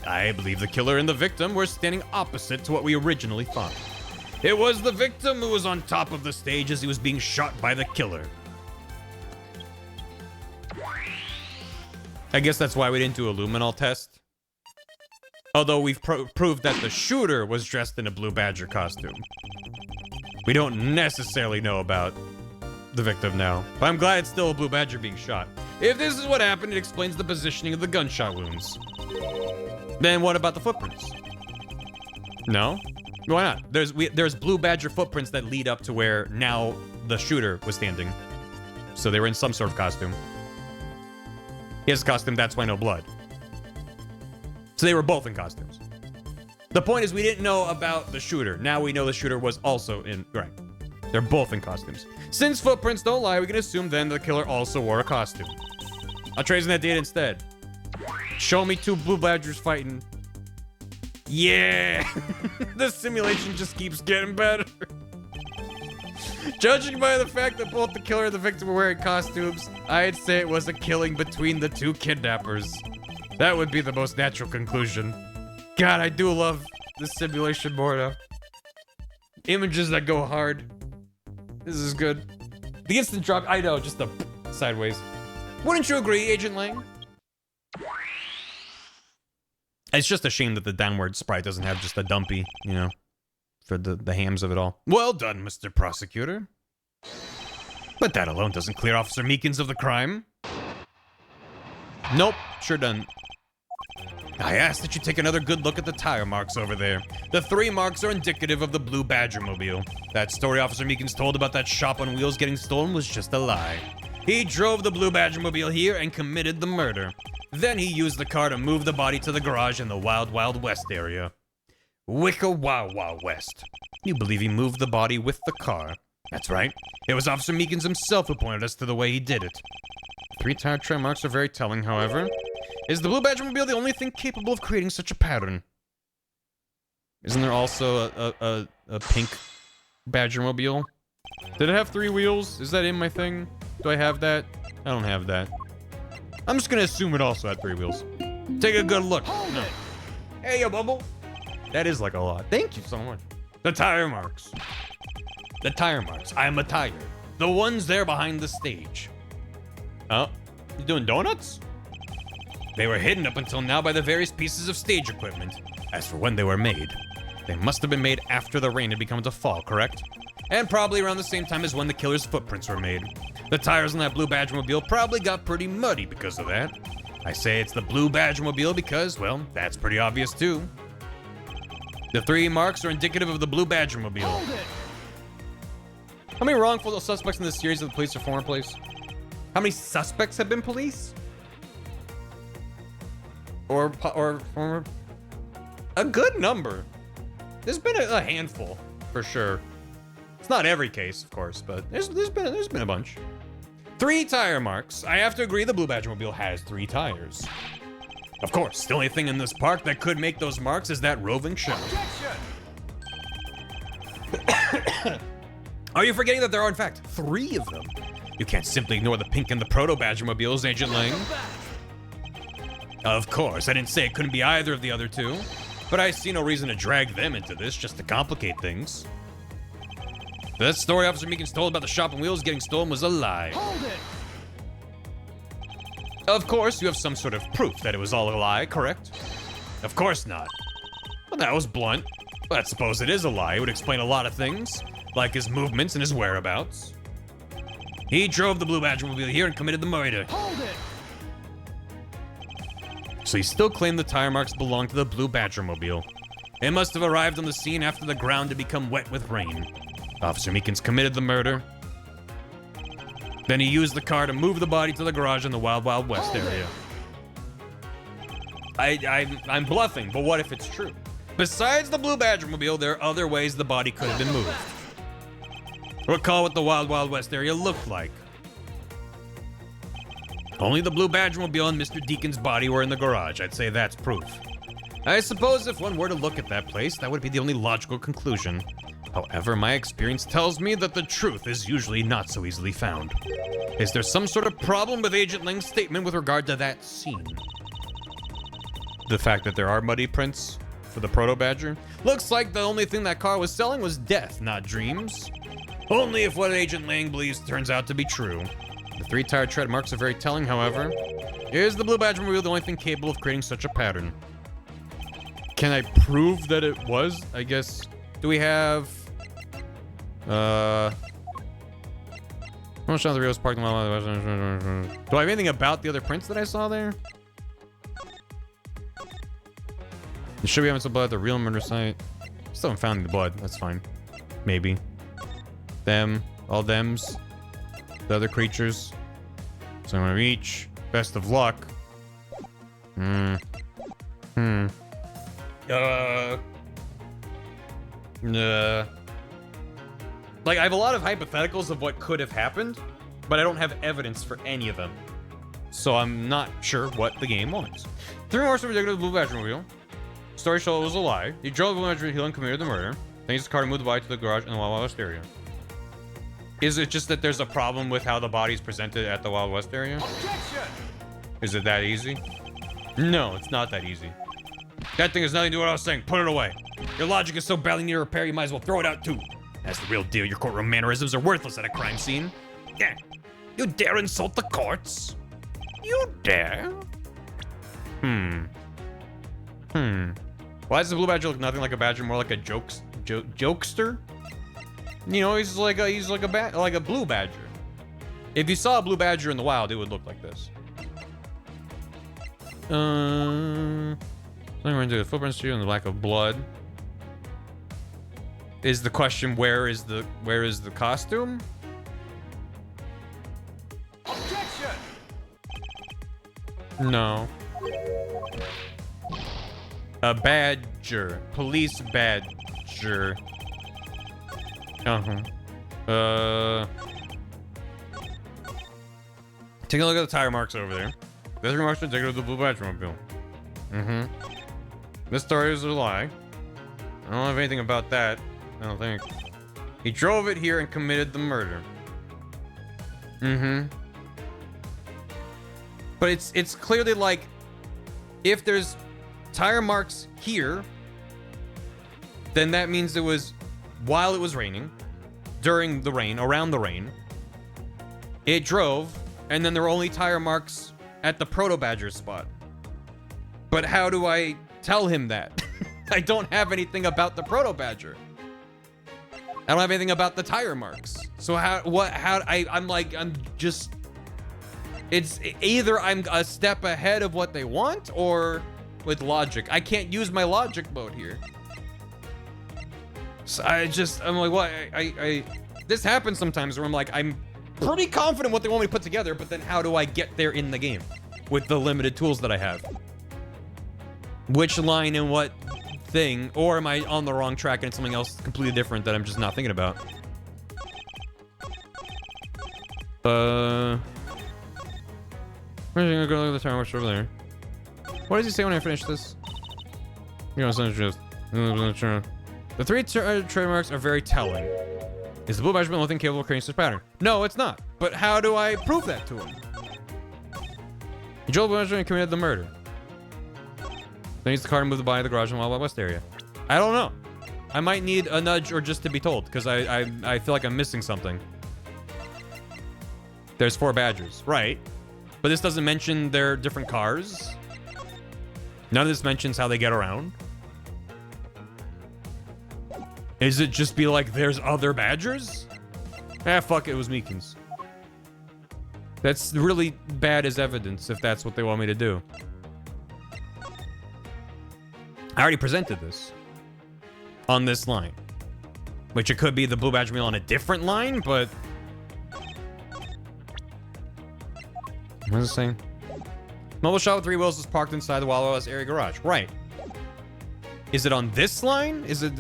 I believe the killer and the victim were standing opposite to what we originally thought. It was the victim who was on top of the stage as he was being shot by the killer. I guess that's why we didn't do a luminol test. Although we've proved that the shooter was dressed in a Blue Badger costume. We don't necessarily know about the victim now, but I'm glad it's still a Blue Badger being shot. If this is what happened, it explains the positioning of the gunshot wounds. Then what about the footprints? No? Why not? There's Blue Badger footprints that lead up to where now the shooter was standing. So they were in some sort of costume. His costume, that's why no blood. So they were both in costumes. The point is we didn't know about the shooter. Now we know the shooter was also in, right. They're both in costumes. Since footprints don't lie, we can assume then the killer also wore a costume. I'll trace in that data instead. Show me two Blue Badgers fighting. Yeah! The simulation just keeps getting better. Judging by the fact that both the killer and the victim were wearing costumes, I'd say it was a killing between the two kidnappers. That would be the most natural conclusion. God, I do love this simulation more now. Images that go hard. This is good. The instant drop, I know, just the sideways. Wouldn't you agree, Agent Lang? It's just a shame that the downward sprite doesn't have just a dumpy, you know, for the hams of it all. Well done, Mr. Prosecutor. But that alone doesn't clear Officer Meekins of the crime. Nope, sure doesn't. I ask that you take another good look at the tire marks over there. The 3 marks are indicative of the Blue Badger mobile. That story Officer Meekins told about that shop on wheels getting stolen was just a lie. He drove the Blue Badger mobile here and committed the murder. Then he used the car to move the body to the garage in the Wild Wild West area. Wicka Wow Wow West. You believe he moved the body with the car? That's right. It was Officer Meekins himself who pointed us to the way he did it. 3 tire tread marks are very telling, however. Is the Blue Badger mobile the only thing capable of creating such a pattern? Isn't there also a pink Badger mobile? Did it have 3 wheels? Is that in my thing? Do I have that? I don't have that. I'm just gonna assume it also had 3 wheels. Take a good look. No. Hey, yo, Bubble. That is like a lot. Thank you so much. The tire marks. The tire marks. I'm a tire. The ones there behind the stage. Oh, you doing donuts? They were hidden up until now by the various pieces of stage equipment. As for when they were made, they must have been made after the rain had begun to fall, correct? And probably around the same time as when the killer's footprints were made. The tires on that Blue Badger mobile probably got pretty muddy because of that. I say it's the Blue Badger mobile because, well, that's pretty obvious too. The 3 marks are indicative of the Blue Badger mobile. Hold it. How many wrongful suspects in this series of the police or former police? How many suspects have been police? Or former? A good number. There's been a handful, for sure. It's not every case, of course, but there's been a bunch. 3 tire marks. I have to agree the Blue Badger mobile has 3 tires. Of course, the only thing in this park that could make those marks is that roving show. Objection. Are you forgetting that there are, in fact, 3 of them? You can't simply ignore the pink and the proto Badger mobiles, Agent Lang. Of course, I didn't say it couldn't be either of the other 2, but I see no reason to drag them into this just to complicate things. That story Officer Meekins told about the shop on wheels getting stolen was a lie. Hold it. Of course, you have some sort of proof that it was all a lie, correct? Of course not. Well, that was blunt. But suppose it is a lie. It would explain a lot of things, like his movements and his whereabouts. He drove the Blue Badger mobile here and committed the murder. Hold it. So you still claim the tire marks belong to the Blue Badger mobile. It must have arrived on the scene after the ground had become wet with rain. Officer Meekins committed the murder. Then he used the car to move the body to the garage in the Wild Wild West area. I'm bluffing, but what if it's true? Besides the Blue Badgermobile, there are other ways the body could have been moved. Recall what the Wild Wild West area looked like. Only the Blue Badgermobile and Mr. Deacon's body were in the garage. I'd say that's proof. I suppose if one were to look at that place, that would be the only logical conclusion. However, my experience tells me that the truth is usually not so easily found. Is there some sort of problem with Agent Lang's statement with regard to that scene? The fact that there are muddy prints for the Proto Badger? Looks like the only thing that car was selling was death, not dreams. Only if what Agent Lang believes turns out to be true. The 3-tire tread marks are very telling, however. Is the Blue Badgermobile the only thing capable of creating such a pattern? Can I prove that it was? I guess. Do we have... Do I have anything about the other prints that I saw there? Should we have some blood at the real murder site? Still haven't found the blood. That's fine. Maybe. Them. All thems. The other creatures. So I'm gonna reach. Best of luck. Like, I have a lot of hypotheticals of what could have happened, but I don't have evidence for any of them. So I'm not sure what the game wants. 3 more ridiculous Blue Badgermobile. Story show it was a lie. He drove the Blue Badgermobile and committed the murder. Then he used the car to move the body to the garage in the Wild Wild West area. Is it just that there's a problem with how the body's presented at the Wild West area? Objection! Is it that easy? No, it's not that easy. That thing has nothing to do with what I was saying. Put it away. Your logic is so badly near repair, you might as well throw it out too. That's the real deal. Your courtroom mannerisms are worthless at a crime scene. Yeah. You dare insult the courts? You dare? Why does the Blue Badger look nothing like a badger, more like a jokester? You know, he's like a blue badger. If you saw a blue badger in the wild, it would look like this. Something running through the footprints to you and the lack of blood. Is the question where is the costume? Objection! No. A badger. Police badger. Take a look at the tire marks over there. Those remarks are indicative of the Blue Badgermobile. This story is a lie. I don't have anything about that. I don't think. He drove it here and committed the murder. But it's clearly like, if there's tire marks here, then that means it was while it was raining, during the rain, around the rain. It drove, and then there were only tire marks at the Proto Badger spot. But how do I tell him that? I don't have anything about the Proto Badger. I don't have anything about the tire marks. So it's either I'm a step ahead of what they want or with logic. I can't use my logic mode here. So I'm like, what? This happens sometimes where I'm like, I'm pretty confident what they want me to put together, but then how do I get there in the game with the limited tools that I have? Which line and what thing? Or am I on the wrong track and it's something else completely different that I'm just not thinking about? Where's he gonna go look at the tire marks over there? What does he say when I finish this? You know, just the 3 trademarks are very telling. Is the Blue Badger the only thing capable of creating such pattern? No, it's not. But how do I prove that to him? He drove the Blue Badger and committed the murder. Then he used the car to move the body to the garage in the Wild Wild West area. I don't know. I might need a nudge or just to be told, because I feel like I'm missing something. There's 4 badgers, right? But this doesn't mention their different cars. None of this mentions how they get around. Is it just be like, there's other badgers? Ah, fuck it, it was Meekins. That's really bad as evidence if that's what they want me to do. I already presented this on this line, which it could be the Blue Badger meal on a different line, but What is it saying? Mobile shop with 3 wheels is parked inside the Wawa's area garage. Right. Is it on this line? Is it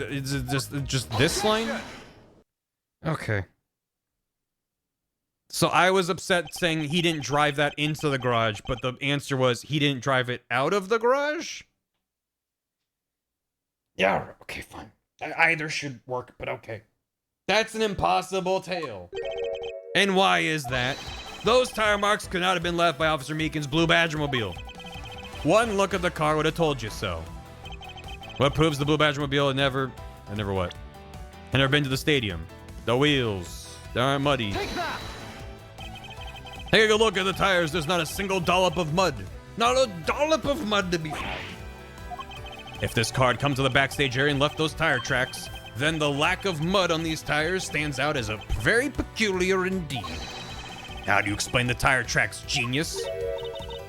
just this line? Okay. So I was upset saying he didn't drive that into the garage, but the answer was he didn't drive it out of the garage? Yeah, okay, fine. Either should work, but okay. That's an impossible tale. And why is that? Those tire marks could not have been left by Officer Meekin's blue Badgermobile. One look at the car would have told you so. What proves the blue Badgermobile had never what? Had never been to the stadium. The wheels, they aren't muddy. Take that! Take a look at the tires. There's not a single dollop of mud. Not a dollop of mud to be found. If this car had come to the backstage area and left those tire tracks, then the lack of mud on these tires stands out as a very peculiar indeed. How do you explain the tire tracks, genius?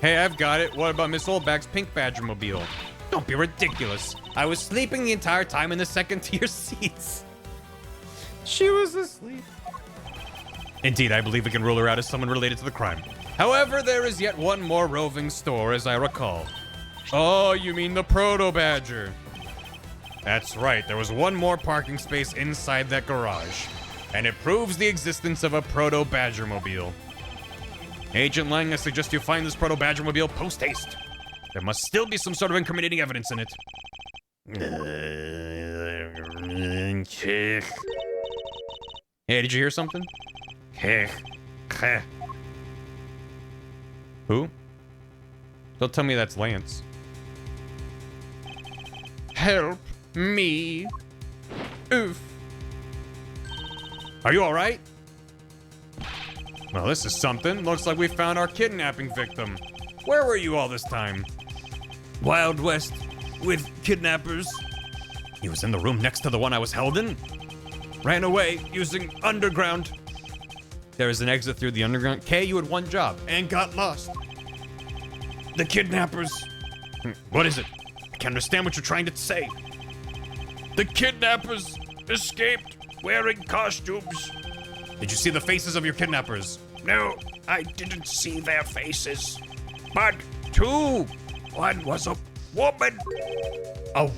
Hey, I've got it. What about Miss Oldback's pink Badgermobile? Don't be ridiculous. I was sleeping the entire time in the second tier seats. She was asleep. Indeed, I believe we can rule her out as someone related to the crime. However, there is yet one more roving store, as I recall. Oh, you mean the Proto Badger? That's right, there was one more parking space inside that garage. And it proves the existence of a Proto Badgermobile. Agent Lang, I suggest you find this Proto Badgermobile post-haste. There must still be some sort of incriminating evidence in it. Hey, did you hear something? Who? Don't tell me that's Lance. Help me. Oof. Are you alright? Well, this is something. Looks like we found our kidnapping victim. Where were you all this time? Wild West with kidnappers. He was in the room next to the one I was held in. Ran away using underground. There is an exit through the underground. Kay, you had one job and got lost. The kidnappers. What is it? I can't understand what you're trying to say. The kidnappers escaped wearing costumes. Did you see the faces of your kidnappers? No, I didn't see their faces. But two. One was a woman. A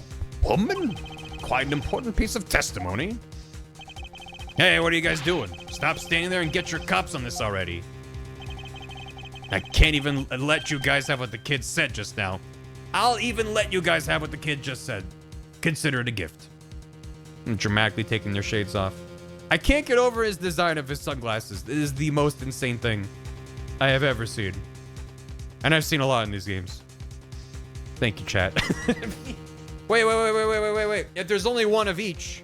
woman? Quite an important piece of testimony. Hey, what are you guys doing? Stop standing there and get your cops on this already. I can't even let you guys have what the kid said just now. I'll even let you guys have what the kid just said. Consider it a gift. I'm dramatically taking their shades off. I can't get over his design of his sunglasses. It is the most insane thing I have ever seen. And I've seen a lot in these games. Thank you, chat. Wait. If there's only one of each.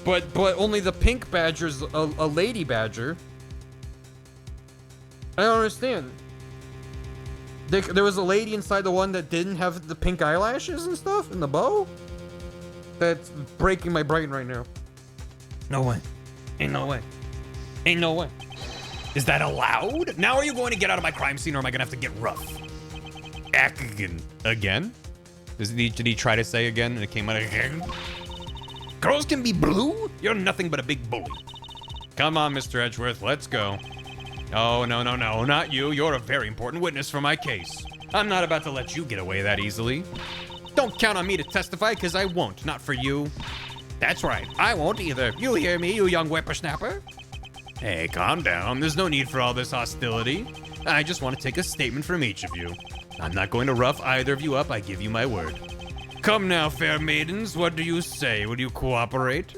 But only the pink badger's a lady badger. I don't understand. There was a lady inside the one that didn't have the pink eyelashes and stuff and the bow? That's breaking my brain right now. No way. Ain't no way. Ain't no way. Is that allowed? Now are you going to get out of my crime scene or am I going to have to get rough? Again? Did he try to say again and it came out again? Girls can be blue? You're nothing but a big bully. Come on, Mr. Edgeworth, let's go. Oh, no, not you. You're a very important witness for my case. I'm not about to let you get away that easily. Don't count on me to testify, because I won't. Not for you. That's right. I won't either. You hear me, you young whippersnapper? Hey, calm down. There's no need for all this hostility. I just want to take a statement from each of you. I'm not going to rough either of you up. I give you my word. Come now, fair maidens. What do you say? Will you cooperate?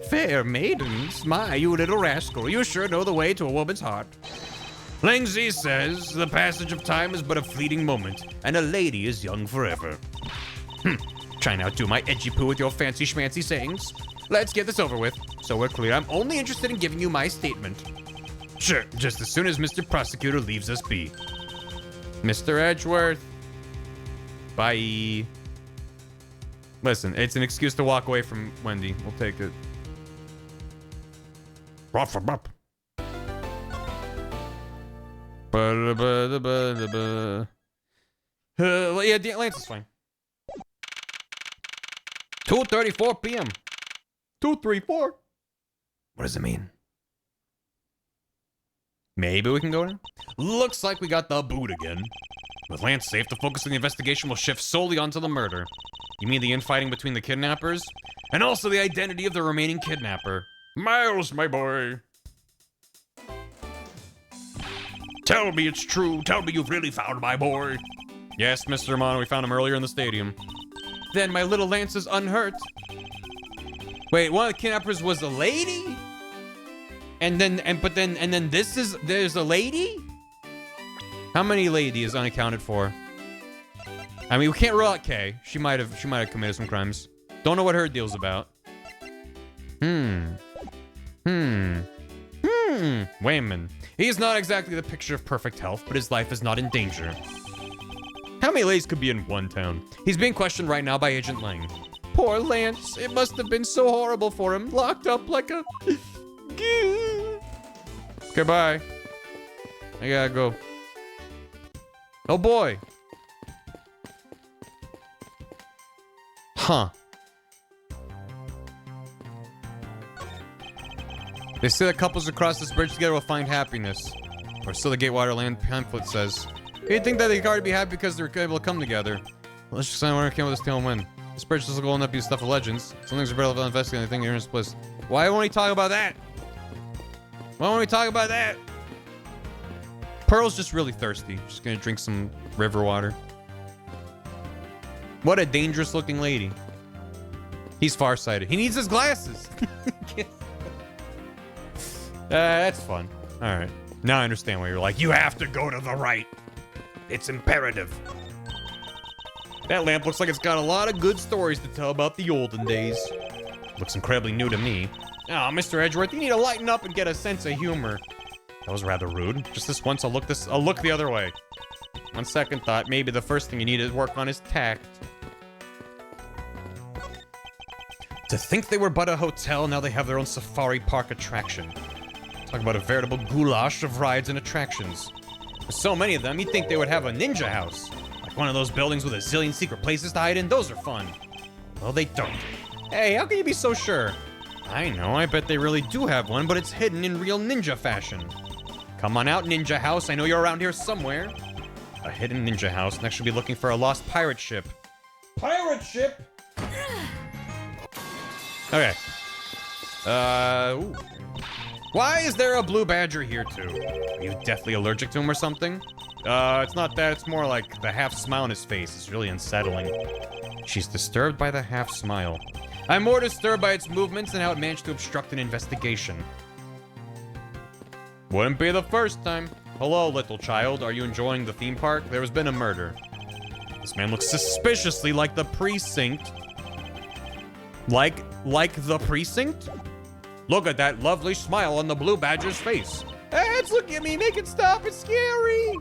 Fair maidens? My, you little rascal. You sure know the way to a woman's heart. Langzy says, the passage of time is but a fleeting moment, and a lady is young forever. Try not to do my edgy poo with your fancy schmancy sayings. Let's get this over with, so we're clear. I'm only interested in giving you my statement. Sure, just as soon as Mr. Prosecutor leaves us be. Mr. Edgeworth. Bye. Listen, it's an excuse to walk away from Wendy. We'll take it. Ruff up. Yeah, Lance is fine. 2:34 p.m. 234. What does it mean? Maybe we can go in? Looks like we got the boot again. With Lance safe, the focus of the investigation will shift solely onto the murder. You mean the infighting between the kidnappers? And also the identity of the remaining kidnapper. Miles, my boy. Tell me it's true. Tell me you've really found my boy. Yes, Mr. Romano, we found him earlier in the stadium. Then my little Lance is unhurt. Wait, one of the kidnappers was a lady? And then there's a lady? How many ladies unaccounted for? I mean, we can't rule out Kay. She might have committed some crimes. Don't know what her deal's about. Wayman. He's not exactly the picture of perfect health, but his life is not in danger. How many ladies could be in one town? He's being questioned right now by Agent Lang. Poor Lance. It must have been so horrible for him. Locked up like a... Okay, bye. I gotta go. Oh boy. Huh. They say that couples across this bridge together will find happiness. Or so the Gatewater Land pamphlet says. You'd think that they'd already be happy because they're able to come together. Well, let's just sign one came with this tale and win. This bridge doesn't go enough to be stuff of legends. Some things are better than investigating anything here in this place. Why won't he talk about that? Why won't we talk about that? Pearl's just really thirsty. She's gonna drink some river water. What a dangerous looking lady. He's farsighted. He needs his glasses. That's fun. All right. Now I understand why you're like, you have to go to the right. It's imperative. That lamp looks like it's got a lot of good stories to tell about the olden days. Looks incredibly new to me. Oh, Mr. Edgeworth, you need to lighten up and get a sense of humor. That was rather rude. Just this once, I'll look the other way. On second thought, maybe the first thing you need to work on is tact. To think they were but a hotel, now they have their own safari park attraction. Talk about a veritable goulash of rides and attractions. With so many of them, you'd think they would have a ninja house. Like one of those buildings with a zillion secret places to hide in. Those are fun. Well, they don't. Hey, how can you be so sure? I know, I bet they really do have one, but it's hidden in real ninja fashion. Come on out, ninja house. I know you're around here somewhere. A hidden ninja house. Next, you'll be looking for a lost pirate ship. Pirate ship? Okay. Ooh. Why is there a blue badger here too? Are you deathly allergic to him or something? It's not that. It's more like the half smile on his face is really unsettling. She's disturbed by the half smile. I'm more disturbed by its movements and how it managed to obstruct an investigation. Wouldn't be the first time. Hello, little child. Are you enjoying the theme park? There has been a murder. This man looks suspiciously like the precinct. Like the precinct? Look at that lovely smile on the blue badger's face. Hey, it's looking at me. Make it stop. It's scary.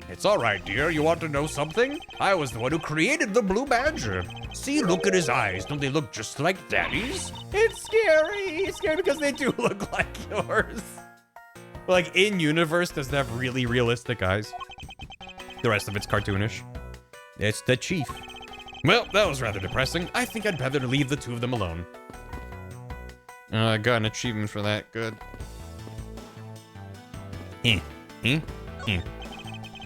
It's all right, dear. You want to know something? I was the one who created the blue badger. See, look at his eyes. Don't they look just like Daddy's? It's scary. It's scary because they do look like yours. Like, in universe, does it have really realistic eyes? The rest of it's cartoonish. It's the chief. Well, that was rather depressing. I think I'd better leave the two of them alone. I got an achievement for that. Good.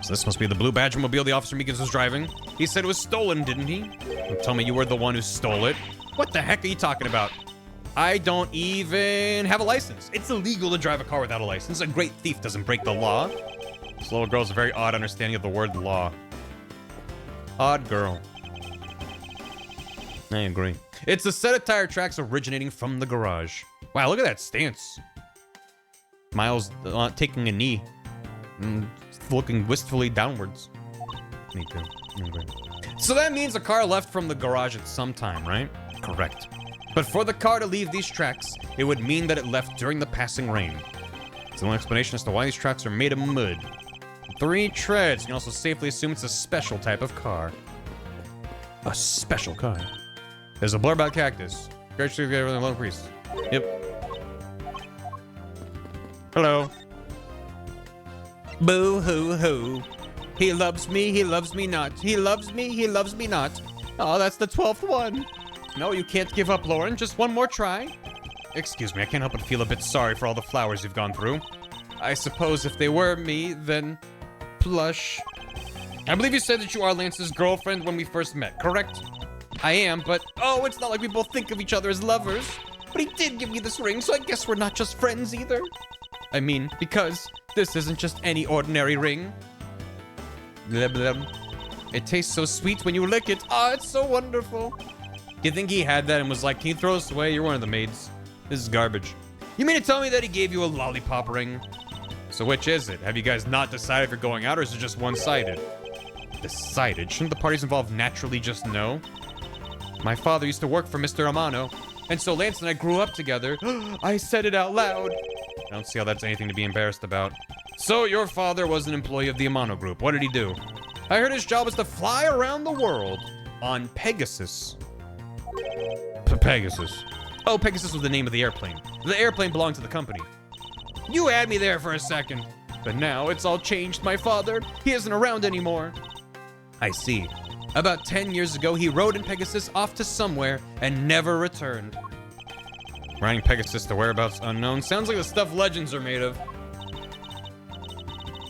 So this must be the blue badger mobile the officer Meekins was driving. He said it was stolen, didn't he? Don't tell me you were the one who stole it. What the heck are you talking about? I don't even have a license. It's illegal to drive a car without a license. A great thief doesn't break the law. This little girl has a very odd understanding of the word law. Odd girl. I agree. It's a set of tire tracks originating from the garage. Wow, look at that stance. Miles taking a knee. Looking wistfully downwards. Me too. Okay. So that means a car left from the garage at some time, right? Correct. But for the car to leave these tracks, it would mean that it left during the passing rain. It's the only explanation as to why these tracks are made of mud. 3 treads. You can also safely assume it's a special type of car. A special car. There's a blur about cactus. Great to get a long priest. Yep. Hello. Boo hoo hoo. He loves me not. He loves me not. Oh, that's the 12th one. No, you can't give up, Lauren. Just one more try. Excuse me, I can't help but feel a bit sorry for all the flowers you've gone through. I suppose if they were me, then plush. I believe you said that you are Lance's girlfriend when we first met, correct? I am, but oh, it's not like we both think of each other as lovers. But he did give me this ring, so I guess we're not just friends either. I mean, because this isn't just any ordinary ring. Blub, blub. It tastes so sweet when you lick it. Ah, it's so wonderful. Do you think he had that and was like, can you throw this away? You're one of the maids. This is garbage. You mean to tell me that he gave you a lollipop ring? So which is it? Have you guys not decided if you're going out, or is it just one-sided? Decided? Shouldn't the parties involved naturally just know? My father used to work for Mr. Amano, and so Lance and I grew up together. I said it out loud. I don't see how that's anything to be embarrassed about. So your father was an employee of the Amano Group. What did he do? I heard his job was to fly around the world on Pegasus. Pegasus. Oh, Pegasus was the name of the airplane. The airplane belonged to the company. You had me there for a second. But now it's all changed, my father. He isn't around anymore. I see. About 10 years ago, he rode in Pegasus off to somewhere and never returned. Riding Pegasus to whereabouts unknown sounds like the stuff legends are made of.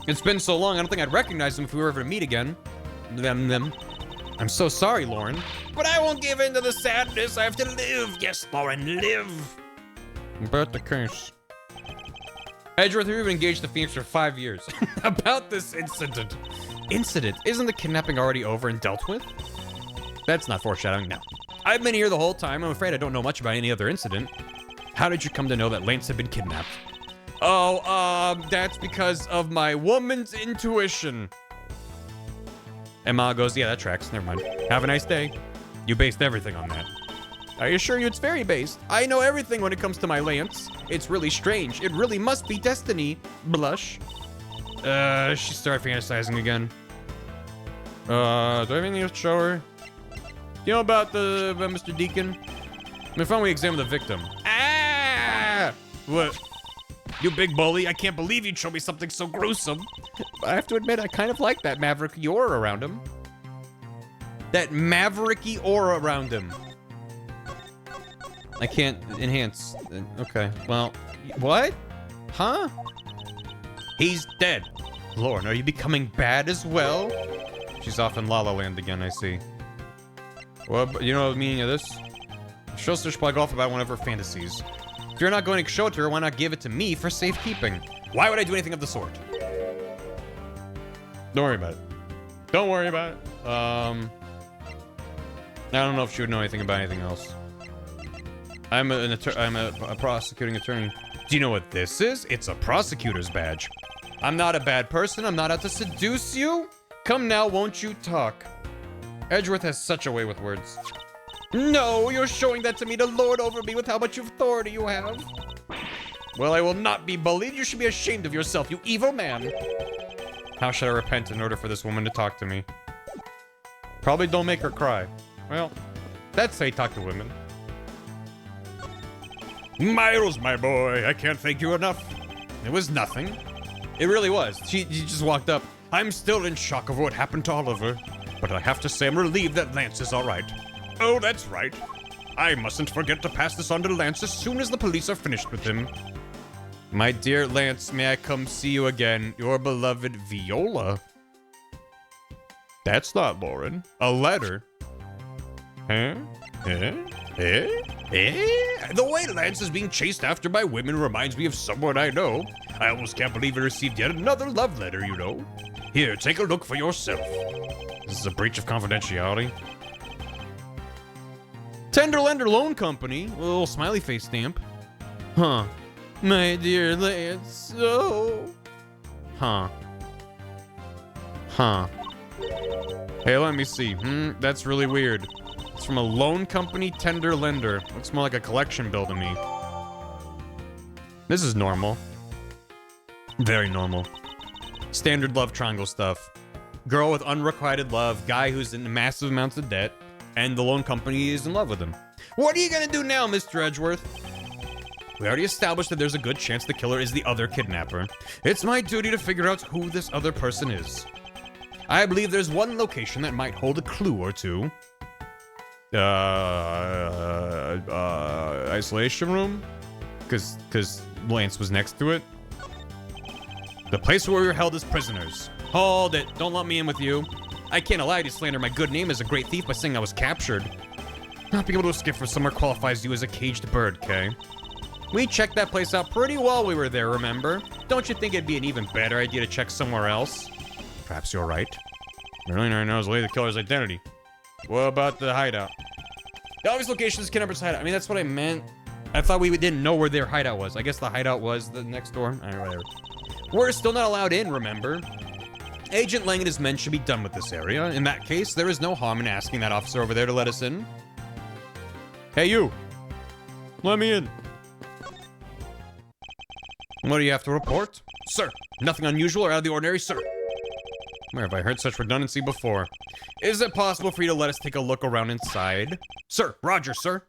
It's been so long, I don't think I'd recognize him if we were ever to meet again. Them. I'm so sorry, Lauren. But I won't give in to the sadness. I have to live. Yes, Lauren, live. About the curse. Edgeworth, we've been engaged to Phoenix for 5 years. About this incident. Incident? Isn't the kidnapping already over and dealt with? That's not foreshadowing, no. I've been here the whole time. I'm afraid I don't know much about any other incident. How did you come to know that Lance had been kidnapped? Oh, that's because of my woman's intuition. Emma goes, yeah, that tracks. Never mind. Have a nice day. You based everything on that. I assure you it's very based. I know everything when it comes to my Lance. It's really strange. It really must be destiny. Blush. She started fantasizing again. Do I have anything to show her? You know about the Mr. Deacon? I found we examined the victim. Ah! What? You big bully, I can't believe you'd show me something so gruesome. I have to admit, I kind of like that mavericky aura around him. That mavericky aura around him. I can't enhance. Okay, well, what? Huh? He's dead. Lauren, are you becoming bad as well? She's off in La La Land again, I see. Well, you know the meaning of this? She'll just play golf about one of her fantasies. If you're not going to show it to her, why not give it to me for safekeeping? Why would I do anything of the sort? Don't worry about it. Don't worry about it. I don't know if she would know anything about anything else. I'm a prosecuting attorney. Do you know what this is? It's a prosecutor's badge. I'm not a bad person. I'm not out to seduce you. Come now, won't you talk? Edgeworth has such a way with words. No, you're showing that to me to lord over me with how much authority you have. Well, I will not be bullied. You should be ashamed of yourself, you evil man. How should I repent in order for this woman to talk to me? Probably don't make her cry. Well, that's how you talk to women. Miles, my boy, I can't thank you enough. It was nothing. It really was. She just walked up. I'm still in shock of what happened to Oliver, but I have to say I'm relieved that Lance is all right. Oh, that's right. I mustn't forget to pass this on to Lance as soon as the police are finished with him. My dear Lance, may I come see you again? Your beloved Viola. That's not Lauren. A letter. Huh? The way Lance is being chased after by women reminds me of someone I know. I almost can't believe he received yet another love letter, you know. Here, take a look for yourself. This is a breach of confidentiality. Tenderlender Loan Company. A little smiley face stamp. Huh. My dear Lance. Oh. Huh. Huh. Hey, let me see. That's really weird. It's from a loan company, tender lender. Looks more like a collection bill to me. This is normal. Very normal. Standard love triangle stuff. Girl with unrequited love, guy who's in massive amounts of debt, and the loan company is in love with him. What are you gonna do now, Mr. Edgeworth? We already established that there's a good chance the killer is the other kidnapper. It's my duty to figure out who this other person is. I believe there's one location that might hold a clue or two. Isolation room? Cause Lance was next to it. The place where we were held as prisoners. Hold it. Don't let me in with you. I can't allow you to slander my good name as a great thief by saying I was captured. Not being able to escape from somewhere qualifies you as a caged bird, Kay. We checked that place out pretty well we were there, remember? Don't you think it'd be an even better idea to check somewhere else? Perhaps you're right. The really never knows the killer's identity. What about the hideout? The obvious location is kidnapper's hideout. I mean, that's what I meant. I thought we didn't know where their hideout was. I guess the hideout was the next door. I don't know, whatever. We're still not allowed in, remember? Agent Lang and his men should be done with this area. In that case, there is no harm in asking that officer over there to let us in. Hey, you. Let me in. What do you have to report? Sir, nothing unusual or out of the ordinary, sir. Where have I heard such redundancy before? Is it possible for you to let us take a look around inside? Sir, Roger, sir.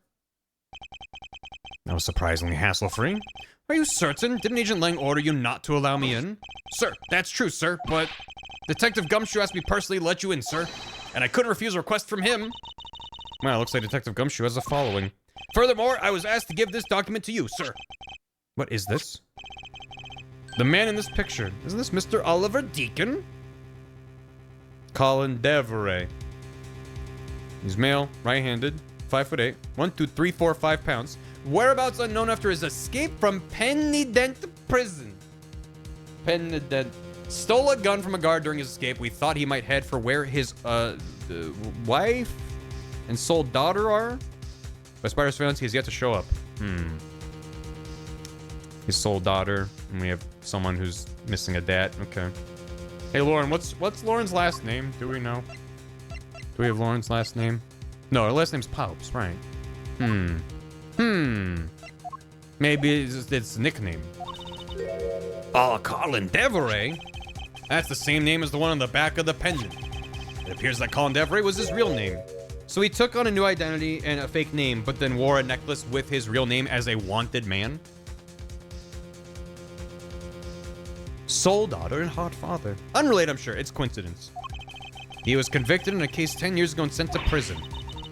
That was surprisingly hassle-free. Are you certain? Didn't Agent Lang order you not to allow me in? Sir, that's true, sir, but Detective Gumshoe asked me personally to let you in, sir. And I couldn't refuse a request from him. Well, it looks like Detective Gumshoe has a following. Furthermore, I was asked to give this document to you, sir. What is this? The man in this picture. Isn't this Mr. Oliver Deacon? Colin Deveray. He's male, right-handed, 5'8", 1, 2, 3, 4, 5 pounds. Whereabouts unknown after his escape from Penitentiary Prison. Penitentiary. Stole a gun from a guard during his escape. We thought he might head for where his wife and sole daughter are. By Spider surveillance, he has yet to show up. His sole daughter, and we have someone who's missing a dad. Okay. Hey, Lauren, what's Lauren's last name? Do we know? Do we have Lauren's last name? No, her last name's Pops, right? Maybe it's a nickname. Oh, Colin Deveray? That's the same name as the one on the back of the pendant. It appears that Colin Deveray was his real name. So he took on a new identity and a fake name, but then wore a necklace with his real name as a wanted man? Sole daughter and hot father. Unrelated, I'm sure. It's coincidence. He was convicted in a case 10 years ago and sent to prison.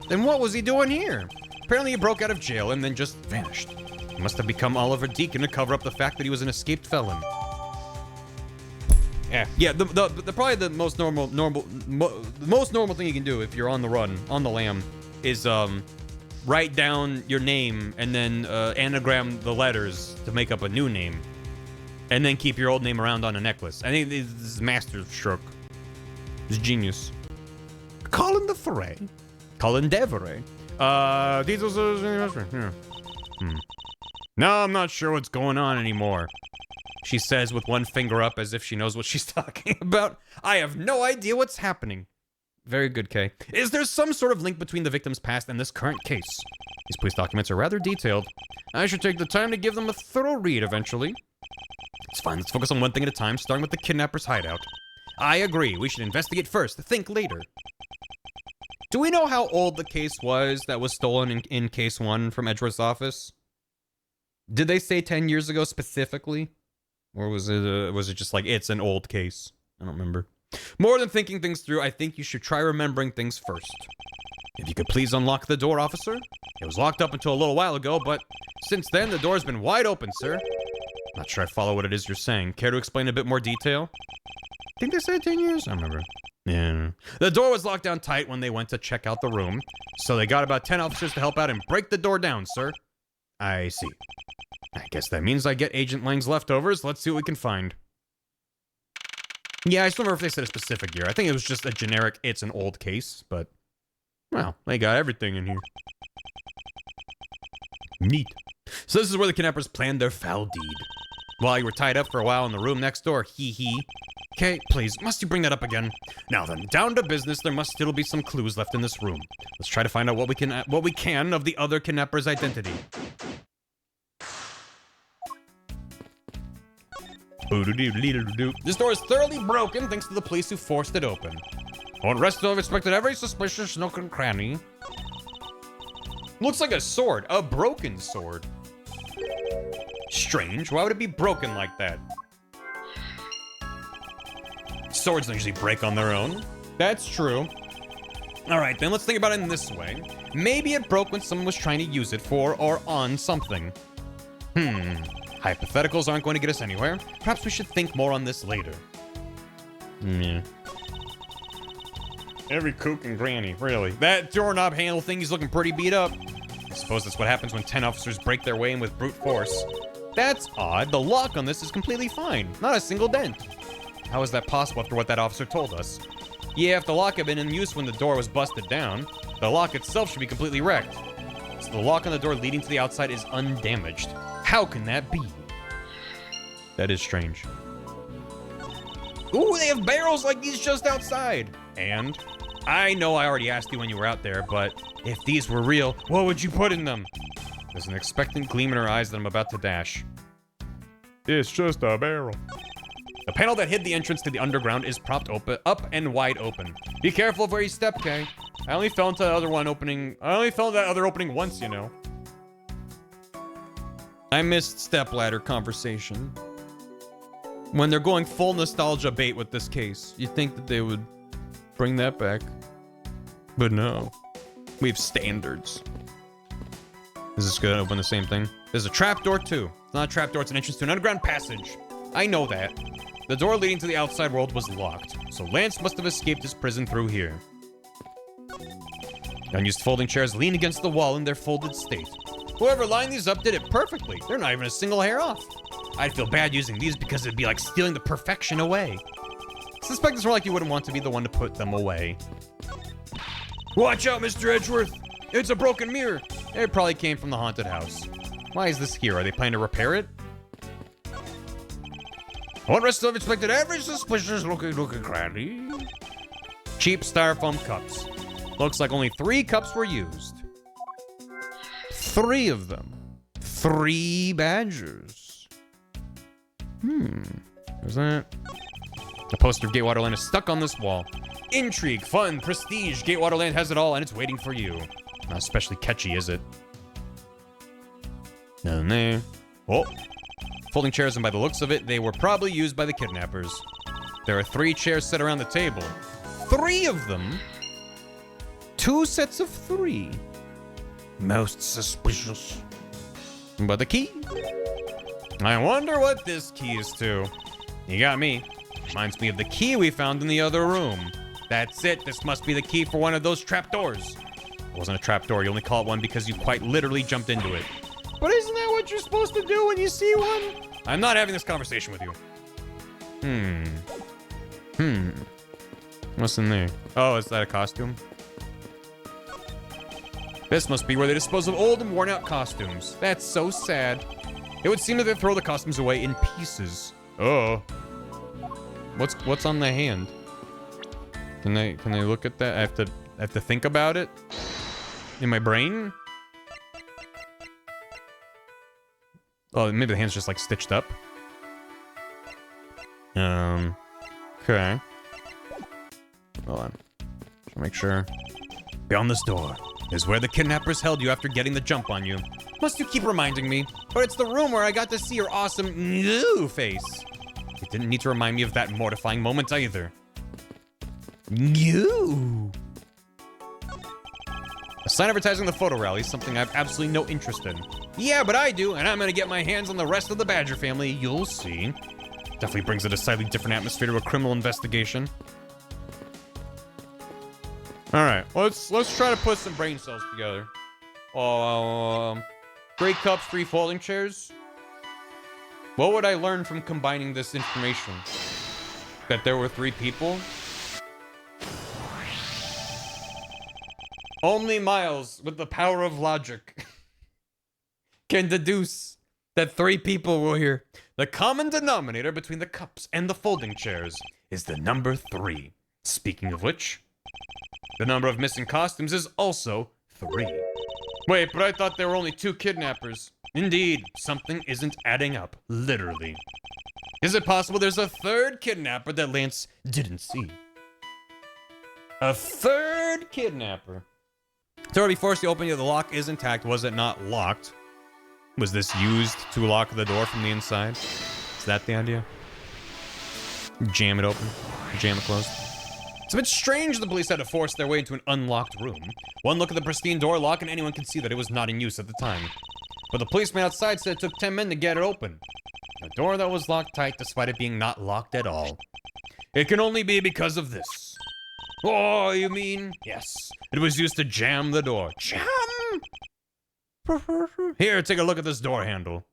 Then what was he doing here? Apparently he broke out of jail and then just vanished. He must have become Oliver Deacon to cover up the fact that he was an escaped felon. Yeah. The probably the most normal thing you can do if you're on the run, on the lam, is write down your name and then anagram the letters to make up a new name, and then keep your old name around on a necklace. I think this is master stroke. It's genius. Colin Deveray. Colin Deveray. Details of No, I'm not sure what's going on anymore. She says with one finger up as if she knows what she's talking about. I have no idea what's happening. Very good, Kay. Is there some sort of link between the victim's past and this current case? These police documents are rather detailed. I should take the time to give them a thorough read eventually. It's fine, let's focus on one thing at a time, starting with the kidnapper's hideout. I agree, we should investigate first, think later. Do we know how old the case was that was stolen in case 1 from Edgeworth's office? Did they say 10 years ago specifically? Or was it just like, it's an old case? I don't remember. More than thinking things through, I think you should try remembering things first. If you could please unlock the door, officer. It was locked up until a little while ago, but since then, the door's been wide open, sir. Not sure I follow what it is you're saying. Care to explain a bit more detail? I think they said 10 years? I don't remember. Yeah. The door was locked down tight when they went to check out the room, so they got about 10 officers to help out and break the door down, sir. I see. I guess that means I get Agent Lang's leftovers. Let's see what we can find. Yeah, I just don't remember if they said a specific year. I think it was just a generic, it's an old case, but, well, they got everything in here. Neat. So this is where the kidnappers planned their foul deed. While you were tied up for a while in the room next door, hee. Okay, please, must you bring that up again? Now then, down to business. There must still be some clues left in this room. Let's try to find out what we can of the other kidnapper's identity. This door is thoroughly broken thanks to the police who forced it open. On rest of inspected every suspicious nook and cranny. Looks like a sword, a broken sword. Strange, why would it be broken like that? Swords don't usually break on their own. That's true. Alright, then let's think about it in this way. Maybe it broke when someone was trying to use it for or on something. Hypotheticals aren't going to get us anywhere. Perhaps we should think more on this later. Yeah. Every kook and granny, really. That doorknob handle thing is looking pretty beat up. I suppose that's what happens when 10 officers break their way in with brute force. That's odd. The lock on this is completely fine. Not a single dent. How is that possible after what that officer told us? Yeah, if the lock had been in use when the door was busted down, the lock itself should be completely wrecked. So the lock on the door leading to the outside is undamaged. How can that be? That is strange. Ooh, they have barrels like these just outside. And I know I already asked you when you were out there, but if these were real, what would you put in them? There's an expectant gleam in her eyes that I'm about to dash. It's just a barrel. The panel that hid the entrance to the underground is propped open, up and wide open. Be careful of where you step, Kay. I only fell into the other one opening. I only fell into that other opening once, you know. I missed stepladder conversation. When they're going full nostalgia bait with this case, you'd think that they would bring that back. But no. We have standards. Is this gonna open the same thing? There's a trapdoor too. It's not a trapdoor, it's an entrance to an underground passage. I know that. The door leading to the outside world was locked, so Lance must have escaped his prison through here. Unused folding chairs lean against the wall in their folded state. Whoever lined these up did it perfectly. They're not even a single hair off. I'd feel bad using these because it'd be like stealing the perfection away. Suspect it's more like you wouldn't want to be the one to put them away. Watch out, Mr. Edgeworth! It's a broken mirror! It probably came from the haunted house. Why is this here? Are they planning to repair it? What rest of expected every suspicious looking granny? Cheap styrofoam cups. Looks like only 3 cups were used. 3 of them. 3 badgers. Is that? The poster of Gatewaterland is stuck on this wall. Intrigue, fun, prestige. Gatewaterland has it all and it's waiting for you. Not especially catchy, is it? Nothing there. Oh. Folding chairs, and by the looks of it, they were probably used by the kidnappers. There are 3 chairs set around the table. 3 of them? 2 sets of 3. Most suspicious. But the key? I wonder what this key is to. You got me. Reminds me of the key we found in the other room. That's it. This must be the key for one of those trapdoors. It wasn't a trapdoor. You only call it one because you quite literally jumped into it. But isn't that what you're supposed to do when you see one? I'm not having this conversation with you. What's in there? Oh, is that a costume? This must be where they dispose of old and worn out costumes. That's so sad. It would seem that they throw the costumes away in pieces. Oh. What's on the hand? Can they look at that? I have to think about it in my brain. Oh, maybe the hand's just like stitched up. Okay. Hold on. Make sure. Beyond this door is where the kidnappers held you after getting the jump on you. Must you keep reminding me? But it's the room where I got to see your awesome new face. You didn't need to remind me of that mortifying moment either. You. A sign advertising the photo rally is something I have absolutely no interest in. Yeah, but I do, and I'm gonna get my hands on the rest of the Badger family. You'll see. Definitely brings a decidedly different atmosphere to a criminal investigation. All right, let's try to put some brain cells together. 3 cups, 3 folding chairs. What would I learn from combining this information? That there were 3 people? Only Miles, with the power of logic, can deduce that 3 people were here. The common denominator between the cups and the folding chairs is the number 3. Speaking of which, the number of missing costumes is also 3. Wait, but I thought there were only 2 kidnappers. Indeed, something isn't adding up, literally. Is it possible there's a 3rd kidnapper that Lance didn't see? A 3rd kidnapper. So before the opening of the lock is intact, was it not locked? Was this used to lock the door from the inside? Is that the idea? Jam it open, jam it closed. It's a bit strange the police had to force their way into an unlocked room. One look at the pristine door lock and anyone can see that it was not in use at the time. but the policeman outside said it took 10 men to get it open. A door that was locked tight despite it being not locked at all. It can only be because of this. Oh, you mean? Yes. It was used to jam the door. Jam? Here, take a look at this door handle.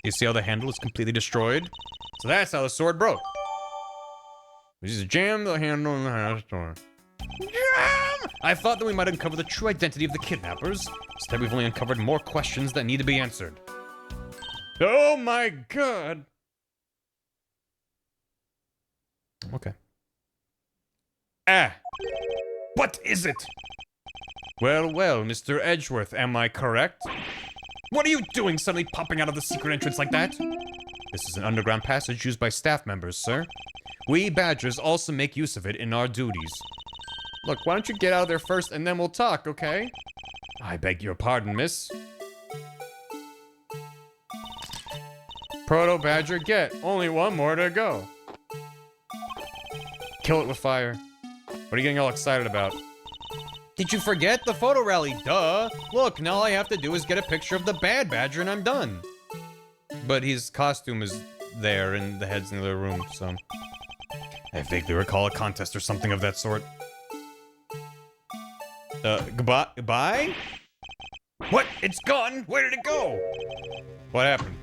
You see how the handle is completely destroyed? So that's how the sword broke. We just jam the handle in the house door. Jam! I thought that we might uncover the true identity of the kidnappers. Instead, we've only uncovered more questions that need to be answered. Oh my god! Okay. Ah! What is it? Well, well, Mr. Edgeworth, am I correct? What are you doing suddenly popping out of the secret entrance like that? This is an underground passage used by staff members, sir. We Badgers also make use of it in our duties. Look, why don't you get out of there first and then we'll talk, okay? I beg your pardon, miss. Proto Badger get. Only one more to go. Kill it with fire. What are you getting all excited about? Did you forget the photo rally? Duh. Look, now all I have to do is get a picture of the bad badger and I'm done. But his costume is there and the head's in the other room, so... I vaguely recall a contest or something of that sort. Goodbye? Goodbye? What? It's gone? Where did it go? What happened?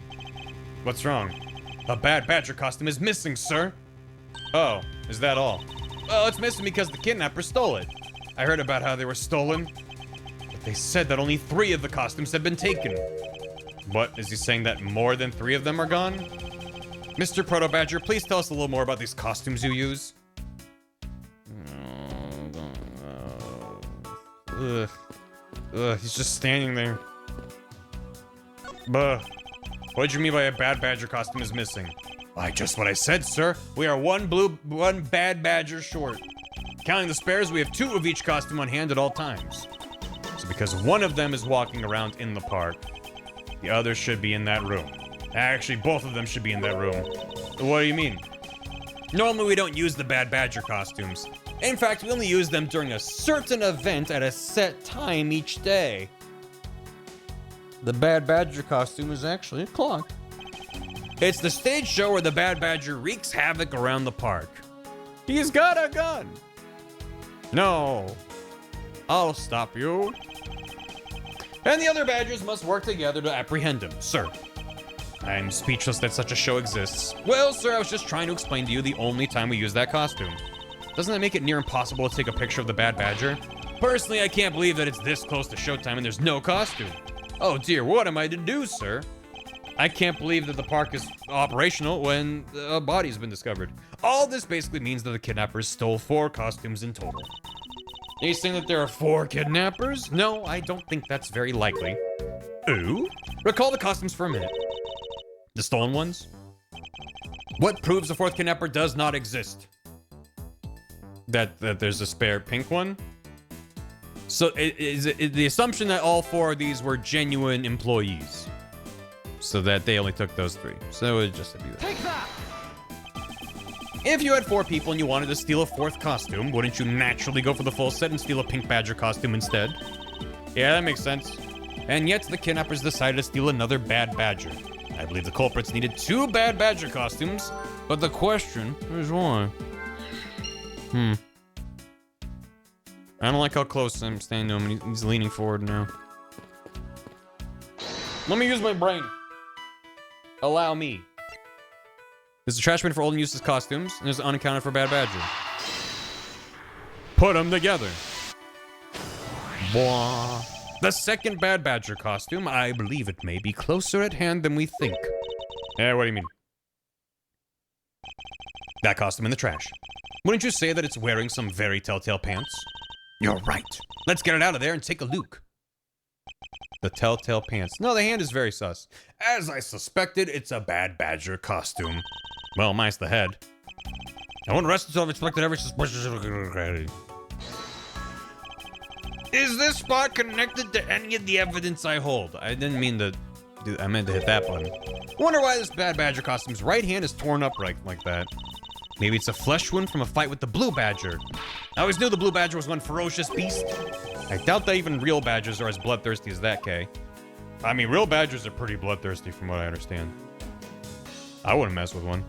What's wrong? A bad badger costume is missing, sir. Oh, is that all? Well, it's missing because the kidnappers stole it. I heard about how they were stolen, but they said that only 3 of the costumes had been taken. What, is he saying that more than 3 of them are gone? Mr. Proto Badger, please tell us a little more about these costumes you use. Ugh. Ugh, he's just standing there. Buh. What did you mean by a bad badger costume is missing? Why, just what I said, sir. We are one bad badger short. Counting the spares, we have 2 of each costume on hand at all times. So because one of them is walking around in the park, the other should be in that room. Actually, both of them should be in that room. What do you mean? Normally, we don't use the bad badger costumes. In fact, we only use them during a certain event at a set time each day. The bad badger costume is actually a clock. It's the stage show where the bad badger wreaks havoc around the park. He's got a gun. No. I'll stop you. And the other badgers must work together to apprehend him, sir. I'm speechless that such a show exists. Well, sir, I was just trying to explain to you the only time we use that costume. Doesn't that make it near impossible to take a picture of the bad badger? Personally, I can't believe that it's this close to showtime and there's no costume. Oh dear, what am I to do, sir? I can't believe that the park is operational when a body's been discovered. All this basically means that the kidnappers stole 4 costumes in total. Are you saying that there are 4 kidnappers? No, I don't think that's very likely. Ooh? Recall the costumes for a minute. The stolen ones? What proves the 4th kidnapper does not exist? That there's a spare pink one? So is it the assumption that all 4 of these were genuine employees? So that they only took those 3. So it just be that. Take that! If you had 4 people and you wanted to steal a 4th costume, wouldn't you naturally go for the full set and steal a pink badger costume instead? Yeah, that makes sense. And yet the kidnappers decided to steal another bad badger. I believe the culprits needed 2 bad badger costumes, but the question is why? I don't like how close I'm standing to him and he's leaning forward now. Let me use my brain. Allow me. There's a trash bin for old and useless costumes, and there's an unaccounted for bad badger. Put them together. Blah. The 2nd bad badger costume, I believe it may be closer at hand than we think. Yeah, what do you mean? That costume in the trash. Wouldn't you say that it's wearing some very telltale pants? You're right. Let's get it out of there and take a look. The telltale pants. No, the hand is very sus. As I suspected, it's a bad badger costume. Well, minus the head. I won't rest until I've expected every suspicion. Is this spot connected to any of the evidence I hold? I didn't mean to do, I meant to hit that button. Wonder why this bad badger costume's right hand is torn up right like that. Maybe it's a flesh wound from a fight with the blue badger. I always knew the blue badger was one ferocious beast. I doubt that even real badgers are as bloodthirsty as that, Kay. I mean, real badgers are pretty bloodthirsty from what I understand. I wouldn't mess with one.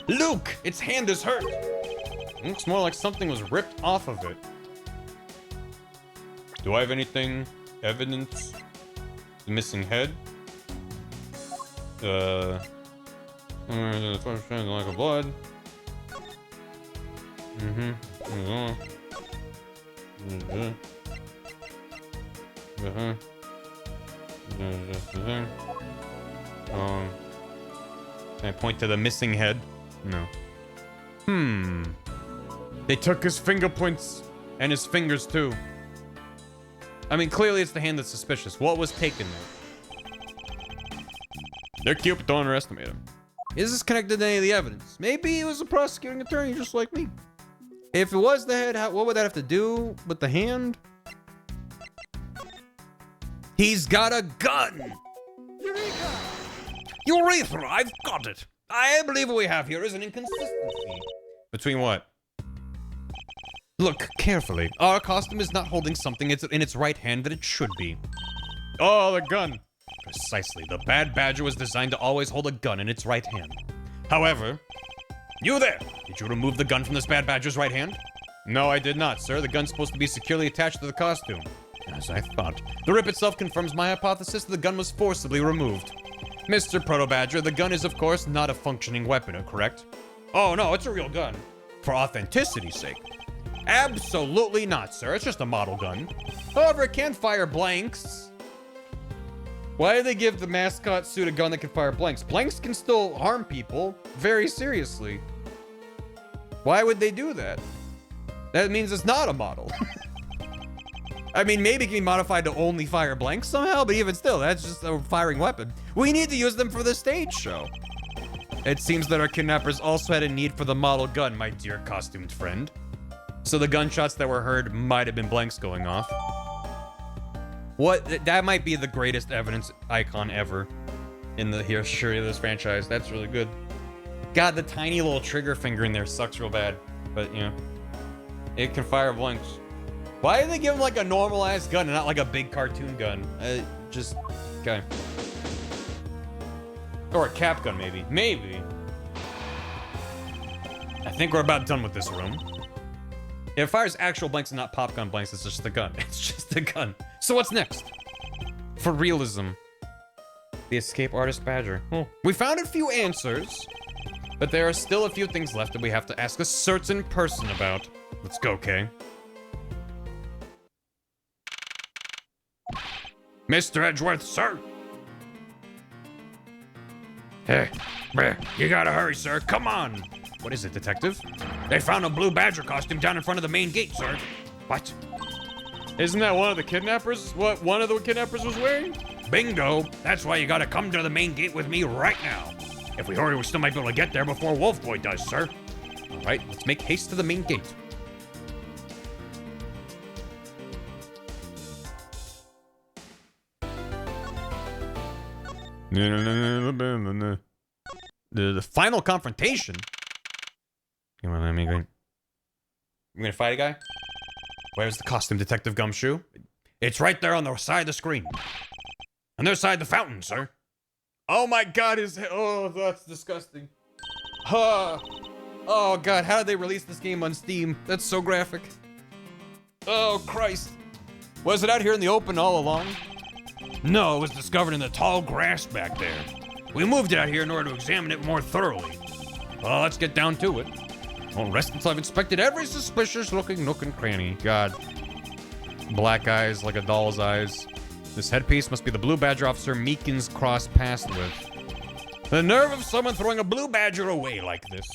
Luke! Its hand is hurt! It looks more like something was ripped off of it. Do I have anything? Evidence? The missing head? Like a blood. Can I point to the missing head? No. They took his finger points and his fingers too. I mean, clearly it's the hand that's suspicious. What was taken there? They're cute, but don't underestimate him. Is this connected to any of the evidence? Maybe he was a prosecuting attorney just like me. If it was the head, what would that have to do with the hand? He's got a gun! Eureka! Urethra, I've got it. I believe what we have here is an inconsistency. Between what? Look carefully. Our costume is not holding something in its right hand that it should be. Oh, the gun. Precisely. The bad badger was designed to always hold a gun in its right hand. However, you there! Did you remove the gun from this bad badger's right hand? No, I did not, sir. The gun's supposed to be securely attached to the costume. As I thought. The rip itself confirms my hypothesis that the gun was forcibly removed. Mr. Proto-Badger, the gun is, of course, not a functioning weapon, correct? Oh, no, it's a real gun. For authenticity's sake. Absolutely not, sir. It's just a model gun. However, it can fire blanks. Why did they give the mascot suit a gun that can fire blanks? Blanks can still harm people very seriously. Why would they do that? That means it's not a model. I mean, maybe it can be modified to only fire blanks somehow, but even still, that's just a firing weapon. We need to use them for the stage show. It seems that our kidnappers also had a need for the model gun, my dear costumed friend. So the gunshots that were heard might have been blanks going off. What? That might be the greatest evidence icon ever in the history of this franchise. That's really good. God, the tiny little trigger finger in there sucks real bad. But, you know, it can fire blanks. Why did they give him like a normalized gun and not like a big cartoon gun? Just, okay. Or a cap gun, maybe. Maybe. I think we're about done with this room. It fires actual blanks and not pop gun blanks. It's just a gun. It's just a gun. So what's next? For realism. The escape artist badger. We found a few answers, but there are still a few things left that we have to ask a certain person about. Let's go, Kay. Mr. Edgeworth, sir. Hey, you gotta hurry, sir. Come on. What is it, detective? They found a blue badger costume down in front of the main gate, sir. What? Isn't that one of the kidnappers? What one of the kidnappers was wearing? Bingo. That's why you gotta come to the main gate with me right now. If we hurry, we still might be able to get there before Wolfboy does, sir. All right, let's make haste to the main gate. The final confrontation? You wanna let me go? You gonna fight a guy? Where's the costume, Detective Gumshoe? It's right there on the side of the screen. On their side of the fountain, sir. Oh my God, oh, that's disgusting. Oh God, how did they release this game on Steam? That's so graphic. Oh Christ. Was it out here in the open all along? No, it was discovered in the tall grass back there. We moved it out here in order to examine it more thoroughly. Well, let's get down to it. Won't rest until I've inspected every suspicious looking nook and cranny. God. Black eyes like a doll's eyes. This headpiece must be the Blue Badger officer Meekins crossed paths with. The nerve of someone throwing a Blue Badger away like this.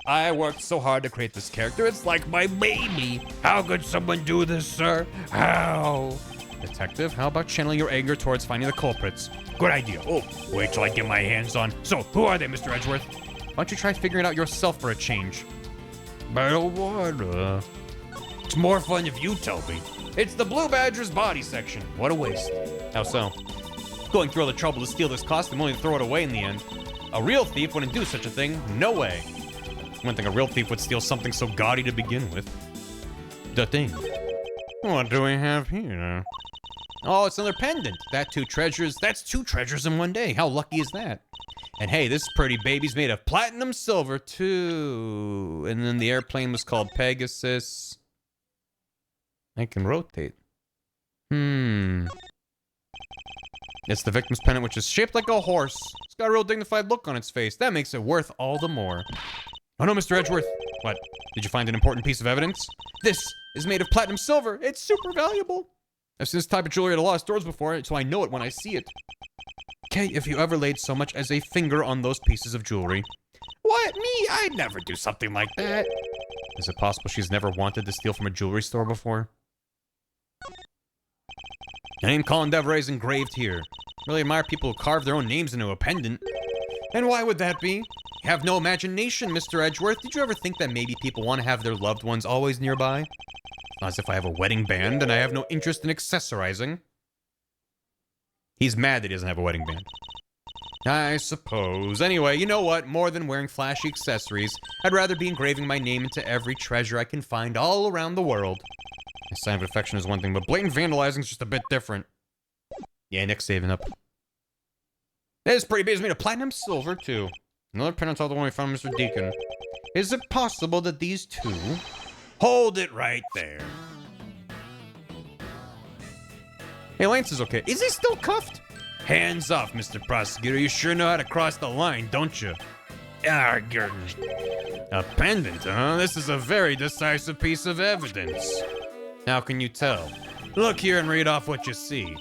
I worked so hard to create this character, it's like my baby. How could someone do this, sir? How? Detective, how about channeling your anger towards finding the culprits? Good idea. Oh, wait till I get my hands on. So, who are they, Mr. Edgeworth? Why don't you try figuring it out yourself for a change? I don't wanna. It's more fun if you tell me. It's the Blue Badger's body section. What a waste. How so? Going through all the trouble to steal this costume only to throw it away in the end. A real thief wouldn't do such a thing. No way. One thing, a real thief would steal something so gaudy to begin with. The thing. What do we have here? Oh, it's another pendant. That's two treasures in one day. How lucky is that? And hey, this pretty baby's made of platinum silver too. And then the airplane was called Pegasus. I can rotate. It's the victim's pendant, which is shaped like a horse. It's got a real dignified look on its face. That makes it worth all the more. Oh no, Mr. Edgeworth. What? Did you find an important piece of evidence? This is made of platinum silver. It's super valuable. I've seen this type of jewelry at a lot of stores before, so I know it when I see it. Okay, if you ever laid so much as a finger on those pieces of jewelry. What? Me? I'd never do something like that. Is it possible she's never wanted to steal from a jewelry store before? The name Colin Devereaux is engraved here. Really admire people who carve their own names into a pendant. And why would that be? You have no imagination, Mr. Edgeworth. Did you ever think that maybe people want to have their loved ones always nearby? As if I have a wedding band and I have no interest in accessorizing. He's mad that he doesn't have a wedding band. I suppose. Anyway, you know what? More than wearing flashy accessories, I'd rather be engraving my name into every treasure I can find all around the world. A sign of affection is one thing, but blatant vandalizing is just a bit different. Yeah, Nick's saving up. This pretty big is made of platinum silver, too. Another pendant all the one we found Mr. Deacon. Is it possible that these two... Hold it right there. Hey, Lance is okay. Is he still cuffed? Hands off, Mr. Prosecutor. You sure know how to cross the line, don't you? Ah, a pendant, huh? This is a very decisive piece of evidence. How can you tell? Look here and read off what you see.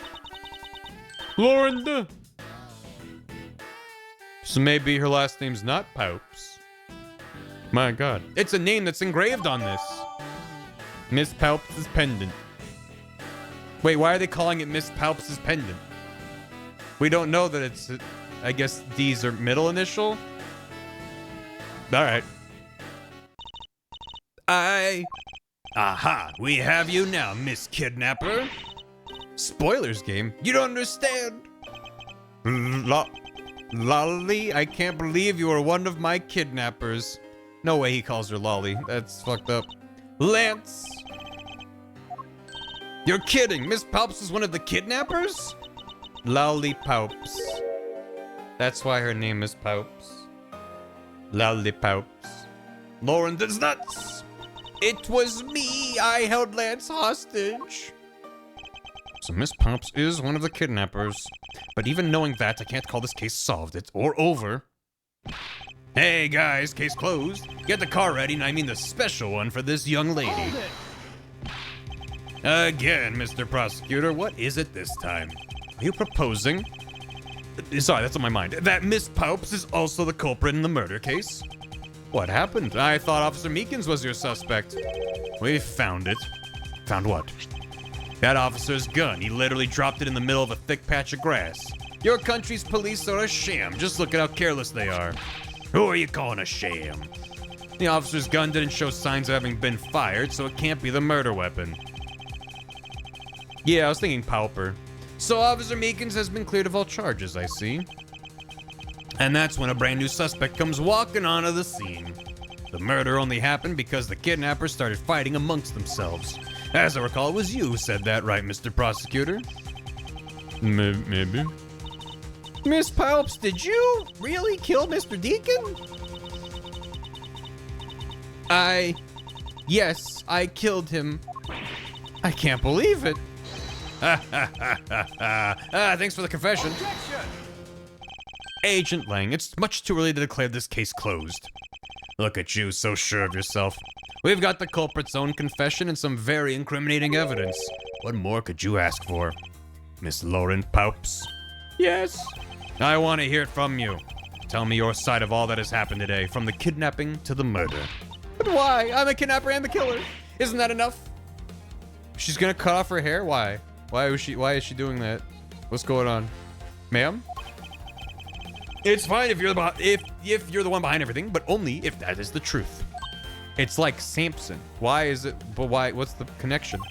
Lauren. So maybe her last name's not Palps. My God. It's a name that's engraved on this. Miss Palps' pendant. Wait, why are they calling it Miss Palps' pendant? We don't know that it's... I guess these are middle initial? Alright. Aha! We have you now, Miss Kidnapper. Spoilers game? You don't understand. Lolly, I can't believe you are one of my kidnappers. No way he calls her Lolly. That's fucked up. Lance! You're kidding! Miss Palps is one of the kidnappers? Lollypalps. That's why her name is Palps. Lollypalps. Lauren is nuts! It was me! I held Lance hostage! So Miss Palps is one of the kidnappers. But even knowing that, I can't call this case solved. It's or over. Hey guys, case closed. Get the car ready, and I mean the special one for this young lady. Again, Mr. Prosecutor, what is it this time? Are you proposing? Sorry, that's on my mind. That Miss Palps is also the culprit in the murder case? What happened? I thought Officer Meekins was your suspect. We found it. Found what? That officer's gun. He literally dropped it in the middle of a thick patch of grass. Your country's police are a sham. Just look at how careless they are. Who are you calling a sham? The officer's gun didn't show signs of having been fired, so it can't be the murder weapon. Yeah, I was thinking Pauper. So Officer Meekins has been cleared of all charges, I see. And that's when a brand new suspect comes walking onto the scene. The murder only happened because the kidnappers started fighting amongst themselves. As I recall, it was you who said that, right, Mr. Prosecutor? Maybe. Miss Palps, did you really kill Mr. Deacon? Yes, I killed him. I can't believe it. Thanks for the confession. Objection! Agent Lang, it's much too early to declare this case closed. Look at you, so sure of yourself. We've got the culprit's own confession and some very incriminating evidence. What more could you ask for? Miss Lauren Palps? Yes? I want to hear it from you. Tell me your side of all that has happened today, from the kidnapping to the murder. But why? I'm a kidnapper and the killer. Isn't that enough? She's gonna cut off her hair? Why? Why is she doing that? What's going on? Ma'am? It's fine if you're the one behind everything, but only if that is the truth. It's like Samson. Why is it? But why? What's the connection?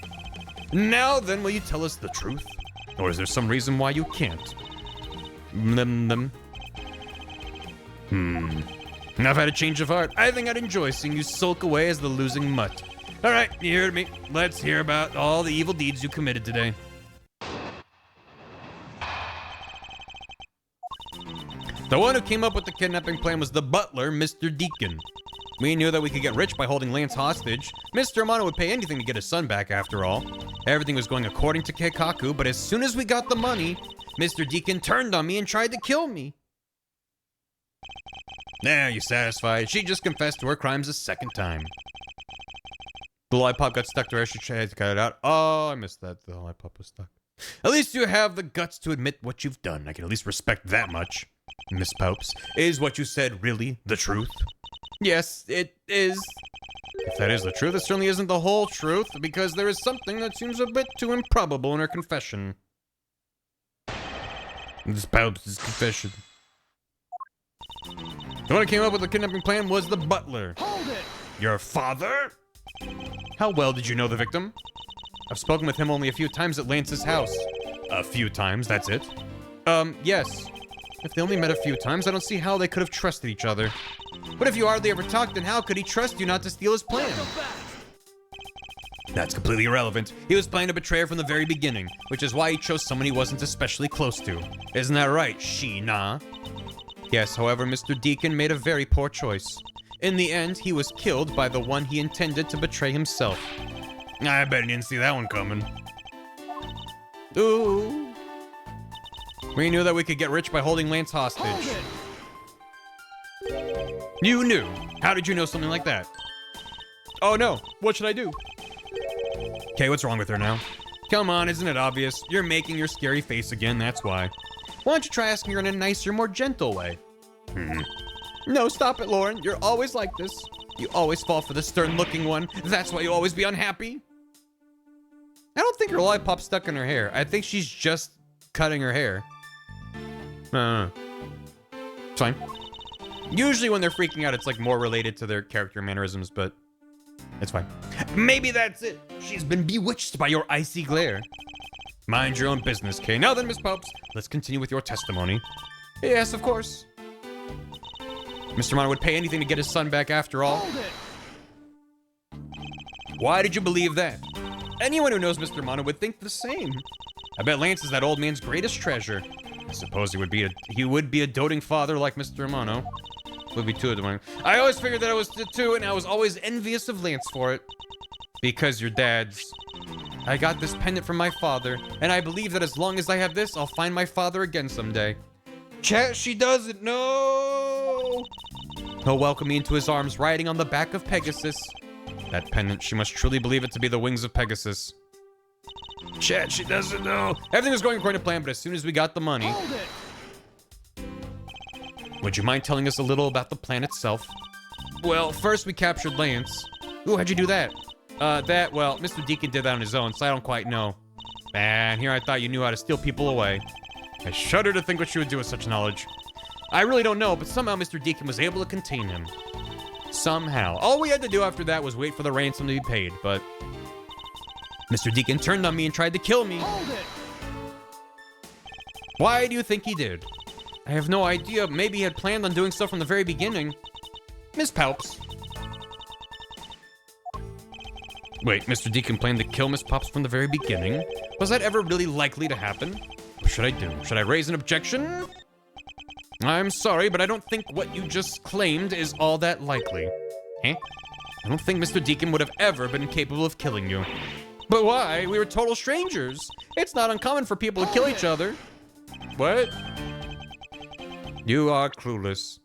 Now then, will you tell us the truth? Or is there some reason why you can't? I've had a change of heart. I think I'd enjoy seeing you sulk away as the losing mutt. All right, you heard me. Let's hear about all the evil deeds you committed today. The one who came up with the kidnapping plan was the butler, Mr. Deacon. We knew that we could get rich by holding Lance hostage. Mr. Amano would pay anything to get his son back after all. Everything was going according to Keikaku, but as soon as we got the money, Mr. Deacon turned on me and tried to kill me. Now you satisfied? She just confessed to her crimes a second time. The lollipop got stuck to her. She tried to cut it out. Oh, I missed that. The lollipop was stuck. At least you have the guts to admit what you've done. I can at least respect that much. Miss Popes, is what you said really the truth? Yes, it is. If that is the truth, it certainly isn't the whole truth, because there is something that seems a bit too improbable in her confession. Miss Popes' confession. The one who came up with the kidnapping plan was the butler. Hold it! Your father? How well did you know the victim? I've spoken with him only a few times at Lance's house. A few times, that's it? Yes. If they only met a few times, I don't see how they could have trusted each other. But if you hardly ever talked, then how could he trust you not to steal his plan? That's completely irrelevant. He was planning to betray her from the very beginning, which is why he chose someone he wasn't especially close to. Isn't that right, Sheena? Yes, however, Mr. Deacon made a very poor choice. In the end, he was killed by the one he intended to betray himself. I bet he didn't see that one coming. Ooh. We knew that we could get rich by holding Lance hostage. You knew? How did you know something like that? Oh no, what should I do? Okay, what's wrong with her now? Come on, isn't it obvious? You're making your scary face again, that's why. Why don't you try asking her in a nicer, more gentle way? No, stop it, Lauren. You're always like this. You always fall for the stern-looking one. That's why you always be unhappy. I don't think her lollipop's stuck in her hair. I think she's just cutting her hair. It's fine. Usually when they're freaking out, it's like more related to their character mannerisms, but it's fine. Maybe that's it. She's been bewitched by your icy glare. Mind your own business, Kay. Now then, Miss Popes, let's continue with your testimony. Yes, of course. Mr. Mono would pay anything to get his son back after all. Hold it! Why did you believe that? Anyone who knows Mr. Mono would think the same. I bet Lance is that old man's greatest treasure. I suppose he would be a doting father like Mr. Mono. Would be two of them. I always figured that I was too, and I was always envious of Lance for it. Because your dad's. I got this pendant from my father, and I believe that as long as I have this, I'll find my father again someday. Chat, she doesn't know. He'll welcome me into his arms, riding on the back of Pegasus. That pendant, she must truly believe it to be the wings of Pegasus. Chat, she doesn't know. Everything was going according to plan, but as soon as we got the money... Hold it! Would you mind telling us a little about the plan itself? Well, first we captured Lance. Ooh, how'd you do that? Well, Mr. Deacon did that on his own, so I don't quite know. Man, here I thought you knew how to steal people away. I shudder to think what you would do with such knowledge. I really don't know, but somehow Mr. Deacon was able to contain him. Somehow. All we had to do after that was wait for the ransom to be paid, but... Mr. Deacon turned on me and tried to kill me. Hold it! Why do you think he did? I have no idea. Maybe he had planned on doing so from the very beginning. Miss Palps. Wait, Mr. Deacon planned to kill Miss Pops from the very beginning? Was that ever really likely to happen? What should I do? Should I raise an objection? I'm sorry, but I don't think what you just claimed is all that likely. Huh? I don't think Mr. Deacon would have ever been capable of killing you. But why? We were total strangers. It's not uncommon for people to kill each other. What? You are clueless.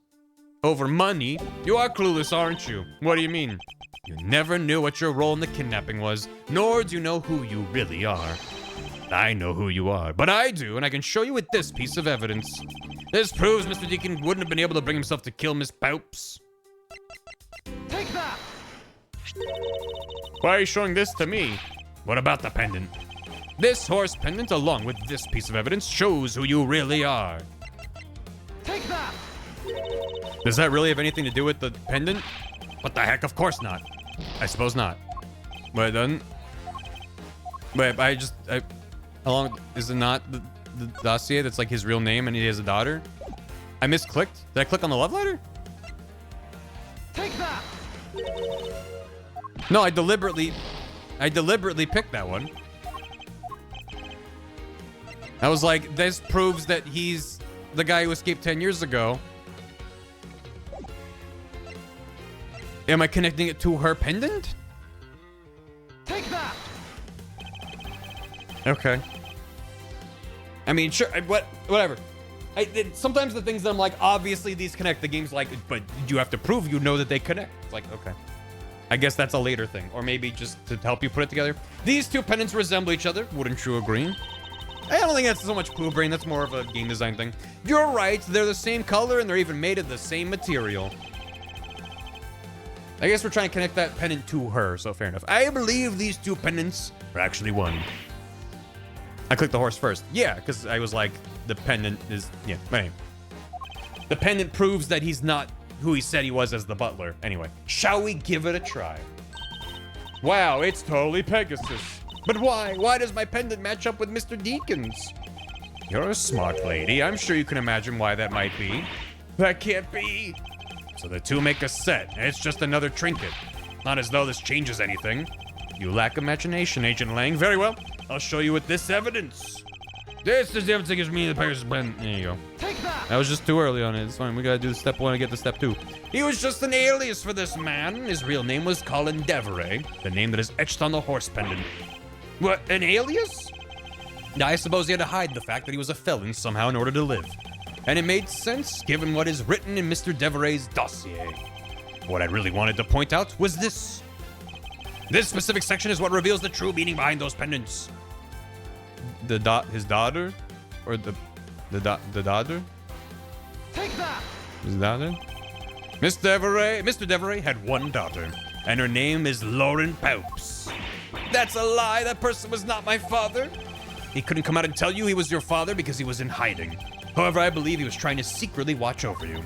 Over money? You are clueless, aren't you? What do you mean? You never knew what your role in the kidnapping was, nor do you know who you really are. I know who you are, but I do, and I can show you with this piece of evidence. This proves Mr. Deacon wouldn't have been able to bring himself to kill Miss Paups. Take that! Why are you showing this to me? What about the pendant? This horse pendant, along with this piece of evidence, shows who you really are. Take that! Does that really have anything to do with the pendant? What the heck? Of course not. I suppose not. But it doesn't. Wait, is it not the dossier that's like his real name and he has a daughter? I misclicked. Did I click on the love letter? Take that! No, I deliberately picked that one. I was like, this proves that he's the guy who escaped 10 years ago. Am I connecting it to her pendant? Take that! Okay. I mean, sure, whatever. Sometimes the things that I'm like, obviously these connect. The game's like, but you have to prove you know that they connect. It's like, okay. I guess that's a later thing. Or maybe just to help you put it together. These two pendants resemble each other. Wouldn't you agree? I don't think that's so much Pooh Brain. That's more of a game design thing. You're right. They're the same color and they're even made of the same material. I guess we're trying to connect that pendant to her, so fair enough. I believe these two pendants are actually one. I clicked the horse first. Yeah, because I was like, the pendant is... Yeah, anyway. The pendant proves that he's not who he said he was as the butler. Anyway, shall we give it a try? Wow, it's totally Pegasus. But why? Why does my pendant match up with Mr. Deacon's? You're a smart lady. I'm sure you can imagine why that might be. That can't be. So the two make a set, and it's just another trinket. Not as though this changes anything. You lack imagination, Agent Lang. Very well. I'll show you with this evidence. This is the evidence that gives me the Pegasus pendant. There you go. Take that! That was just too early on it. It's fine. We gotta do step 1 to get to step 2. He was just an alias for this man. His real name was Colin Deveray, the name that is etched on the horse pendant. What, an alias? I suppose he had to hide the fact that he was a felon somehow in order to live. And it made sense given what is written in Mr. Deveray's dossier. What I really wanted to point out was this. This specific section is what reveals the true meaning behind those pendants. His daughter? Or the daughter? Take that! His daughter? Mr. Deveray had one daughter, and her name is Lauren Paups. That's a lie. That person was not my father. He couldn't come out and tell you he was your father because he was in hiding. However, I believe he was trying to secretly watch over you.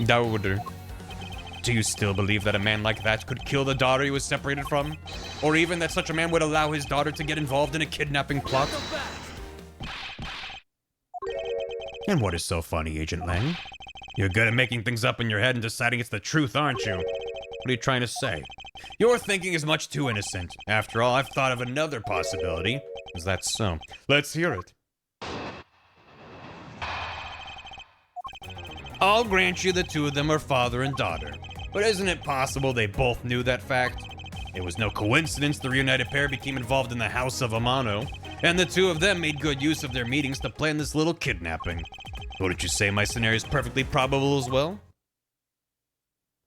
Daughter. Do you still believe that a man like that could kill the daughter he was separated from? Or even that such a man would allow his daughter to get involved in a kidnapping plot? And what is so funny, Agent Lang? You're good at making things up in your head and deciding it's the truth, aren't you? What are you trying to say? Your thinking is much too innocent. After all, I've thought of another possibility. Is that so? Let's hear it. I'll grant you the two of them are father and daughter. But isn't it possible they both knew that fact? It was no coincidence the reunited pair became involved in the House of Amano, and the two of them made good use of their meetings to plan this little kidnapping. Wouldn't you say my scenario is perfectly probable as well?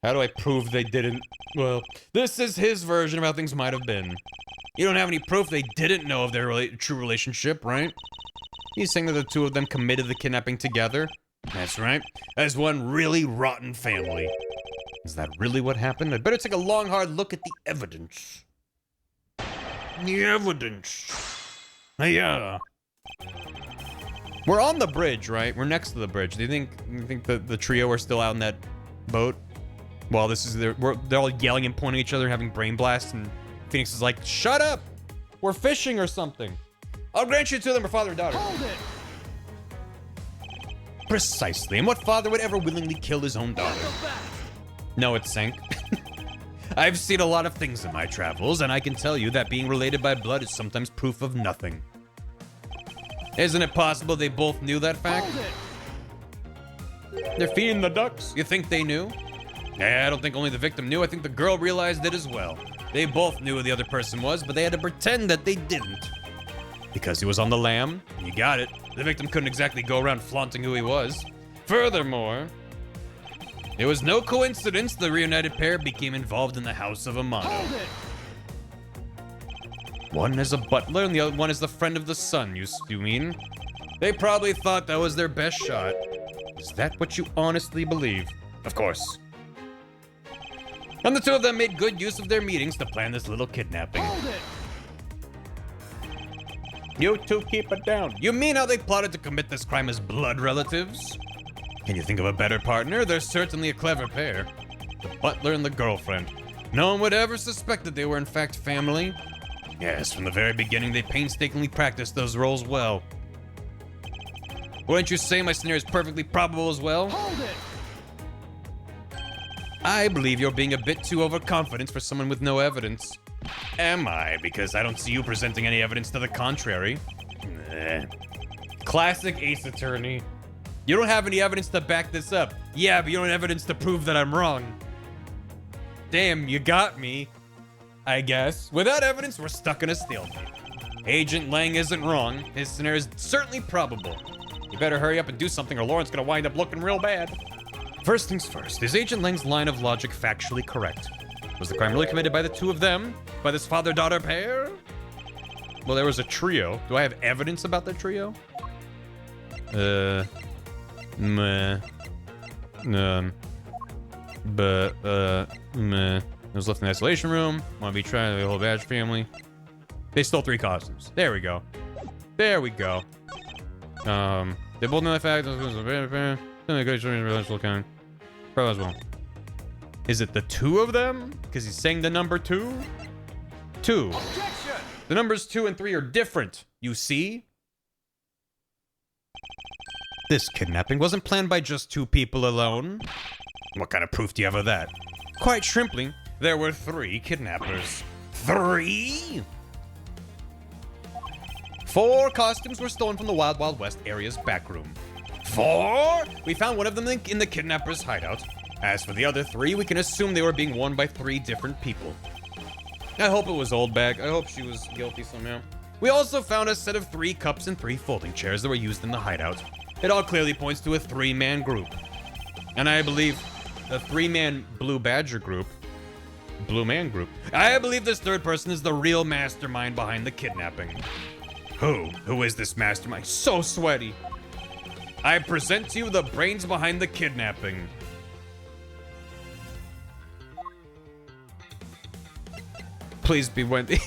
How do I prove they didn't? Well, this is his version of how things might have been. You don't have any proof they didn't know of their true relationship, right? He's saying that the two of them committed the kidnapping together? That's right, as one really rotten family. Is that really what happened? I'd better take a long, hard look at the evidence. The evidence. Yeah. We're on the bridge, right? We're next to the bridge. Do you think the trio are still out in that boat? Well, they're all yelling and pointing at each other, having brain blasts, and Phoenix is like, "Shut up! We're fishing or something." I'll grant you two of them are father and daughter. Hold it! Precisely. And what father would ever willingly kill his own daughter? No, it sank. I've seen a lot of things in my travels, and I can tell you that being related by blood is sometimes proof of nothing. Isn't it possible they both knew that fact? Hold it! They're feeding the ducks. You think they knew? Yeah, I don't think only the victim knew. I think the girl realized it as well. They both knew who the other person was, but they had to pretend that they didn't. Because he was on the lam, you got it. The victim couldn't exactly go around flaunting who he was. Furthermore, it was no coincidence the reunited pair became involved in the House of Amano. Hold it! One is a butler and the other one is the friend of the son, you mean? They probably thought that was their best shot. Is that what you honestly believe? Of course. And the two of them made good use of their meetings to plan this little kidnapping. Hold it! You two keep it down. You mean how they plotted to commit this crime as blood relatives? Can you think of a better partner? They're certainly a clever pair. The butler and the girlfriend. No one would ever suspect that they were in fact family. Yes, from the very beginning they painstakingly practiced those roles well. Wouldn't you say my scenario is perfectly probable as well? Hold it! I believe you're being a bit too overconfident for someone with no evidence. Am I? Because I don't see you presenting any evidence to the contrary. Classic Ace Attorney. You don't have any evidence to back this up. Yeah, but you don't have evidence to prove that I'm wrong. Damn, you got me. I guess. Without evidence, we're stuck in a stalemate. Agent Lang isn't wrong. His scenario is certainly probable. You better hurry up and do something or Lauren's gonna wind up looking real bad. First things first, is Agent Lang's line of logic factually correct? Was the crime really committed by the two of them? By this father-daughter pair? Well, there was a trio. Do I have evidence about the trio? Meh. Meh. It was left in the isolation room. Want to be trying to the whole Badge family. They stole 3 costumes. There we go. There we go. They both know the fact that Pro as well. Is it the 2 of them? Because he's saying the number 2? 2. Objection! The numbers 2 and 3 are different, you see? This kidnapping wasn't planned by just 2 people alone. What kind of proof do you have of that? Quite simply, there were 3 kidnappers. 3? 4 costumes were stolen from the Wild Wild West area's back room. 4? We found one of them in the kidnapper's hideout. As for the other 3, we can assume they were being worn by 3 different people. I hope it was Old Bag. I hope she was guilty somehow. We also found a set of 3 cups and 3 folding chairs that were used in the hideout. It all clearly points to a 3-man group. And I believe the 3-man Blue Badger group, Blue Man group, I believe this 3rd person is the real mastermind behind the kidnapping. Who is this mastermind? So sweaty. I present to you the brains behind the kidnapping. Please be Wendy.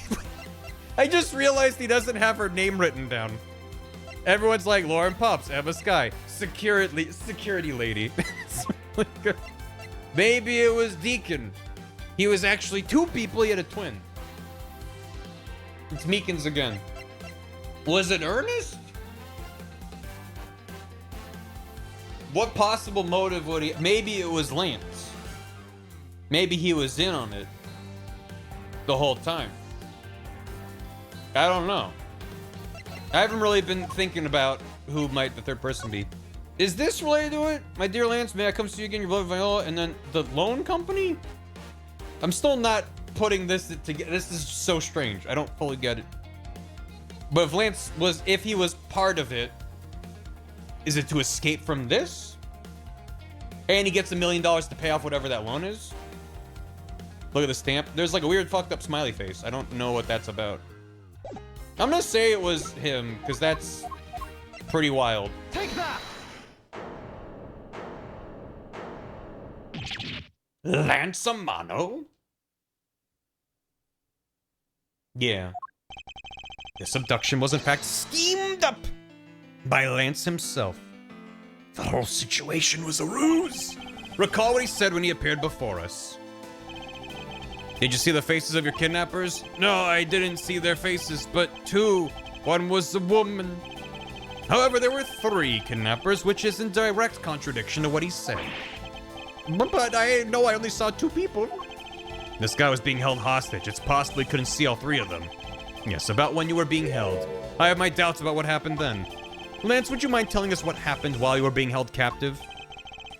I just realized he doesn't have her name written down. Everyone's like Lauren Pops, Emma Sky, security lady. Maybe it was Deacon. He was actually 2 people, he had a twin. It's Meekins again. Was it Ernest? What possible motive would he... Maybe it was Lance. Maybe he was in on it the whole time. I don't know. I haven't really been thinking about who might the 3rd person be. Is this related to it? My dear Lance, may I come see you again? Your beloved Viola, and then the loan company? I'm still not putting this together. This is so strange. I don't fully get it. But if Lance was, if he was part of it, is it to escape from this? And he gets $1 million to pay off whatever that loan is? Look at the stamp. There's like a weird fucked up smiley face. I don't know what that's about. I'm gonna say it was him, because that's pretty wild. Take that! Lance Amano? Yeah. This abduction was in fact schemed up by Lance himself. The whole situation was a ruse. Recall what he said when he appeared before us. Did you see the faces of your kidnappers? No, I didn't see their faces, but 2. One was a woman. However, there were 3 kidnappers, which is in direct contradiction to what he said. But I know I only saw 2 people. This guy was being held hostage. It's possible he couldn't see all 3 of them. Yes, about when you were being held. I have my doubts about what happened then. Lance, would you mind telling us what happened while you were being held captive?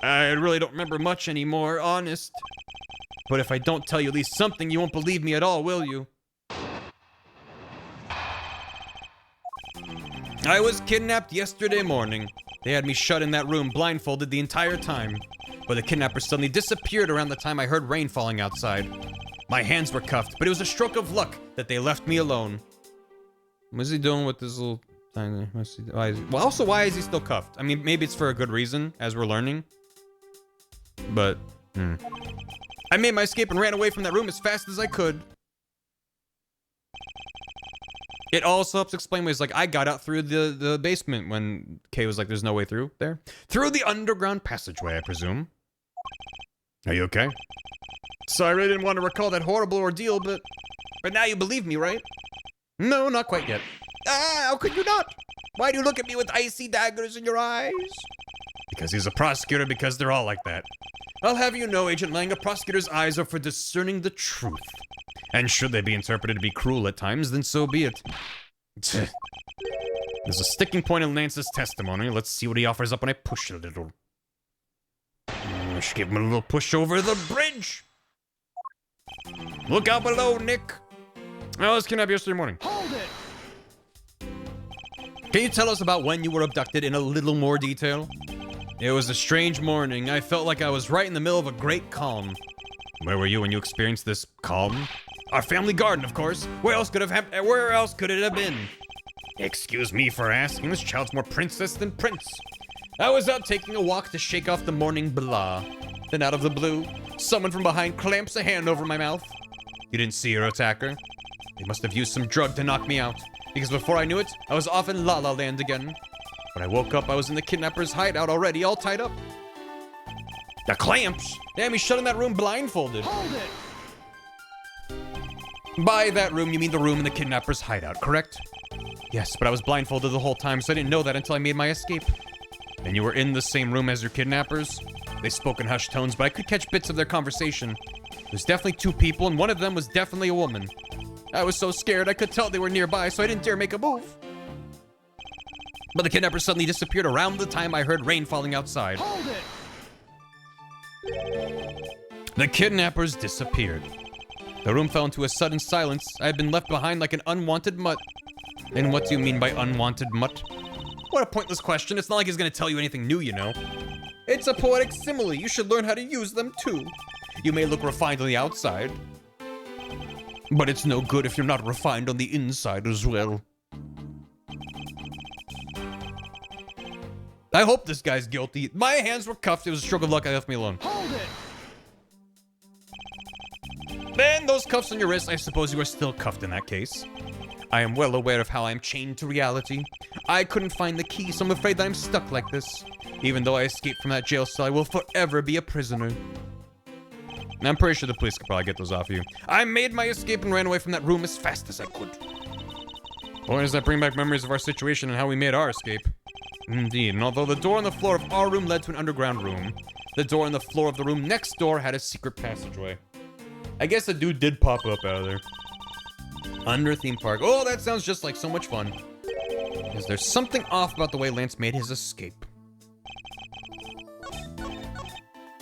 I really don't remember much anymore, honest. But if I don't tell you at least something, you won't believe me at all, will you? I was kidnapped yesterday morning. They had me shut in that room, blindfolded the entire time. But the kidnappers suddenly disappeared around the time I heard rain falling outside. My hands were cuffed, but it was a stroke of luck that they left me alone. What's he doing with this little thing? Well, also, why is he still cuffed? I mean, maybe it's for a good reason, as we're learning. But, I made my escape and ran away from that room as fast as I could. It also helps explain ways like I got out through the basement when Kay was like, there's no way through there. Through the underground passageway, I presume. Are you okay? So I really didn't want to recall that horrible ordeal, but now you believe me, right? No, not quite yet. How could you not? Why do you look at me with icy daggers in your eyes? Because he's a prosecutor, because they're all like that. I'll have you know, Agent Lang, a prosecutor's eyes are for discerning the truth. And should they be interpreted to be cruel at times, then so be it. There's a sticking point in Lance's testimony. Let's see what he offers up when I push a little. Let's give him a little push over the bridge. Look out below, Nick. I was kidnapped yesterday morning. Hold it! Can you tell us about when you were abducted in a little more detail? It was a strange morning. I felt like I was right in the middle of a great calm. Where were you when you experienced this calm? Our family garden, of course. Where else could it have been? Excuse me for asking. This child's more princess than prince. I was out taking a walk to shake off the morning blah. Then out of the blue, someone from behind clamps a hand over my mouth. You didn't see your attacker? They must have used some drug to knock me out, because before I knew it, I was off in La La Land again. When I woke up, I was in the kidnapper's hideout already, all tied up. The clamps? Damn, he's shut in that room blindfolded. Hold it! By that room, you mean the room in the kidnapper's hideout, correct? Yes, but I was blindfolded the whole time, so I didn't know that until I made my escape. And you were in the same room as your kidnappers? They spoke in hushed tones, but I could catch bits of their conversation. There's definitely two people, and one of them was definitely a woman. I was so scared I could tell they were nearby, so I didn't dare make a move. But the kidnapper suddenly disappeared around the time I heard rain falling outside. Hold it! The kidnappers disappeared. The room fell into a sudden silence. I had been left behind like an unwanted mutt. And what do you mean by unwanted mutt? What a pointless question. It's not like he's gonna tell you anything new, you know. It's a poetic simile. You should learn how to use them too. You may look refined on the outside, but it's no good if you're not refined on the inside as well. I hope this guy's guilty. My hands were cuffed. It was a stroke of luck. I left me alone. Hold it! Then those cuffs on your wrists, I suppose you are still cuffed in that case. I am well aware of how I am chained to reality. I couldn't find the key, so I'm afraid that I'm stuck like this. Even though I escaped from that jail cell, I will forever be a prisoner. And I'm pretty sure the police could probably get those off you. I made my escape and ran away from that room as fast as I could. Boy, does that bring back memories of our situation and how we made our escape. Indeed, and although the door on the floor of our room led to an underground room, the door on the floor of the room next door had a secret passageway. I guess a dude did pop up out of there. Under theme park. Oh, that sounds just like so much fun. Is there something off about the way Lance made his escape?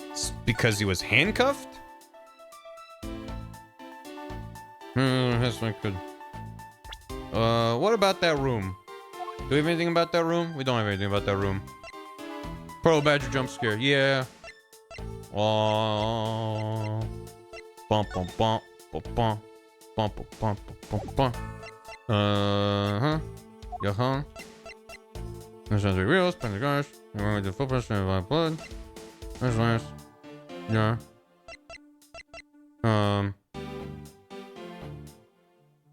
It's because he was handcuffed? That's not good. What about that room? Do we have anything about that room? We don't have anything about that room. Pearl Badger jump scare. Yeah. Oh. Bump, bump, bump, bump, bump. Bump, bump, bump, bump. Yeah, This sounds like real. Spend the gosh. I'm going to football. Stand by blood. That's nice. Yeah.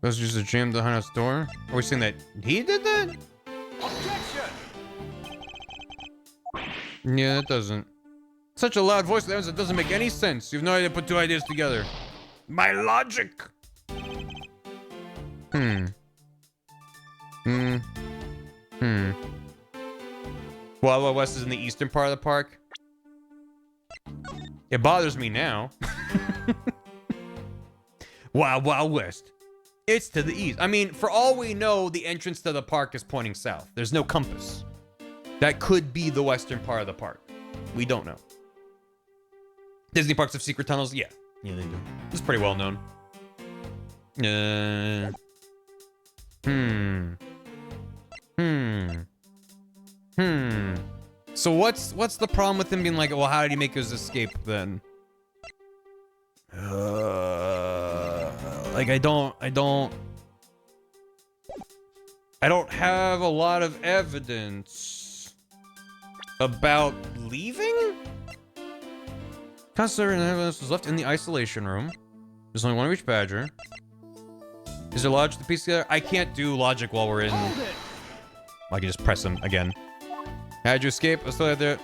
Let's use a jam behind us door. Are we saying that he did that? Objection! Yeah, it doesn't. Such a loud voice that doesn't make any sense. You have no idea to put two ideas together. My logic! Wild Wild West is in the eastern part of the park. It bothers me now. Wild Wild West. It's to the east. I mean, for all we know, the entrance to the park is pointing south. There's no compass. That could be the western part of the park. We don't know. Disney parks have secret tunnels? Yeah. Yeah, they do. It's pretty well known. So what's the problem with him being like, well, how did he make his escape then? Like I don't have a lot of evidence about leaving. Considering evidence was left in the isolation room. There's only one of each badger. Is there logic to piece together? I can't do logic while we're in. I can just press him again. How'd you escape? I was still there.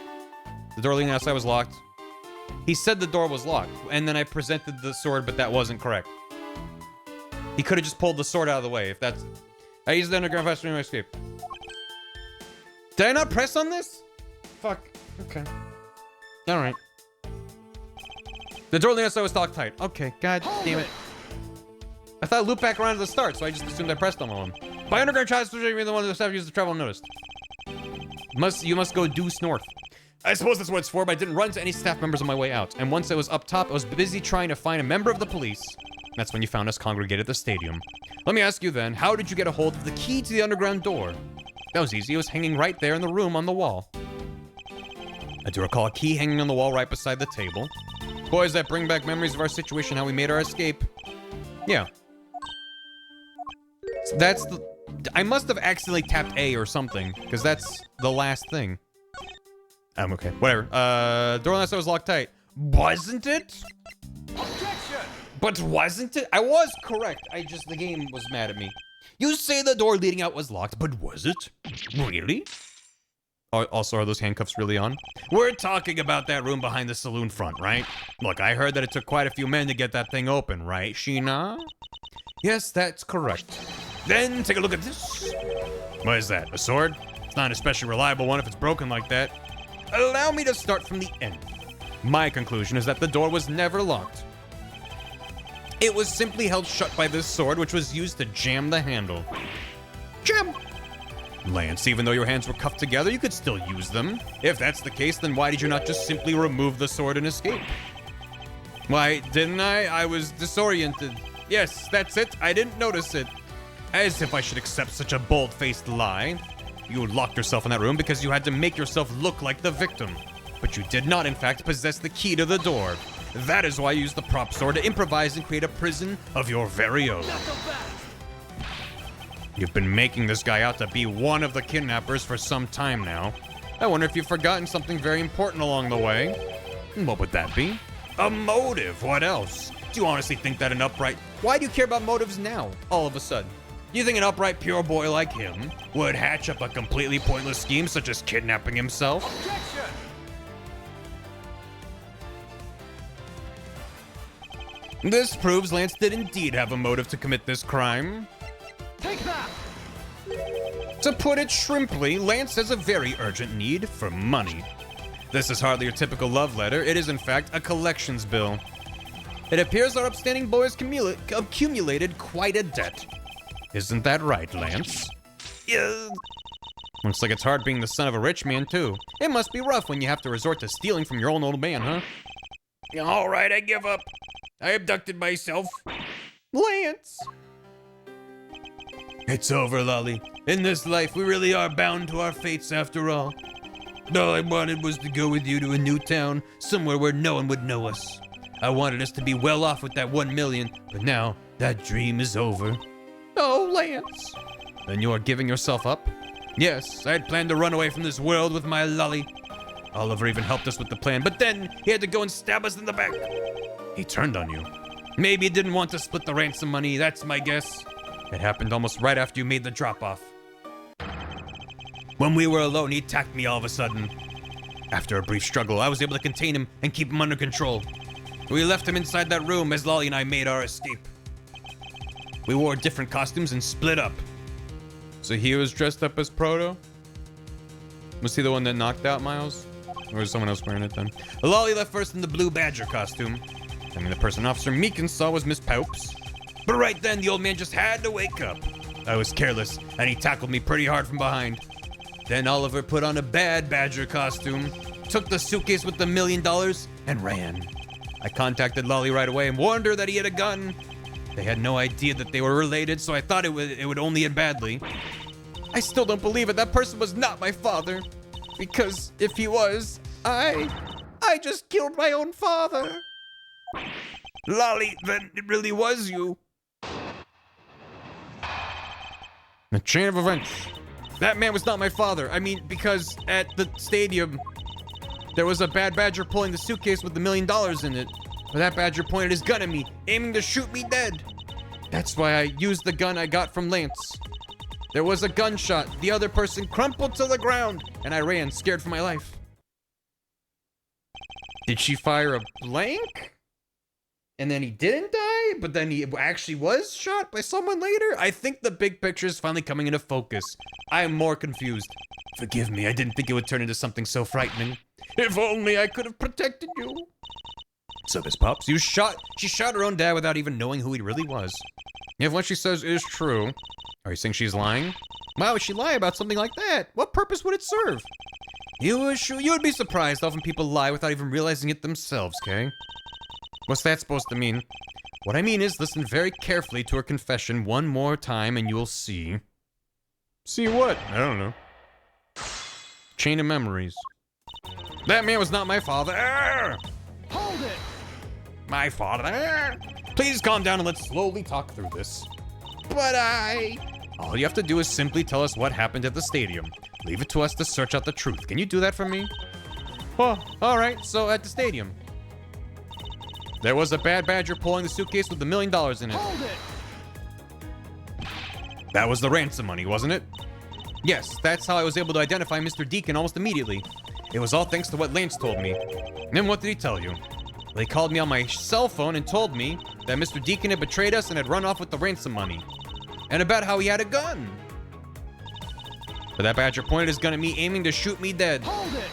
The door leading outside was locked. He said the door was locked, and then I presented the sword, but that wasn't correct. He could have just pulled the sword out of the way, if that's... I used the underground fast to escape. Did I not press on this? Fuck. Okay. Alright. The door leading outside was locked tight. Okay, god damn it. I thought I looped back around to the start, so I just assumed I pressed on one. By underground transportation, you're the one that staff used to travel unnoticed. You must go due north. I suppose that's what it's for, but I didn't run into any staff members on my way out. And once I was up top, I was busy trying to find a member of the police. That's when you found us congregated at the stadium. Let me ask you then, how did you get a hold of the key to the underground door? That was easy. It was hanging right there in the room on the wall. I do recall a key hanging on the wall right beside the table. Boys, that bring back memories of our situation, how we made our escape. Yeah. So that's the... I must have accidentally tapped A or something, because that's the last thing. I'm okay. Whatever. Door last was locked tight. Wasn't it? Objection! But wasn't it? I was correct. The game was mad at me. You say the door leading out was locked, but was it? Really? Also, are those handcuffs really on? We're talking about that room behind the saloon front, right? Look, I heard that it took quite a few men to get that thing open, right, Sheena? Yes, that's correct. Then take a look at this. What is that, a sword? It's not an especially reliable one if it's broken like that. Allow me to start from the end. My conclusion is that the door was never locked. It was simply held shut by this sword, which was used to jam the handle. Jam! Lance, even though your hands were cuffed together, you could still use them. If that's the case, then why did you not just simply remove the sword and escape? Why, didn't I? I was disoriented. Yes, that's it. I didn't notice it. As if I should accept such a bold-faced lie. You locked yourself in that room because you had to make yourself look like the victim. But you did not, in fact, possess the key to the door. That is why you used the prop sword to improvise and create a prison of your very own. You've been making this guy out to be one of the kidnappers for some time now. I wonder if you've forgotten something very important along the way. What would that be? A motive. What else? Do you honestly think that an upright... Why do you care about motives now, all of a sudden? Do you think an upright, pure boy like him would hatch up a completely pointless scheme such as kidnapping himself? Objection! This proves Lance did indeed have a motive to commit this crime. Take that! To put it shrimply, Lance has a very urgent need for money. This is hardly your typical love letter. It is, in fact, a collections bill. It appears our upstanding boy has accumulated quite a debt. Isn't that right, Lance? Yeah. Looks like it's hard being the son of a rich man, too. It must be rough when you have to resort to stealing from your own old man, huh? All right, I give up. I abducted myself. Lance! It's over, Lolly. In this life, we really are bound to our fates after all. All I wanted was to go with you to a new town, somewhere where no one would know us. I wanted us to be well off with that 1 million, but now that dream is over. Oh, Lance. Then you are giving yourself up? Yes, I had planned to run away from this world with my Lolly. Oliver even helped us with the plan, but then he had to go and stab us in the back. He turned on you. Maybe he didn't want to split the ransom money, that's my guess. It happened almost right after you made the drop-off. When we were alone, he attacked me all of a sudden. After a brief struggle, I was able to contain him and keep him under control. We left him inside that room as Lolly and I made our escape. We wore different costumes and split up. So he was dressed up as Proto? Was he the one that knocked out Miles? Or was someone else wearing it then? Lolly left first in the Blue Badger costume. I mean, the person Officer Meekins saw was Miss Paups. But right then, the old man just had to wake up. I was careless, and he tackled me pretty hard from behind. Then Oliver put on a Bad Badger costume, took the suitcase with the $1 million, and ran. I contacted Lolly right away and warned her that he had a gun. They had no idea that they were related, so I thought it would only end badly. I still don't believe it. That person was not my father. Because if he was, I just killed my own father. Lolly, then it really was you. A chain of events. That man was not my father. I mean, because at the stadium, there was a Bad Badger pulling the suitcase with the $1 million in it. But that badger pointed his gun at me, aiming to shoot me dead. That's why I used the gun I got from Lance. There was a gunshot. The other person crumpled to the ground, and I ran, scared for my life. Did she fire a blank? And then he didn't die, but then he actually was shot by someone later? I think the big picture is finally coming into focus. I am more confused. Forgive me, I didn't think it would turn into something so frightening. If only I could have protected you. So, Miss Pops, she shot her own dad without even knowing who he really was. If what she says is true, Are you saying she's lying? Why would she lie about something like that? What purpose would it serve? You would be surprised how often people lie without even realizing it themselves, Kay. What's that supposed to mean? What I mean is, listen very carefully to her confession one more time and you'll see. See what? I don't know. Chain of memories. That man was not my father! Hold it! My father! Please calm down and let's slowly talk through this. But all you have to do is simply tell us what happened at the stadium. Leave it to us to search out the truth. Can you do that for me? Oh, alright, so at the stadium. There was a bad badger pulling the suitcase with $1 million in it. Hold it! That was the ransom money, wasn't it? Yes, that's how I was able to identify Mr. Deacon almost immediately. It was all thanks to what Lance told me. And what did he tell you? Well, he called me on my cell phone and told me that Mr. Deacon had betrayed us and had run off with the ransom money. And about how he had a gun. But that badger pointed his gun at me, aiming to shoot me dead. Hold it!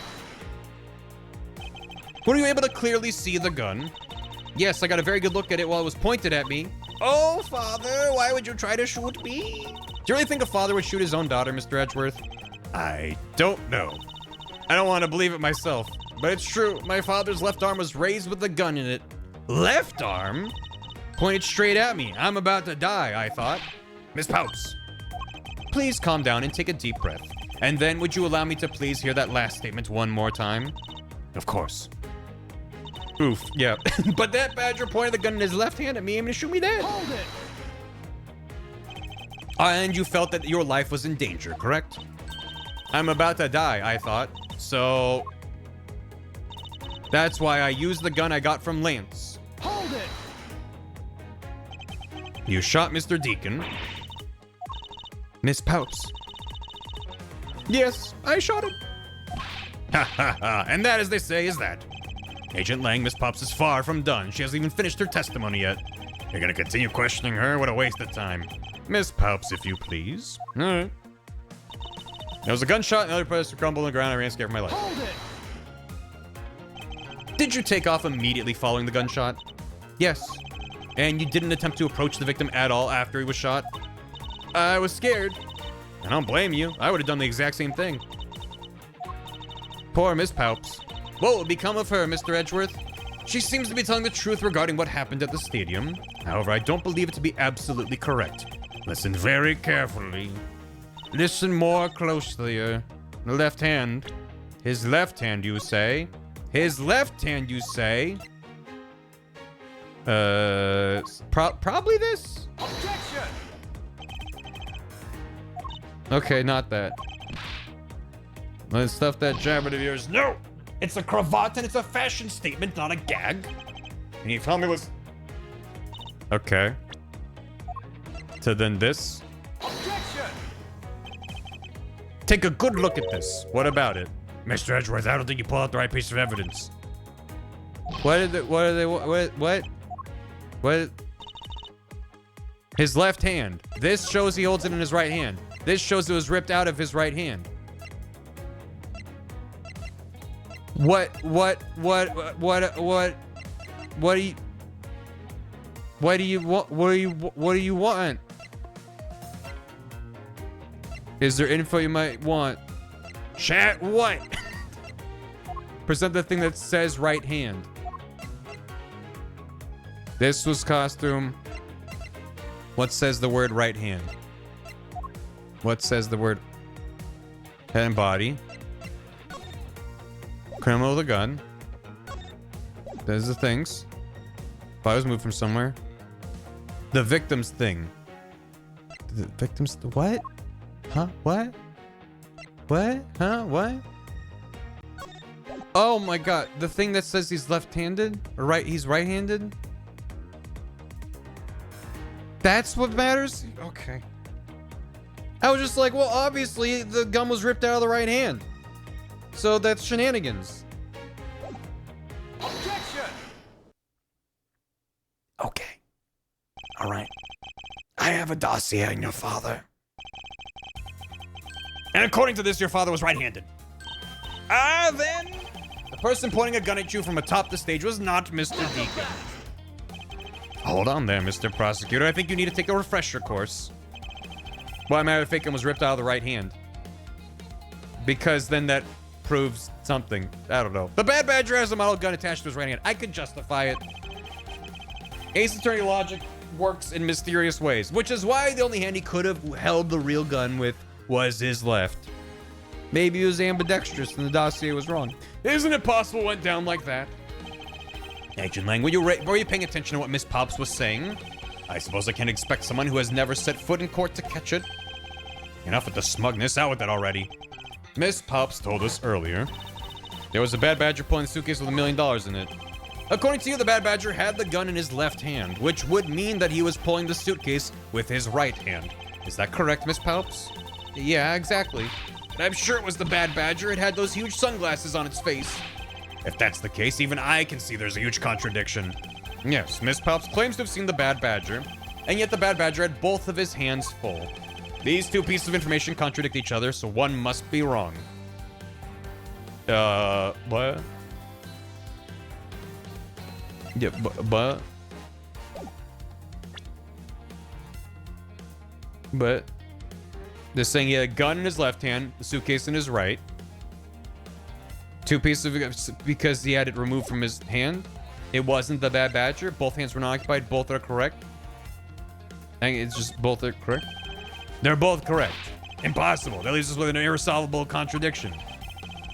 Were you able to clearly see the gun? Yes, I got a very good look at it while it was pointed at me. Oh, father, why would you try to shoot me? Do you really think a father would shoot his own daughter, Mr. Edgeworth? I don't know. I don't want to believe it myself, but it's true. My father's left arm was raised with a gun in it. Left arm? Pointed straight at me. I'm about to die, I thought. Miss Pouts, please calm down and take a deep breath. And then would you allow me to please hear that last statement one more time? Of course. Oof, yeah. But that badger pointed the gun in his left hand at me, aiming to shoot me dead. Hold it! And you felt that your life was in danger, correct? I'm about to die, I thought. So that's why I used the gun I got from Lance. Hold it! You shot Mr. Deacon. Miss Pouts. Yes, I shot him. Ha ha ha. And that, as they say, is that. Agent Lang, Miss Pouts is far from done. She hasn't even finished her testimony yet. You're gonna continue questioning her? What a waste of time. Miss Pouts, if you please. All right. There was a gunshot and other person crumbled on the ground. I ran scared for my life. Hold it! Did you take off immediately following the gunshot? Yes. And you didn't attempt to approach the victim at all after he was shot? I was scared. I don't blame you. I would have done the exact same thing. Poor Miss Pouts. What will become of her, Mr. Edgeworth? She seems to be telling the truth regarding what happened at the stadium. However, I don't believe it to be absolutely correct. Listen very carefully. Listen more closely. The left hand. His left hand, you say? His left hand, you say? Probably this? Objection! Okay, not that. Let's stuff that jabber of yours. No! It's a cravat and it's a fashion statement, not a gag. And you tell me what's... Okay. So then this. Objection! Take a good look at this. What about it? Mr. Edgeworth, I don't think you pulled out the right piece of evidence. What? His left hand. This shows he holds it in his right hand. This shows it was ripped out of his right hand. What do you want? Is there info you might want? Chat what? Present the thing that says right hand. This was costume. What says the word right hand? What says the word head and body? Criminal with a gun. There's the things. If I was moved from somewhere. The victim's thing. The victim's what? Huh? What? What? Huh? What? Oh my god. The thing that says he's left-handed? Or right? He's right-handed? That's what matters? Okay. I was just like, well, obviously the gun was ripped out of the right hand. So that's shenanigans. Objection! Okay. All right. I have a dossier on your father. And according to this, your father was right-handed. Then the person pointing a gun at you from atop the stage was not Mr. Deacon. Hold on there, Mr. Prosecutor. I think you need to take a refresher course. Why my Fakem was ripped out of the right hand. Because then that proves something. I don't know. The Bad Badger has a model gun attached to his right hand. I could justify it. Ace Attorney logic works in mysterious ways, which is why the only hand he could have held the real gun with was his left. Maybe he was ambidextrous and the dossier was wrong. Isn't it possible it went down like that? Agent Lang, were you paying attention to what Miss Pops was saying? I suppose I can't expect someone who has never set foot in court to catch it. Enough with the smugness, out with that already. Miss Pops told us earlier there was a Bad Badger pulling a suitcase with $1 million in it. According to you, the Bad Badger had the gun in his left hand, which would mean that he was pulling the suitcase with his right hand. Is that correct, Miss Pops? Yeah, exactly. I'm sure it was the Bad Badger. It had those huge sunglasses on its face. If that's the case, even I can see there's a huge contradiction. Yes, Miss Pops claims to have seen the Bad Badger, and yet the Bad Badger had both of his hands full. These two pieces of information contradict each other, so one must be wrong. What? Yeah, but they're saying he had a gun in his left hand, the suitcase in his right. Two pieces of, because he had it removed from his hand. It wasn't the Bad Badger. Both hands were not occupied. Both are correct. I think it's just both are correct. They're both correct. Impossible. That leaves us with an irresolvable contradiction.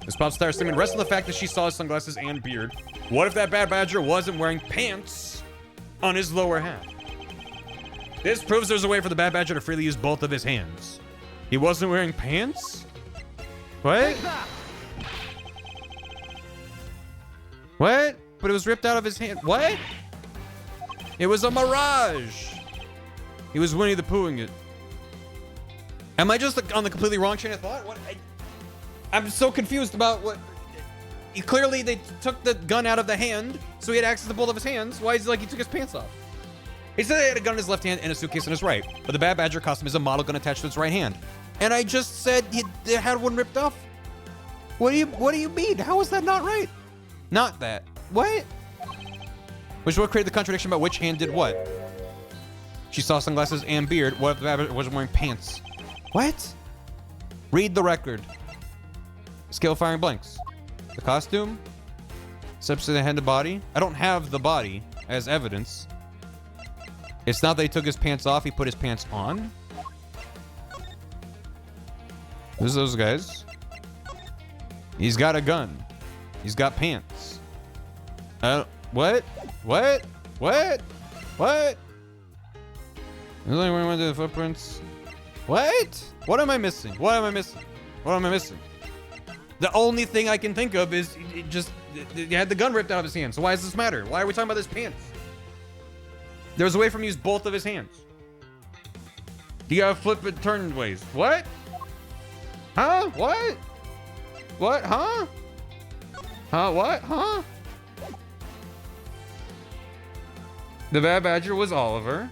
Miss Pop Star statement rests on the fact that she saw his sunglasses and beard. What if that Bad Badger wasn't wearing pants on his lower half? This proves there's a way for the Bad Badger to freely use both of his hands. He wasn't wearing pants? What? What? But it was ripped out of his hand. What? It was a mirage. He was Winnie the Poohing it. Am I just on the completely wrong chain of thought? What? I'm so confused about what. Clearly, they took the gun out of the hand, so he had access to both of his hands. Why is it like he took his pants off? He said he had a gun in his left hand and a suitcase in his right, but the Bad Badger costume is a model gun attached to his right hand. And I just said he had one ripped off. What do you mean? How is that not right? Not that. What? Which will create the contradiction about which hand did what. She saw sunglasses and beard. What if the Bad Badger wasn't wearing pants? What? Read the record. Scale firing blanks. The costume? Steps to the hand and body? I don't have the body as evidence. It's not that he took his pants off, he put his pants on. This is those guys. He's got a gun. He's got pants. What? What? What? What? There's only one to the footprints. What? What am I missing? What am I missing? What am I missing? The only thing I can think of is he had the gun ripped out of his hand. So why does this matter? Why are we talking about his pants? There's a way for him to use both of his hands. You gotta flip it turn ways. What? Huh? What? What? Huh? Huh? What? Huh? The Bad Badger was Oliver.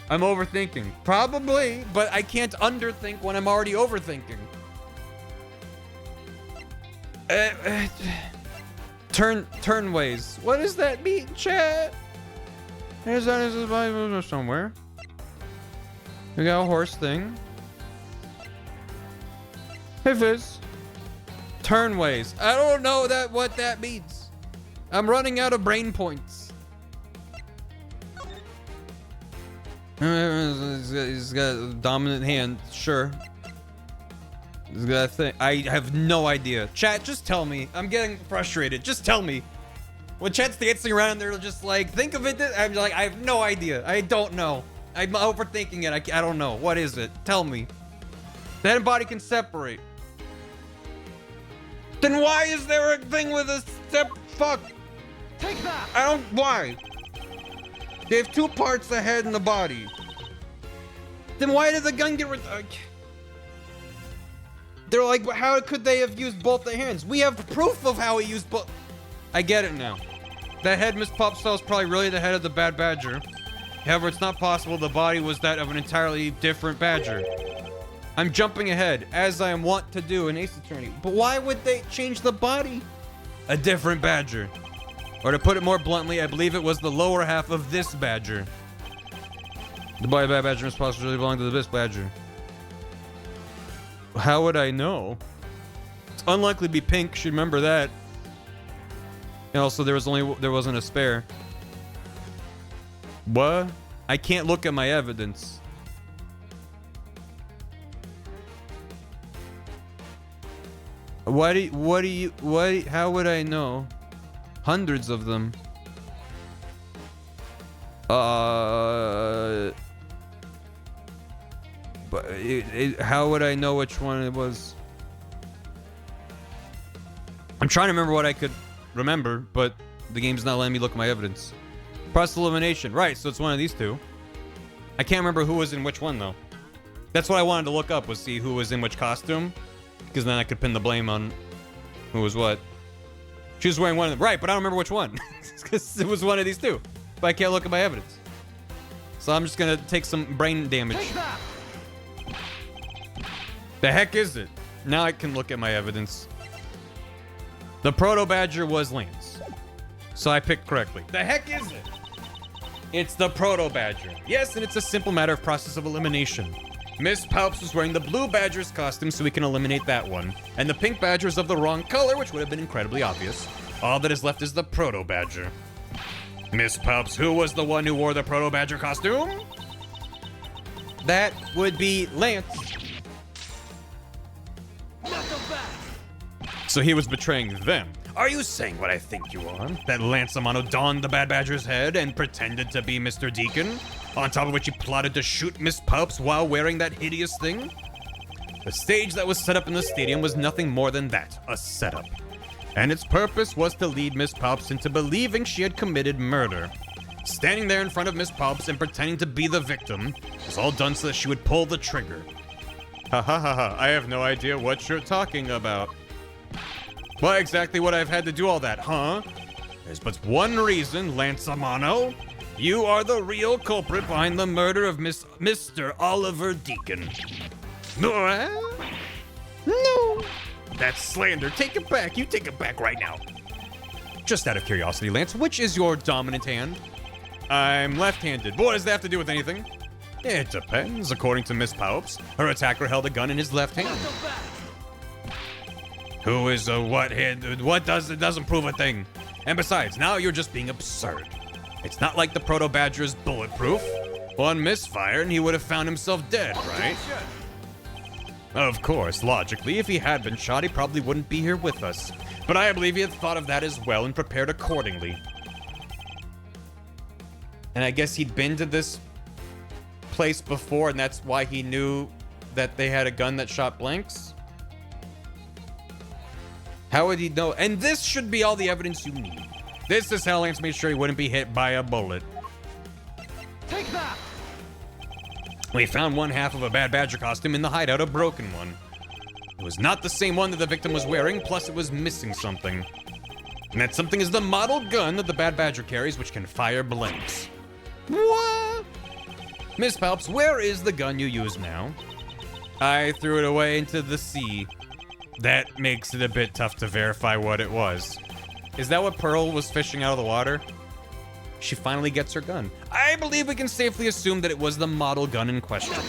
I'm overthinking. Probably, but I can't underthink when I'm already overthinking. Turn ways. What does that mean, chat? There's that somewhere. We got a horse thing. Hey, Fizz. Turn ways. I don't know what that means. I'm running out of brain points. He's got a dominant hand. Sure. He's got a thing. I have no idea. Chat, just tell me. I'm getting frustrated. Just tell me. When chat's dancing around, they're just like, think of it. I'm like, I have no idea. I don't know. I'm overthinking it. I don't know. What is it? Tell me. The head and body can separate. Then why is there a thing with a step? Fuck. Take that! I don't. Why? They have two parts, the head and the body. Then why did the gun get rid? They're like, how could they have used both the hands? We have proof of how he used both. I get it now. That head Miss Pop saw is probably really the head of the Bad Badger. However, it's not possible the body was that of an entirely different badger. I'm jumping ahead, as I am wont to do in Ace Attorney. But why would they change the body? A different badger. Or to put it more bluntly, I believe it was the lower half of this badger. The body of Bad Badger Miss Pop really belonged to this badger. How would I know? It's unlikely to be pink. Should remember that. And also, there wasn't a spare. What? I can't look at my evidence. How would I know? Hundreds of them. How would I know which one it was? I'm trying to remember what I could remember, but the game's not letting me look at my evidence. Process elimination. Right, so it's one of these two. I can't remember who was in which one, though. That's what I wanted to look up, was see who was in which costume. Because then I could pin the blame on who was what. She was wearing one of them. Right, but I don't remember which one. Because it was one of these two. But I can't look at my evidence. So I'm just going to take some brain damage. Take that! The heck is it? Now I can look at my evidence. The Proto Badger was Lance. So I picked correctly. The heck is it? It's the Proto Badger. Yes, and it's a simple matter of process of elimination. Miss Palps was wearing the blue Badger's costume, so we can eliminate that one. And the pink Badger's of the wrong color, which would have been incredibly obvious. All that is left is the Proto Badger. Miss Palps, who was the one who wore the Proto Badger costume? That would be Lance. So he was betraying them. Are you saying what I think you are? That Lance Amano donned the Bad Badger's head and pretended to be Mr. Deacon? On top of which he plotted to shoot Miss Palps while wearing that hideous thing? The stage that was set up in the stadium was nothing more than that, a setup. And its purpose was to lead Miss Palps into believing she had committed murder. Standing there in front of Miss Palps and pretending to be the victim was all done so that she would pull the trigger. Ha ha ha ha, I have no idea what you're talking about. Why exactly would I have had to do all that, huh? There's but one reason, Lance Amano. You are the real culprit behind the murder of Mr. Oliver Deacon. No. That's slander. Take it back. You take it back right now. Just out of curiosity, Lance, which is your dominant hand? I'm left-handed. But what does that have to do with anything? It depends. According to Miss Palps, her attacker held a gun in his left hand. Who is a what hand? What does it doesn't prove a thing. And besides, now you're just being absurd. It's not like the Proto Badger is bulletproof. One misfire and he would have found himself dead, right? Of course, logically, if he had been shot, he probably wouldn't be here with us. But I believe he had thought of that as well and prepared accordingly. And I guess he'd been to this place before, and that's why he knew that they had a gun that shot blanks? How would he know? And this should be all the evidence you need. This is how Lance made sure he wouldn't be hit by a bullet. Take that! We found one half of a Bad Badger costume in the hideout, a broken one. It was not the same one that the victim was wearing, plus it was missing something. And that something is the model gun that the Bad Badger carries, which can fire blanks. What? Miss Palps, where is the gun you use now? I threw it away into the sea. That makes it a bit tough to verify what it was. Is that what Pearl was fishing out of the water? She finally gets her gun. I believe we can safely assume that it was the model gun in question.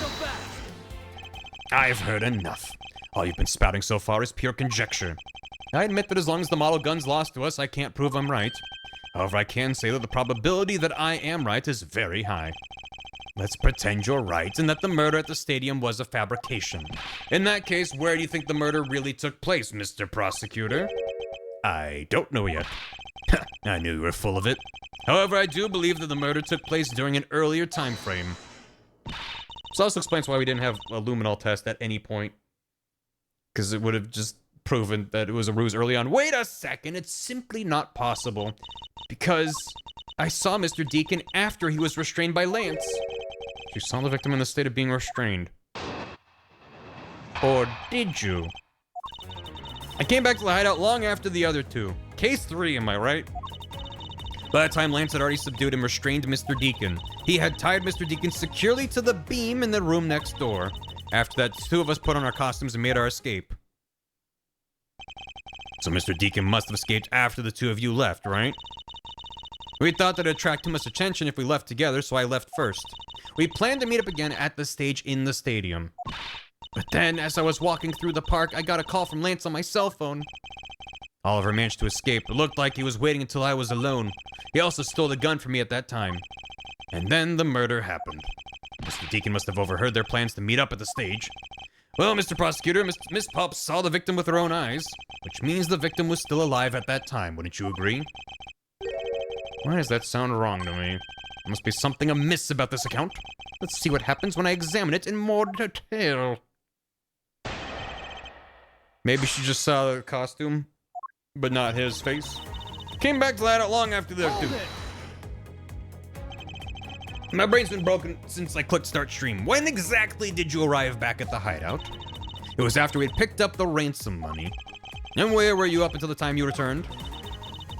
I've heard enough. All you've been spouting so far is pure conjecture. I admit that as long as the model gun's lost to us, I can't prove I'm right. However, I can say that the probability that I am right is very high. Let's pretend you're right and that the murder at the stadium was a fabrication. In that case, where do you think the murder really took place, Mr. Prosecutor? I don't know yet. I knew you were full of it. However, I do believe that the murder took place during an earlier time frame. This also explains why we didn't have a luminol test at any point. Because it would have just proven that it was a ruse early on. Wait a second, it's simply not possible. Because I saw Mr. Deacon after he was restrained by Lance. You saw the victim in the state of being restrained. Or did you? I came back to the hideout long after the other two. Case 3, am I right? By that time, Lance had already subdued and restrained Mr. Deacon. He had tied Mr. Deacon securely to the beam in the room next door. After that, 2 of us put on our costumes and made our escape. So Mr. Deacon must have escaped after the 2 of you left, right? We thought that it'd attract too much attention if we left together, so I left first. We planned to meet up again at the stage in the stadium. But then, as I was walking through the park, I got a call from Lance on my cell phone. Oliver managed to escape. It looked like he was waiting until I was alone. He also stole the gun from me at that time. And then the murder happened. Mr. Deacon must have overheard their plans to meet up at the stage. Well, Mr. Prosecutor, Miss Pops saw the victim with her own eyes, which means the victim was still alive at that time, wouldn't you agree? Why does that sound wrong to me? There must be something amiss about this account. Let's see what happens when I examine it in more detail. Maybe she just saw the costume, but not his face. Came back to that not long after the... My brain's been broken since I clicked start stream. When exactly did you arrive back at the hideout? It was after we'd picked up the ransom money. And where were you up until the time you returned?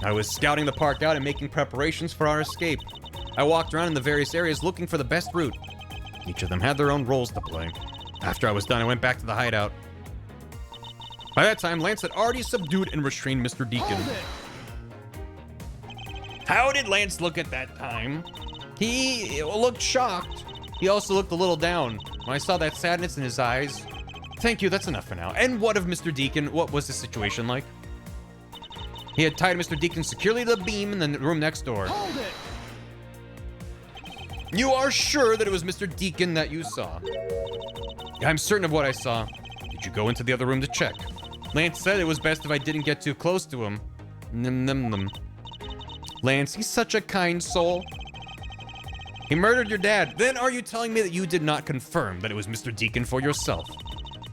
I was scouting the park out and making preparations for our escape. I walked around in the various areas looking for the best route. Each of them had their own roles to play. After I was done, I went back to the hideout. By that time, Lance had already subdued and restrained Mr. Deacon. How did Lance look at that time? He looked shocked. He also looked a little down. When I saw that sadness in his eyes... Thank you, that's enough for now. And what of Mr. Deacon? What was the situation like? He had tied Mr. Deacon securely to the beam in the room next door. Hold it! You are sure that it was Mr. Deacon that you saw? I'm certain of what I saw. Did you go into the other room to check? Lance said it was best if I didn't get too close to him. Lance, he's such a kind soul. He murdered your dad. Then are you telling me that you did not confirm that it was Mr. Deacon for yourself?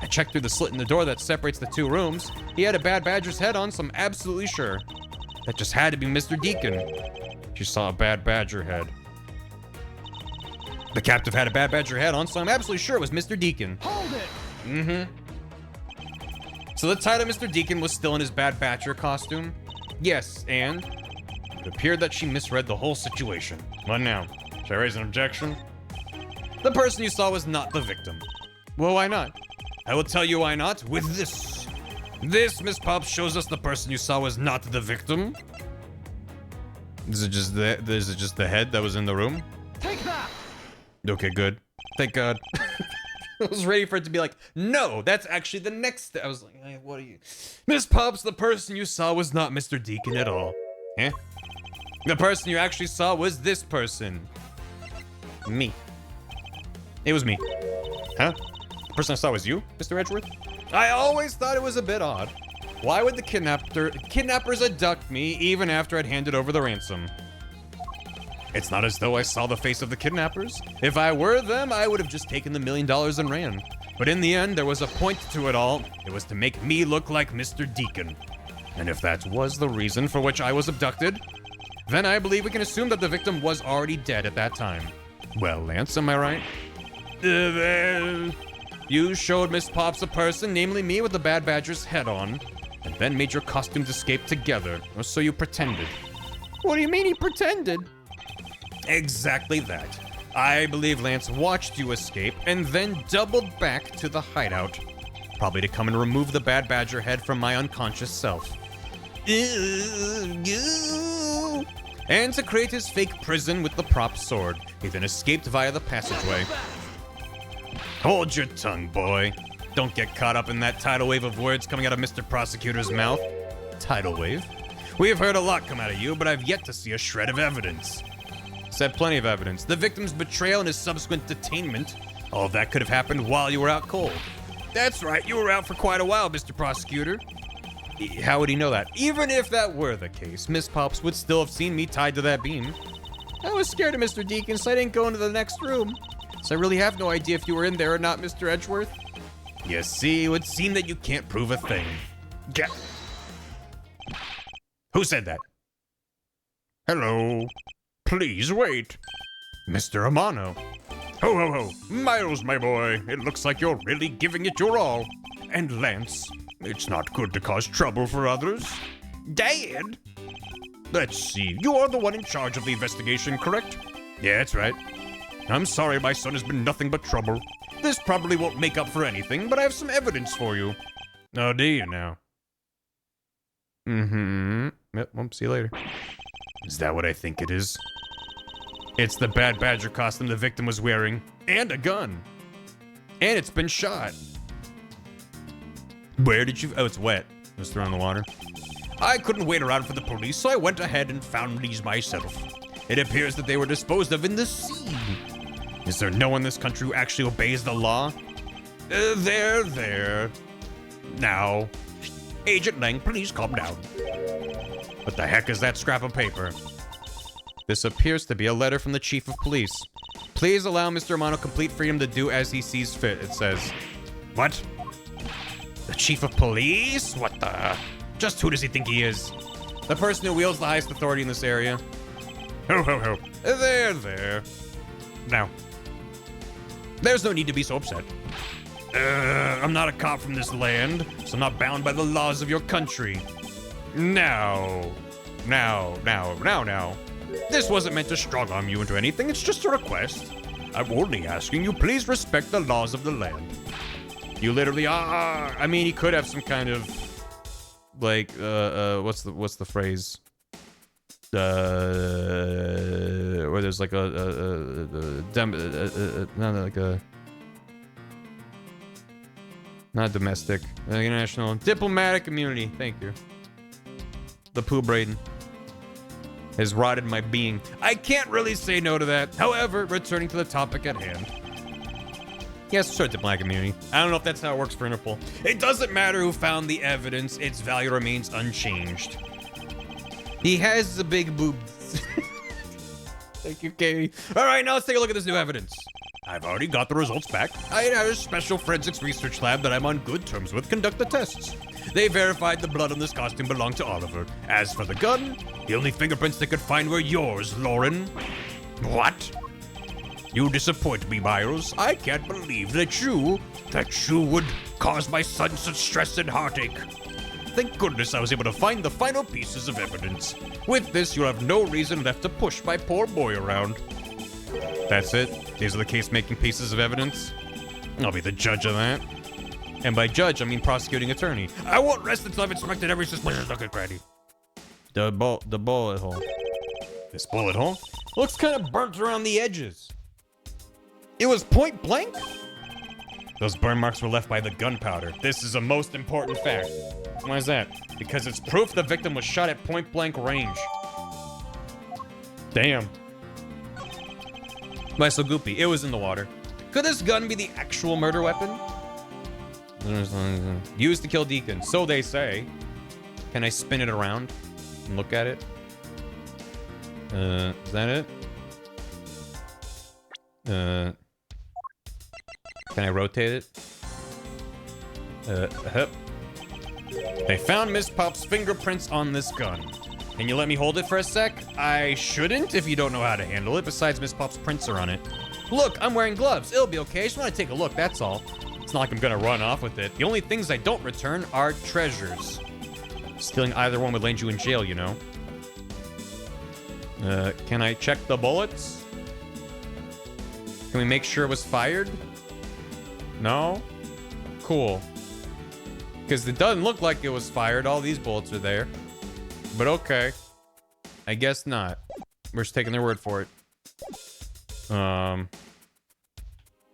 I checked through the slit in the door that separates the two rooms. He had a bad badger's head on, so I'm absolutely sure. That just had to be Mr. Deacon. She saw a bad badger head. The captive had a bad badger head on, so I'm absolutely sure it was Mr. Deacon. Hold it! So the tie to Mr. Deacon was still in his bad badger costume? Yes, and? It appeared that she misread the whole situation. What now? Should I raise an objection? The person you saw was not the victim. Well, why not? I will tell you why not with this. This, Miss Pops, shows us the person you saw was not the victim. Is it just the head that was in the room? Take that! Okay, good. Thank God. I was ready for it to be like, no, that's actually the next step. I was like, hey, what are you? Miss Pops, the person you saw was not Mr. Deacon at all. Eh? The person you actually saw was this person. Me. It was me. Huh? The person I saw was you, Mr. Edgeworth? I always thought it was a bit odd. Why would the kidnappers abduct me even after I'd handed over the ransom? It's not as though I saw the face of the kidnappers. If I were them, I would have just taken the $1 million and ran. But in the end, there was a point to it all. It was to make me look like Mr. Deacon. And if that was the reason for which I was abducted, then I believe we can assume that the victim was already dead at that time. Well, Lance, am I right? You showed Miss Pops a person, namely me, with the bad badger's head on, and then made your costumes escape together, or so you pretended. What do you mean he pretended? Exactly that. I believe Lance watched you escape and then doubled back to the hideout, probably to come and remove the bad badger head from my unconscious self. And to create his fake prison with the prop sword. He then escaped via the passageway. Hold your tongue, boy. Don't get caught up in that tidal wave of words coming out of Mr. Prosecutor's mouth. Tidal wave? We have heard a lot come out of you, but I've yet to see a shred of evidence. Said plenty of evidence. The victim's betrayal and his subsequent detainment. All of that could have happened while you were out cold. That's right, you were out for quite a while, Mr. Prosecutor. How would he know that? Even if that were the case, Miss Pops would still have seen me tied to that beam. I was scared of Mr. Deacon, so I didn't go into the next room. So I really have no idea if you were in there or not, Mr. Edgeworth. You see, it would seem that you can't prove a thing. Who said that? Hello. Please wait. Mr. Amano. Ho, ho, ho. Miles, my boy. It looks like you're really giving it your all. And Lance, it's not good to cause trouble for others. Dad? Let's see. You are the one in charge of the investigation, correct? Yeah, that's right. I'm sorry my son has been nothing but trouble. This probably won't make up for anything, but I have some evidence for you. Oh, do you now? Yep, well, see you later. Is that what I think it is? It's the bad badger costume the victim was wearing, and a gun. And it's been shot. Where did you... Oh, it's wet. Just throw in the water. I couldn't wait around for the police, so I went ahead and found these myself. It appears that they were disposed of in the sea. Is there no one in this country who actually obeys the law? There. Now, Agent Lang, please calm down. What the heck is that scrap of paper? This appears to be a letter from the Chief of Police. Please allow Mr. Romano complete freedom to do as he sees fit, it says. What? The Chief of Police? What the? Just who does he think he is? The person who wields the highest authority in this area. Ho, ho, ho. There. Now, there's no need to be so upset. I'm not a cop from this land, so I'm not bound by the laws of your country. Now. This wasn't meant to strong-arm you into anything, it's just a request. I'm only asking you, please respect the laws of the land. You literally are. I mean, he could have some kind of, like, what's the phrase? Where there's like not domestic, international, diplomatic immunity. Thank you. The poo Braden has rotted my being. I can't really say no to that. However, returning to the topic at hand. Yes, sure, diplomatic immunity. I don't know if that's how it works for Interpol. It doesn't matter who found the evidence, its value remains unchanged. He has the big boobs. Thank you, Katie. All right, now let's take a look at this new evidence. I've already got the results back. I had a special forensics research lab that I'm on good terms with conduct the tests. They verified the blood on this costume belonged to Oliver. As for the gun, the only fingerprints they could find were yours, Lauren. What? You disappoint me, Miles. I can't believe that you would cause my son such stress and heartache. Thank goodness I was able to find the final pieces of evidence. With this, you'll have no reason left to push my poor boy around. That's it? These are the case-making pieces of evidence? I'll be the judge of that. And by judge, I mean prosecuting attorney. I won't rest until I've inspected every suspicious nook and cranny. The bullet hole. This bullet hole? Looks kind of burnt around the edges. It was point blank? Those burn marks were left by the gunpowder. This is a most important fact. Why is that? Because it's proof the victim was shot at point blank range. Damn. Why so goopy? It was in the water. Could this gun be the actual murder weapon? Used to kill Deacon, so they say. Can I spin it around and look at it? Is that it? Can I rotate it? They found Miss Pop's fingerprints on this gun. Can you let me hold it for a sec? I shouldn't if you don't know how to handle it. Besides, Miss Pop's prints are on it. Look, I'm wearing gloves. It'll be okay. I just want to take a look, that's all. It's not like I'm gonna run off with it. The only things I don't return are treasures. Stealing either one would land you in jail, you know. Can I check the bullets? Can we make sure it was fired? No? Cool. Because it doesn't look like it was fired. All these bullets are there. But okay. I guess not. We're just taking their word for it.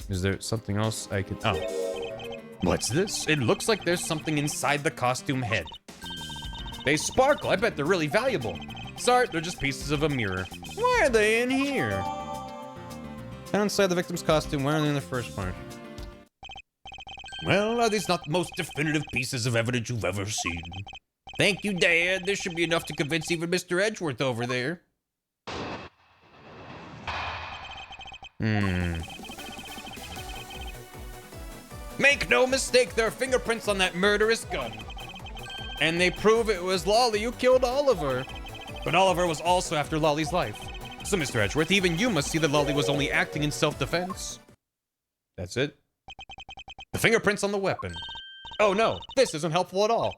Is there something else I could... Oh. What's this? It looks like there's something inside the costume head. They sparkle. I bet they're really valuable. Sorry, they're just pieces of a mirror. Why are they in here? Found inside the victim's costume. Why are they in the first part? Well, are these not the most definitive pieces of evidence you've ever seen? Thank you, Dad. This should be enough to convince even Mr. Edgeworth over there. Make no mistake, there are fingerprints on that murderous gun. And they prove it was Lolly who killed Oliver. But Oliver was also after Lolly's life. So, Mr. Edgeworth, even you must see that Lolly was only acting in self-defense. That's it? The fingerprints on the weapon. Oh no, this isn't helpful at all.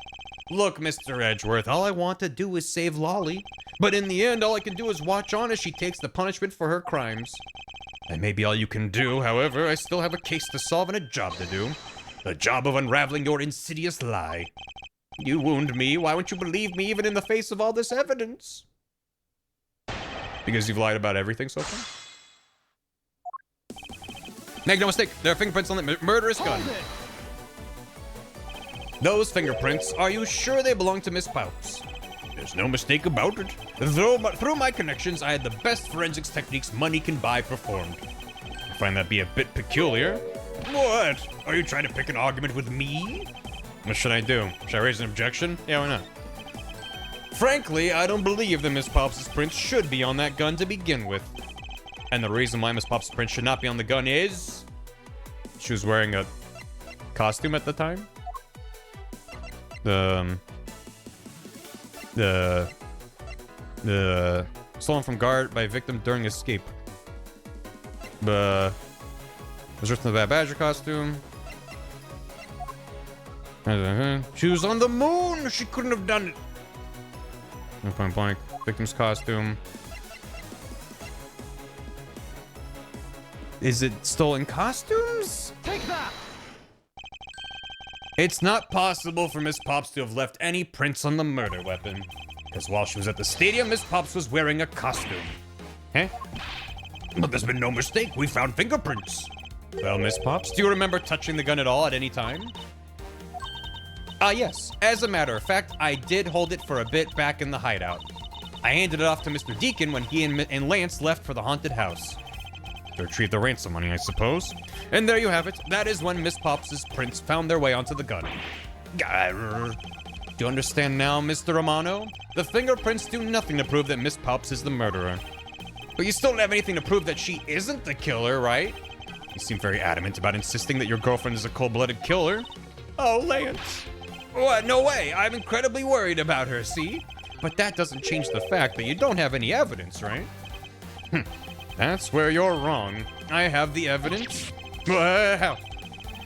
Look, Mr. Edgeworth, all I want to do is save Lolly. But in the end, all I can do is watch on as she takes the punishment for her crimes. That may be all you can do, however, I still have a case to solve and a job to do. The job of unraveling your insidious lie. You wound me, why won't you believe me even in the face of all this evidence? Because you've lied about everything so far? Make no mistake, there are fingerprints on the murderous gun. Those fingerprints, are you sure they belong to Miss Pouts? There's no mistake about it. Through my connections, I had the best forensics techniques money can buy performed. I find that be a bit peculiar. What? Are you trying to pick an argument with me? What should I do? Should I raise an objection? Yeah, why not? Frankly, I don't believe that Miss Pops' prints should be on that gun to begin with. And the reason why Miss Pops' print should not be on the gun is... she was wearing a costume at the time? The stolen from guard by victim during escape. Was written in the Bad Badger costume. She was on the moon! She couldn't have done it! Point blank. Victim's costume. Is it stolen costumes? Take that! It's not possible for Miss Pops to have left any prints on the murder weapon. Because while she was at the stadium, Miss Pops was wearing a costume. Huh? But there's been no mistake. We found fingerprints. Well, Miss Pops, do you remember touching the gun at all at any time? Yes. As a matter of fact, I did hold it for a bit back in the hideout. I handed it off to Mr. Deacon when he and Lance left for the haunted house. To retrieve the ransom money, I suppose. And there you have it. That is when Miss Pops' prints found their way onto the gun. Do you understand now, Mr. Romano? The fingerprints do nothing to prove that Miss Pops is the murderer. But you still don't have anything to prove that she isn't the killer, right? You seem very adamant about insisting that your girlfriend is a cold-blooded killer. Oh, Lance. What? No way. I'm incredibly worried about her, see? But that doesn't change the fact that you don't have any evidence, right? That's where you're wrong. I have the evidence. Wow.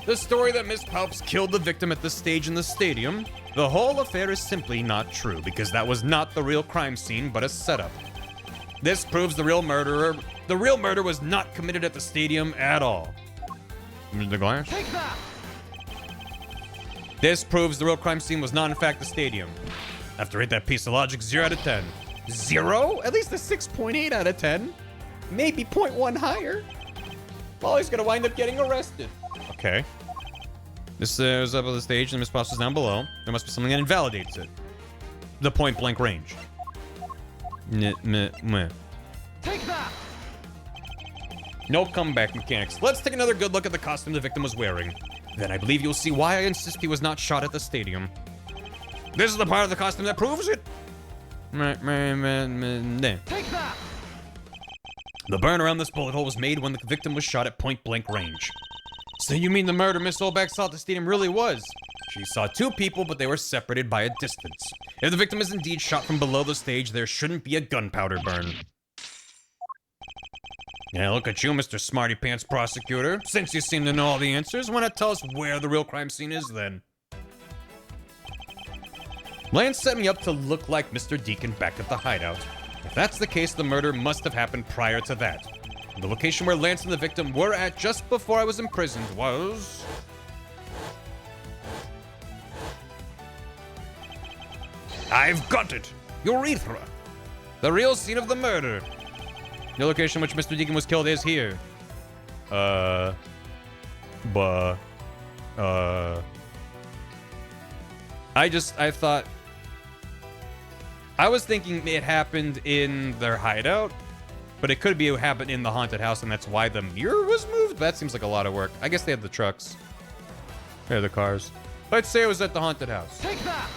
The story that Miss Pops killed the victim at the stage in the stadium, the whole affair is simply not true because that was not the real crime scene but a setup. This proves the real murder was not committed at the stadium at all. The glass? Take that! This proves the real crime scene was not in fact the stadium. I have to rate that piece of logic 0 out of 10. 0? At least a 6.8 out of 10. Maybe 0.1 higher. Molly's gonna wind up getting arrested. Okay. This is up on the stage and Miss Pops is down below. There must be something that invalidates it. The point blank range. Take that! No comeback mechanics. Let's take another good look at the costume the victim was wearing. Then I believe you'll see why I insist he was not shot at the stadium. This is the part of the costume that proves it. Take that! The burn around this bullet hole was made when the victim was shot at point blank range. So you mean the murder Miss Olbeck saw at the stadium really was? She saw two people, but they were separated by a distance. If the victim is indeed shot from below the stage, there shouldn't be a gunpowder burn. Yeah, look at you, Mr. Smarty Pants Prosecutor. Since you seem to know all the answers, why not tell us where the real crime scene is then? Lance set me up to look like Mr. Deacon back at the hideout. If that's the case, the murder must have happened prior to that. The location where Lance and the victim were at just before I was imprisoned was... I've got it! Urethra! The real scene of the murder. The location in which Mr. Deacon was killed is here. I thought... I was thinking it happened in their hideout, but it could be it happened in the haunted house, and that's why the mirror was moved? That seems like a lot of work. I guess they had the trucks. Here are the cars. Let's say it was at the haunted house. Take that!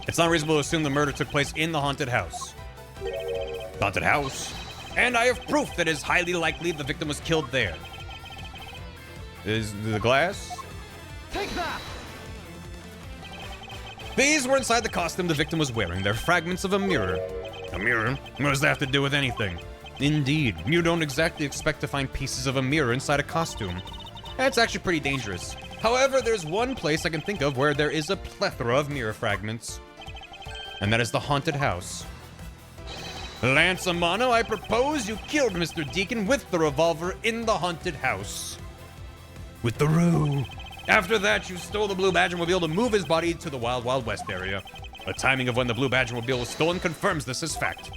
It's not reasonable to assume the murder took place in the haunted house. Haunted house? And I have proof that it is highly likely the victim was killed there. Is the glass? Take that! These were inside the costume the victim was wearing. They're fragments of a mirror. A mirror? What does that have to do with anything? Indeed, you don't exactly expect to find pieces of a mirror inside a costume. That's actually pretty dangerous. However, there's one place I can think of where there is a plethora of mirror fragments. And that is the haunted house. Lance Amano, I propose you killed Mr. Deacon with the revolver in the haunted house. With the rue. After that, you stole the Blue Badger-mobile to move his body to the Wild Wild West area. The timing of when the Blue Badger-mobile was stolen confirms this as fact.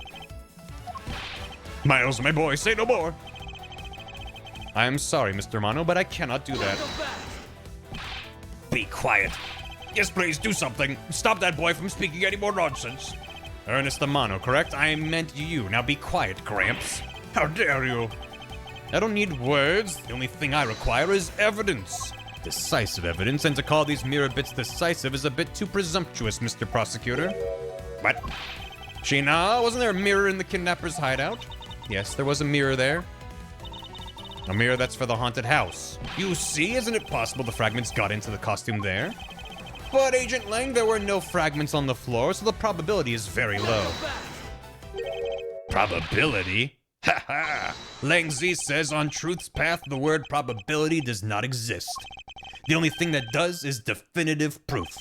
Miles, my boy, say no more. I am sorry, Mr. Mano, but I cannot do that. be quiet. Yes, please, do something. Stop that boy from speaking any more nonsense. Ernest Amano, correct? I meant you. Now be quiet, Gramps. How dare you? I don't need words. The only thing I require is evidence. Decisive evidence, and to call these mirror bits decisive is a bit too presumptuous, Mr. Prosecutor. What? Sheena, wasn't there a mirror in the kidnapper's hideout? Yes, there was a mirror there. A mirror that's for the haunted house. You see, isn't it possible the fragments got into the costume there? But Agent Lang, there were no fragments on the floor, so the probability is very low. Probability? Ha ha! Lang Z says on Truth's Path the word probability does not exist. The only thing that does is definitive proof.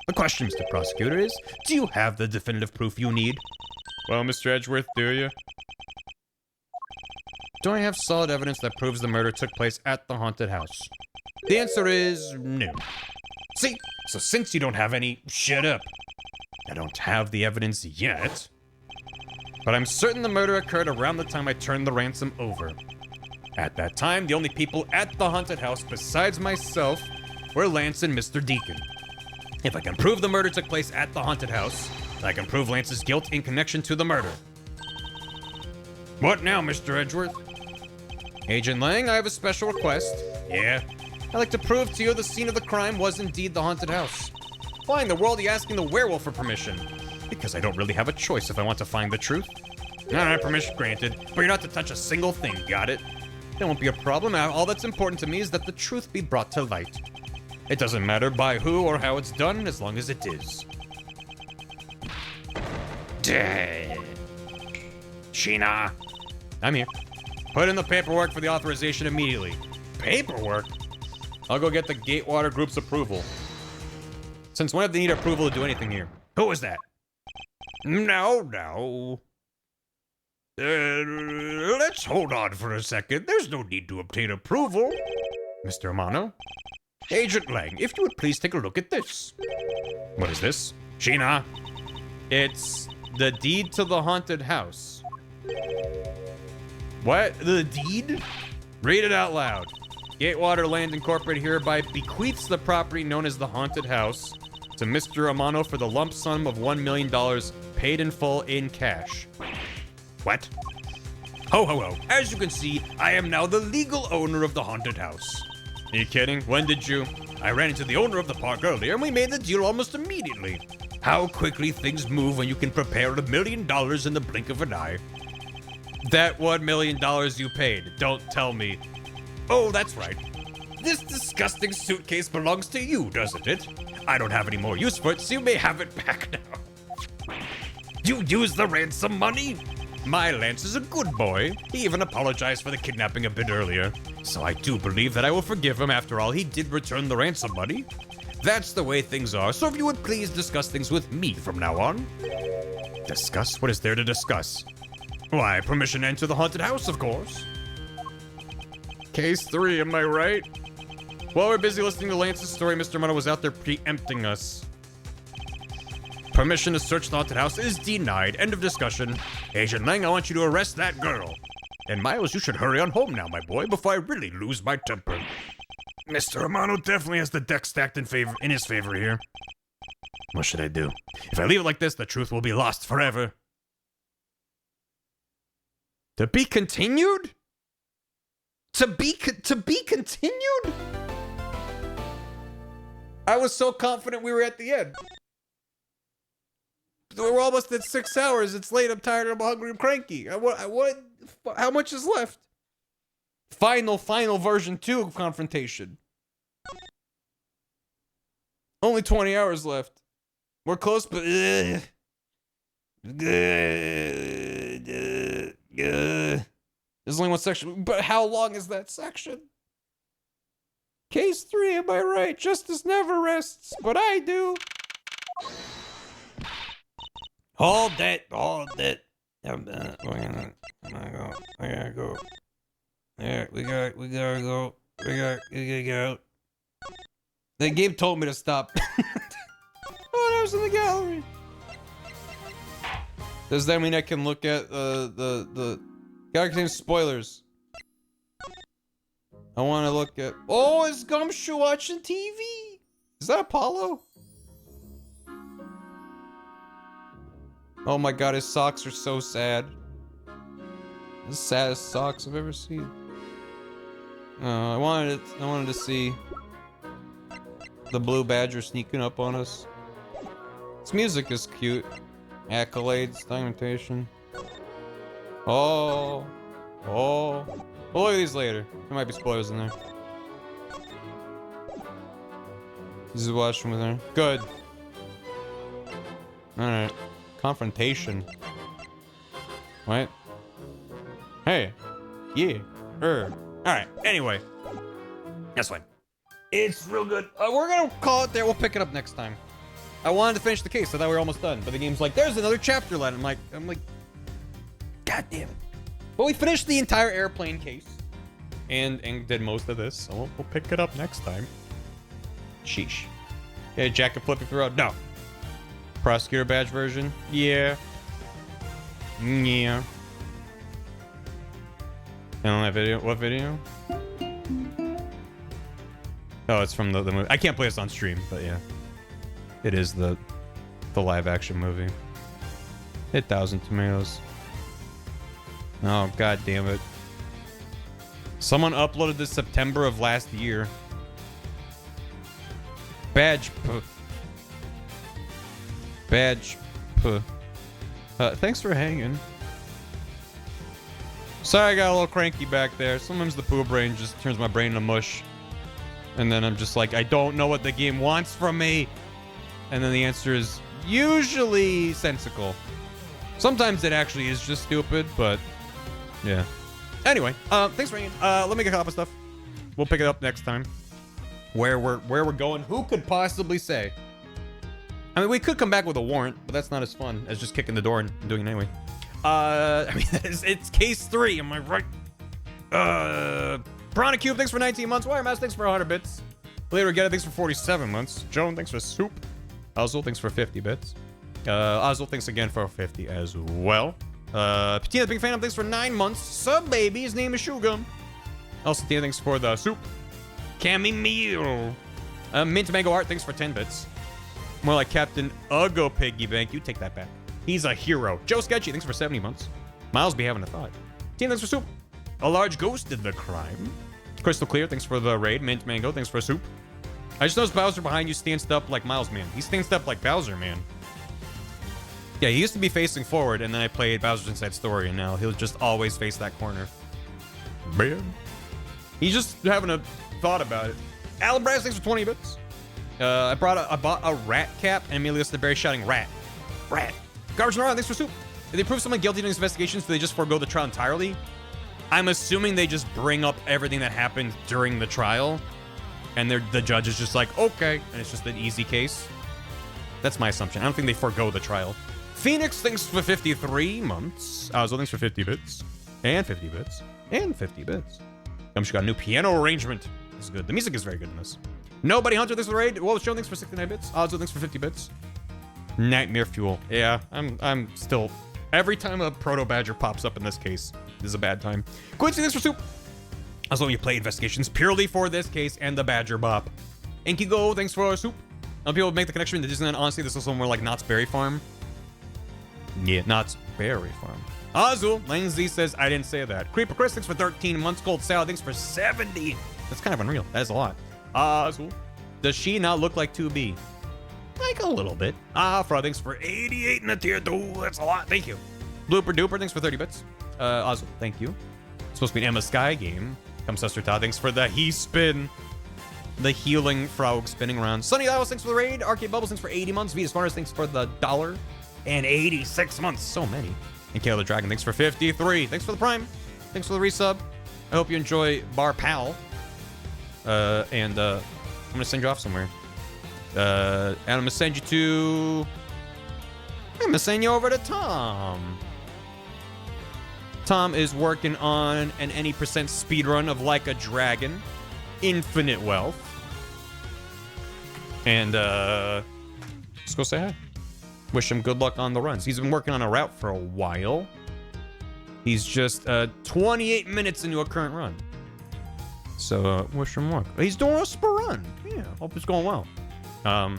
The question, Mr. Prosecutor, is, do you have the definitive proof you need? Well, Mr. Edgeworth, do you? Do I have solid evidence that proves the murder took place at the haunted house? The answer is no. See, so since you don't have any, shut up. I don't have the evidence yet, but I'm certain the murder occurred around the time I turned the ransom over. At that time, the only people at the haunted house besides myself were Lance and Mr. Deacon. If I can prove the murder took place at the haunted house, I can prove Lance's guilt in connection to the murder. What now, Mr. Edgeworth? Agent Lang, I have a special request. Yeah? I'd like to prove to you the scene of the crime was indeed the haunted house. Why in the world are you asking the werewolf for permission? Because I don't really have a choice if I want to find the truth. Alright, permission granted, but you're not to touch a single thing, got it? That won't be a problem. All that's important to me is that the truth be brought to light. It doesn't matter by who or how it's done, as long as it is. Sheena! I'm here. Put in the paperwork for the authorization immediately. Paperwork? I'll go get the Gatewater Group's approval. Since when do they need approval to do anything here? Who is that? No. Let's hold on for a second. There's no need to obtain approval. Mr. Amano? Agent Lang, if you would please take a look at this. What is this? Sheena? It's the deed to the haunted house. What? The deed? Read it out loud. Gatewater Land Incorporated hereby bequeaths the property known as the haunted house to Mr. Amano for the lump sum of $1 million paid in full in cash. What? Ho ho ho. As you can see, I am now the legal owner of the haunted house. Are you kidding? When did you? I ran into the owner of the park earlier and we made the deal almost immediately. How quickly things move when you can prepare $1 million in the blink of an eye. That $1 million you paid. Don't tell me. Oh, that's right. This disgusting suitcase belongs to you, doesn't it? I don't have any more use for it, so you may have it back now. You used the ransom money? My Lance is a good boy. He even apologized for the kidnapping a bit earlier. So I do believe that I will forgive him. After all, he did return the ransom money. That's the way things are, so if you would please discuss things with me from now on. Discuss? What is there to discuss? Why, permission to enter the haunted house, of course. Case 3, am I right? While we're busy listening to Lance's story, Mr. Amano was out there preempting us. Permission to search the haunted house is denied. End of discussion. Agent Lang, I want you to arrest that girl. And Miles, you should hurry on home now, my boy, before I really lose my temper. Mr. Amano definitely has the deck stacked in his favor here. What should I do? If I leave it like this, the truth will be lost forever. To be continued? To be continued? I was so confident we were at the end. We're almost at 6 hours. It's late. I'm tired. I'm hungry. I'm cranky. How much is left? Final version 2 of confrontation. Only 20 hours left. We're close, but there's only one section. But how long is that section? Case 3, am I right? Justice never rests, but I do. Hold it. I gotta go. Yeah, we gotta go. We gotta go. The game told me to stop. Oh, that was in the gallery. Does that mean I can look at the gallery contains spoilers? I want to look at. Oh, is Gumshoe watching TV? Is that Apollo? Oh my god, his socks are so sad. The saddest socks I've ever seen. I wanted to see the blue badger sneaking up on us. This music is cute. Accolades, documentation. Oh. Oh. We'll look at these later. There might be spoilers in there. This is watching with her. Good. Alright. Confrontation. What? Hey. Yeah. Alright. Anyway. That's fine. It's real good. We're gonna call it there. We'll pick it up next time. I wanted to finish the case. I thought we were almost done. But the game's like, there's another chapter left. I'm like, God damn it. But we finished the entire airplane case. And did most of this. So we'll pick it up next time. Sheesh. Yeah, jacket flipping through. No. Prosecutor badge version? Yeah. Yeah. And on that video? What video? Oh, it's from the movie. I can't play this on stream, but yeah. It is the live action movie. Hit 1,000 tomatoes. Oh, god damn it. Someone uploaded this September of last year. Badge thanks for hanging. Sorry, I got a little cranky back there. Sometimes the poo brain just turns my brain to mush. And then I'm just like, I don't know what the game wants from me. And then the answer is usually sensical. Sometimes it actually is just stupid, but yeah. Anyway, thanks for hanging. Let me get caught up with stuff. We'll pick it up next time. Where we're going, who could possibly say? I mean, we could come back with a warrant, but that's not as fun as just kicking the door and doing it anyway. I mean, it's case 3, am I right? Piranha Cube, thanks for 19 months. Wiremouse, thanks for 100 bits. Later Get It, thanks for 47 months. Joan, thanks for soup. Ozil, thanks for 50 bits. Ozil, thanks again for 50 as well. Patina, big fan, thanks for 9 months. Sub baby, his name is Shugum. Also, Tina, thanks for the soup. Cammy Meal. Mint Mango Art, thanks for 10 bits. More like Captain Uggo Piggy Bank. You take that back. He's a hero. Joe Sketchy, thanks for 70 months. Miles be having a thought. Tina, thanks for soup. A large ghost did the crime. Crystal Clear, thanks for the raid. Mint Mango, thanks for soup. I just noticed Bowser behind you stands up like Miles, man. He stands up like Bowser, man. Yeah, he used to be facing forward, and then I played Bowser's Inside Story, and now he'll just always face that corner. Man. He's just having a thought about it. Alan Brass, thanks for 20 bits. I bought a rat cap, and immediately listed Barry shouting, rat. Rat. Garbage Nora, thanks for soup. If they prove someone guilty in investigations, do they just forego the trial entirely? I'm assuming they just bring up everything that happened during the trial, and the judge is just like, okay, and it's just an easy case. That's my assumption. I don't think they forego the trial. Phoenix, thanks for 53 months. Ozil, thanks for 50 bits. And 50 bits. And 50 bits. She got a new piano arrangement. This is good. The music is very good in this. Nobody Hunter, thanks for the raid. Well, show, thanks for 69 bits. Ozil, thanks for 50 bits. Nightmare Fuel. Yeah, I'm still... Every time a Proto Badger pops up in this case, this is a bad time. Quincy, thanks for soup. Also, you play investigations purely for this case and the Badger Bop. Inkigo, thanks for soup. Some people make the connection to Disneyland. Honestly, this is somewhere like Knott's Berry Farm. Yeah, Knott's Berry Farm. Azul, Lindsay says, I didn't say that. Creeper Chris, thanks for 13 months. Cold Salad, thanks for 70. That's kind of unreal. That is a lot. Azul, does she not look like 2B? Like a little bit. Frog, thanks for 88 in the tier 2. That's a lot. Thank you. Blooper Duper, thanks for 30 bits. Azul, thank you. It's supposed to be an Emma Sky game. Come Suster Todd, thanks for the HimSpin. The healing frog spinning around. Sunny Dials, thanks for the raid. Arcade Bubbles, thanks for 80 months. Venus Mars, thanks for the $1 and 86 months. So many. And Kayla the Dragon, thanks for 53. Thanks for the Prime. Thanks for the resub. I hope you enjoy Bar Pal. I'm gonna send you off somewhere. And I'm gonna send you to... I'm gonna send you over to Tom. Tom is working on an any percent speedrun of Like a Dragon. Infinite Wealth. And, just go say hi. Wish him good luck on the runs. He's been working on a route for a while. He's just 28 minutes into a current run. So, wish him luck. He's doing a spur run. Yeah, hope it's going well. I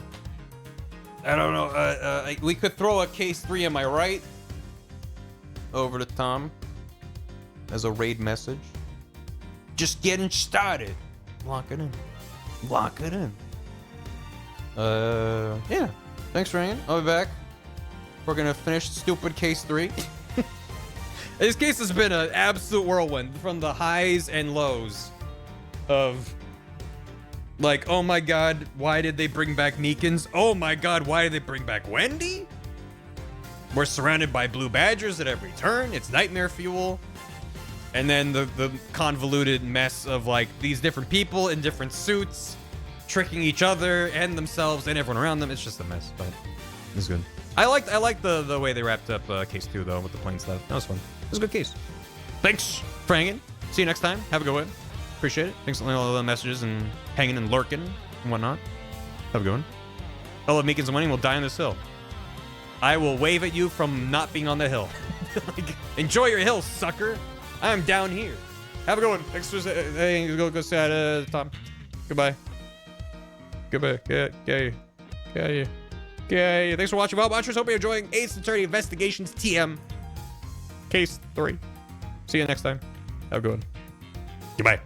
don't know. We could throw a case 3, am I right? Over to Tom as a raid message. Just getting started. Lock it in. Lock it in. Yeah. Thanks for hanging. I'll be back. We're gonna finish stupid case 3. This case has been an absolute whirlwind from the highs and lows of like, oh my god, why did they bring back Meekins? Oh my god, why did they bring back Wendy? We're surrounded by blue badgers at every turn. It's nightmare fuel. And then the convoluted mess of like these different people in different suits tricking each other and themselves and everyone around them. It's just a mess, but it's good. I like the way they wrapped up case 2 though with the plane stuff. That was fun. It was a good case. Thanks for hanging. See you next time. Have a good one. Appreciate it. Thanks for all the messages and hanging and lurking and whatnot. Have a good one. I love Meekins and winning. We'll die on this hill. I will wave at you from not being on the hill. Like, enjoy your hill, sucker. I'm down here. Have a good one. Thanks for saying. Go say Tom. Goodbye. Goodbye. Okay. Thanks for watching, Watchers. Hope you're enjoying Ace Attorney Investigations TM Case 3. See you next time. Have a good one. Goodbye.